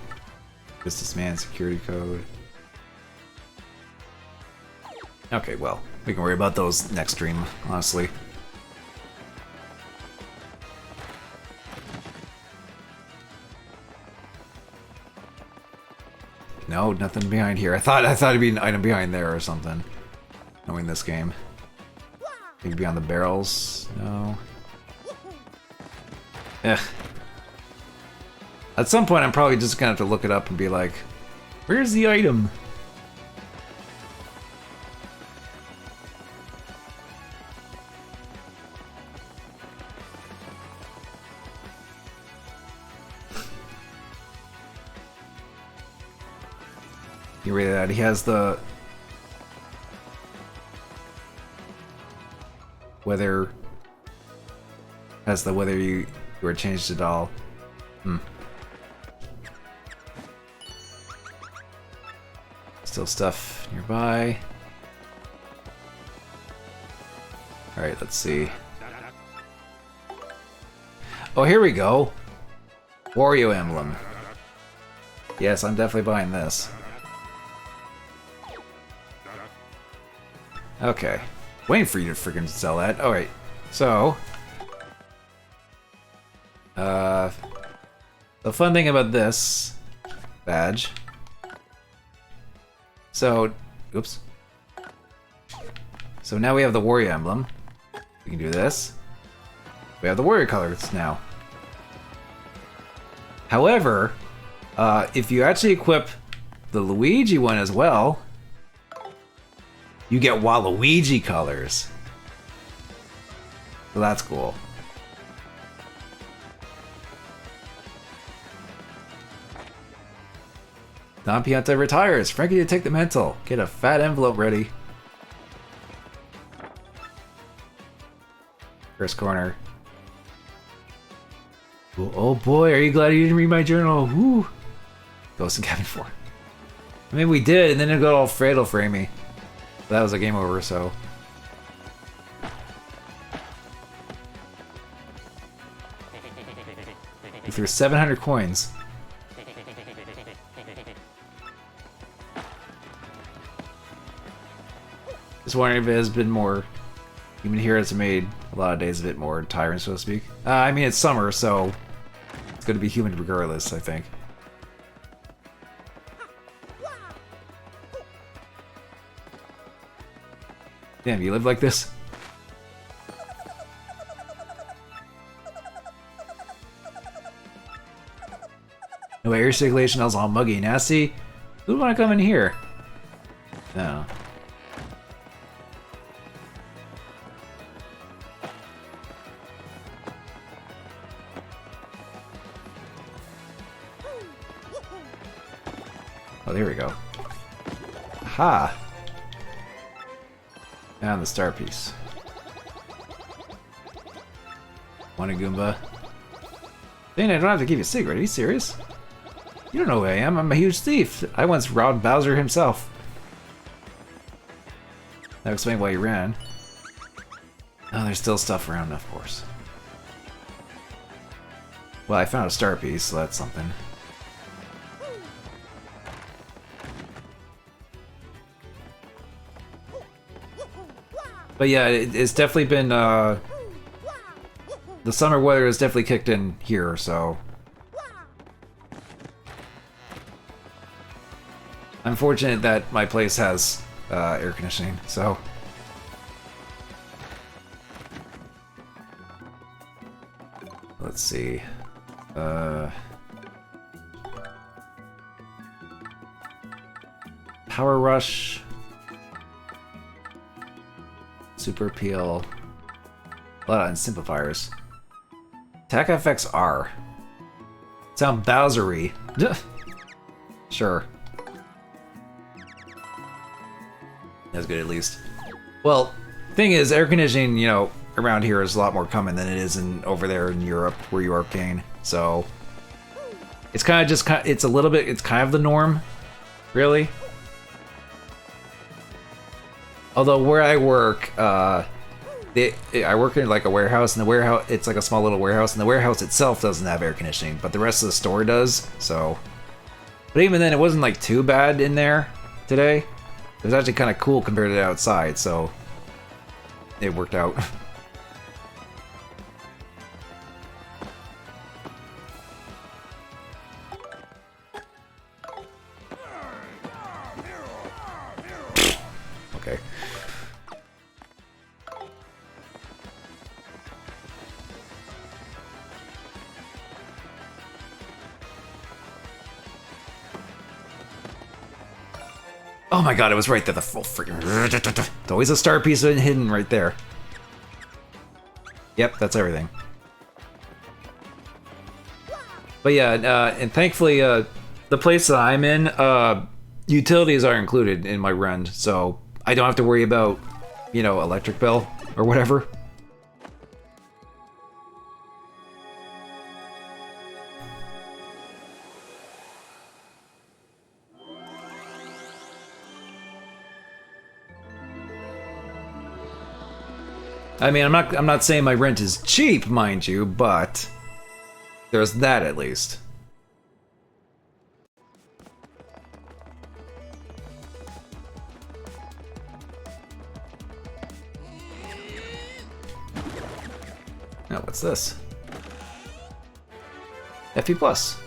businessman security code. Okay, well, we can worry about those next stream, honestly. No, nothing behind here. I thought it'd be an item behind there or something. Knowing this game. Maybe beyond the barrels. No. Ugh. At some point, I'm probably just gonna have to look it up and be like, "Where's the item?" You read that? He has the whether you were changed at all. Still stuff nearby. All right, let's see. Oh, here we go. Wario emblem. Yes, I'm definitely buying this. Okay. Waiting for you to freaking sell that. Alright. So. The fun thing about this badge. So, oops. So now we have the warrior emblem. We can do this. We have the warrior colors now. However, if you actually equip the Luigi one as well, you get Waluigi colors. So that's cool. Don Pianta retires. Frankie to take the mental. Get a fat envelope ready. First corner. Oh boy, are you glad you didn't read my journal? Woo! Ghost and Cabin 4. I mean, we did, and then it got all fatal framey. But that was a game over, so. We threw 700 coins. Just wondering if it has been more. Human Heroes have made a lot of days a bit more tiring, so to speak. I mean, it's summer, so it's going to be human regardless, I think. Damn, you live like this? No air circulation, I was all muggy and nasty. Who would want to come in here? No. Oh, there we go. Ha! And the star piece. Want a Goomba? Dang, I don't have to give you a secret. Are you serious? You don't know who I am. I'm a huge thief. I once robbed Bowser himself. That explains why he ran. Oh, there's still stuff around, of course. Well, I found a star piece, so that's something. But yeah, it's definitely been, the summer weather has definitely kicked in here, so. I'm fortunate that my place has, air conditioning, so. Let's see. Power Rush. Super Appeal. A lot of simplifiers. Attack FX R. Sound Bowsery. Sure. That's good at least. Well, thing is, air conditioning, you know, around here is a lot more common than it is in over there in Europe where you are Arcane. So it's kind of just it's a little bit, it's kind of the norm, really. Although where I work, I work in like a warehouse, and the warehouse, it's like a small little warehouse, and the warehouse itself doesn't have air conditioning, but the rest of the store does, so. But even then, it wasn't like too bad in there today. It was actually kind of cool compared to outside, so it worked out. Okay. Oh my god, it was right there, the full freaking... There's always a star piece hidden right there. Yep, that's everything. But yeah, and thankfully, the place that I'm in, utilities are included in my rent, so I don't have to worry about, you know, electric bill or whatever. I mean, I'm not saying my rent is cheap, mind you, but there's that at least. Now, what's this? FP Plus.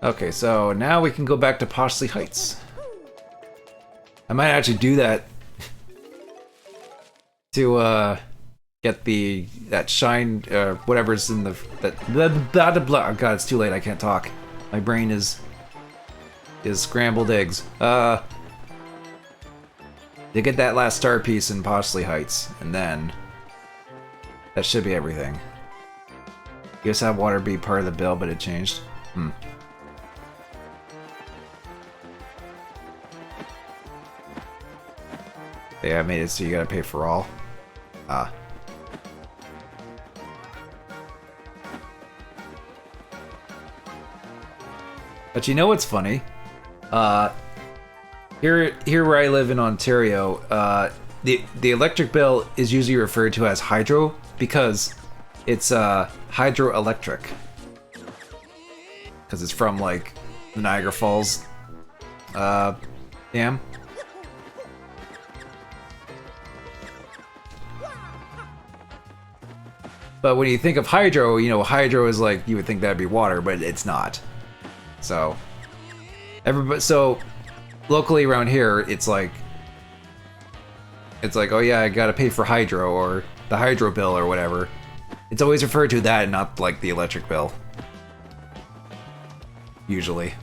Okay, so now we can go back to Poshley Heights. I might actually do that to get that shine, whatever's in the blah blah blah. Oh god, it's too late. I can't talk. My brain is scrambled eggs. To get that last star piece in Poshley Heights, and then that should be everything. You just have water be part of the bill, but it changed. Yeah, I made it so you gotta pay for all. But you know what's funny? Here where I live in Ontario, the electric bill is usually referred to as hydro because it's hydroelectric. Because it's from like the Niagara Falls dam. But when you think of hydro, you know, hydro is like, you would think that'd be water, but it's not. So, locally around here, it's like, oh yeah, I gotta pay for hydro, or the hydro bill, or whatever. It's always referred to that, and not like the electric bill. Usually.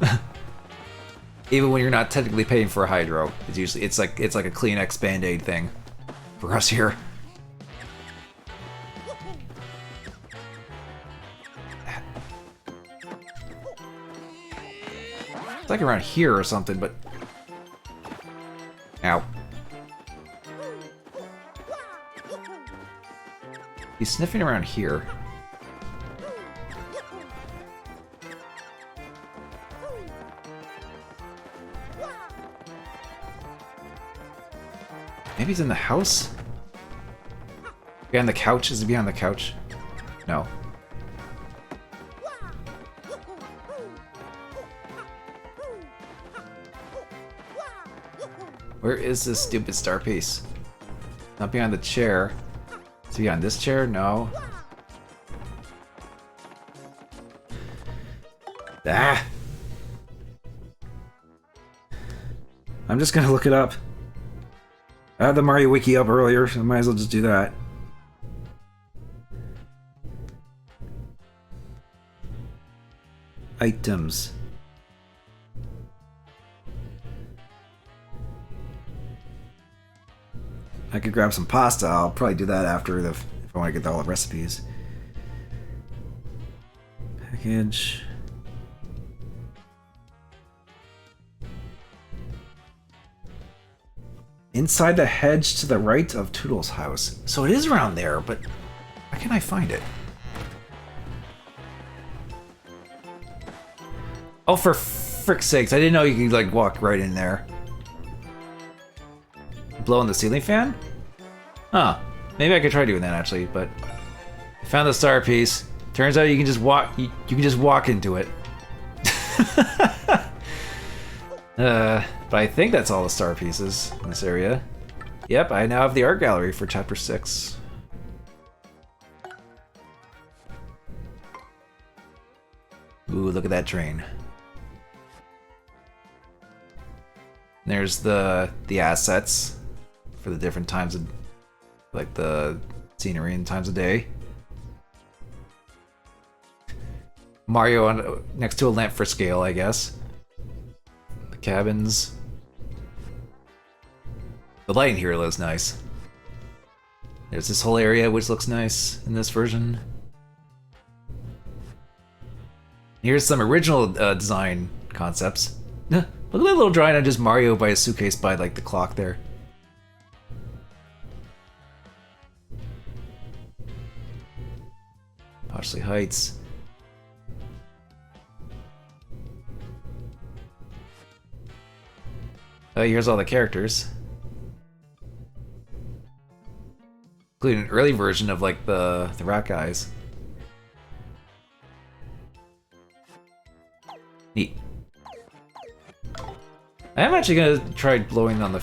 Even when you're not technically paying for hydro, it's like a Kleenex Band-Aid thing for us here. It's like around here or something, but... Ow. He's sniffing around here. Maybe he's in the house? Behind the couch? Is he behind the couch? No. Where is this stupid star piece? Not behind the chair. Is he behind this chair? No. Ah! I'm just gonna look it up. I had the Mario Wiki up earlier, so I might as well just do that. Items. I could grab some pasta. I'll probably do that after if I want to get all the recipes. Package. Inside the hedge to the right of Toodle's house. So it is around there, but where can I find it? Oh, for frick's sakes, I didn't know you could like walk right in there. Blow on the ceiling fan? Huh. Maybe I could try doing that actually, but I found the star piece. Turns out you can just walk you can just walk into it. But I think that's all the star pieces in this area. Yep, I now have the art gallery for chapter 6. Ooh, look at that train. There's the assets for the different times of, like the scenery and times of day. Mario on next to a lamp for scale, I guess. The cabins. The lighting here looks nice. There's this whole area which looks nice in this version. Here's some original design concepts. Look at that little drawing on just Mario by his suitcase by like the clock there. Poshley Heights. Oh, here's all the characters. Including an early version of like the rat guys. Neat. I am actually gonna try blowing on the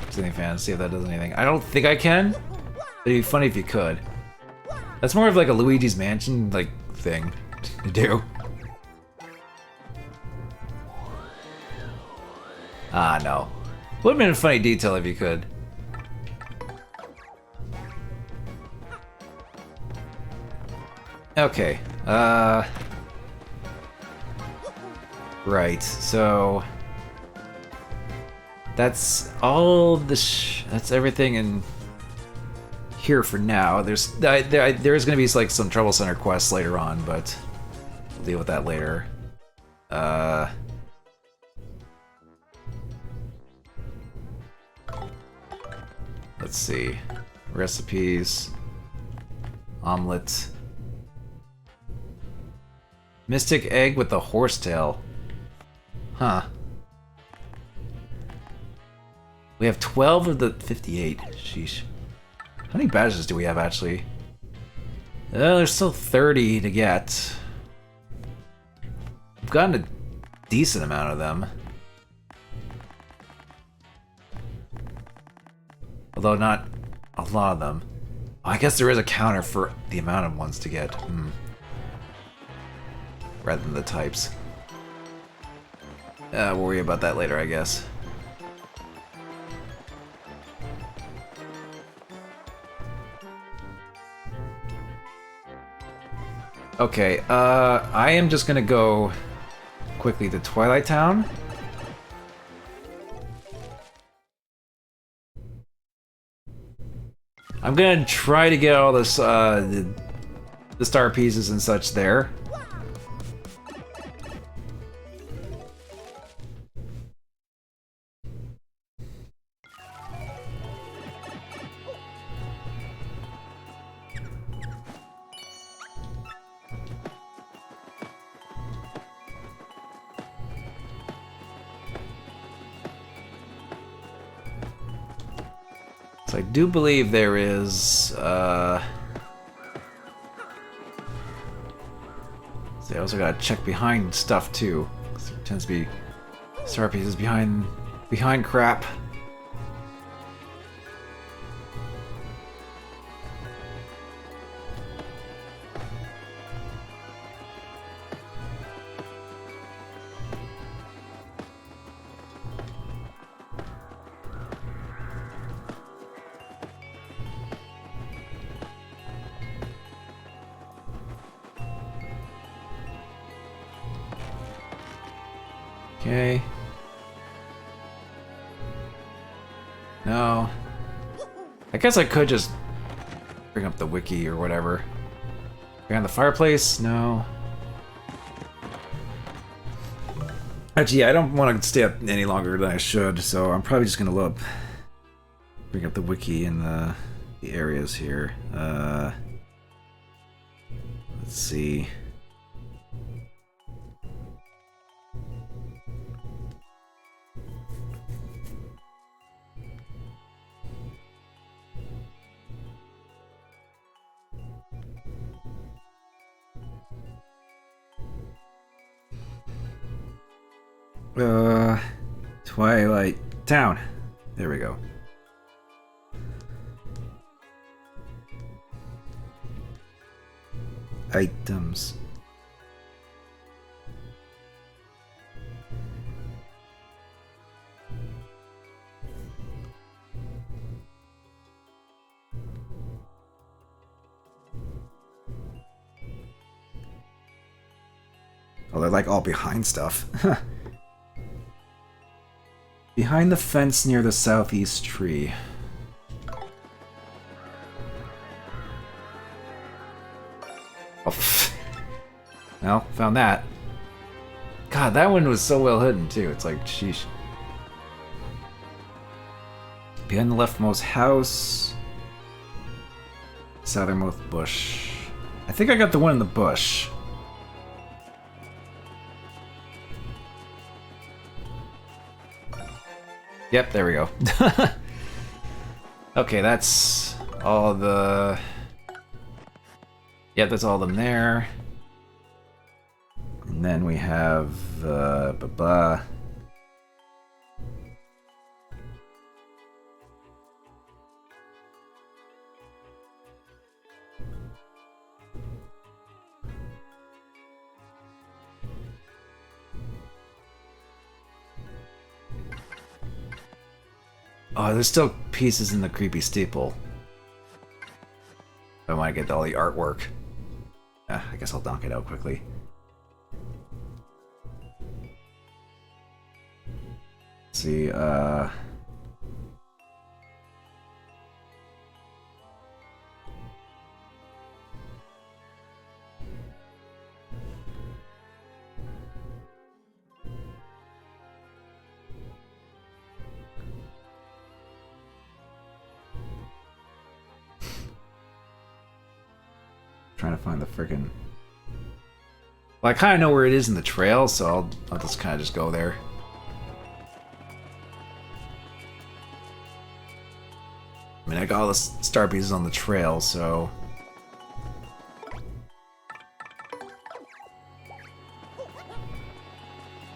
ceiling fan, see if that does anything. I don't think I can, but it'd be funny if you could. That's more of like a Luigi's Mansion like thing to do. Ah, no. Would have been a funny detail if you could. Okay, right, so... That's all that's everything in here for now. There's going to be like some Trouble Center quests later on, but we'll deal with that later. Let's see. Recipes. Omelet. Mystic egg with the horsetail. Huh. We have 12 of the 58. Sheesh. How many badges do we have, actually? There's still 30 to get. We've gotten a decent amount of them. Although not a lot of them. Oh, I guess there is a counter for the amount of ones to get. Rather than the types. We'll worry about that later, I guess. Okay, I am just gonna go quickly to Twilight Town. I'm gonna try to get all this, the star pieces and such there. So I do believe there is, see, I also gotta check behind stuff too. There tends to be star pieces behind crap. Okay. No. I guess I could just bring up the wiki or whatever. Bring on the fireplace? No. Actually, yeah, I don't want to stay up any longer than I should, so I'm probably just gonna bring up the wiki in the areas here. Let's see. Twilight Town. There we go. Items. Oh, they're like all behind stuff. Behind the fence near the southeast tree. Oh, well, found that. God, that one was so well hidden too. It's like, sheesh. Behind the leftmost house. Southernmost bush. I think I got the one in the bush. Yep, there we go. Okay, that's all the... Yep, that's all of them there. And then we have... Oh, there's still pieces in the creepy steeple. I want to get all the artwork. I guess I'll knock it out quickly. Let's see, trying to find the friggin'... Well, I kind of know where it is in the trail, so I'll just kind of just go there. I mean, I got all the star pieces on the trail, so...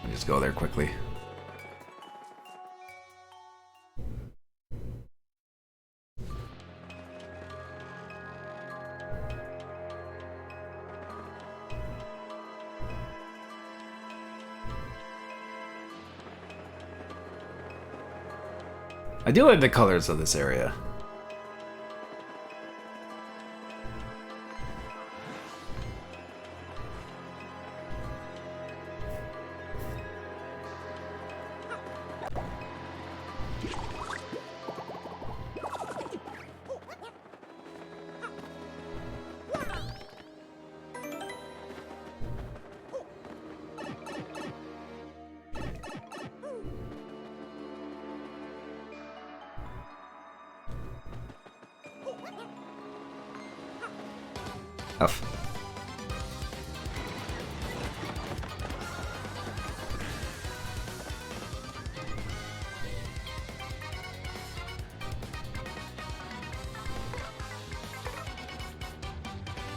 I'll just go there quickly. I do like the colors of this area. Huff.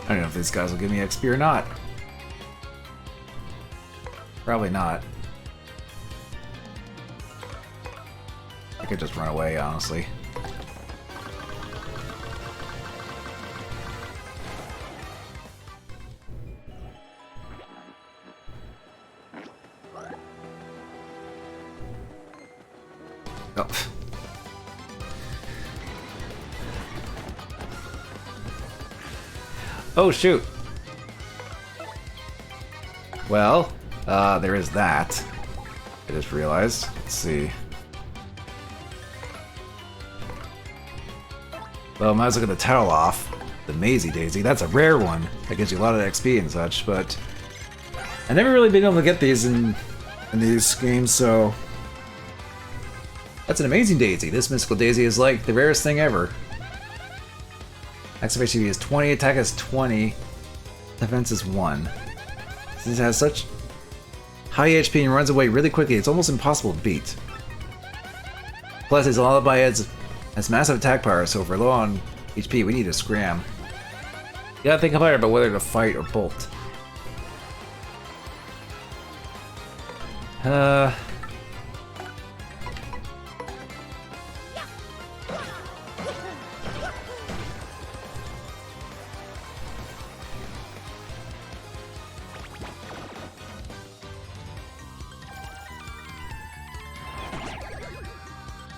I don't know if these guys will give me XP or not. Probably not. I could just run away, honestly. Oh. Oh, shoot. Well, there is that. I just realized. Let's see. Well, might as well get the towel off. The Maisie Daisy. That's a rare one. That gives you a lot of XP and such, but... I've never really been able to get these in these games, so... That's an amazing daisy. This mystical daisy is like the rarest thing ever. Max HP is 20, attack is 20, defense is 1. Since it has such high HP and runs away really quickly, it's almost impossible to beat. Plus, its lullaby has massive attack power, so if we're low on HP, we need to scram. You gotta think hard about whether to fight or bolt.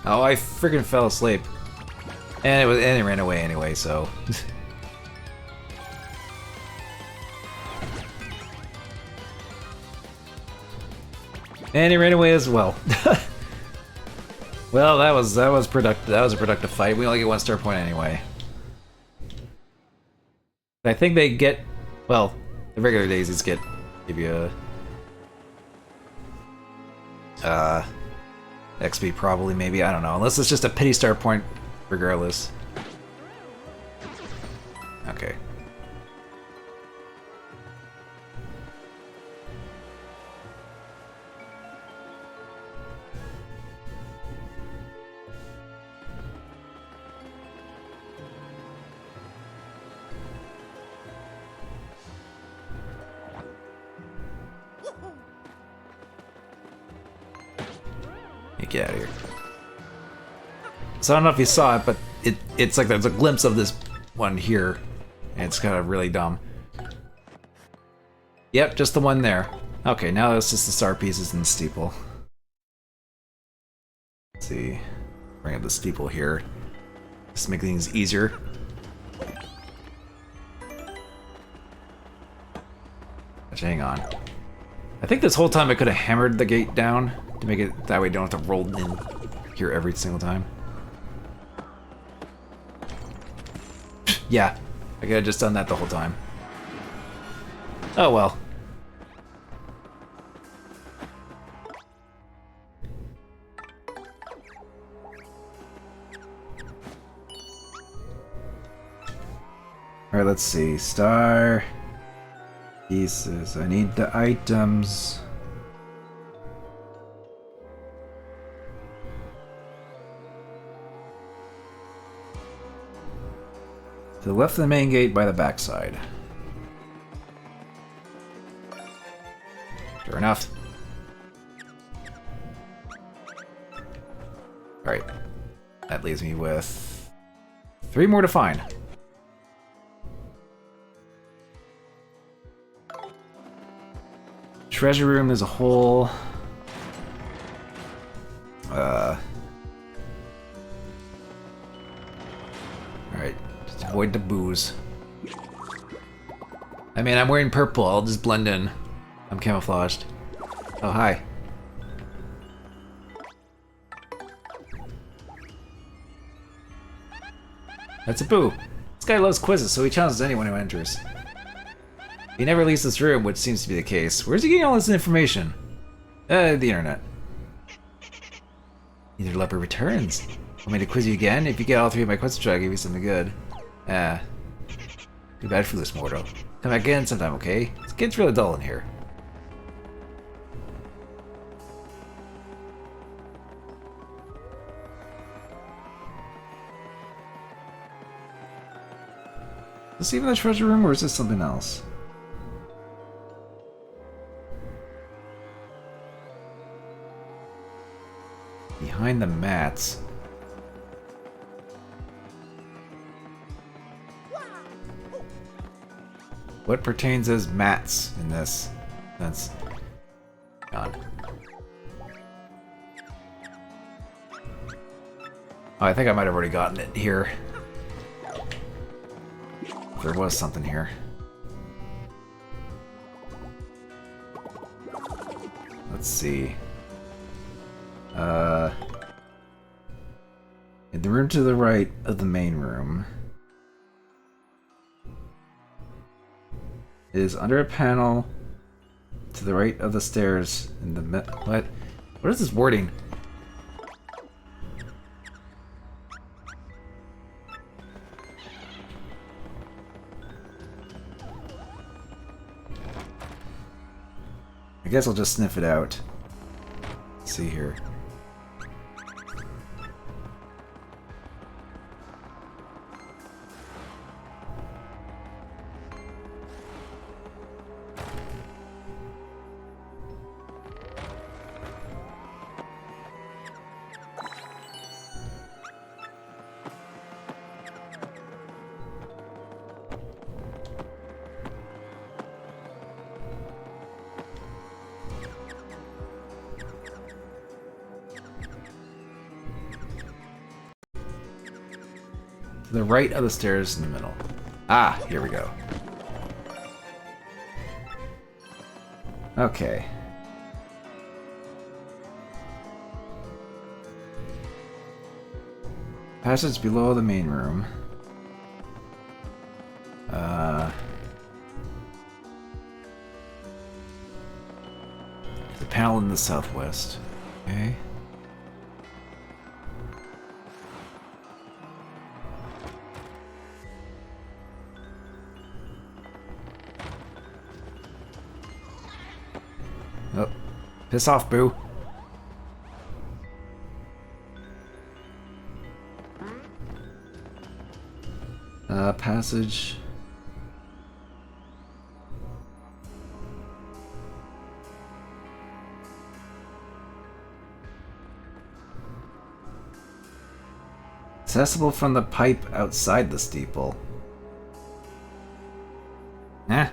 Oh, I freaking fell asleep. And it ran away anyway, so. And he ran away as well. Well, that was productive. That was a productive fight. We only get 1 star point anyway. I think they get, well, the regular daisies give you a XP probably, maybe, I don't know. Unless it's just a pity star point regardless. Okay. Get out of here. So I don't know if you saw it, but it's like there's a glimpse of this one here. And it's kind of really dumb. Yep, just the one there. Okay, now it's just the star pieces in the steeple. Let's see. Bring up the steeple here. Just to make things easier. Actually, hang on. I think this whole time I could have hammered the gate down to make it that way you don't have to roll in here every single time. Yeah, I could have just done that the whole time. Oh well. Alright, let's see. Star pieces. I need the items. To the left of the main gate by the backside. Sure enough. Alright. That leaves me with 3 more to find. Treasure room as a whole. Alright, just avoid the booze. I mean, I'm wearing purple, I'll just blend in. I'm camouflaged. Oh, hi. That's a boo. This guy loves quizzes, so he challenges anyone who enters. He never leaves this room, which seems to be the case. Where's he getting all this information? The internet. Neither leper returns. Want me to quiz you again? If you get all 3 of my questions, I'll give you something good. Ah. Too bad for this mortal. Come back again sometime, okay? It gets really dull in here. Is this even the treasure room, or is this something else? Behind the mats. What pertains as mats in this? That's gone. Oh, I think I might have already gotten it here. There was something here. Let's see. In the room to the right of the main room. It is under a panel to the right of the stairs in the what? What is this wording? I guess I'll just sniff it out. Let's see here. To the right of the stairs in the middle. Ah, here we go. Okay. Passage below the main room. The panel in the southwest. Okay. Oh, piss off, boo. Passage. Accessible from the pipe outside the steeple. Eh.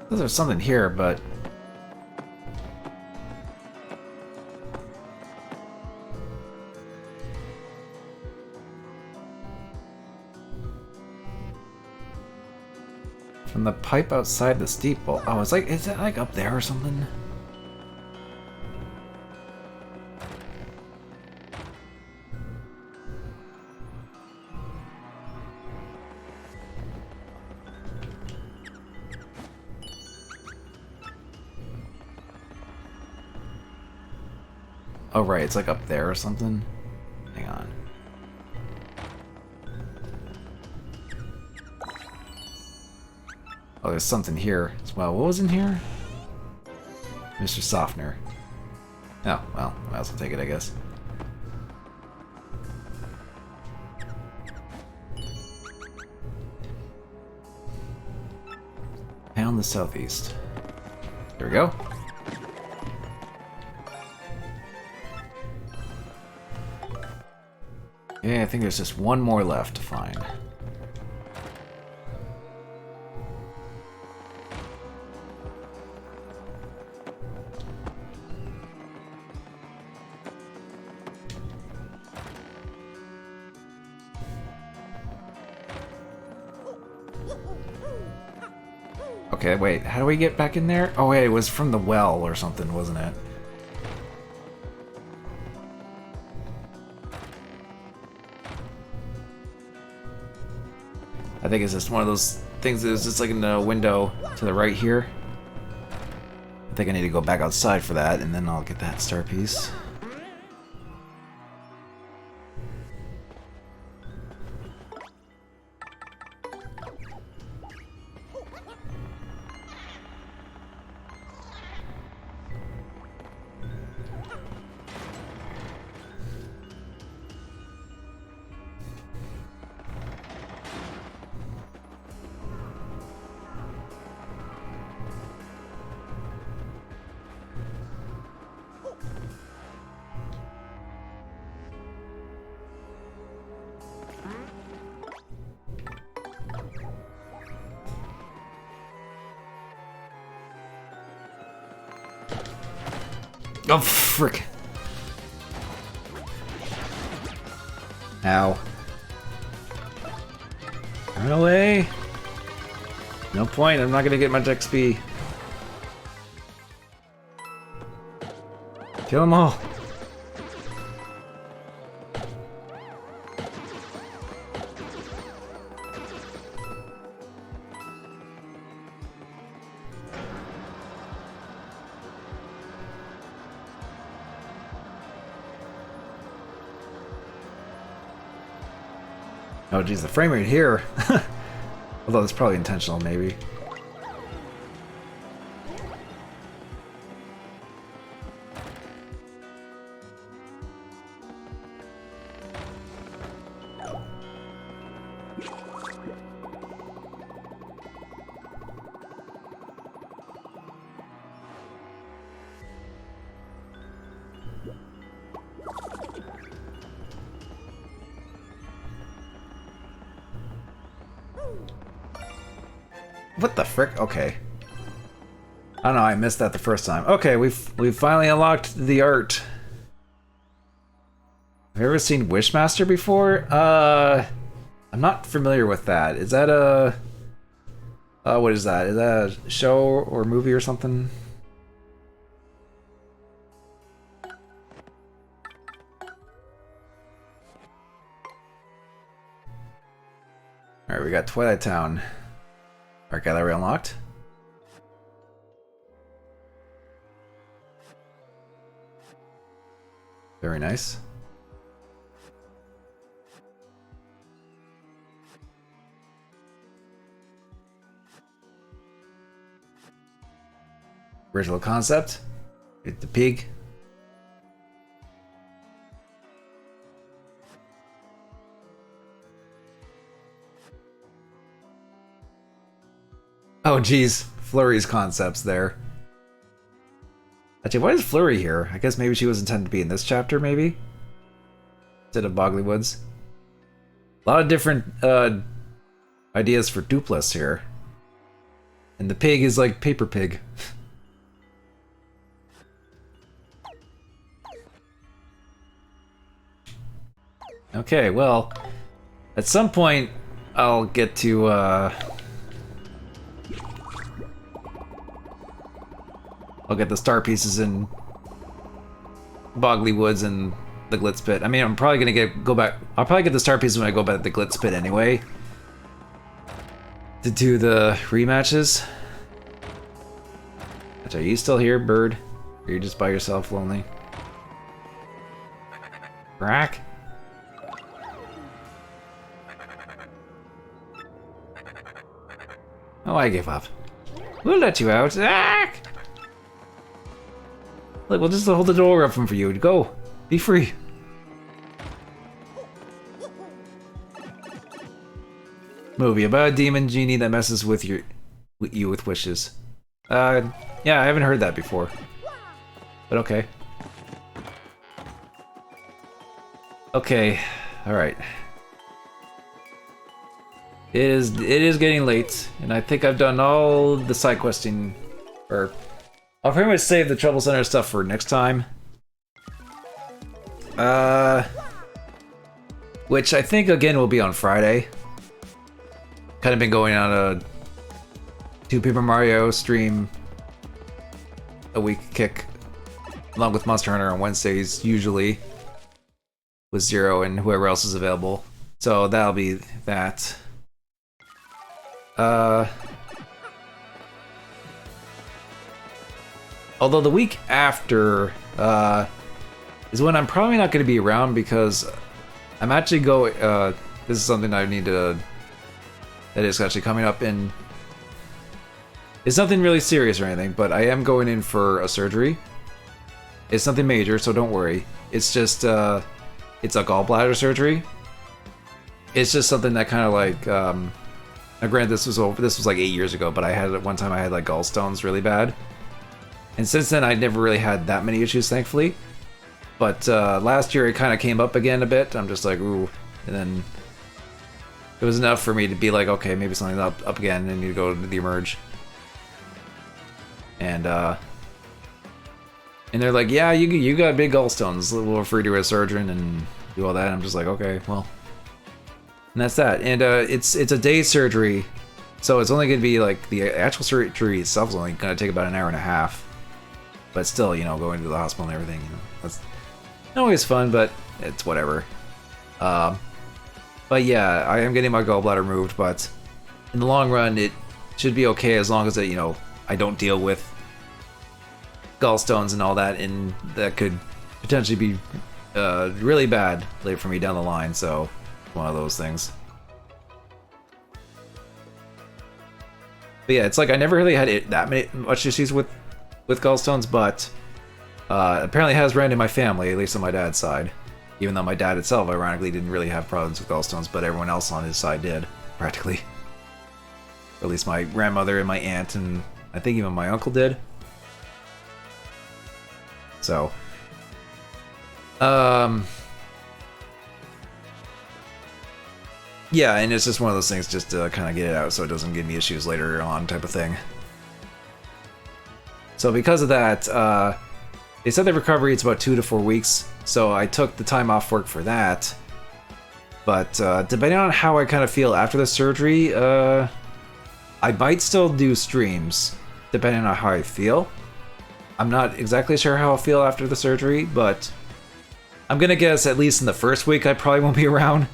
There's something here, but... From the pipe outside the steeple. Oh, is it like up there or something? Oh, right, it's like up there or something. Hang on. Oh, there's something here as well. What was in here? Mr. Softener. Oh, well, I might as well take it, I guess. Pound the southeast. There we go. Yeah, I think there's just one more left to find. Okay, wait, how do we get back in there? Oh wait, it was from the well or something, wasn't it? I think it's just one of those things that is just like in the window to the right here. I think I need to go back outside for that, and then I'll get that star piece. Oh, frick. Ow. Run away. No point, I'm not gonna get much XP. Kill them all. Oh geez, the frame rate here. Although it's probably intentional, maybe. What the frick? Okay. I don't know, I missed that the first time. Okay, we've finally unlocked the art. Have you ever seen Wishmaster before? I'm not familiar with that. Is that a... what is that? Is that a show or movie or something? Alright, we got Twilight Town. Art gallery unlocked. Very nice. Original concept. Get the pig. Oh geez, Flurry's concepts there. Actually, why is Flurry here? I guess maybe she was intended to be in this chapter, maybe? Instead of Boggly Woods. A lot of different ideas for Dupless here. And the pig is like Paper Pig. Okay, well, at some point I'll get to I'll get the star pieces in Boggly Woods and the Glitz Pit. I mean, I'm probably gonna go back. I'll probably get the star pieces when I go back to the Glitz Pit anyway. To do the rematches. Are you still here, bird? Or are you just by yourself, lonely? Rack? Oh, I give up. We'll let you out. Ack! Look, we'll just hold the door open for you. Go. Be free. Movie about a demon genie that messes with you with wishes. Yeah, I haven't heard that before. But okay. Okay, alright. It is getting late, and I think I've done all the side questing, or I'll pretty much save the Trouble Center stuff for next time. Which I think again will be on Friday. Kind of been going on a 2 Paper Mario stream a week kick, along with Monster Hunter on Wednesdays usually, with Zero and whoever else is available. So that'll be that. Although the week after is when I'm probably not going to be around because I'm actually going. This is something I need to. That is actually coming up in. It's nothing really serious or anything, but I am going in for a surgery. It's nothing major, so don't worry. It's just it's a gallbladder surgery. It's just something that kind of like. Now, granted, this was like 8 years ago, but I had at one time I had like gallstones really bad, and since then I never really had that many issues, thankfully. But last year it kind of came up again a bit. I'm just like, ooh, and then it was enough for me to be like, okay, maybe something's up again, and need to go to the Emerge. And they're like, yeah, you got big gallstones. We'll refer you to a surgeon and do all that. I'm just like, okay, well. And that's that. And it's a day surgery, so it's only going to be like the actual surgery itself is only going to take about an hour and a half. But still, you know, going to the hospital and everything, you know, that's not always fun, but it's whatever. But yeah, I am getting my gallbladder removed, but in the long run, it should be okay as long as you know, I don't deal with gallstones and all that, and that could potentially be really bad later for me down the line. So. One of those things. But yeah, it's like I never really had much issues with gallstones, but apparently it has ran in my family, at least on my dad's side. Even though my dad itself, ironically, didn't really have problems with gallstones, but everyone else on his side did, practically. Or at least my grandmother and my aunt, and I think even my uncle did. So, yeah, and it's just one of those things just to kind of get it out so it doesn't give me issues later on type of thing. So because of that, they said the recovery it's about 2 to 4 weeks, so I took the time off work for that. But depending on how I kind of feel after the surgery, I might still do streams, depending on how I feel. I'm not exactly sure how I'll feel after the surgery, but I'm gonna guess at least in the first week I probably won't be around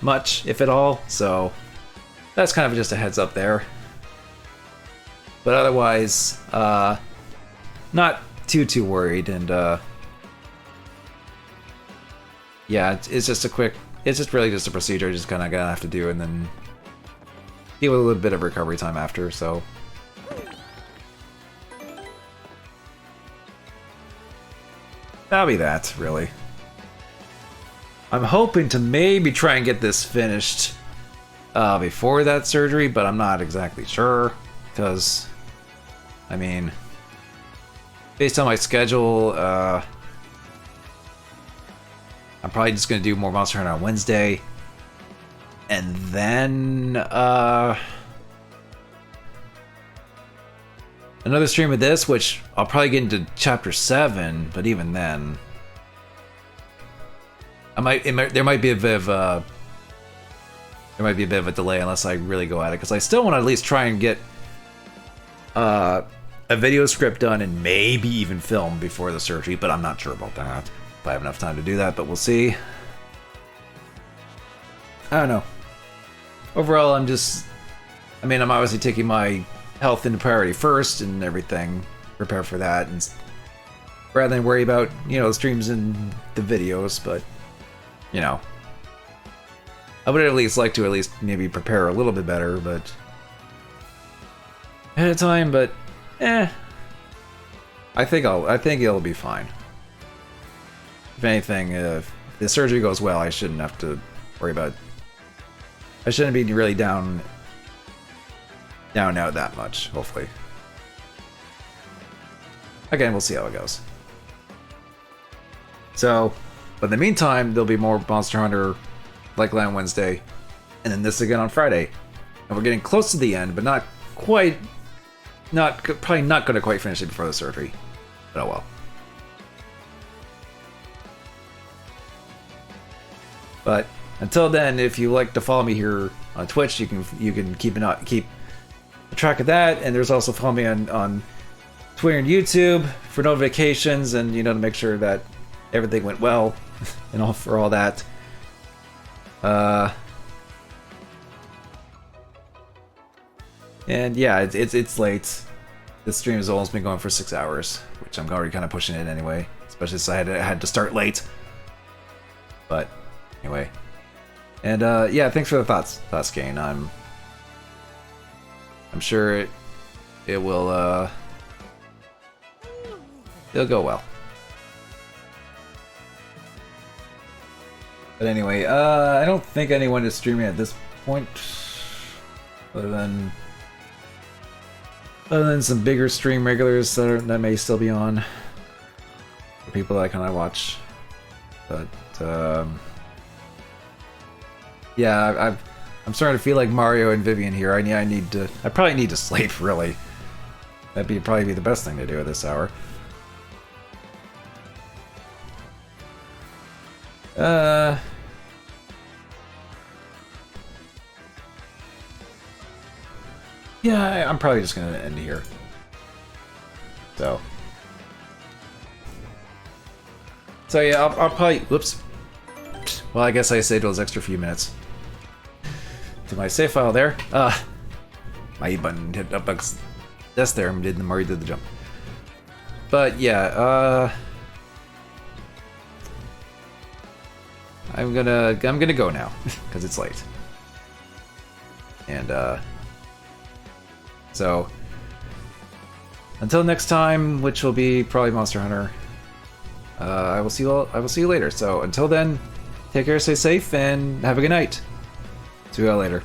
much, if at all, so that's kind of just a heads up there. But otherwise, not too worried, and yeah, it's just really just a procedure, just kind of gonna have to do, and then deal with a little bit of recovery time after, so. That'll be that, really. I'm hoping to maybe try and get this finished before that surgery, but I'm not exactly sure, because, I mean, based on my schedule, I'm probably just gonna do more Monster Hunter on Wednesday, and then another stream of this, which I'll probably get into Chapter 7. But even then, there might be a bit of a delay unless I really go at it, because I still want to at least try and get a video script done and maybe even film before the surgery, but I'm not sure about that. If I have enough time to do that, but we'll see. I don't know. Overall, I'm obviously taking my health into priority first and everything, prepare for that, and rather than worry about, the streams and the videos, but, I would at least like to maybe prepare a little bit better, but ahead of time, but I think it'll be fine. If anything, if the surgery goes well, I shouldn't have to worry about. I shouldn't be really down out that much, hopefully. Again, we'll see how it goes. So, but in the meantime, there'll be more Monster Hunter likely on Wednesday, and then this again on Friday. And we're getting close to the end, but not quite. Probably not going to quite finish it before the surgery. But oh well. But until then, if you like to follow me here on Twitch, you can keep track of that. And there's also follow me on Twitter and YouTube for notifications, and to make sure that everything went well and all for all that. And yeah, it's late. This stream has almost been going for 6 hours, which I'm already kind of pushing it anyway, especially since I had to start late. But anyway, and yeah, thanks for the thoughts, Kane. I'm sure it will it'll go well. But anyway, I don't think anyone is streaming at this point, other than some bigger stream regulars that may still be on, for people that kind of watch. But yeah, I'm starting to feel like Mario and Vivian here. I probably need to sleep. Really, that'd probably be the best thing to do at this hour. Yeah, I'm probably just gonna end here. So yeah, I'll probably. Whoops. Well, I guess I saved those extra few minutes to my save file there. My E button hit up against desk there and did the jump. But yeah, I'm gonna go now because it's late. And so until next time, which will be probably Monster Hunter, I will see you later. So until then, take care, stay safe, and have a good night. See you all later.